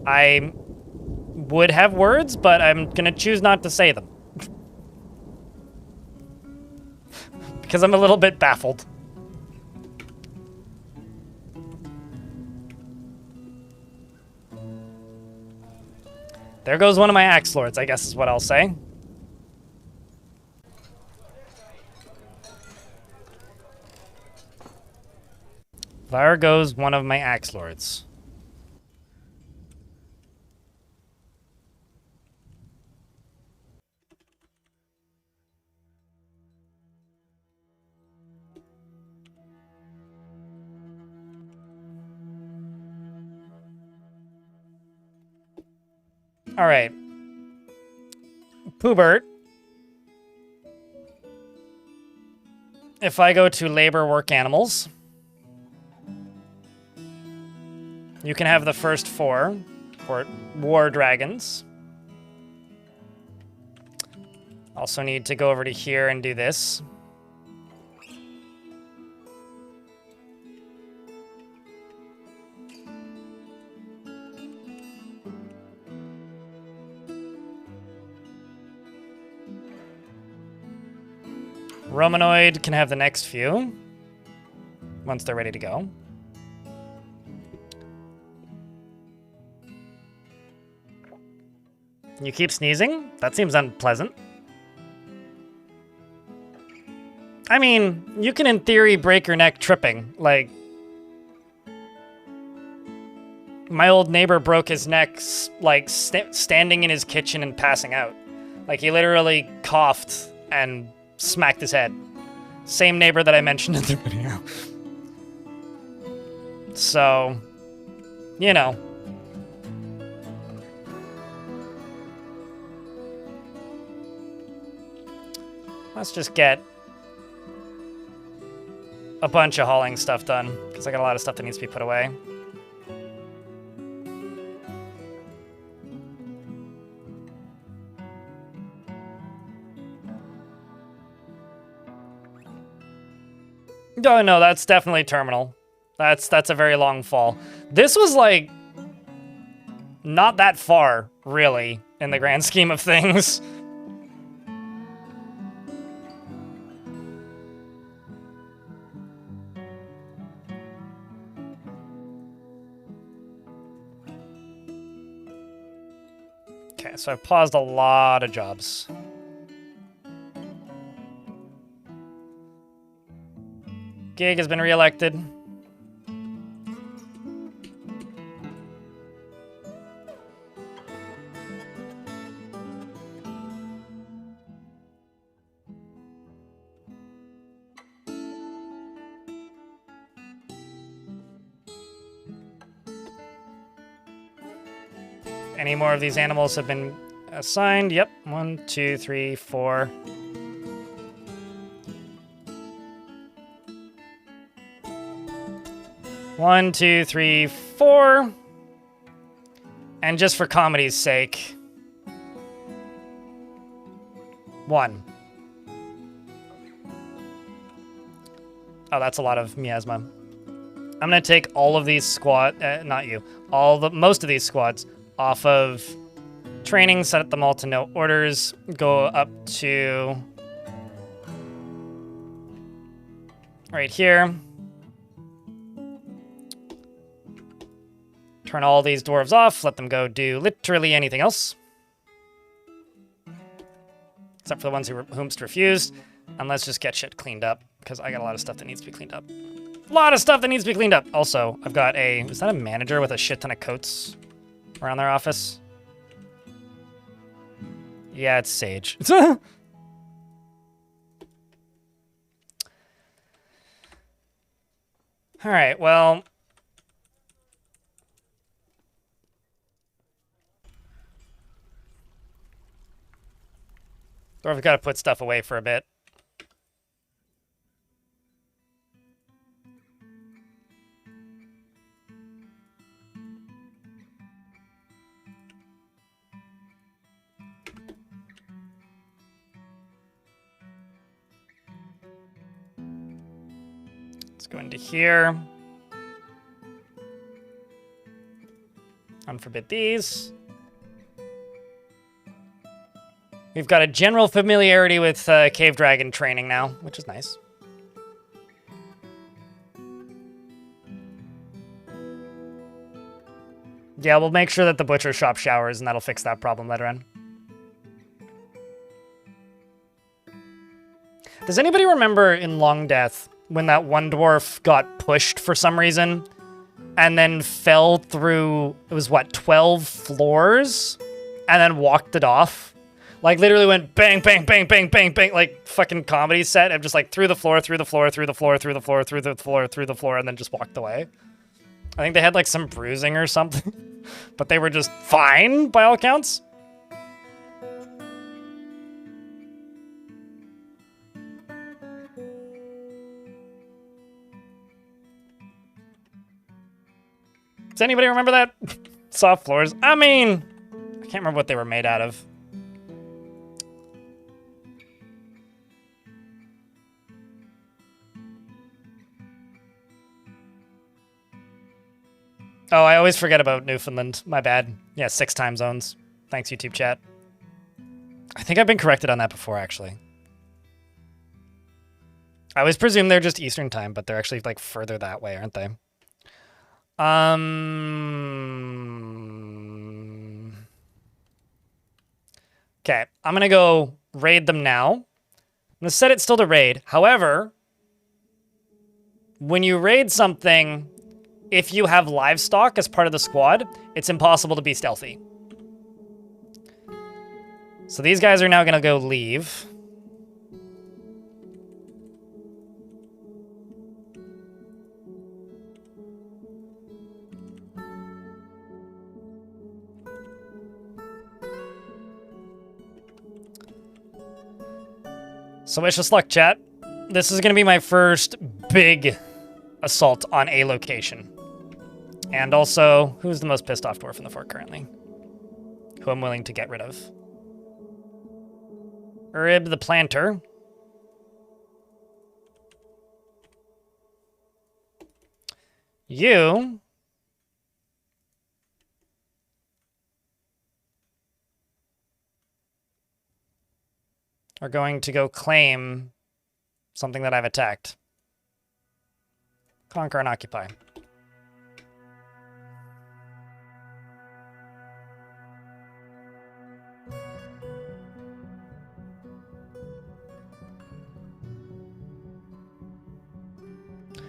I would have words, but I'm gonna choose not to say them. Because I'm a little bit baffled. There goes one of my axe lords, I guess is what I'll say. There goes one of my axe lords. All right. Poobert. If I go to labor work animals, you can have the first 4 for war dragons. Also need to go over to here and do this. Romanoid can have the next few once they're ready to go. You keep sneezing? That seems unpleasant. I mean, you can in theory break your neck tripping. Like, my old neighbor broke his neck, like, standing in his kitchen and passing out. Like, he literally coughed and smacked his head. Same neighbor that I mentioned in the video. So, you know. Let's just get a bunch of hauling stuff done, because I got a lot of stuff that needs to be put away. Oh, no, that's definitely terminal. That's a very long fall. This was, like, not that far, really, in the grand scheme of things. Okay, so I've paused a lot of jobs. Gig has been reelected. Any more of these animals have been assigned? Yep. 1, 2, 3, 4. One, two, three, 4. And just for comedy's sake, 1. Oh, that's a lot of miasma. I'm gonna take all of these not you, most of these squads off of training, set them all to no orders, go up to right here. Turn all these dwarves off, let them go do literally anything else. Except for the ones whomst refused. And let's just get shit cleaned up, because I got a lot of stuff that needs to be cleaned up. A lot of stuff that needs to be cleaned up. Also, I've got is that a manager with a shit ton of coats around their office? Yeah, it's Sage. All right, well... Or we've got to put stuff away for a bit. Let's go into here. Unforbid these. We've got a general familiarity with Cave Dragon training now, which is nice. Yeah, we'll make sure that the butcher shop showers, and that'll fix that problem later on. Does anybody remember in Long Death when that one dwarf got pushed for some reason and then fell through, it was what, 12 floors and then walked it off? Like literally went bang, bang, bang, bang, bang, bang, like fucking comedy set of just like through the floor, through the floor, through the floor, through the floor, through the floor, through the floor, and then just walked away. I think they had like some bruising or something, but they were just fine by all accounts. Does anybody remember that? Soft floors. I mean, I can't remember what they were made out of. Oh, I always forget about Newfoundland. My bad. Yeah, 6 time zones. Thanks, YouTube chat. I think I've been corrected on that before, actually. I always presume they're just Eastern time, but they're actually like further that way, aren't they? Okay, I'm gonna go raid them now. I'm gonna set it still to raid. However, when you raid something, if you have livestock as part of the squad, it's impossible to be stealthy. So these guys are now gonna go leave. So wish us luck, chat. This is gonna be my first big assault on a location. And also, who's the most pissed off dwarf in the fort currently? Who I'm willing to get rid of. Urib the planter. You are going to go claim something that I've attacked. Conquer and occupy.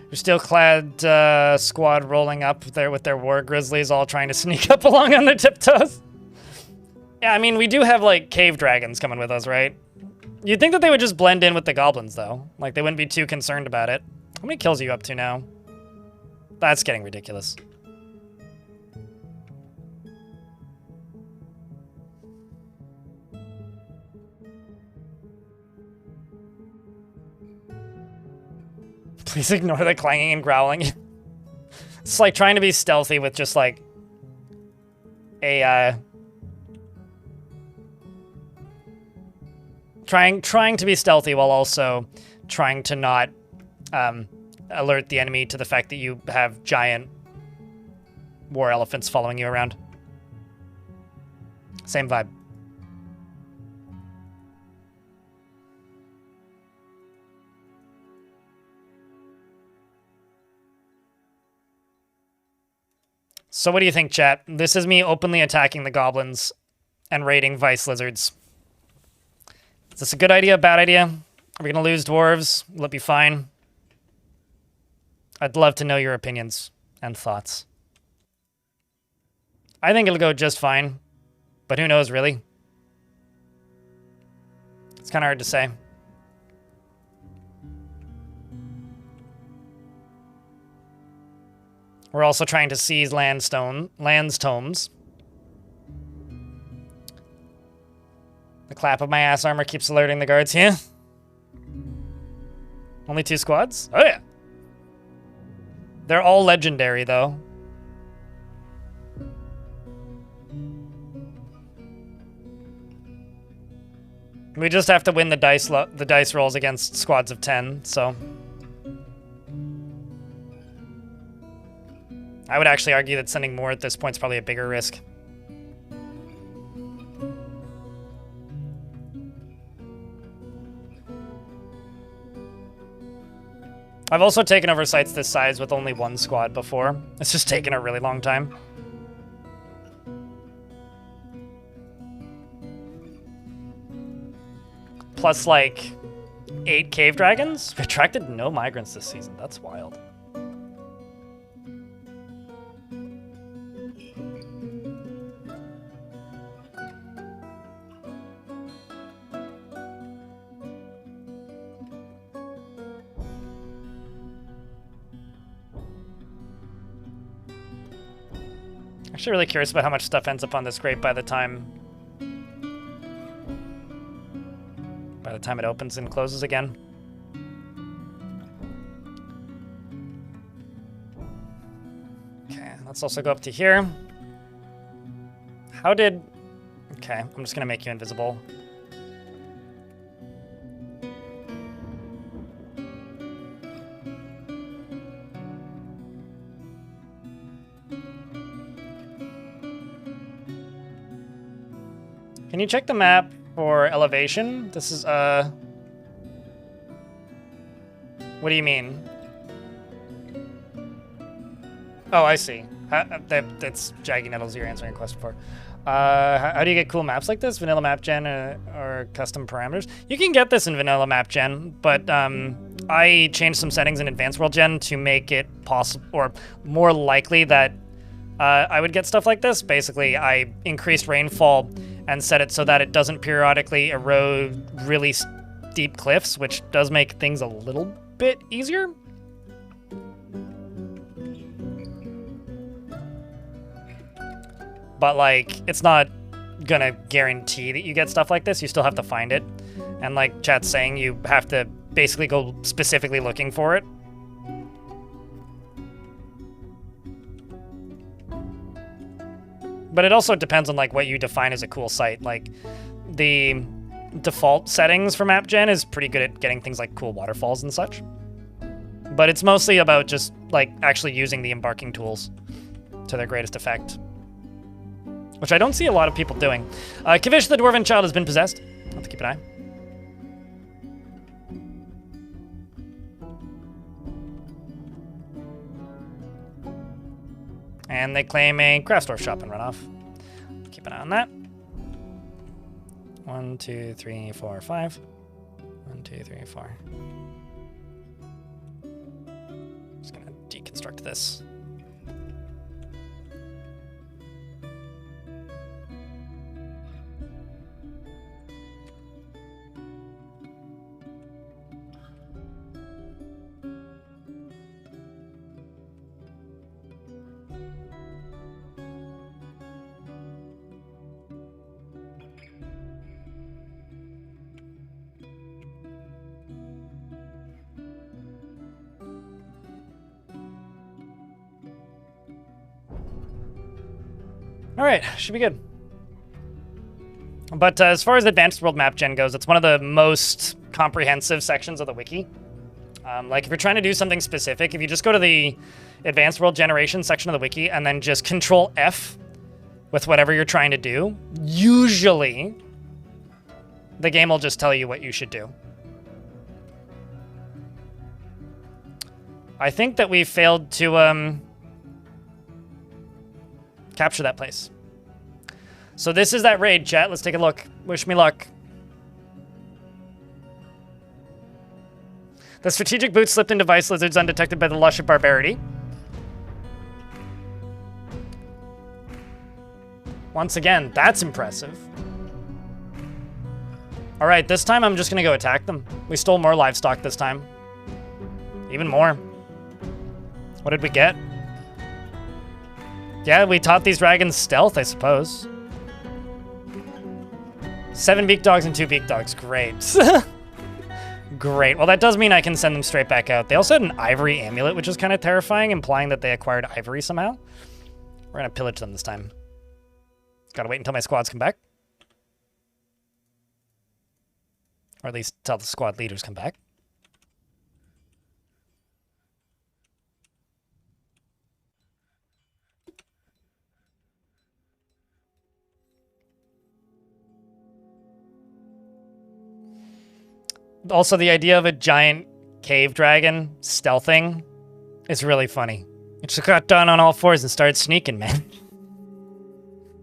Your steel-clad squad rolling up there with their war grizzlies, all trying to sneak up along on their tiptoes. Yeah, I mean, we do have, like, cave dragons coming with us, right? You'd think that they would just blend in with the goblins, though. Like, they wouldn't be too concerned about it. How many kills are you up to now? That's getting ridiculous. Please ignore the clanging and growling. It's like trying to be stealthy with just like a trying to be stealthy while also trying to not alert the enemy to the fact that you have giant war elephants following you around. Same vibe. So what do you think, chat? This is me openly attacking the goblins and raiding vice lizards. Is this a good idea, a bad idea? Are we going to lose dwarves? Will it be fine? I'd love to know your opinions and thoughts. I think it'll go just fine, but who knows, really? It's kind of hard to say. We're also trying to seize land's tomes. The clap of my ass armor keeps alerting the guards here. Only 2 squads? Oh yeah. They're all legendary though. We just have to win the dice rolls against squads of 10, so. I would actually argue that sending more at this point is probably a bigger risk. I've also taken over sites this size with only one squad before. It's just taken a really long time. Plus, like, 8 cave dragons? We attracted no migrants this season. That's wild. Actually really curious about how much stuff ends up on this grate by the time it opens and closes again. Okay, let's also go up to here. Okay, I'm just gonna make you invisible. Can you check the map for elevation? This is, what do you mean? Oh, I see. That's Jaggy Nettles you're answering a question for. How do you get cool maps like this? Vanilla map gen or custom parameters? You can get this in vanilla map gen, but I changed some settings in advanced world gen to make it possible, or more likely that I would get stuff like this. Basically, I increased rainfall and set it so that it doesn't periodically erode really steep cliffs, which does make things a little bit easier. But, like, it's not gonna guarantee that you get stuff like this. You still have to find it. And like chat's saying, you have to basically go specifically looking for it. But it also depends on like what you define as a cool site. Like the default settings for map gen is pretty good at getting things like cool waterfalls and such. But it's mostly about just like actually using the embarking tools to their greatest effect, which I don't see a lot of people doing. Kavish the Dwarven Child has been possessed. I'll have to keep an eye. And they claim a Craftsdorf shop and run off. Keep an eye on that. 1, 2, 3, 4, 5. 1, 2, 3, 4. Just gonna deconstruct this. All right, should be good. But as far as Advanced World Map Gen goes, it's one of the most comprehensive sections of the wiki. Like if you're trying to do something specific, if you just go to the Advanced World Generation section of the wiki and then just Control F with whatever you're trying to do, usually the game will just tell you what you should do. I think that we failed to capture that place. So this is that raid, chat. Let's take a look. Wish me luck. The strategic boot slipped into Vice Lizards undetected by the Lush of Barbarity. Once again, that's impressive. All right, this time I'm just gonna go attack them. We stole more livestock this time. Even more. What did we get? Yeah, we taught these dragons stealth, I suppose. 7 beak dogs and 2 beak dogs. Great. Great. Well, that does mean I can send them straight back out. They also had an ivory amulet, which is kind of terrifying, implying that they acquired ivory somehow. We're going to pillage them this time. Gotta wait until my squads come back. Or at least until the squad leaders come back. Also, the idea of a giant cave dragon stealthing is really funny. It just got down on all fours and started sneaking, man.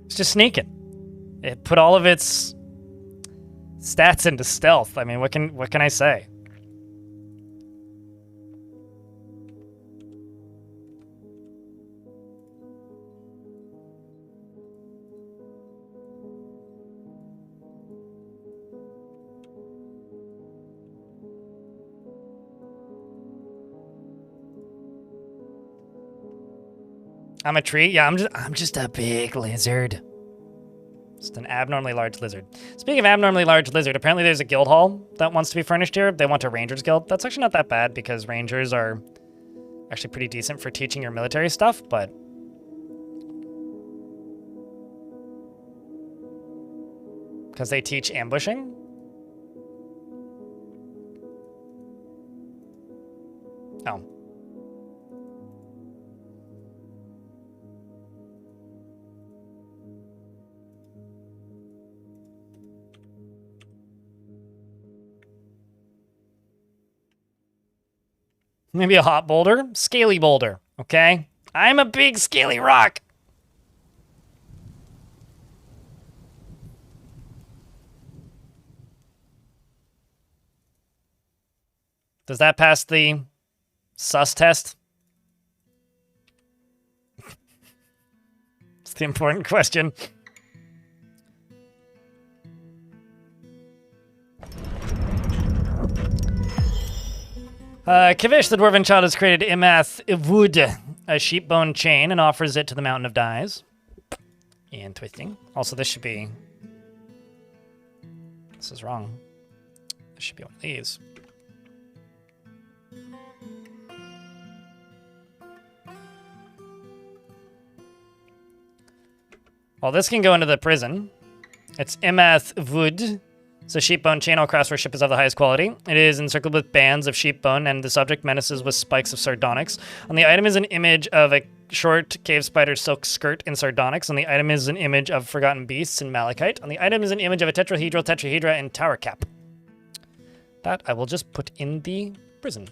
It's just sneaking. It put all of its stats into stealth. I mean, what can I say? I'm a tree? Yeah, I'm just a big lizard. Just an abnormally large lizard. Speaking of abnormally large lizard, apparently there's a guild hall that wants to be furnished here. They want a Rangers Guild. That's actually not that bad because Rangers are actually pretty decent for teaching your military stuff, but... because they teach ambushing? Oh. Maybe a hot boulder? Scaly boulder, okay? I'm a big scaly rock! Does that pass the sus test? It's the important question. Kivish, the dwarven child, has created Imath Wood, a sheep bone chain, and offers it to the Mountain of Dyes. Interesting. Also, this should be... this is wrong. This should be one of these. Well, this can go into the prison. It's Imath Wood. It's a sheep bone chain all craftsmanship ship is of the highest quality. It is encircled with bands of sheep bone, and the subject menaces with spikes of sardonyx. On the item is an image of a short cave spider silk skirt in sardonyx. On the item is an image of forgotten beasts in malachite. On the item is an image of a tetrahedra in tower cap. That I will just put in the prison.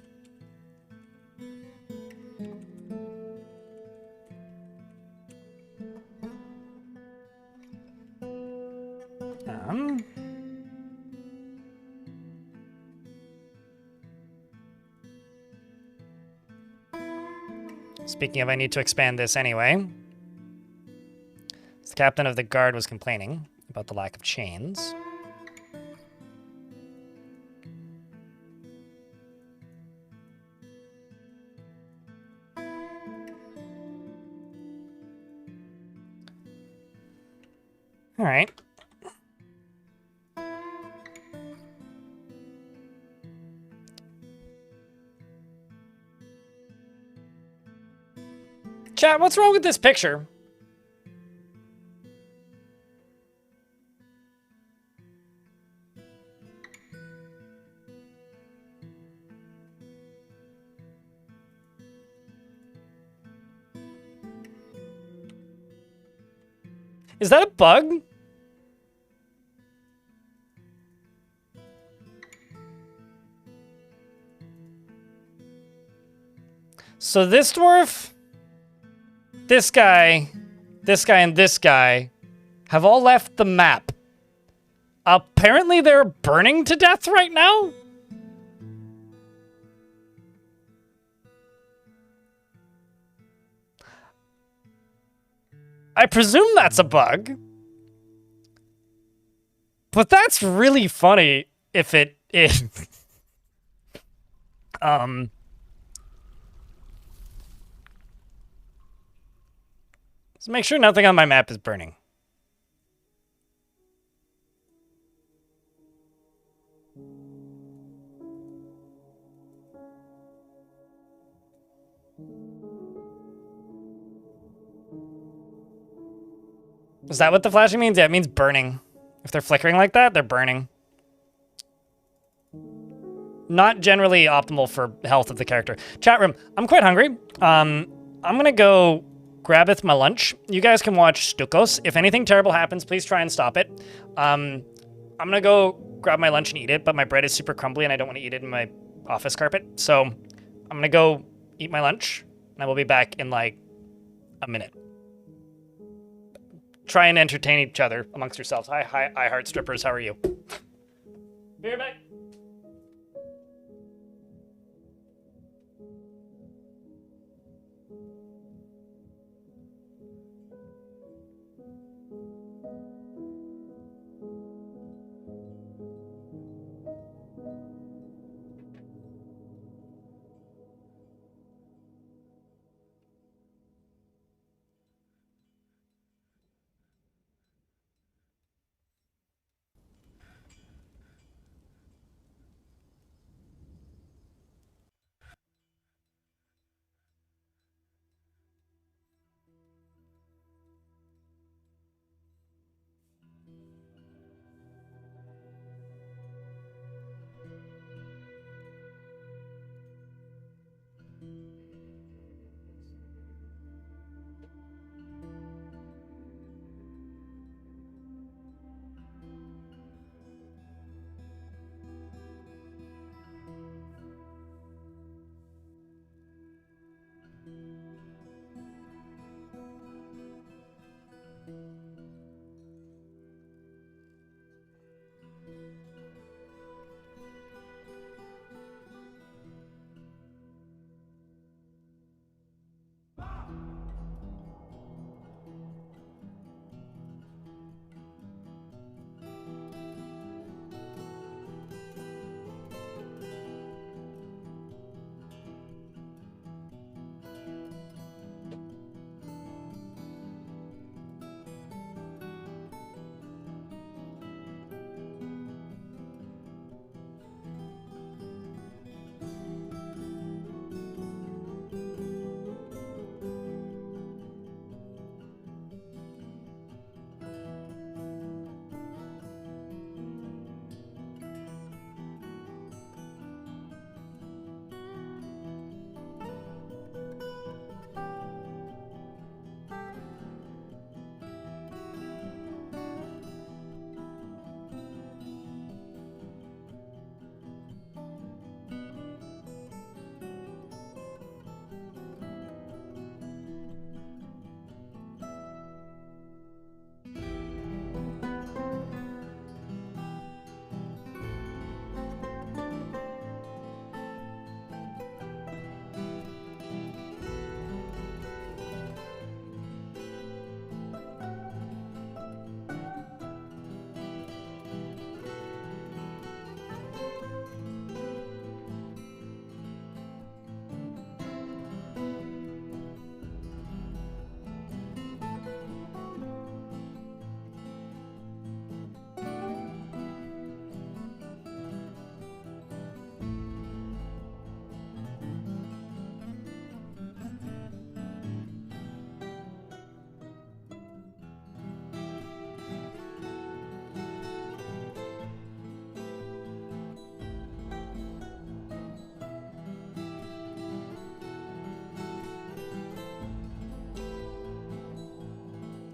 Speaking of, I need to expand this anyway. The captain of the guard was complaining about the lack of chains. All right. Chat, what's wrong with this picture? Is that a bug? So this dwarf, this guy, and this guy have all left the map. Apparently they're burning to death right now? I presume that's a bug. But that's really funny if it is. So make sure nothing on my map is burning. Is that what the flashing means? Yeah, it means burning. If they're flickering like that, they're burning. Not generally optimal for health of the character. Chat room, I'm quite hungry. I'm gonna go grabeth my lunch. You guys can watch Stukos. If anything terrible happens, please try and stop it. I'm gonna go grab my lunch and eat it, but my bread is super crumbly and I don't want to eat it in my office carpet. So I'm going to go eat my lunch and I will be back in like a minute. Try and entertain each other amongst yourselves. Hi, I heart strippers. How are you? Be right back.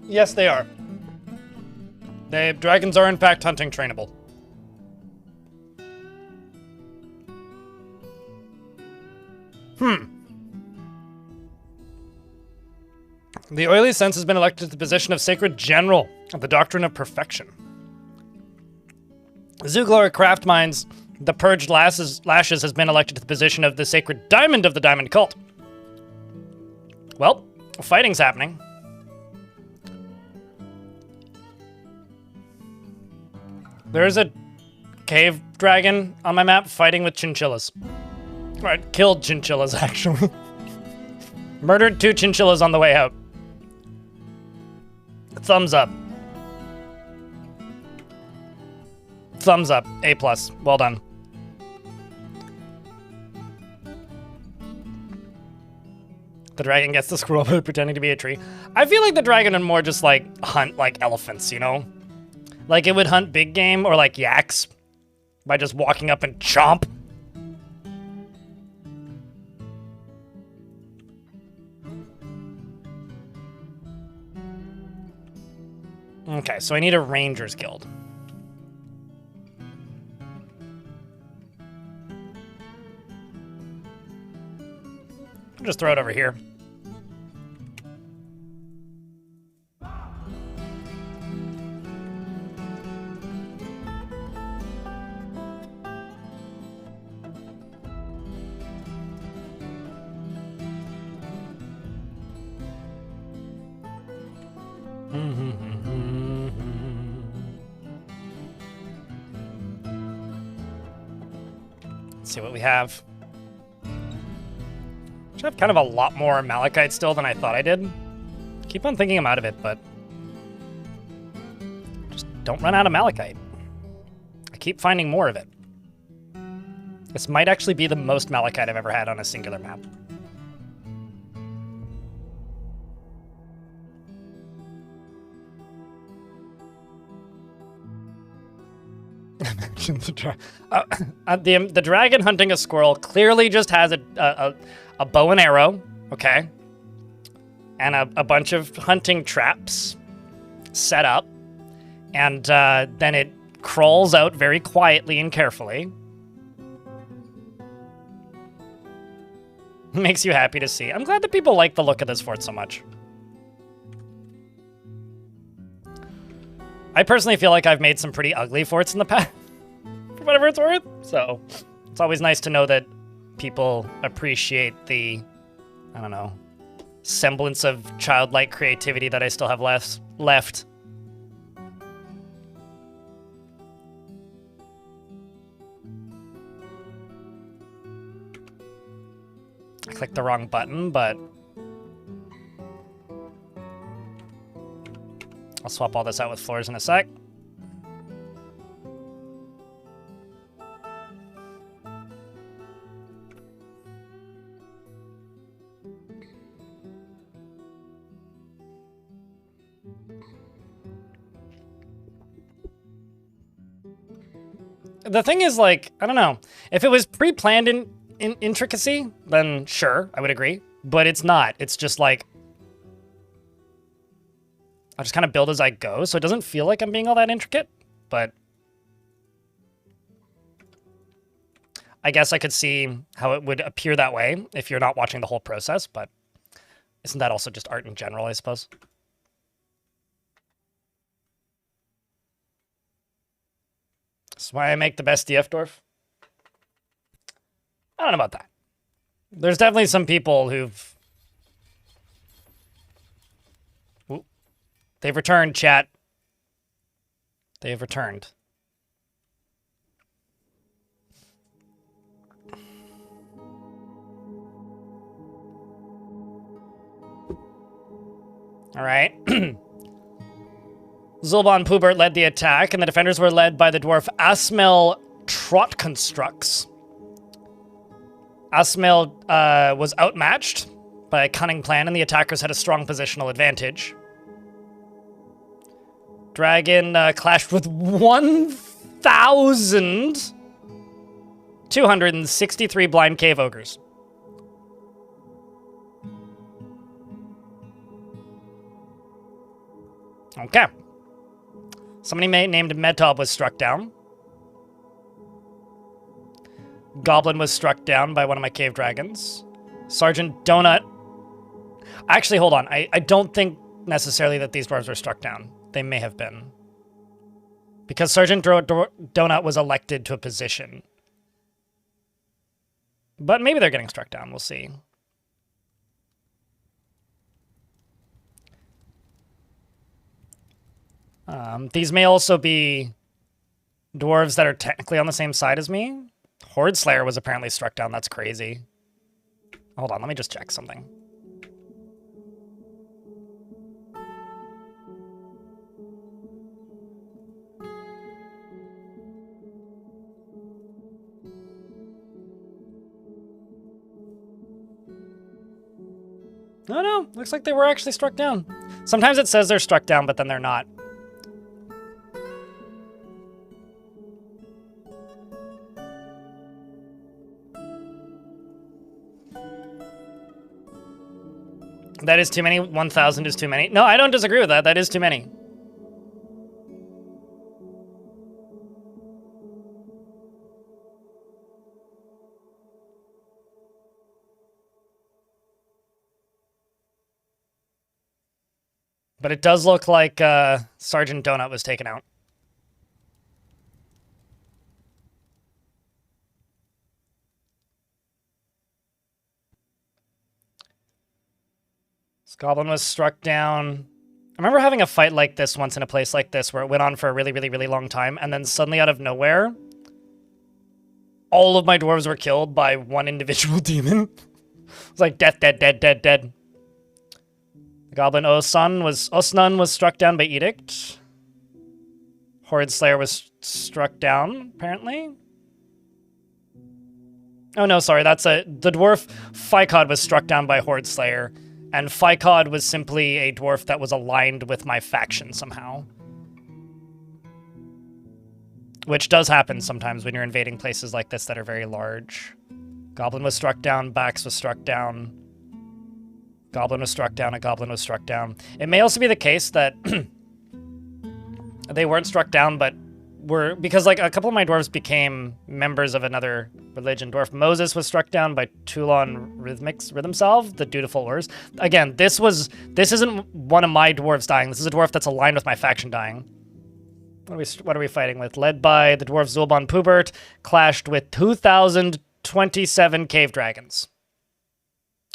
Yes, they are. Dragons are in fact hunting trainable. The Oily Sense has been elected to the position of Sacred General of the Doctrine of Perfection. Zoogloric Craft Minds, the Purged Lashes has been elected to the position of the Sacred Diamond of the Diamond Cult. Well, fighting's happening. There's a cave dragon on my map fighting with chinchillas. Right, killed chinchillas, actually. Murdered 2 chinchillas on the way out. Thumbs up. Thumbs up. A+. Well done. The dragon gets the squirrel by pretending to be a tree. I feel like the dragon would more just, like, hunt, like, elephants, you know? Like, it would hunt big game or, like, yaks by just walking up and chomp. Okay, so I need a Rangers Guild. Just throw it over here. Let's see what we have. I have kind of a lot more malachite still than I thought I did. Keep on thinking I'm out of it, but just don't run out of malachite. I keep finding more of it. This might actually be the most malachite I've ever had on a singular map. The dragon hunting a squirrel clearly just has a bow and arrow, okay, and a bunch of hunting traps set up, and then it crawls out very quietly and carefully. Makes you happy to see. I'm glad that people like the look of this fort so much. I personally feel like I've made some pretty ugly forts in the past, for whatever it's worth. So it's always nice to know that people appreciate the, I don't know, semblance of childlike creativity that I still have left. I clicked the wrong button, but I'll swap all this out with floors in a sec. The thing is, like, I don't know. If it was pre-planned in intricacy, then sure, I would agree. But it's not. It's just like, I'll just kind of build as I go, so it doesn't feel like I'm being all that intricate, but I guess I could see how it would appear that way if you're not watching the whole process, but isn't that also just art in general, I suppose? That's why I make the best DF Dwarf. I don't know about that. There's definitely some people who've... Ooh. They've returned, chat. They've returned. All right. Zulban Pubert led the attack, and the defenders were led by the dwarf Asmel Trotconstructs. Asmel was outmatched by a cunning plan, and the attackers had a strong positional advantage. Dragon clashed with 1,263 blind cave ogres. Okay. Somebody named Medtob was struck down. Goblin was struck down by one of my cave dragons. Sergeant Donut. Actually, hold on. I don't think necessarily that these dwarves were struck down. They may have been. Because Sergeant Donut was elected to a position. But maybe they're getting struck down. We'll see. These may also be dwarves that are technically on the same side as me. Horde Slayer was apparently struck down. That's crazy. Hold on, let me just check something. No, looks like they were actually struck down. Sometimes it says they're struck down, but then they're not. That is too many. 1,000 is too many. No, I don't disagree with that. That is too many. But it does look like Sergeant Donut was taken out. This goblin was struck down. I remember having a fight like this once in a place like this where it went on for a really, really, really long time, and then suddenly out of nowhere, all of my dwarves were killed by one individual demon. It's like death, dead, dead, dead, dead. The goblin Osnun was struck down by Edict. Horde Slayer was struck down, apparently. Oh no, sorry, the dwarf Ficod was struck down by Horde Slayer, and Ficod was simply a dwarf that was aligned with my faction somehow. Which does happen sometimes when you're invading places like this that are very large. Goblin was struck down, Bax was struck down. Goblin was struck down, a goblin was struck down. It may also be the case that they weren't struck down, but were, because like a couple of my dwarves became members of another religion. Dwarf Moses was struck down by Toulon Rhythm Salve, the Dutiful Ors. Again, this isn't one of my dwarves dying. This is a dwarf that's aligned with my faction dying. What are we fighting with? Led by the dwarf Zulban Pubert, clashed with 2,027 cave dragons,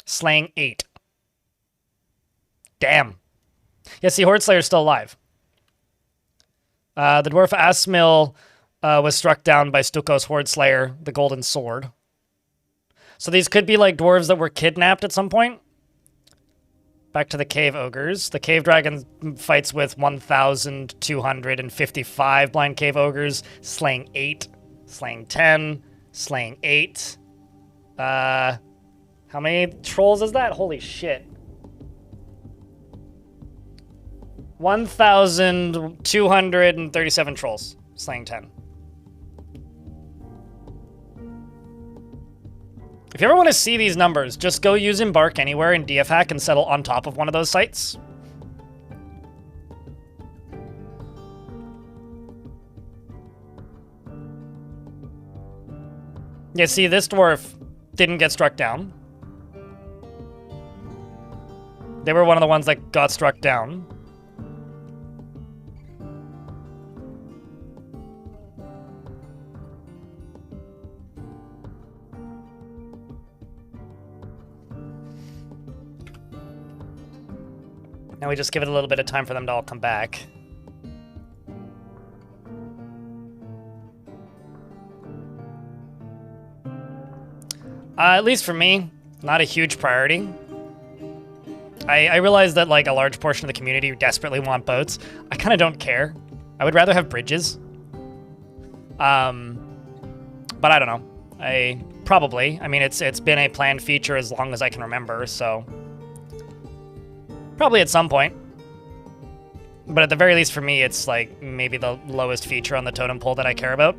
slaying 8. Damn. Yeah, see, Horde Slayer's still alive. The dwarf Asmil was struck down by Stukos Horde Slayer, the Golden Sword. So these could be like dwarves that were kidnapped at some point. Back to the Cave Ogres. The Cave Dragon fights with 1,255 Blind Cave Ogres, slaying 8, slaying 10, slaying 8. How many trolls is that? Holy shit. 1,237 trolls, slaying 10. If you ever want to see these numbers, just go use Embark Anywhere in DF Hack and settle on top of one of those sites. Yeah, see, this dwarf didn't get struck down. They were one of the ones that got struck down. Now we just give it a little bit of time for them to all come back. At least for me, not a huge priority. I realize that like a large portion of the community desperately want boats. I kind of don't care. I would rather have bridges. But I don't know. I mean, it's been a planned feature as long as I can remember, so probably at some point. But at the very least for me, it's like maybe the lowest feature on the totem pole that I care about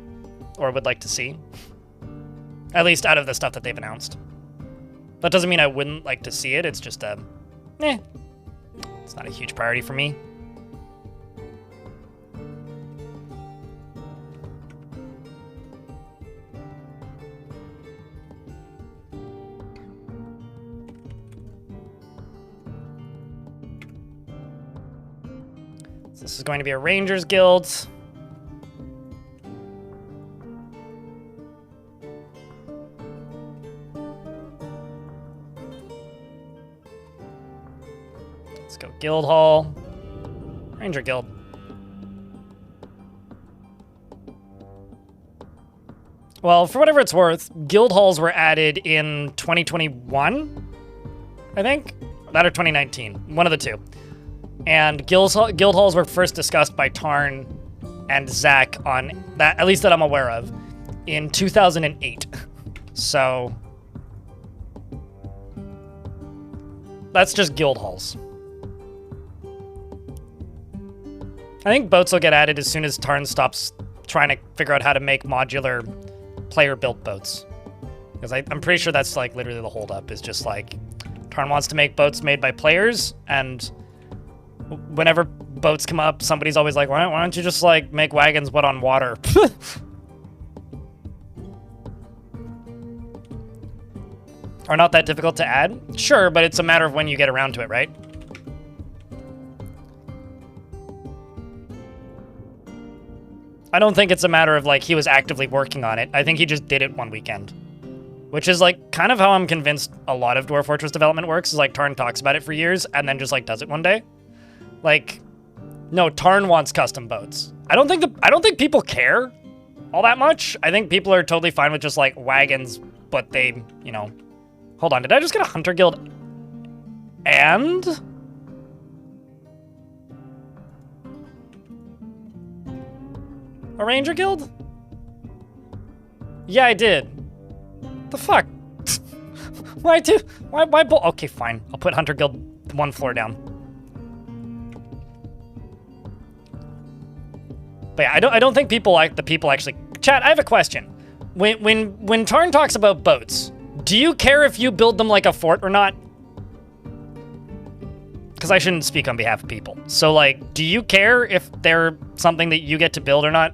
or would like to see. At least out of the stuff that they've announced. That doesn't mean I wouldn't like to see it. It's just it's not a huge priority for me. This is going to be a Rangers Guild. Let's go Guild Hall. Ranger Guild. Well, for whatever it's worth, Guild Halls were added in 2021, I think? That or 2019, one of the two. And guild halls were first discussed by Tarn and Zach on that, at least that I'm aware of, in 2008. So that's just guild halls. I think boats will get added as soon as Tarn stops trying to figure out how to make modular player-built boats. Because I'm pretty sure that's like literally the holdup, is just like Tarn wants to make boats made by players, and whenever boats come up, somebody's always like, why don't you just like make wagons but on water? Are not that difficult to add? Sure, but it's a matter of when you get around to it, right? I don't think it's a matter of like he was actively working on it. I think he just did it one weekend. Which is like kind of how I'm convinced a lot of Dwarf Fortress development works, is like Tarn talks about it for years and then just like does it one day. Like, no, Tarn wants custom boats. I don't think people care all that much. I think people are totally fine with just like wagons, but they, you know, hold on, did I just get a hunter guild and a ranger guild? Yeah, I did. The fuck? Why okay, fine. I'll put hunter guild 1 floor down. But yeah, I don't think people like the people actually. Chat, I have a question. When Tarn talks about boats, do you care if you build them like a fort or not? Because I shouldn't speak on behalf of people. So like, do you care if they're something that you get to build or not?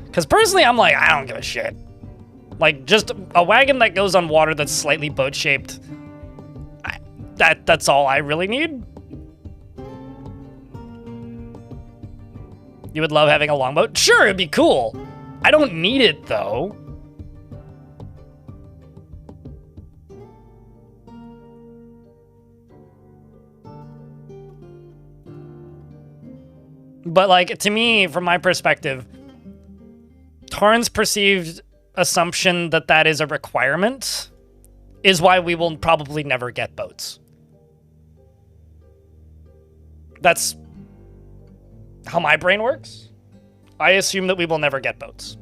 Because personally, I'm like, I don't give a shit. Like, just a wagon that goes on water that's slightly boat-shaped, that's all I really need. You would love having a longboat? Sure, it'd be cool. I don't need it, though. But, like, to me, from my perspective, Tarn's perceived assumption that that is a requirement is why we will probably never get boats. That's how my brain works. I assume that we will never get boats.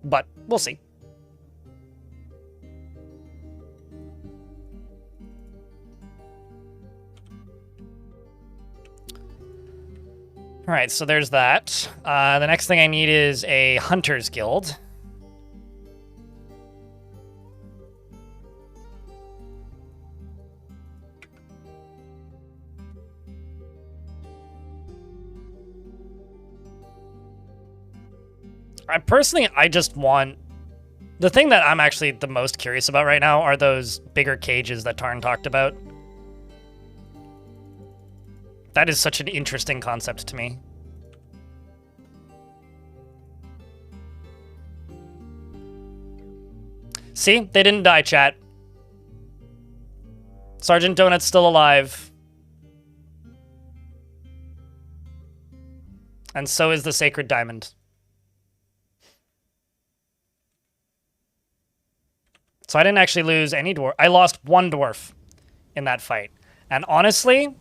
But we'll see. All right, so there's that. The next thing I need is a hunter's guild. I just want... The thing that I'm actually the most curious about right now are those bigger cages that Tarn talked about. That is such an interesting concept to me. See? They didn't die, chat. Sergeant Donut's still alive. And so is the Sacred Diamond. So I didn't actually lose any dwarf. I lost 1 dwarf in that fight. And honestly,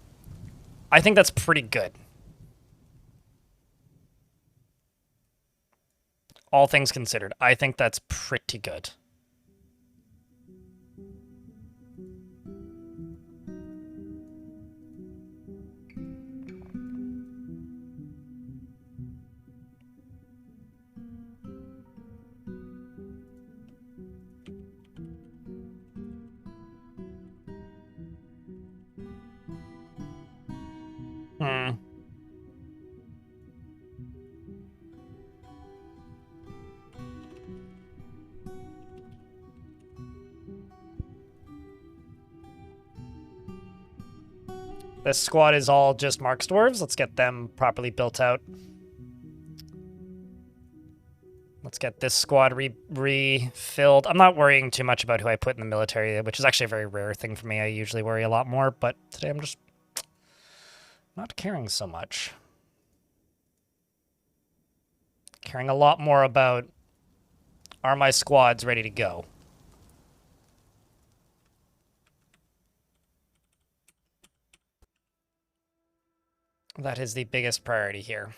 I think that's pretty good. All things considered, I think that's pretty good. This squad is all just Mark's dwarves. Let's get them properly built out. Let's get this squad refilled. I'm not worrying too much about who I put in the military, which is actually a very rare thing for me. I usually worry a lot more, but today I'm just not caring so much. Caring a lot more about, are my squads ready to go? That is the biggest priority here.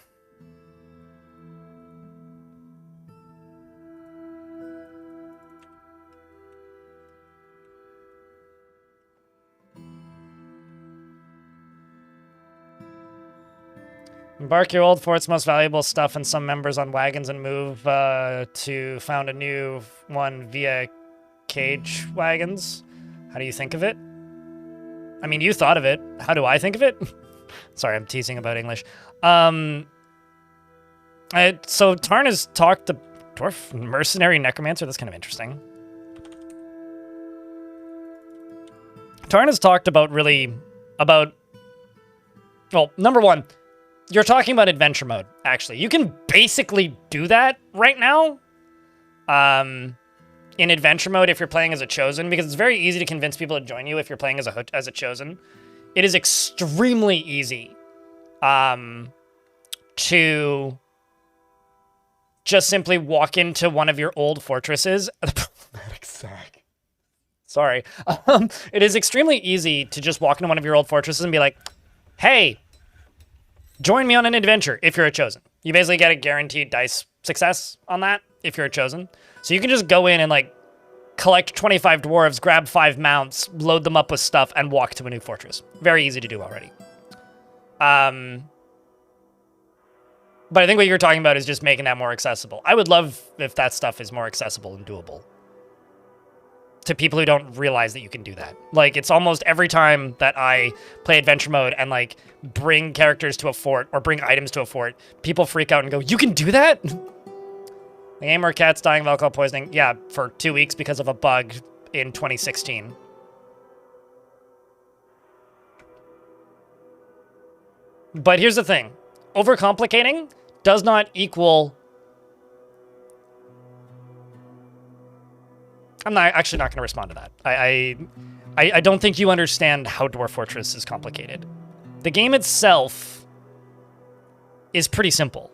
Embark your old fort's most valuable stuff and some members on wagons and move to found a new one via cage wagons. How do you think of it? I mean, you thought of it. How do I think of it? Sorry, I'm teasing about English. So Tarn has talked to Dwarf Mercenary Necromancer. That's kind of interesting. Tarn has talked about well, number one, You're talking about adventure mode, actually. You can basically do that right now. In adventure mode, if you're playing as a chosen, because it's very easy to convince people to join you if you're playing as a chosen. It is extremely easy to just simply walk into one of your old fortresses. Sorry. It is extremely easy to just walk into one of your old fortresses and be like, hey, join me on an adventure if you're a chosen. You basically get a guaranteed dice success on that if you're a chosen. So you can just go in and like collect 25 dwarves, grab 5 mounts, load them up with stuff, and walk to a new fortress. Very easy to do already. But I think what you're talking about is just making that more accessible. I would love if that stuff is more accessible and doable to people who don't realize that you can do that. Like, it's almost every time that I play adventure mode and like bring characters to a fort or bring items to a fort, people freak out and go, you can do that? The game where cats dying of alcohol poisoning, yeah, for 2 weeks because of a bug in 2016. But here's the thing. Overcomplicating does not equal... I'm actually not going to respond to that. I don't think you understand how Dwarf Fortress is complicated. The game itself is pretty simple.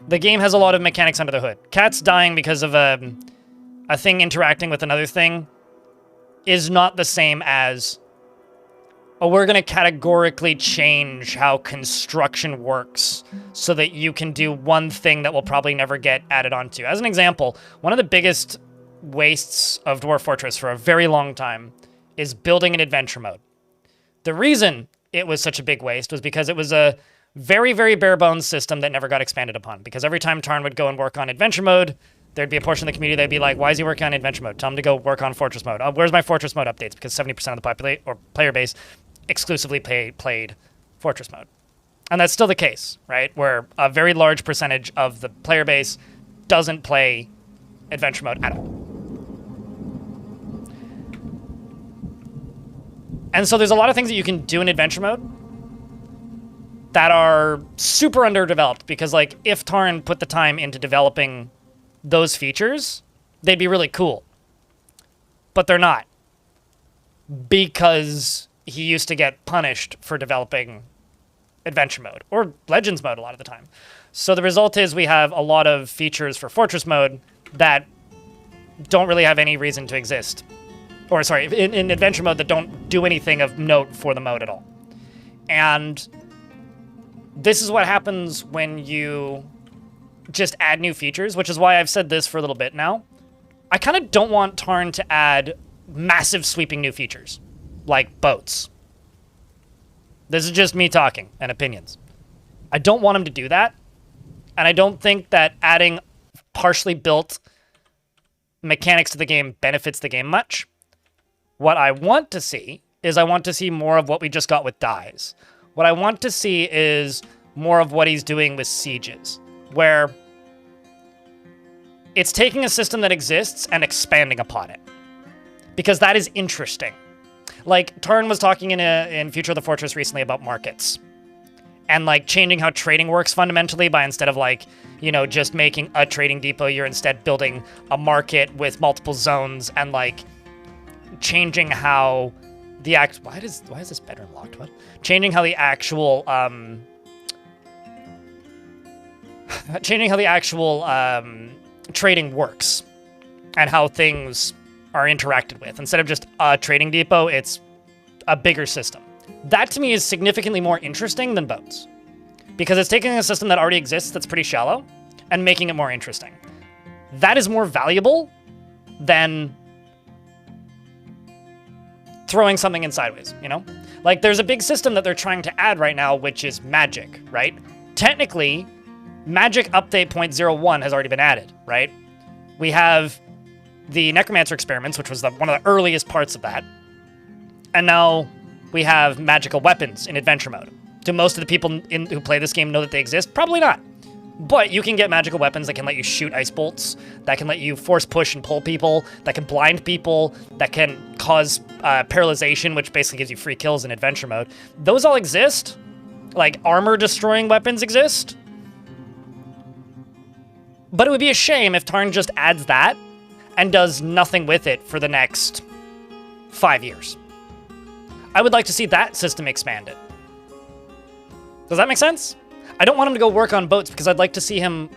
The game has a lot of mechanics under the hood. Cats dying because of a thing interacting with another thing is not the same as, oh, we're going to categorically change how construction works so that you can do one thing that will probably never get added onto. As an example, one of the biggest wastes of Dwarf Fortress for a very long time is building an adventure mode. The reason it was such a big waste was because it was a very, very bare bones system that never got expanded upon. Because every time Tarn would go and work on adventure mode, there'd be a portion of the community that'd be like, why is he working on adventure mode? Tell him to go work on fortress mode. Where's my fortress mode updates? Because 70% of the player base exclusively played fortress mode. And that's still the case, right? Where a very large percentage of the player base doesn't play adventure mode at all. And so there's a lot of things that you can do in adventure mode that are super underdeveloped because, like, if Tarn put the time into developing those features, they'd be really cool. But they're not. Because he used to get punished for developing adventure mode, or legends mode a lot of the time. So the result is we have a lot of features for fortress mode that don't really have any reason to exist. Or, sorry, in adventure mode that don't do anything of note for the mode at all. And this is what happens when you just add new features, which is why I've said this for a little bit now. I kind of don't want Tarn to add massive sweeping new features, like boats. This is just me talking and opinions. I don't want him to do that, and I don't think that adding partially built mechanics to the game benefits the game much. What I want to see is I want to see more of what we just got with dies. What I want to see is more of what he's doing with sieges, where it's taking a system that exists and expanding upon it. Because that is interesting. Like, Tarn was talking in Future of the Fortress recently about markets. And, like, changing how trading works fundamentally by instead of, like, you know, just making a trading depot, you're instead building a market with multiple zones and, like, changing how the why is this bedroom locked? What? Changing how the actual trading works and how things are interacted with. Instead of just a trading depot, it's a bigger system. That to me is significantly more interesting than boats, because it's taking a system that already exists that's pretty shallow and making it more interesting. That is more valuable than throwing something in sideways, you know? Like, there's a big system that they're trying to add right now, which is magic, right? Technically, magic update 0.01 has already been added, right? We have the necromancer experiments, which was one of the earliest parts of that. And now we have magical weapons in adventure mode. Do most of the people who play this game know that they exist? Probably not. But you can get magical weapons that can let you shoot ice bolts, that can let you force push and pull people, that can blind people, that can cause paralyzation, which basically gives you free kills in adventure mode. Those all exist, like, armor-destroying weapons exist. But it would be a shame if Tarn just adds that and does nothing with it for the next 5 years. I would like to see that system expanded. Does that make sense? I don't want him to go work on boats because I'd like to see him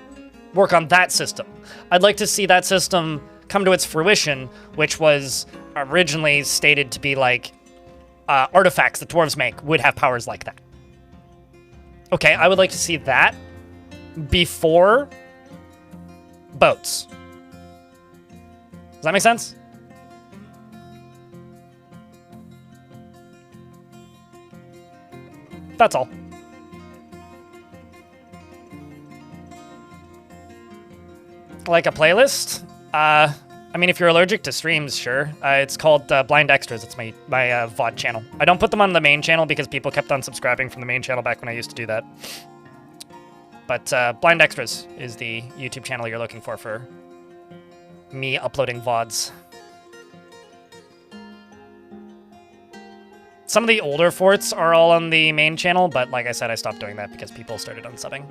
work on that system. I'd like to see that system come to its fruition, which was originally stated to be like artifacts that dwarves make would have powers like that. Okay, I would like to see that before boats. Does that make sense? That's all. Like a playlist? I mean, if you're allergic to streams, sure. It's called Blind Extras. It's my VOD channel. I don't put them on the main channel because people kept unsubscribing from the main channel back when I used to do that. But Blind Extras is the YouTube channel you're looking for me uploading VODs. Some of the older forts are all on the main channel, but like I said, I stopped doing that because people started unsubbing.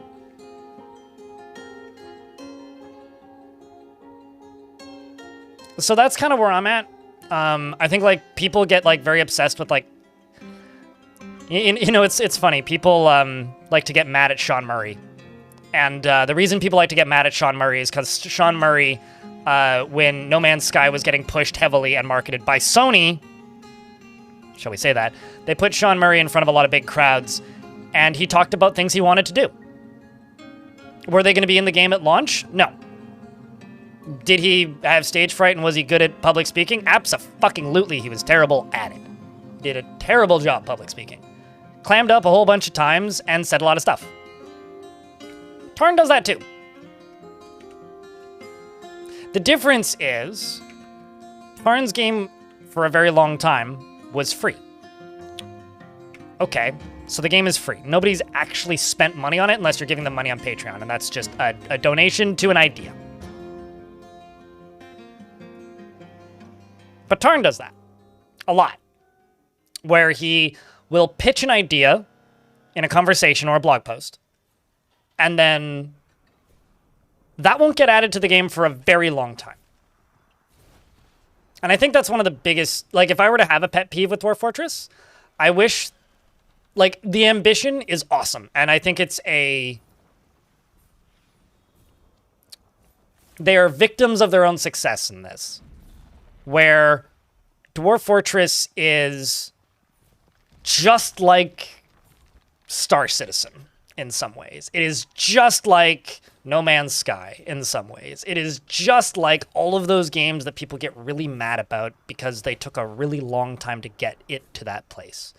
So that's kind of where I'm at. I think like people get like very obsessed with like, you know, it's funny. People like to get mad at Sean Murray. And the reason people like to get mad at Sean Murray is because Sean Murray, when No Man's Sky was getting pushed heavily and marketed by Sony, shall we say that, they put Sean Murray in front of a lot of big crowds, and he talked about things he wanted to do. Were they going to be in the game at launch? No. Did he have stage fright and was he good at public speaking? Abso-fucking-lutely, he was terrible at it. Did a terrible job public speaking. Clammed up a whole bunch of times and said a lot of stuff. Tarn does that too. The difference is, Tarn's game for a very long time was free. Okay, so the game is free. Nobody's actually spent money on it unless you're giving them money on Patreon, and that's just a donation to an idea. But Tarn does that a lot, where he will pitch an idea in a conversation or a blog post, and then that won't get added to the game for a very long time. And I think that's one of the biggest, like, if I were to have a pet peeve with Dwarf Fortress, I wish, like, the ambition is awesome. And I think it's they are victims of their own success in this, where Dwarf Fortress is just like Star Citizen in some ways. It is just like No Man's Sky in some ways. It is just like all of those games that people get really mad about because they took a really long time to get it to that place.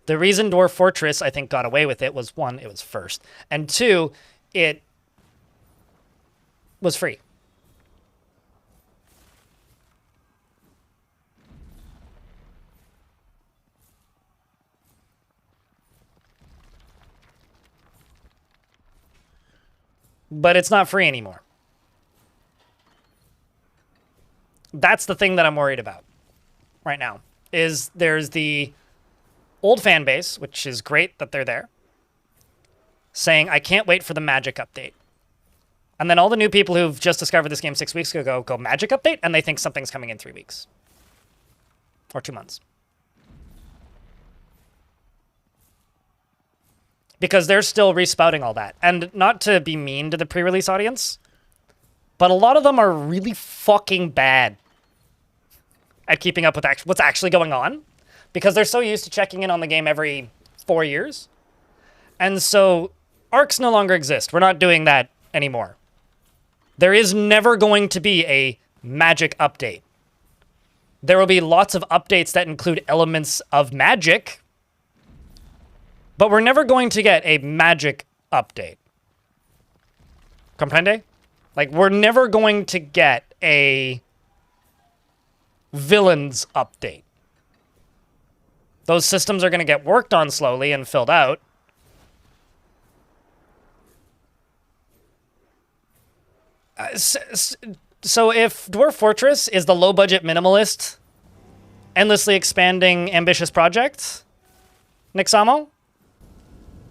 The reason Dwarf Fortress, I think, got away with it was, one, it was first, and two, it was free. But it's not free anymore. That's the thing that I'm worried about right now, is there's the old fan base, which is great that they're there, saying, I can't wait for the Magic update. And then all the new people who've just discovered this game 6 weeks ago go Magic update, and they think something's coming in 3 weeks. Or 2 months. Because they're still respouting all that. And not to be mean to the pre-release audience, but a lot of them are really fucking bad at keeping up with what's actually going on, because they're so used to checking in on the game every 4 years. And so arcs no longer exist. We're not doing that anymore. There is never going to be a Magic update. There will be lots of updates that include elements of Magic, but we're never going to get a Magic update. Comprende? Like, we're never going to get a villains update. Those systems are going to get worked on slowly and filled out. So if Dwarf Fortress is the low-budget minimalist, endlessly expanding ambitious project, Nick Samo,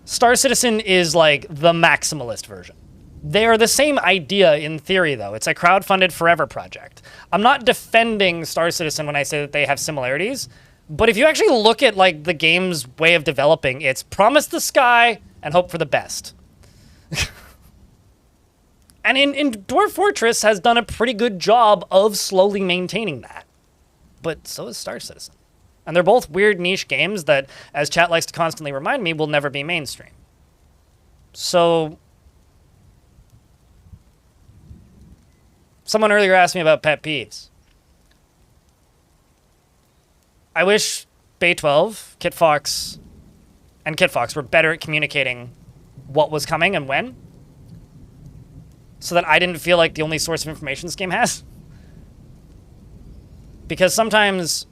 Star Citizen is like the maximalist version. They are the same idea in theory, though. It's a crowdfunded forever project. I'm not defending Star Citizen when I say that they have similarities, but if you actually look at like the game's way of developing, it's promise the sky and hope for the best. And in Dwarf Fortress has done a pretty good job of slowly maintaining that. But so is Star Citizen. And they're both weird niche games that, as chat likes to constantly remind me, will never be mainstream. So someone earlier asked me about pet peeves. I wish Bay12, Kitfox, and Kitfox were better at communicating what was coming and when, so that I didn't feel like the only source of information this game has. Because sometimes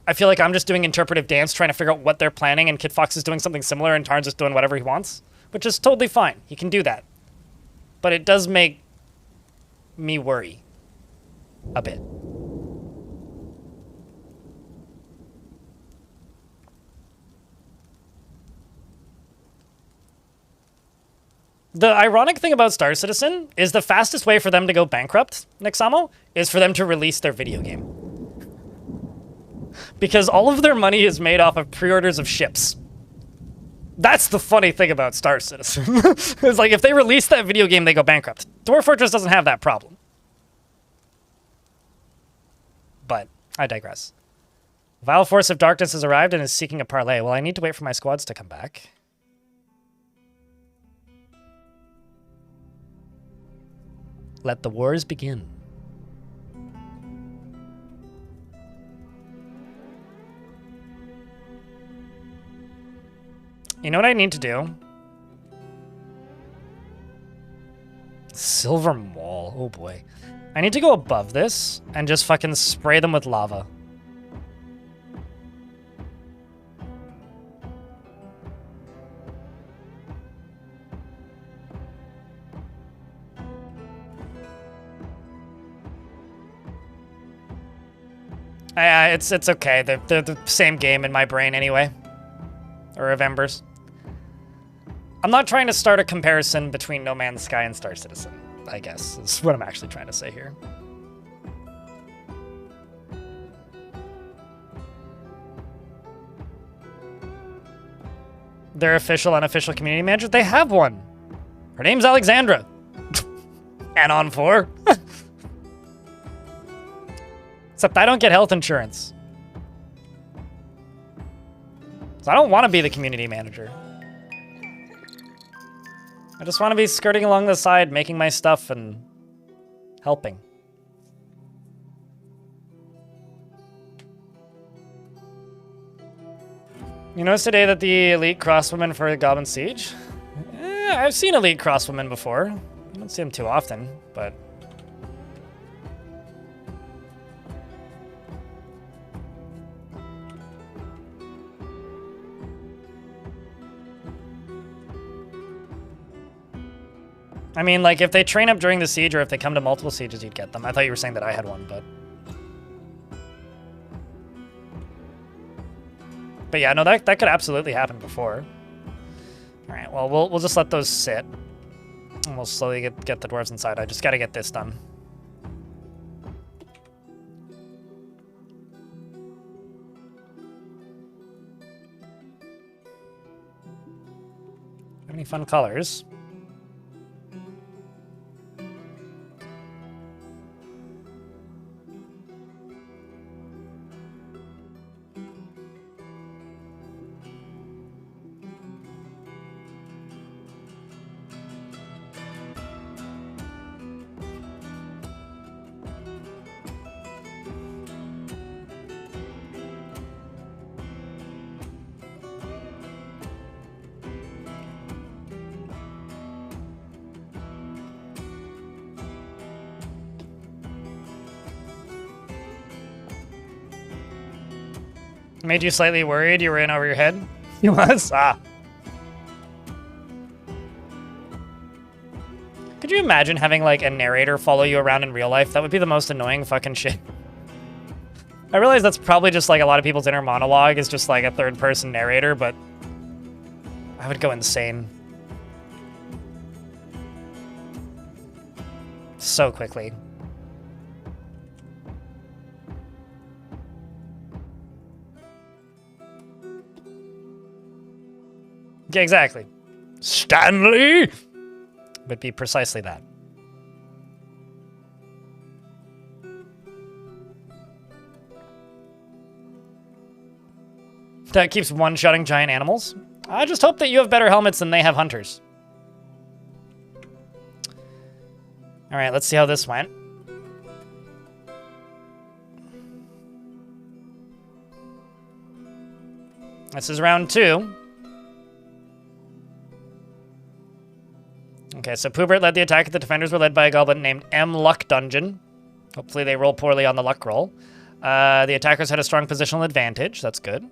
I feel like I'm just doing interpretive dance trying to figure out what they're planning, and Kitfox is doing something similar and Tarn's just doing whatever he wants, which is totally fine. He can do that. But it does make me worry a bit. The ironic thing about Star Citizen is the fastest way for them to go bankrupt, Nixamo, is for them to release their video game. Because all of their money is made off of pre-orders of ships. That's the funny thing about Star Citizen. It's like if they release that video game, they go bankrupt. Dwarf Fortress doesn't have that problem. But I digress. Vile Force of Darkness has arrived and is seeking a parlay. Well, I need to wait for my squads to come back. Let the wars begin. You know what I need to do? Silver Mall. Oh boy. I need to go above this and just fucking spray them with lava. It's okay. They're the same game in my brain anyway. Or of Embers. I'm not trying to start a comparison between No Man's Sky and Star Citizen, I guess, is what I'm actually trying to say here. Their official, unofficial community manager? They have one. Her name's Alexandra. And on 4. Except I don't get health insurance. So I don't want to be the community manager. I just want to be skirting along the side, making my stuff and helping. You notice today that the elite crosswomen for Goblin Siege? I've seen elite crosswomen before. I don't see them too often, but... I mean, like, if they train up during the siege or if they come to multiple sieges, you'd get them. I thought you were saying that I had one, but... But yeah, no, that could absolutely happen before. Alright, well, we'll just let those sit. And we'll slowly get the dwarves inside. I just gotta get this done. Have any fun colors? Made you slightly worried you were in over your head? He was? Ah. Could you imagine having, like, a narrator follow you around in real life? That would be the most annoying fucking shit. I realize that's probably just, like, a lot of people's inner monologue is just, like, a third-person narrator, but... I would go insane. So quickly. Yeah, exactly. Stanley would be precisely that. That keeps one-shotting giant animals. I just hope that you have better helmets than they have hunters. All right, let's see how this went. This is round 2. Okay, so Poobert led the attack. The defenders were led by a goblin named M. Luck Dungeon. Hopefully they roll poorly on the luck roll. The attackers had a strong positional advantage. That's good.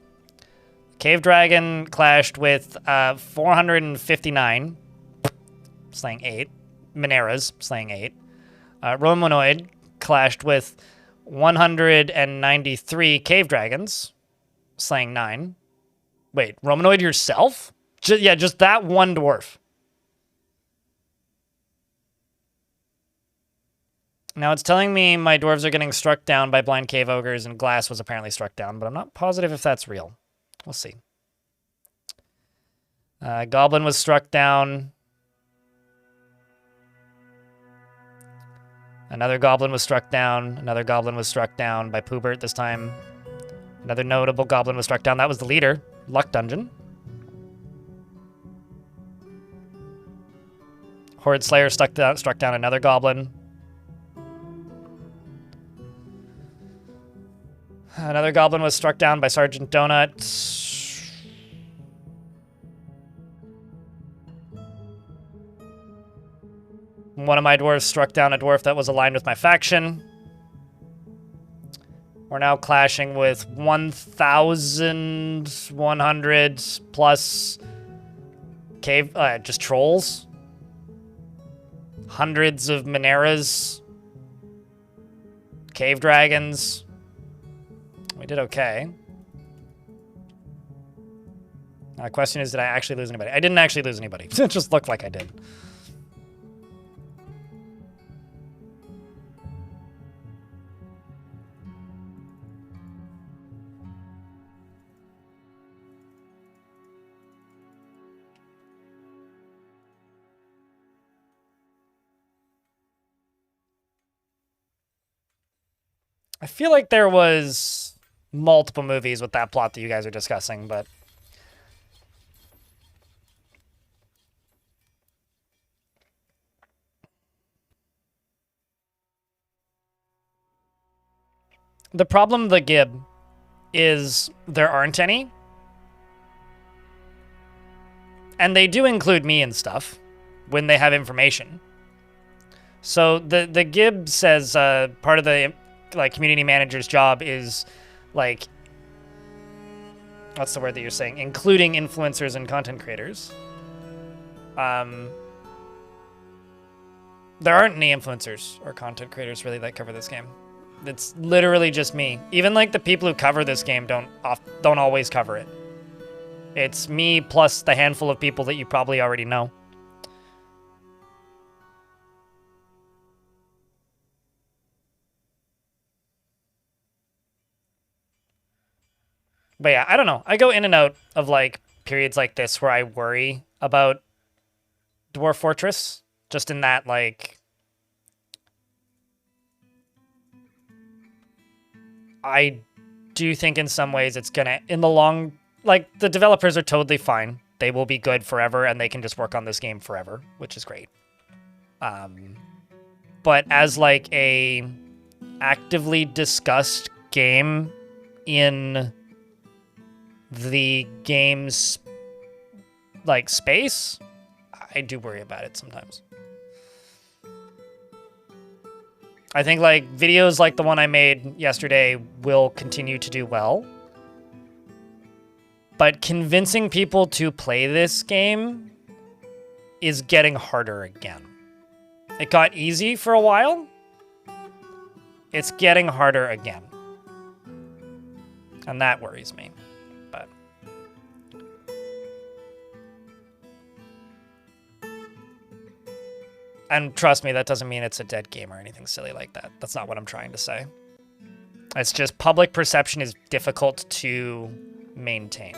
Cave Dragon clashed with 459, slaying 8. Mineras, slaying 8. Romanoid clashed with 193 Cave Dragons, slaying 9. Wait, Romanoid yourself? Just that one dwarf. Now it's telling me my dwarves are getting struck down by blind cave ogres, and glass was apparently struck down, but I'm not positive if that's real. We'll see. Goblin was struck down. Another goblin was struck down. Another goblin was struck down by Poobert this time. Another notable goblin was struck down. That was the leader, Luck Dungeon. Horde Slayer struck down another goblin. Another goblin was struck down by Sergeant Donut. One of my dwarves struck down a dwarf that was aligned with my faction. We're now clashing with 1,100 plus cave, just trolls. Hundreds of Mineras. Cave dragons. We did okay. The question is, did I actually lose anybody? I didn't actually lose anybody. It just looked like I did. I feel like there was multiple movies with that plot that you guys are discussing, but the problem with the Gib is there aren't any. And they do include me and stuff when they have information. So the Gib says part of the community manager's job is what's the word that you're saying? Including influencers and content creators. There aren't any influencers or content creators really that cover this game. It's literally just me. Even the people who cover this game don't always cover it. It's me plus the handful of people that you probably already know. But yeah, I don't know. I go in and out of periods like this where I worry about Dwarf Fortress. Just in that I do think in some ways it's gonna, in the long, the developers are totally fine. They will be good forever and they can just work on this game forever, which is great. But as a actively discussed game in the game's space, I do worry about it sometimes. I think videos like the one I made yesterday will continue to do well. But convincing people to play this game is getting harder again. It got easy for a while. It's getting harder again. And that worries me. But And trust me, that doesn't mean it's a dead game or anything silly like that. That's not what I'm trying to say. It's just public perception is difficult to maintain.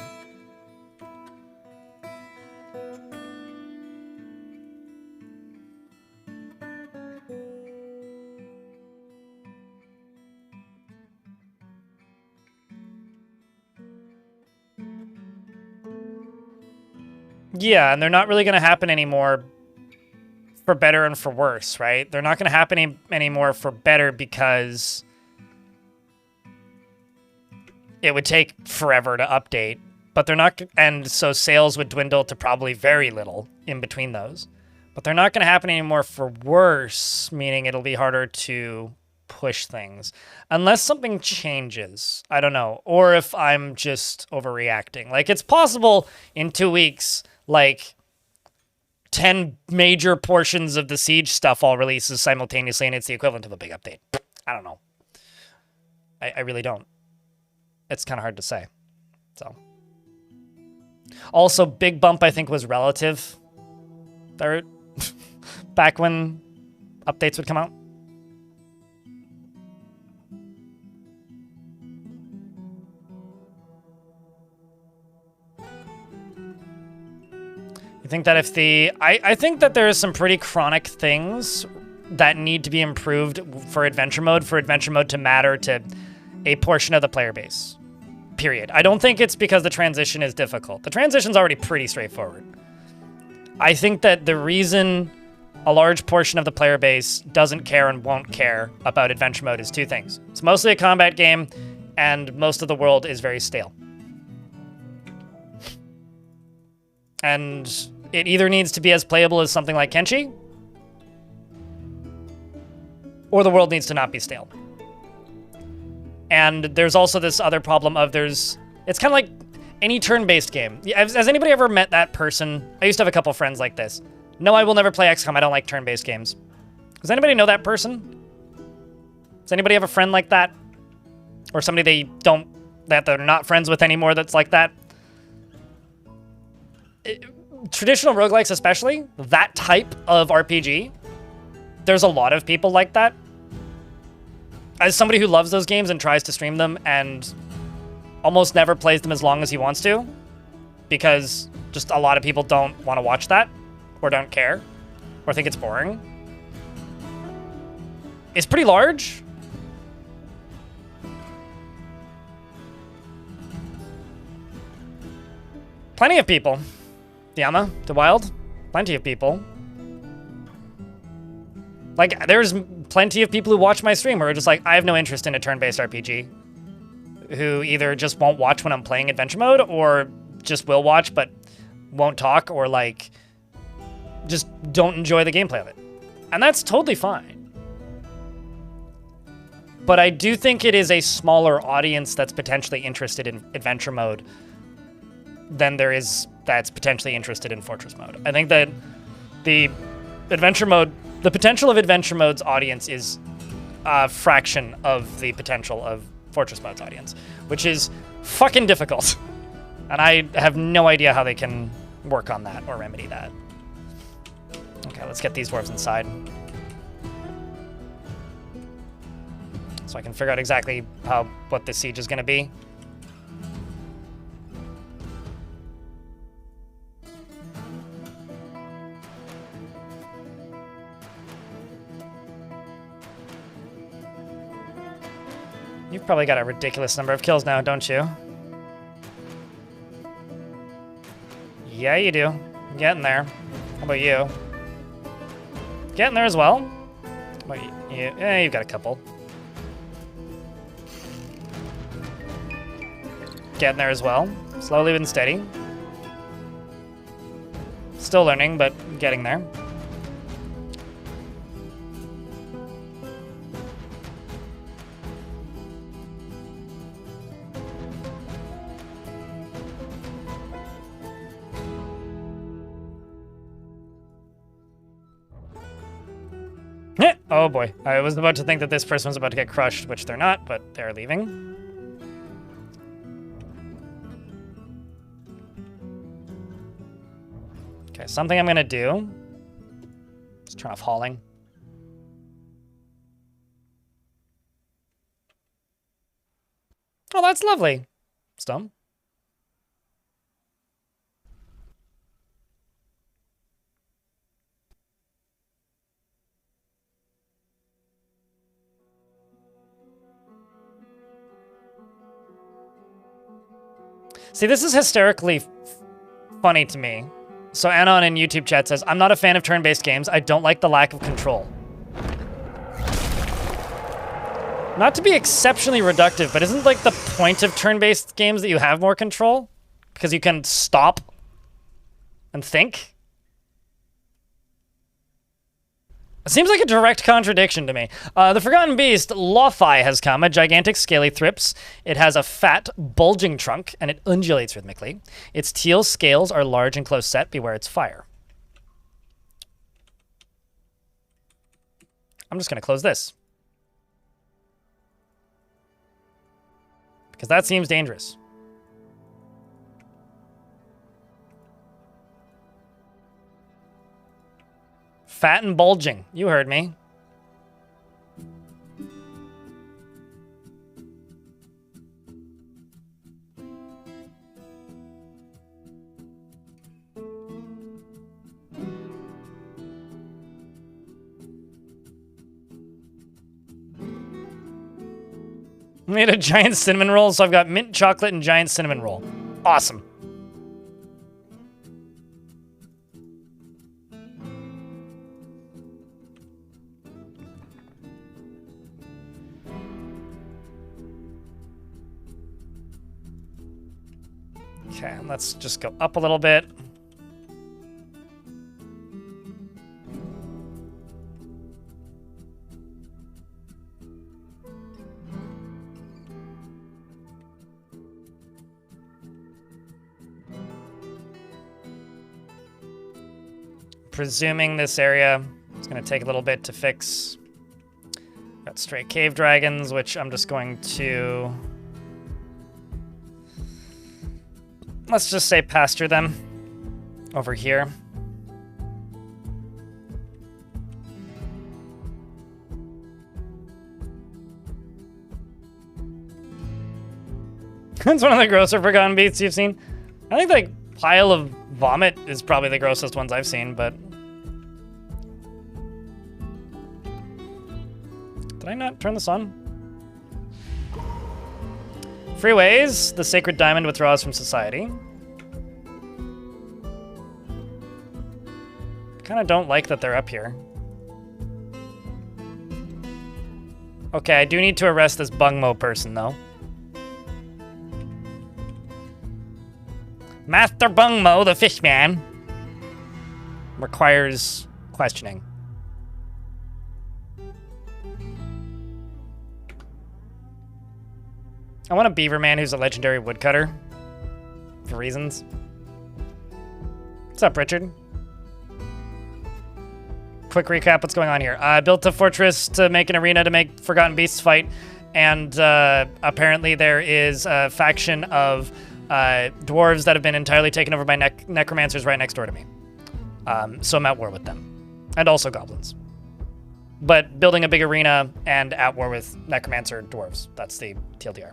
Yeah, and they're not really going to happen anymore for better and for worse, right? They're not going to happen anymore for better because it would take forever to update, but they're not, and so sales would dwindle to probably very little in between those. But they're not going to happen anymore for worse, meaning it'll be harder to push things. Unless something changes. I don't know. Or if I'm just overreacting. Like, it's possible in 2 weeks, like, 10 major portions of the Siege stuff all releases simultaneously, and it's the equivalent of a big update. I don't know. I really don't. It's kind of hard to say. So. Also, big bump, I think, was relative. Back when updates would come out. You think that if the... I think that there are some pretty chronic things that need to be improved for adventure mode to matter to a portion of the player base. Period. I don't think it's because the transition is difficult. The transition's already pretty straightforward. I think that the reason a large portion of the player base doesn't care and won't care about adventure mode is two things. It's mostly a combat game, and most of the world is very stale. And it either needs to be as playable as something like Kenshi, or the world needs to not be stale. And there's also this other problem of it's kind of like any turn-based game. Has anybody ever met that person? I used to have a couple friends like this. No, I will never play XCOM. I don't like turn-based games. Does anybody know that person? Does anybody have a friend like that? Or somebody that they're not friends with anymore that's like that? Traditional roguelikes especially, that type of RPG, there's a lot of people like that. As somebody who loves those games and tries to stream them and almost never plays them as long as he wants to, because just a lot of people don't want to watch that, or don't care, or think it's boring. It's pretty large. Plenty of people. Diama, the Wild, plenty of people. Like, there's plenty of people who watch my stream who are just like, I have no interest in a turn-based RPG. Who either just won't watch when I'm playing adventure mode, or just will watch but won't talk, or like, just don't enjoy the gameplay of it. And that's totally fine. But I do think it is a smaller audience that's potentially interested in adventure mode than there is that's potentially interested in Fortress mode. I think that the potential of adventure mode's audience is a fraction of the potential of Fortress mode's audience, which is fucking difficult. And I have no idea how they can work on that or remedy that. Okay, let's get these dwarves inside. So I can figure out exactly what this siege is going to be. You've probably got a ridiculous number of kills now, don't you? Yeah, you do. Getting there. How about you? Getting there as well? How about you? Yeah, you've got a couple. Getting there as well. Slowly and steady. Still learning, but getting there. Oh boy, I was about to think that this person was about to get crushed, which they're not, but they're leaving. Okay, something I'm gonna do is turn off hauling. Oh, that's lovely. Stone. See, this is hysterically funny to me. So Anon in YouTube chat says, I'm not a fan of turn-based games. I don't like the lack of control. Not to be exceptionally reductive, but isn't like the point of turn-based games that you have more control? Because you can stop and think? It seems like a direct contradiction to me. The Forgotten Beast, Lothi, has come, a gigantic scaly thrips. It has a fat, bulging trunk, and it undulates rhythmically. Its teal scales are large and close set. Beware its fire. I'm just going to close this. Because that seems dangerous. Fat and bulging. You heard me. Made a giant cinnamon roll, so I've got mint chocolate and giant cinnamon roll. Awesome. Okay, let's just go up a little bit. Presuming this area is going to take a little bit to fix. Got stray cave dragons, which I'm just going to... Let's just say pasture them over here. That's one of the grosser Forgotten Beasts you've seen. I think like pile of vomit is probably the grossest ones I've seen, but... Did I not turn this on? Freeways, the sacred diamond withdraws from society. Kind of don't like that they're up here. Okay, I do need to arrest this Bungmo person, though. Master Bungmo, the fishman, requires questioning. I want a beaver man who's a legendary woodcutter. For reasons. What's up, Richard? Quick recap, what's going on here? I built a fortress to make an arena to make Forgotten Beasts fight, and apparently there is a faction of dwarves that have been entirely taken over by necromancers right next door to me. So I'm at war with them. And also goblins. But building a big arena and at war with necromancer dwarves. That's the TLDR.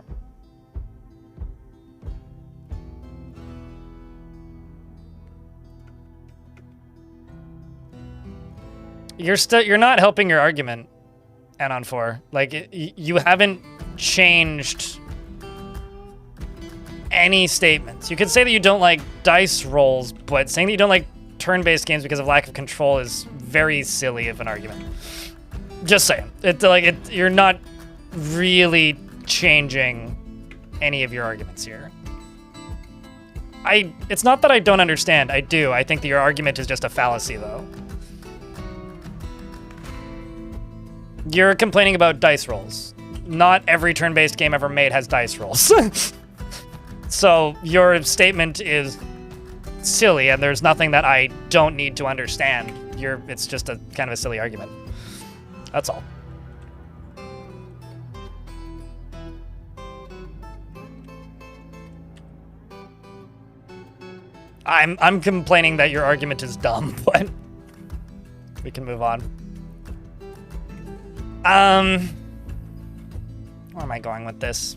You're not helping your argument, Anon 4. Like, you haven't changed any statements. You could say that you don't like dice rolls, but saying that you don't like turn-based games because of lack of control is very silly of an argument. Just saying. You're not really changing any of your arguments here. It's not that I don't understand. I do. I think that your argument is just a fallacy, though. You're complaining about dice rolls. Not every turn-based game ever made has dice rolls. So your statement is silly, and there's nothing that I don't need to understand. It's just a kind of a silly argument. That's all. I'm complaining that your argument is dumb, but We can move on. Where am I going with this?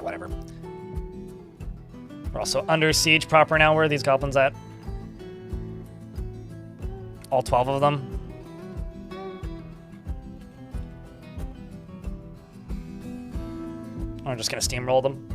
Whatever. We're also under siege proper now. Where are these goblins at? All 12 of them. I'm just gonna steamroll them.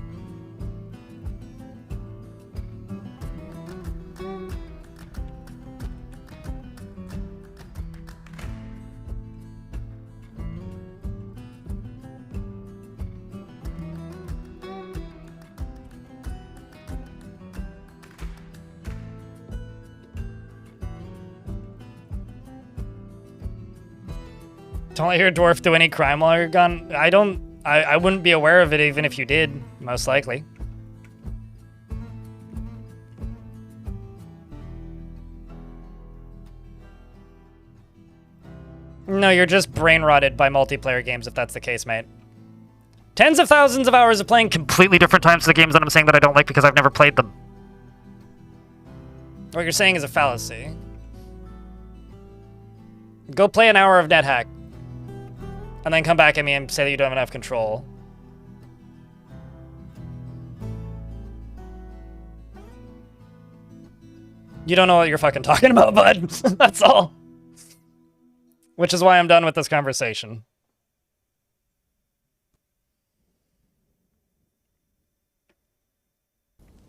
Don't let your dwarf do any crime while you're gone. I wouldn't be aware of it even if you did, most likely. No, you're just brain rotted by multiplayer games if that's the case, mate. Tens of thousands of hours of playing completely different types of games that I'm saying that I don't like because I've never played them. What you're saying is a fallacy. Go play an hour of NetHack. And then come back at me and say that you don't have enough control. You don't know what you're fucking talking about, bud. That's all. Which is why I'm done with this conversation.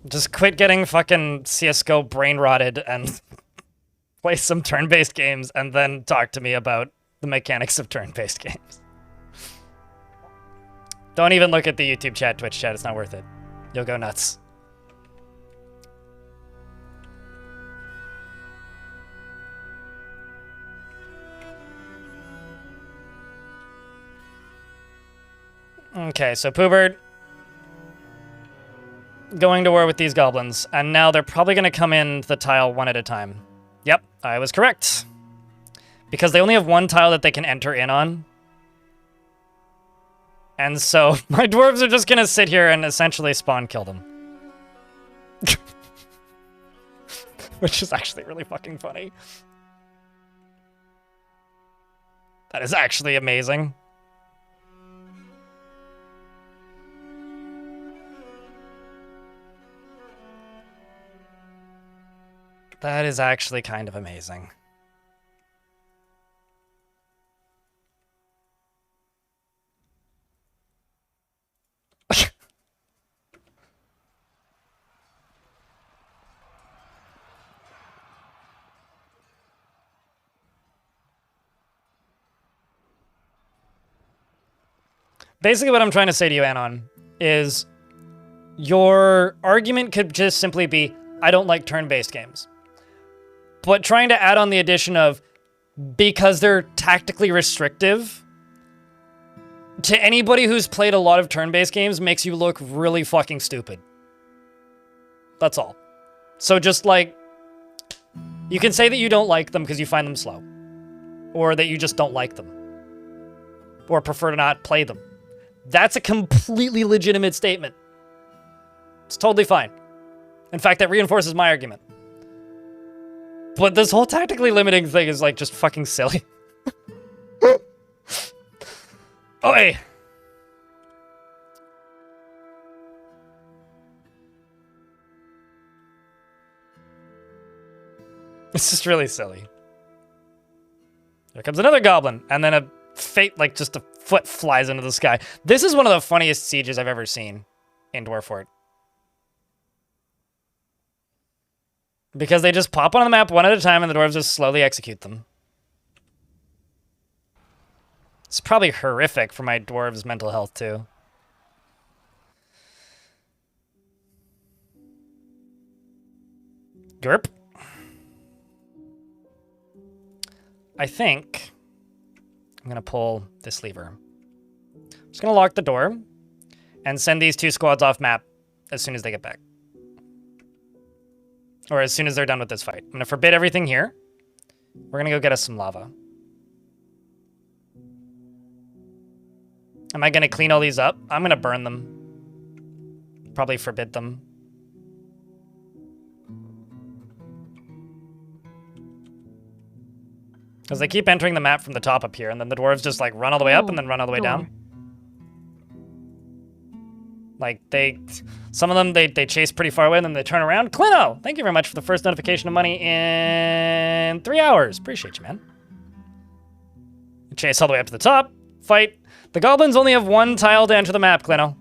Just quit getting fucking CSGO brain rotted and play some turn-based games and then talk to me about the mechanics of turn-based games. Don't even look at the YouTube chat, Twitch chat. It's not worth it. You'll go nuts. Okay, so Poobert going to war with these goblins, and now they're probably going to come in the tile one at a time. Yep, I was correct. Because they only have one tile that they can enter in on. And so my dwarves are just going to sit here and essentially spawn kill them. Which is actually really fucking funny. That is actually amazing. That is actually kind of amazing. Basically what I'm trying to say to you, Anon, is your argument could just simply be, I don't like turn-based games. But trying to add on the addition of, because they're tactically restrictive, to anybody who's played a lot of turn-based games makes you look really fucking stupid. That's all. So just like, you can say that you don't like them because you find them slow. Or that you just don't like them. Or prefer to not play them. That's a completely legitimate statement. It's totally fine. In fact, that reinforces my argument. But this whole tactically limiting thing is like just fucking silly. Oi! It's just really silly. Here comes another goblin, and then a fate, like just a foot flies into the sky. This is one of the funniest sieges I've ever seen in Dwarf Fort. Because they just pop on the map one at a time and the dwarves just slowly execute them. It's probably horrific for my dwarves' mental health too. Gerp. I think I'm gonna pull this lever. I'm just gonna lock the door and send these two squads off map as soon as they get back. Or as soon as they're done with this fight. I'm gonna forbid everything here. We're gonna go get us some lava. Am I gonna clean all these up? I'm gonna burn them. Probably forbid them. Because they keep entering the map from the top up here, and then the dwarves just like run all the way up and then run all the way down. Like some of them they chase pretty far away and then they turn around. Clino, thank you very much for the first notification of money in 3 hours. Appreciate you, man. Chase all the way up to the top. Fight. The goblins only have 1 tile to enter the map, Clino.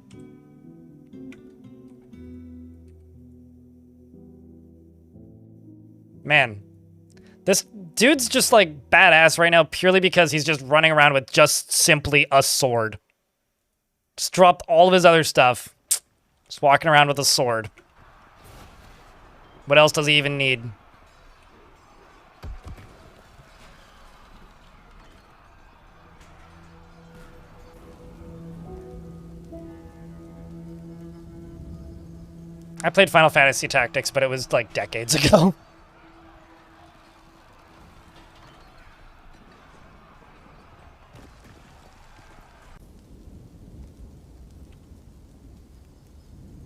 Man, this dude's just like badass right now purely because he's just running around with just simply a sword. Just dropped all of his other stuff. Just walking around with a sword. What else does he even need? I played Final Fantasy Tactics, but it was like decades ago.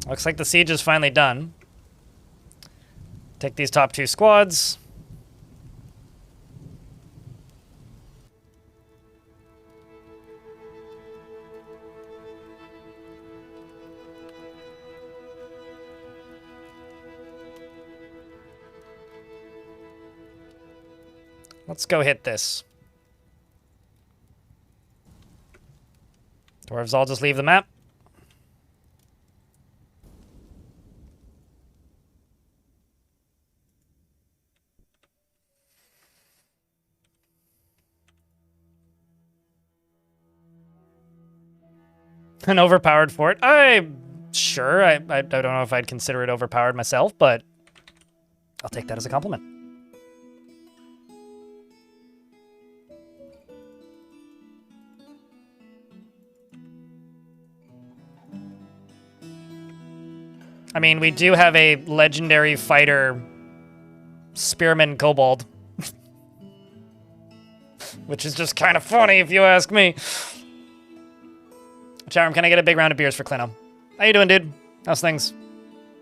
Looks like the siege is finally done. Take these top 2 squads. Let's go hit this. Dwarves all just leave the map. An overpowered fort. Sure, I don't know if I'd consider it overpowered myself, but I'll take that as a compliment. I mean, we do have a legendary fighter, Spearman Kobold. Which is just kind of funny, if you ask me. Chat room, can I get a big round of beers for Clino? How you doing, dude? How's things?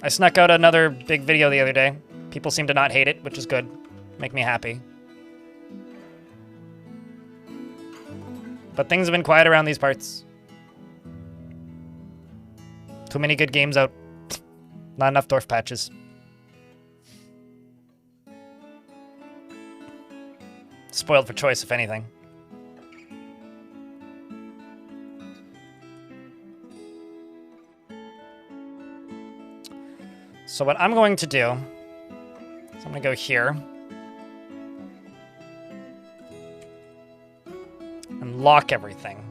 I snuck out another big video the other day. People seem to not hate it, which is good. Make me happy. But things have been quiet around these parts. Too many good games out. Not enough Dwarf patches. Spoiled for choice, if anything. So what I'm going to do is I'm going to go here and lock everything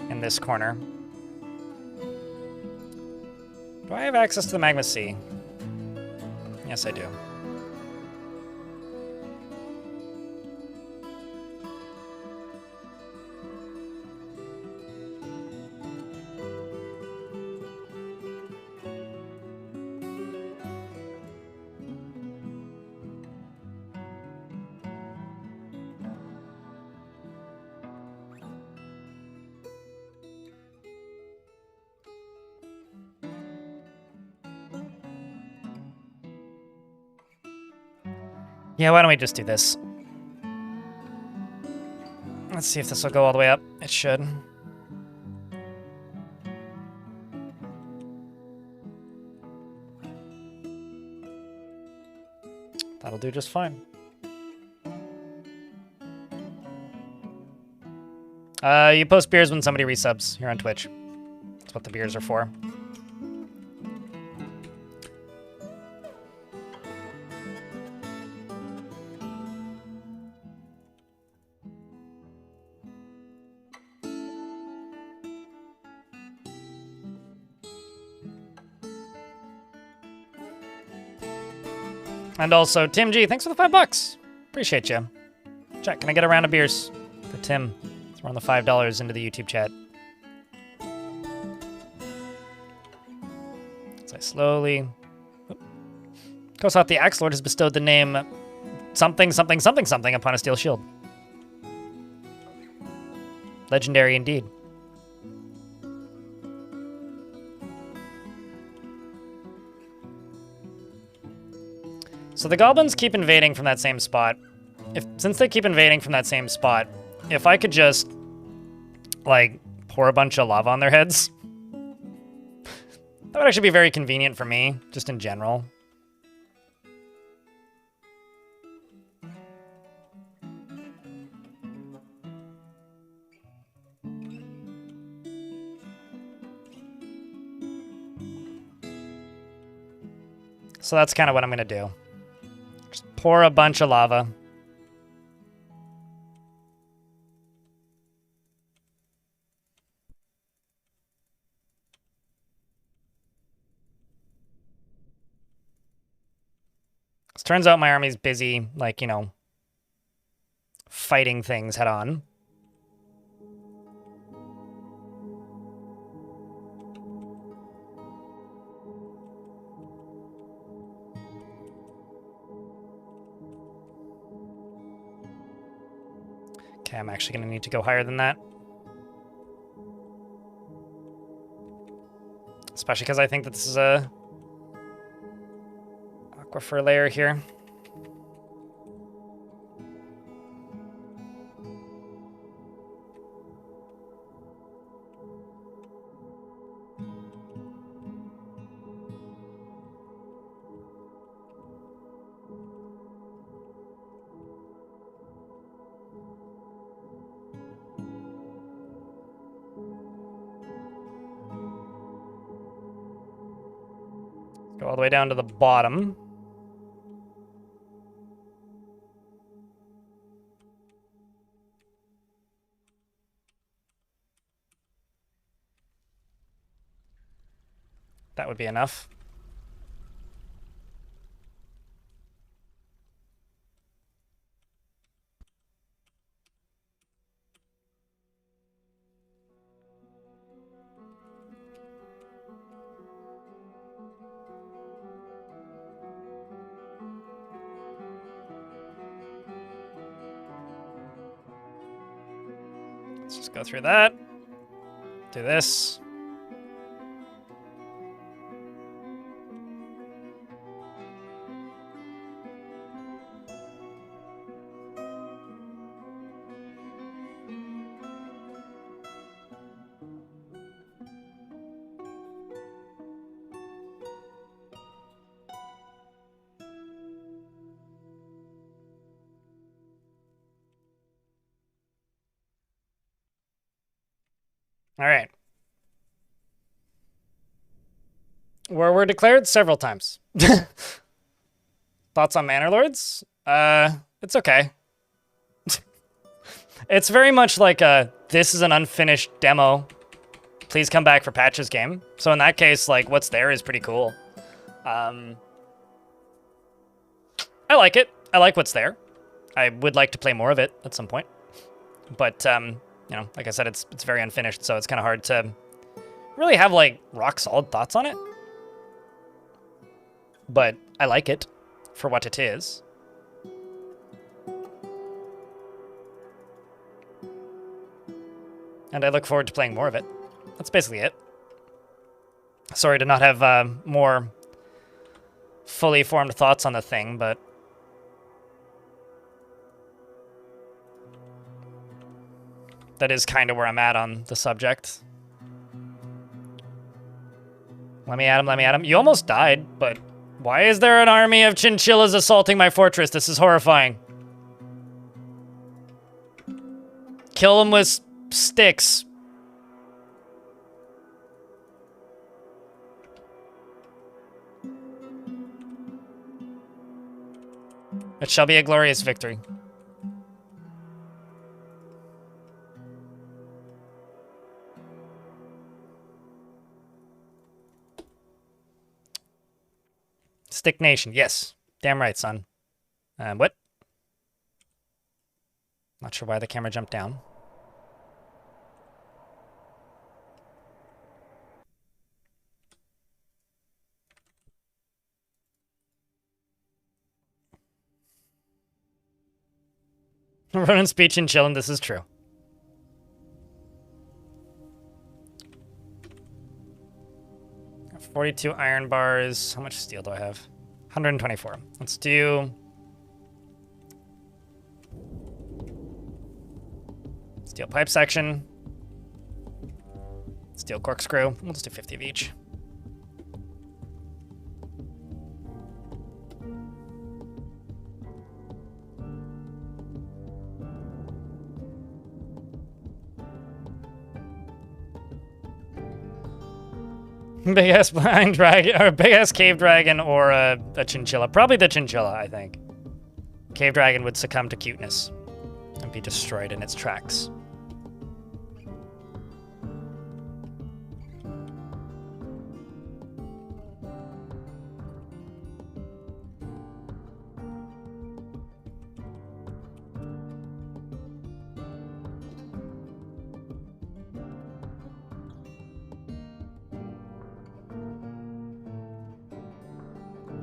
in this corner. Do I have access to the Magma Sea? Yes, I do. Yeah, why don't we just do this? Let's see if this will go all the way up. It should. That'll do just fine. You post beers when somebody resubs here on Twitch. That's what the beers are for. And also, Tim G, thanks for the $5. Appreciate you. Chat, can I get a round of beers for Tim? Throw on the $5 into the YouTube chat. As I slowly... Goes out, the Axe Lord has bestowed the name something, something, something, something upon a steel shield. Legendary indeed. So the goblins keep invading from that same spot. Since they keep invading from that same spot, if I could just, like, pour a bunch of lava on their heads, that would actually be very convenient for me, just in general. So that's kind of what I'm going to do. Just pour a bunch of lava. It turns out my army's busy, like, you know, fighting things head on. Okay, I'm actually going to need to go higher than that. Especially because I think that this is a aquifer layer here. Go all the way down to the bottom. That would be enough. Let's just go through that. Do this. All right. Where we're declared several times. Thoughts on Manor Lords? It's okay. It's very much like this is an unfinished demo. Please come back for patches game. So in that case, like, what's there is pretty cool. I like it. I like what's there. I would like to play more of it at some point. But, you know, like I said, it's very unfinished, so it's kind of hard to really have, like, rock-solid thoughts on it. But I like it for what it is. And I look forward to playing more of it. That's basically it. Sorry to not have more fully formed thoughts on the thing, but that is kind of where I'm at on the subject. Let me at him, let me at him. You almost died, but why is there an army of chinchillas assaulting my fortress? This is horrifying. Kill them with sticks. It shall be a glorious victory. Stick Nation, yes. Damn right, son. What? Not sure why the camera jumped down. Running speech and chilling, this is true. Got 42 iron bars. How much steel do I have? 124. Let's do Steel pipe section. Steel corkscrew. We'll just do 50 of each. Big ass blind dragon, or big ass cave dragon, or a chinchilla. Probably the chinchilla, I think. Cave dragon would succumb to cuteness and be destroyed in its tracks.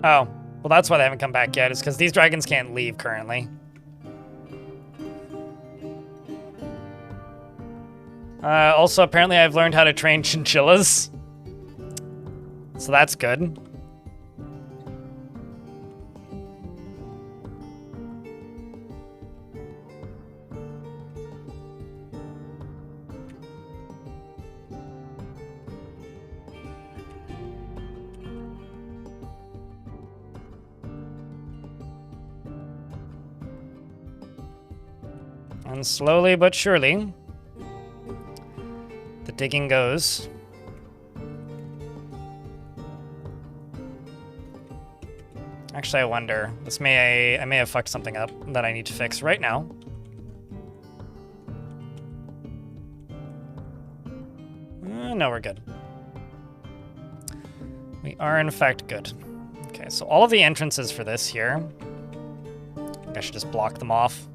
Oh, well that's why they haven't come back yet, is because these dragons can't leave currently. Also, apparently I've learned how to train chinchillas. So that's good. And slowly but surely, the digging goes. Actually, I wonder. I may have fucked something up that I need to fix right now. No, we're good. We are in fact good. Okay, so all of the entrances for this here, I should just block them off.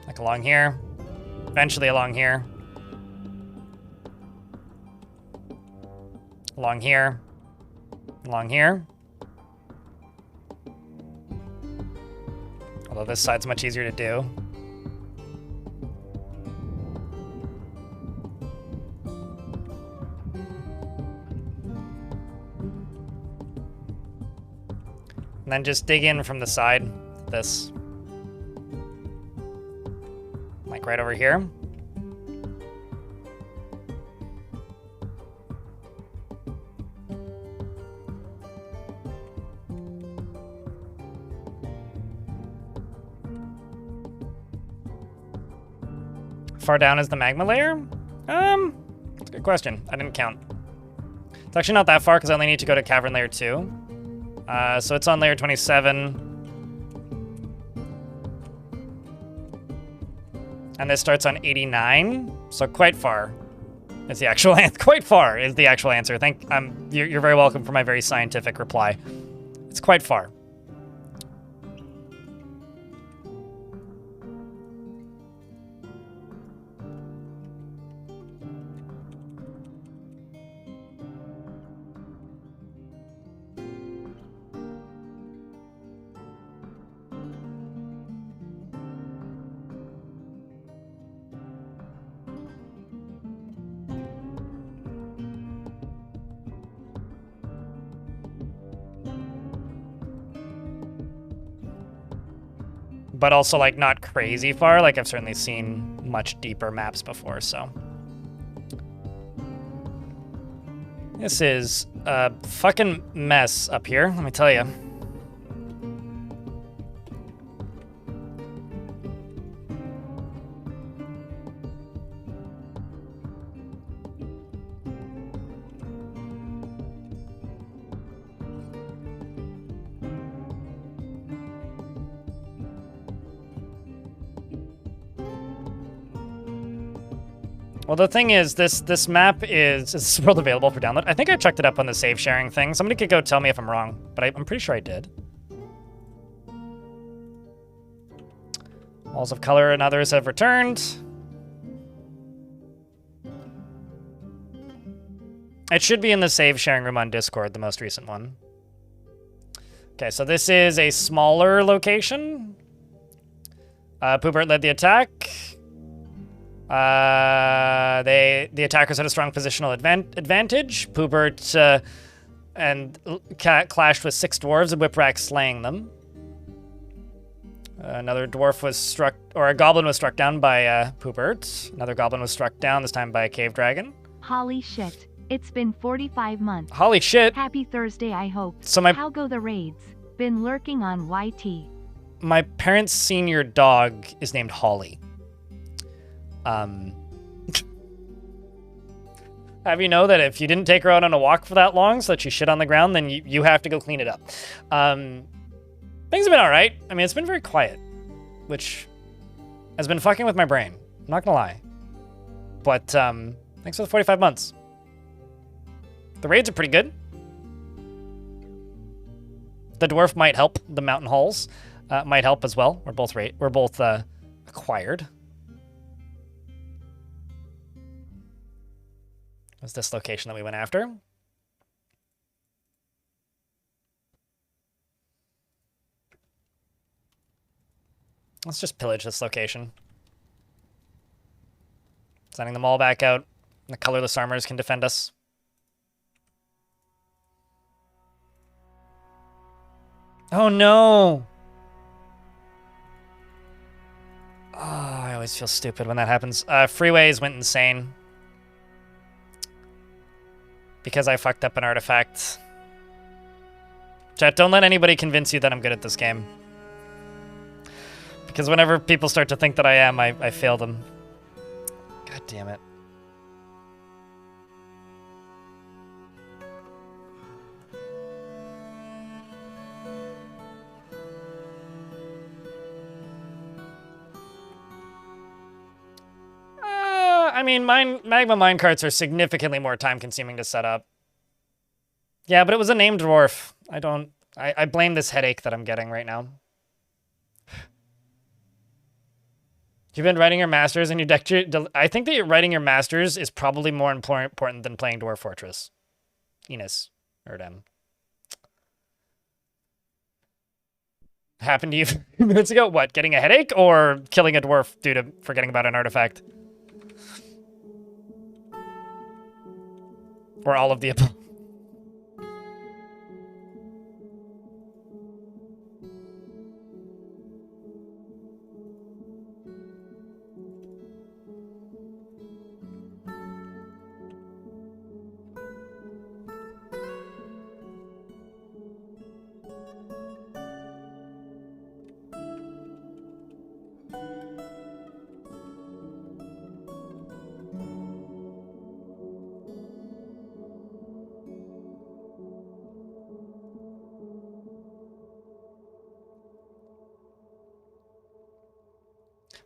Like along here, eventually along here, along here, along here. Although this side's much easier to do. And then just dig in from the side, this. Like right over here. Far down is the magma layer? That's a good question. I didn't count. It's actually not that far because I only need to go to cavern layer 2. So it's on layer 27. And this starts on 89, so quite far is the actual quite far is the actual answer. You're very welcome for my very scientific reply. It's quite far. But also, like, not crazy far. Like, I've certainly seen much deeper maps before, so. This is a fucking mess up here, let me tell you. Well, the thing is, this map is world available for download. I think I checked it up on the save sharing thing. Somebody could go tell me if I'm wrong, but I'm pretty sure I did. Walls of Color and others have returned. It should be in the save sharing room on Discord, the most recent one. Okay, so this is a smaller location. Poobert led the attack. The attackers had a strong positional advantage. Poobert clashed with 6 dwarves and Whiprack slaying them. Another dwarf was struck, or a goblin was struck down by Poopert. Another goblin was struck down, this time by a cave dragon. Holy shit. It's been 45 months. Holy shit. Happy Thursday, I hope. So How go the raids? Been lurking on YT. my parents' senior dog is named Holly. Have you know that if you didn't take her out on a walk for that long so that she shit on the ground, then you have to go clean it up. Things have been all right. I mean, it's been very quiet, which has been fucking with my brain. I'm not gonna lie. But thanks for the 45 months. The raids are pretty good. The dwarf might help. The mountain halls might help as well. We're both acquired. Was this location that we went after? Let's just pillage this location. Sending them all back out. The colorless armors can defend us. Oh no! Oh, I always feel stupid when that happens. Freeways went insane. Because I fucked up an artifact. Chat, don't let anybody convince you that I'm good at this game. Because whenever people start to think that I am, I fail them. God damn it. I mean, magma minecarts are significantly more time-consuming to set up. Yeah, but it was a named dwarf. I blame this headache that I'm getting right now. You've been writing your masters and you decked your... I think that writing your masters is probably more important than playing Dwarf Fortress. Enos. Or them. Happened to you a few minutes ago? What, getting a headache or killing a dwarf due to forgetting about an artifact? Or all of the above.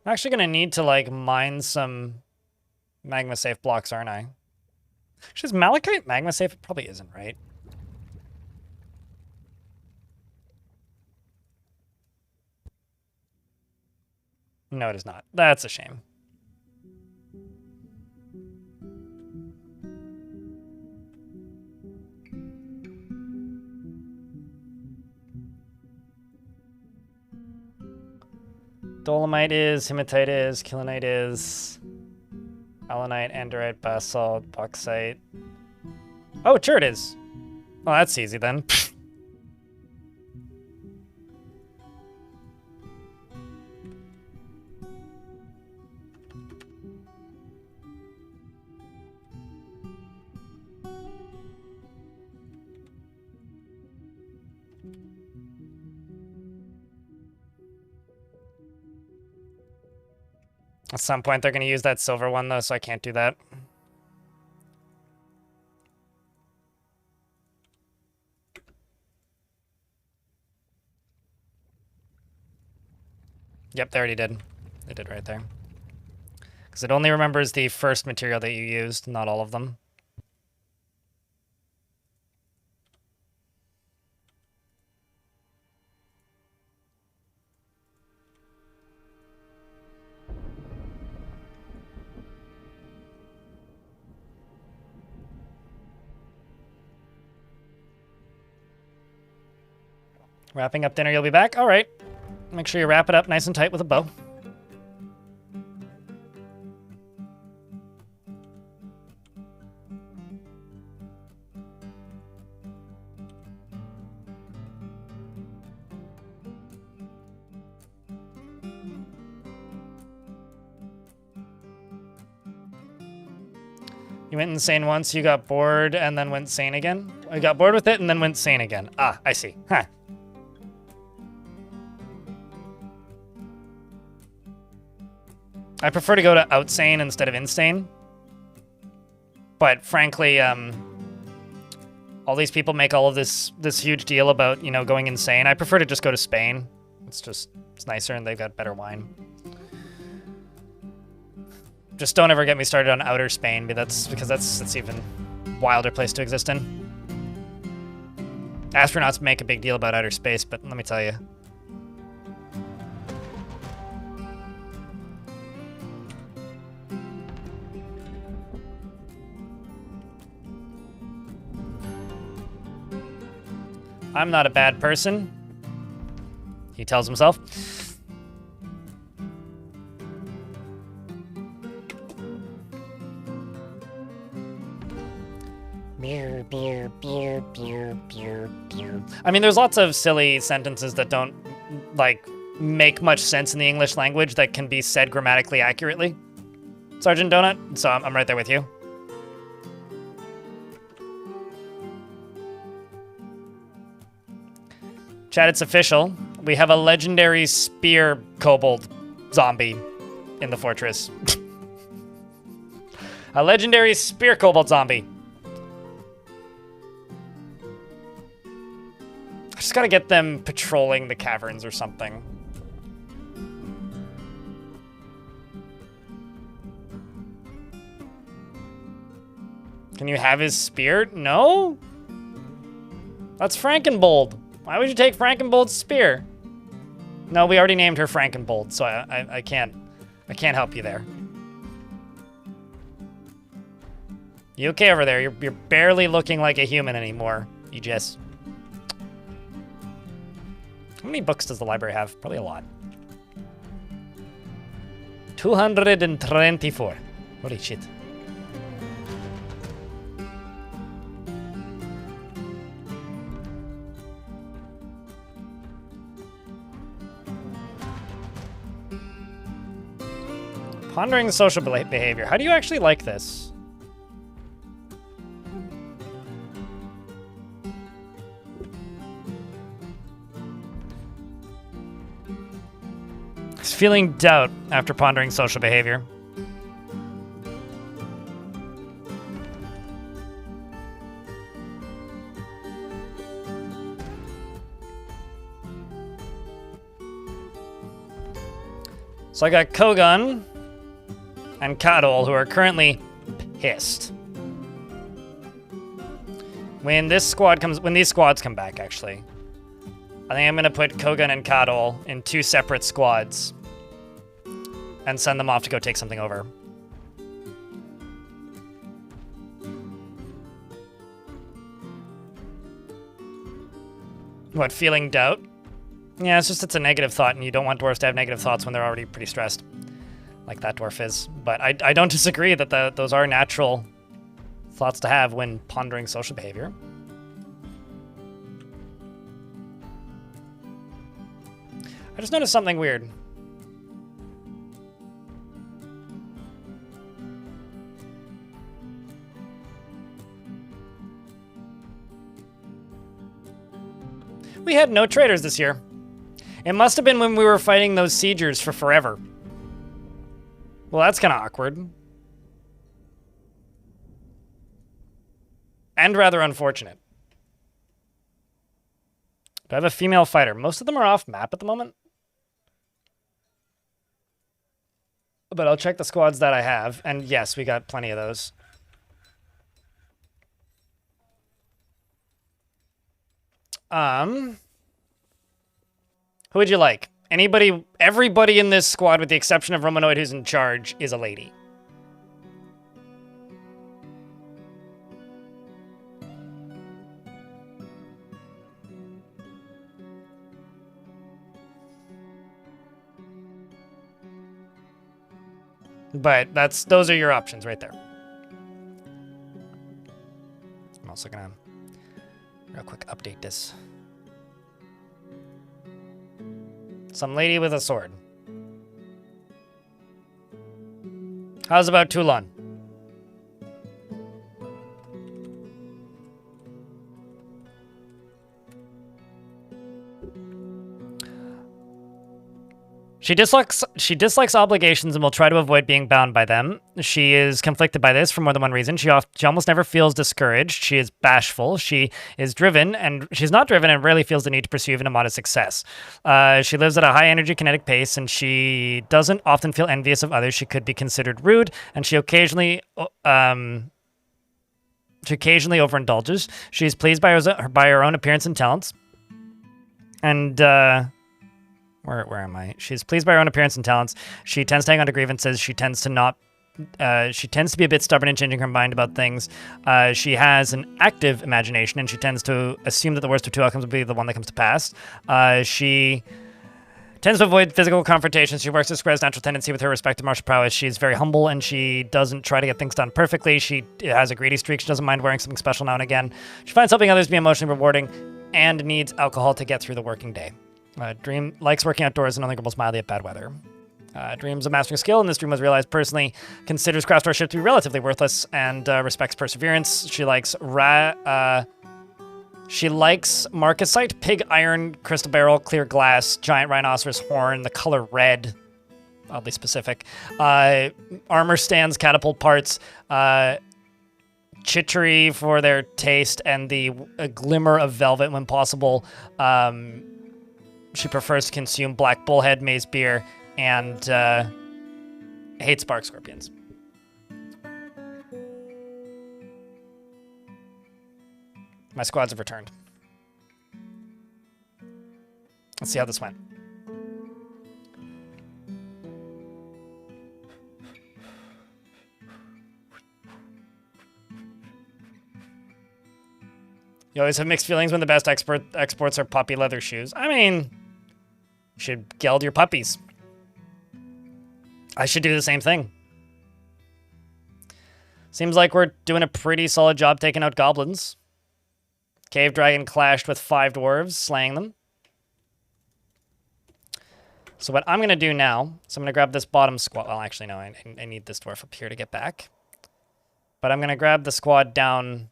I'm actually going to need to, like, mine some magma safe blocks, aren't I? Actually, is malachite magma safe? It probably isn't, right? No, it is not. That's a shame. Dolomite is, hematite is, kilonite is, allanite, andorite, basalt, bauxite. Oh, sure it is. Well, that's easy then. At some point, they're going to use that silver one, though, so I can't do that. Yep, they already did. They did right there. Because it only remembers the first material that you used, not all of them. Wrapping up dinner, you'll be back? All right. Make sure you wrap it up nice and tight with a bow. You went insane once, you got bored, and then went sane again? I got bored with it and then went sane again. Ah, I see. Huh. I prefer to go to outsane instead of insane. But frankly, all these people make all of this huge deal about, you know, going insane. I prefer to just go to Spain. It's nicer and they've got better wine. Just don't ever get me started on outer Spain, but because that's even wilder place to exist in. Astronauts make a big deal about outer space, but let me tell you. I'm not a bad person, he tells himself. I mean, there's lots of silly sentences that don't, like, make much sense in the English language that can be said grammatically accurately, Sergeant Donut, so I'm right there with you. Chat, it's official. We have a legendary spear kobold zombie in the fortress. A legendary spear kobold zombie. I just gotta get them patrolling the caverns or something. Can you have his spear? No? That's Frankenbold. Why would you take Frankenbold's spear? No, we already named her Frankenbold, so I can't help you there. You okay over there? You're barely looking like a human anymore. You just... How many books does the library have? Probably a lot. 224. Holy shit. Pondering social behavior. How do you actually like this? He's feeling doubt after pondering social behavior. So I got Kogun and Kadol, who are currently pissed. When these squads come back, actually, I think I'm gonna put Kogun and Kadol in 2 separate squads and send them off to go take something over. What, feeling doubt? Yeah, it's a negative thought, and you don't want dwarves to have negative thoughts when they're already pretty stressed. Like that dwarf is. But I don't disagree that those are natural thoughts to have when pondering social behavior. I just noticed something weird. We had no traders this year. It must have been when we were fighting those siegers for forever. Well, that's kind of awkward. And rather unfortunate. Do I have a female fighter? Most of them are off map at the moment. But I'll check the squads that I have. And yes, we got plenty of those. Who would you like? Everybody in this squad, with the exception of Romanoid, who's in charge, is a lady. But those are your options right there. I'm also gonna real quick update this. Some lady with a sword. How's about Toulon? She dislikes obligations and will try to avoid being bound by them. She is conflicted by this for more than one reason. She almost never feels discouraged. She is bashful. She is driven, and she's not driven and rarely feels the need to pursue even a modest success. She lives at a high energy kinetic pace, and she doesn't often feel envious of others. She could be considered rude, and she occasionally overindulges. She is pleased by her own appearance and talents. And where am I? She's pleased by her own appearance and talents. She tends to hang on to grievances. She tends to be a bit stubborn in changing her mind about things. She has an active imagination, and she tends to assume that the worst of two outcomes will be the one that comes to pass. She tends to avoid physical confrontations. She works to square natural tendency with her respective martial prowess. She's very humble, and she doesn't try to get things done perfectly. She has a greedy streak. She doesn't mind wearing something special now and again. She finds helping others to be emotionally rewarding and needs alcohol to get through the working day. Dream likes working outdoors and only grumbles mildly at bad weather. Dreams of mastering skill, and this dream was realized personally. Considers craftsmanship to be relatively worthless and respects perseverance. She likes marcasite, pig iron, crystal barrel, clear glass, giant rhinoceros horn, the color red, oddly specific. Armor stands, catapult parts, chittery for their taste, and the glimmer of velvet when possible. She prefers to consume black bullhead, maize beer, and hates spark scorpions. My squads have returned. Let's see how this went. You always have mixed feelings when the best exports are puppy leather shoes. I mean, you should geld your puppies. I should do the same thing. Seems like we're doing a pretty solid job taking out goblins. Cave dragon clashed with 5 dwarves, slaying them. So what I'm going to do now, so I'm going to grab this bottom squad. Well, actually, no, I need this dwarf up here to get back. But I'm going to grab the squad down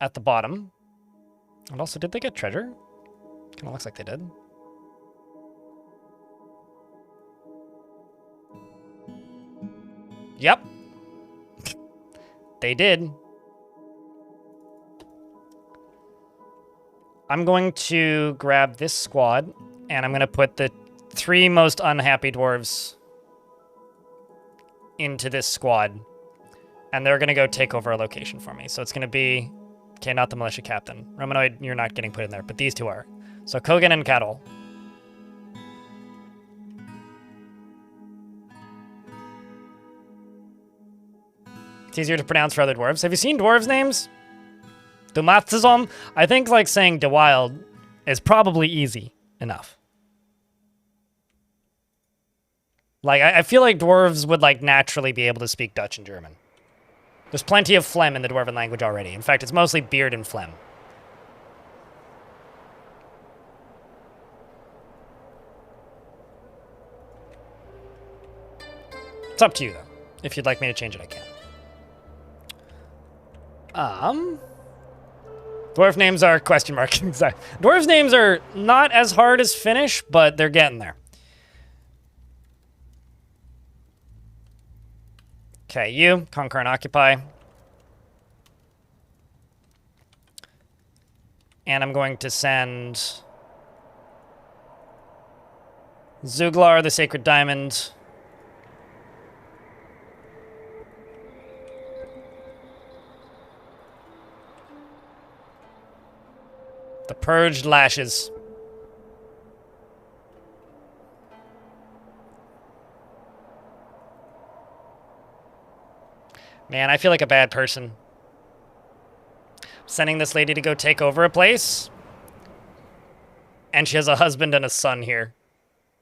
at the bottom. And also, did they get treasure? Kind of looks like they did. Yep. They did. I'm going to grab this squad, and I'm going to put the 3 most unhappy dwarves into this squad. And they're going to go take over a location for me. So it's going to be... Okay, not the militia captain. Romanoid, you're not getting put in there, but these 2 are. So Kogan and Cattle. It's easier to pronounce for other dwarves. Have you seen dwarves' names? Dumatzism? I think like saying De Wild is probably easy enough. Like, I feel like dwarves would like naturally be able to speak Dutch and German. There's plenty of phlegm in the dwarven language already. In fact, it's mostly beard and phlegm. It's up to you, though. If you'd like me to change it, I can. Dwarf names are question mark. Dwarves names are not as hard as Finnish, but they're getting there. Okay, you, conquer and occupy. And I'm going to send Zuglar, the Sacred Diamond. The Purged Lashes. Man, I feel like a bad person. Sending this lady to go take over a place. And she has a husband and a son here.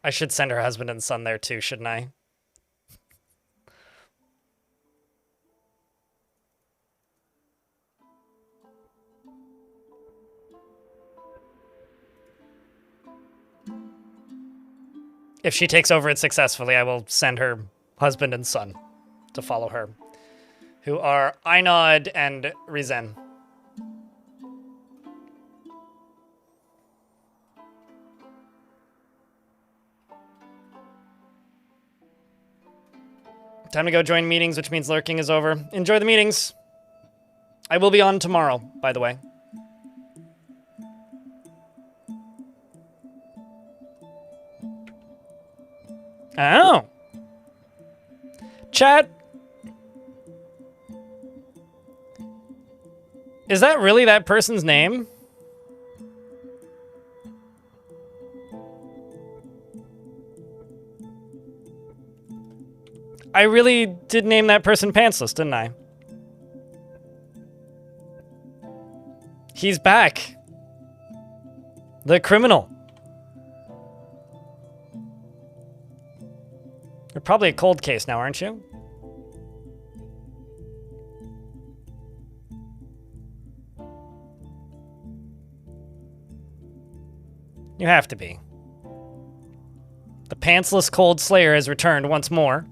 I should send her husband and son there too, shouldn't I? If she takes over it successfully, I will send her husband and son to follow her, who are Einod and Rizen. Time to go join meetings, which means lurking is over. Enjoy the meetings. I will be on tomorrow, by the way. Oh. Chat. Is that really that person's name? I really did name that person Pantsless, didn't I? He's back. The criminal. You're probably a cold case now, aren't you? You have to be. The pantsless cold slayer has returned once more.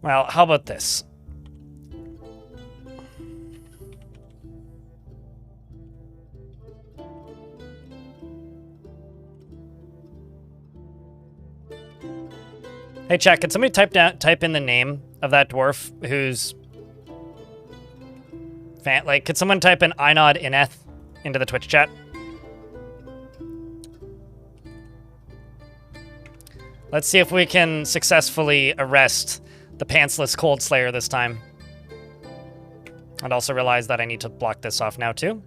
Well, how about this? Hey, chat, can somebody type in the name of that dwarf who's... could someone type in Inod Ineth into the Twitch chat? Let's see if we can successfully arrest the pantsless cold slayer this time. I'd also realize that I need to block this off now too.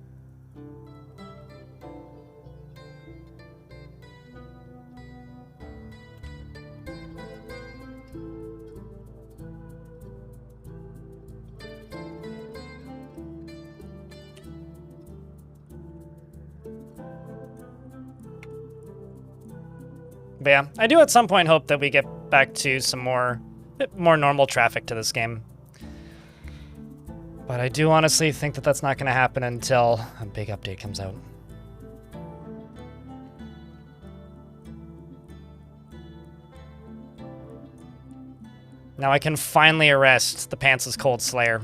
But yeah, I do at some point hope that we get back to some bit more normal traffic to this game. But I do honestly think that that's not going to happen until a big update comes out. Now I can finally arrest the Pantsless Cold Slayer.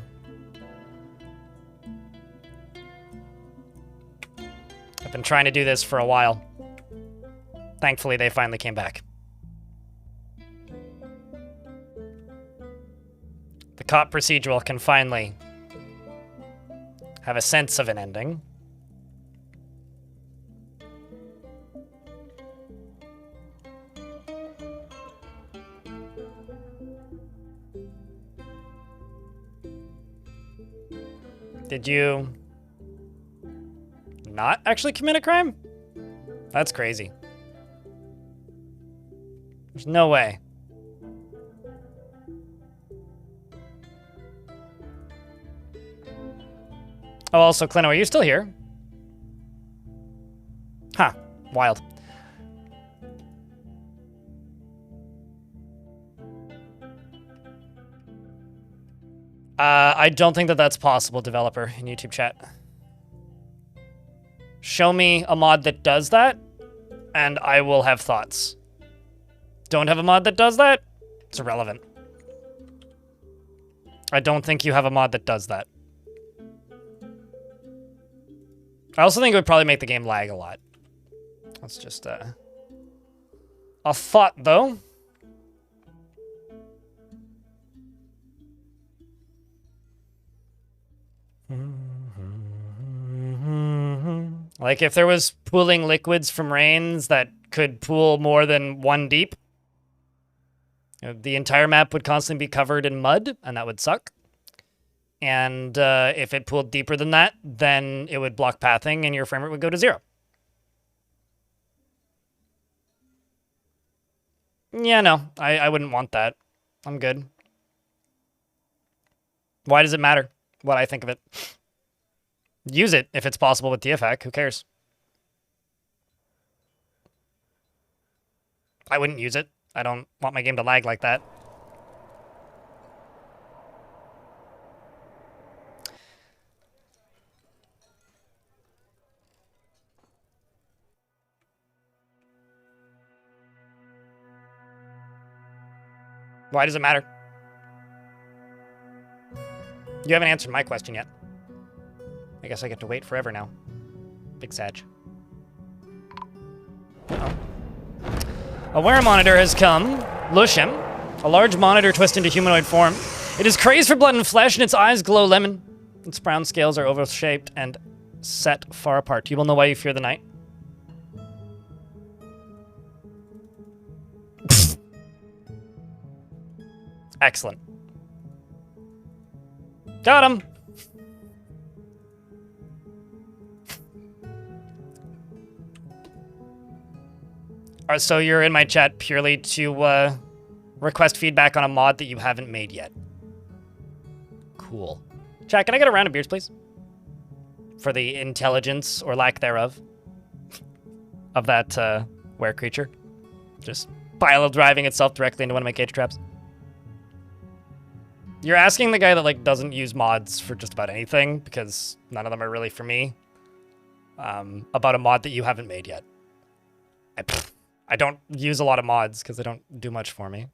I've been trying to do this for a while. Thankfully, they finally came back. The cop procedural can finally have a sense of an ending. Did you not actually commit a crime? That's crazy. There's no way. Oh, also, Clino, are you still here? Huh. Wild. I don't think that that's possible, developer, in YouTube chat. Show me a mod that does that, and I will have thoughts. Don't have a mod that does that? It's irrelevant. I don't think you have a mod that does that. I also think it would probably make the game lag a lot. That's just a thought, though. Like if there was pooling liquids from rains that could pool more than one deep, the entire map would constantly be covered in mud, and that would suck. And if it pooled deeper than that, then it would block pathing and your frame rate would go to 0. Yeah, no, I wouldn't want that. I'm good. Why does it matter what I think of it? Use it if it's possible with TFAC. Who cares? I wouldn't use it. I don't want my game to lag like that. Why does it matter? You haven't answered my question yet. I guess I get to wait forever now. Big Sag. Uh-oh. A were monitor has come. Lushem. A large monitor twisted into humanoid form. It is crazed for blood and flesh, and its eyes glow lemon. Its brown scales are oval-shaped and set far apart. You will know why you fear the night. Excellent. Got him. Alright, so you're in my chat purely to request feedback on a mod that you haven't made yet. Cool. Chat, can I get a round of beers, please? For the intelligence, or lack thereof, of that were creature. Just pile driving itself directly into one of my cage traps. You're asking the guy that, like, doesn't use mods for just about anything, because none of them are really for me, about a mod that you haven't made yet. I don't use a lot of mods, because they don't do much for me.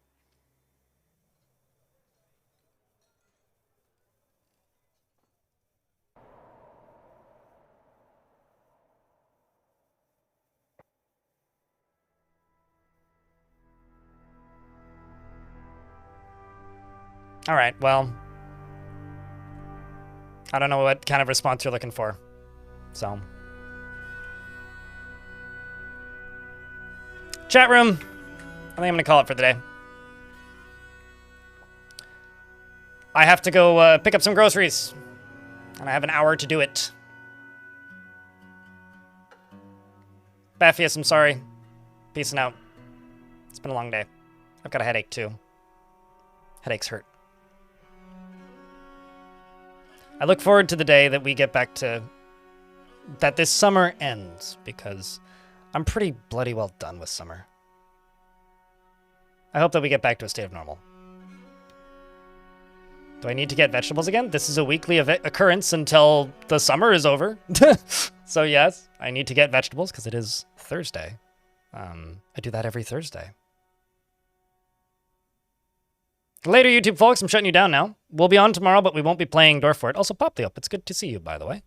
Alright, well, I don't know what kind of response you're looking for, so. Chat room, I think I'm gonna call it for the day. I have to go pick up some groceries, and I have an hour to do it. Baphius, I'm sorry. Peace out. It's been a long day. I've got a headache too. Headaches hurt. I look forward to the day that we get back to... that this summer ends, because I'm pretty bloody well done with summer. I hope that we get back to a state of normal. Do I need to get vegetables again? This is a weekly occurrence until the summer is over. So yes, I need to get vegetables, because it is Thursday. I do that every Thursday. Later, YouTube folks, I'm shutting you down now. We'll be on tomorrow, but we won't be playing Dwarf for it. Also, Popley, it's good to see you, by the way.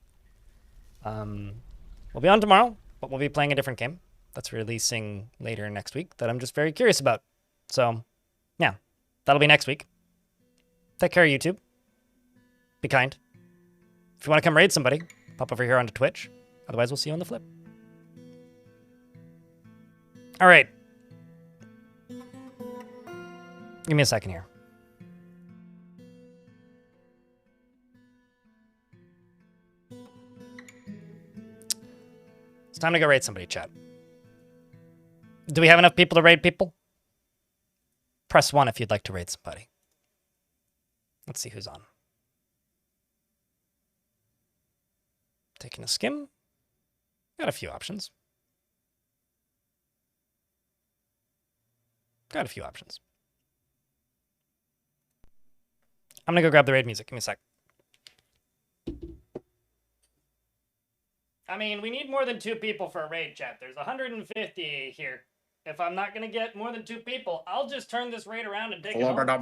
We'll be on tomorrow, but we'll be playing a different game that's releasing later next week that I'm just very curious about. So, yeah, that'll be next week. Take care, YouTube. Be kind. If you want to come raid somebody, pop over here onto Twitch. Otherwise, we'll see you on the flip. All right. Give me a second here. It's time to go raid somebody, chat. Do we have enough people to raid people? Press 1 if you'd like to raid somebody. Let's see who's on. Taking a skim. Got a few options. Got a few options. I'm gonna go grab the raid music. Give me a sec. I mean, we need more than 2 people for a raid, chat. There's 150 here. If I'm not gonna get more than 2 people, I'll just turn this raid around and take it home.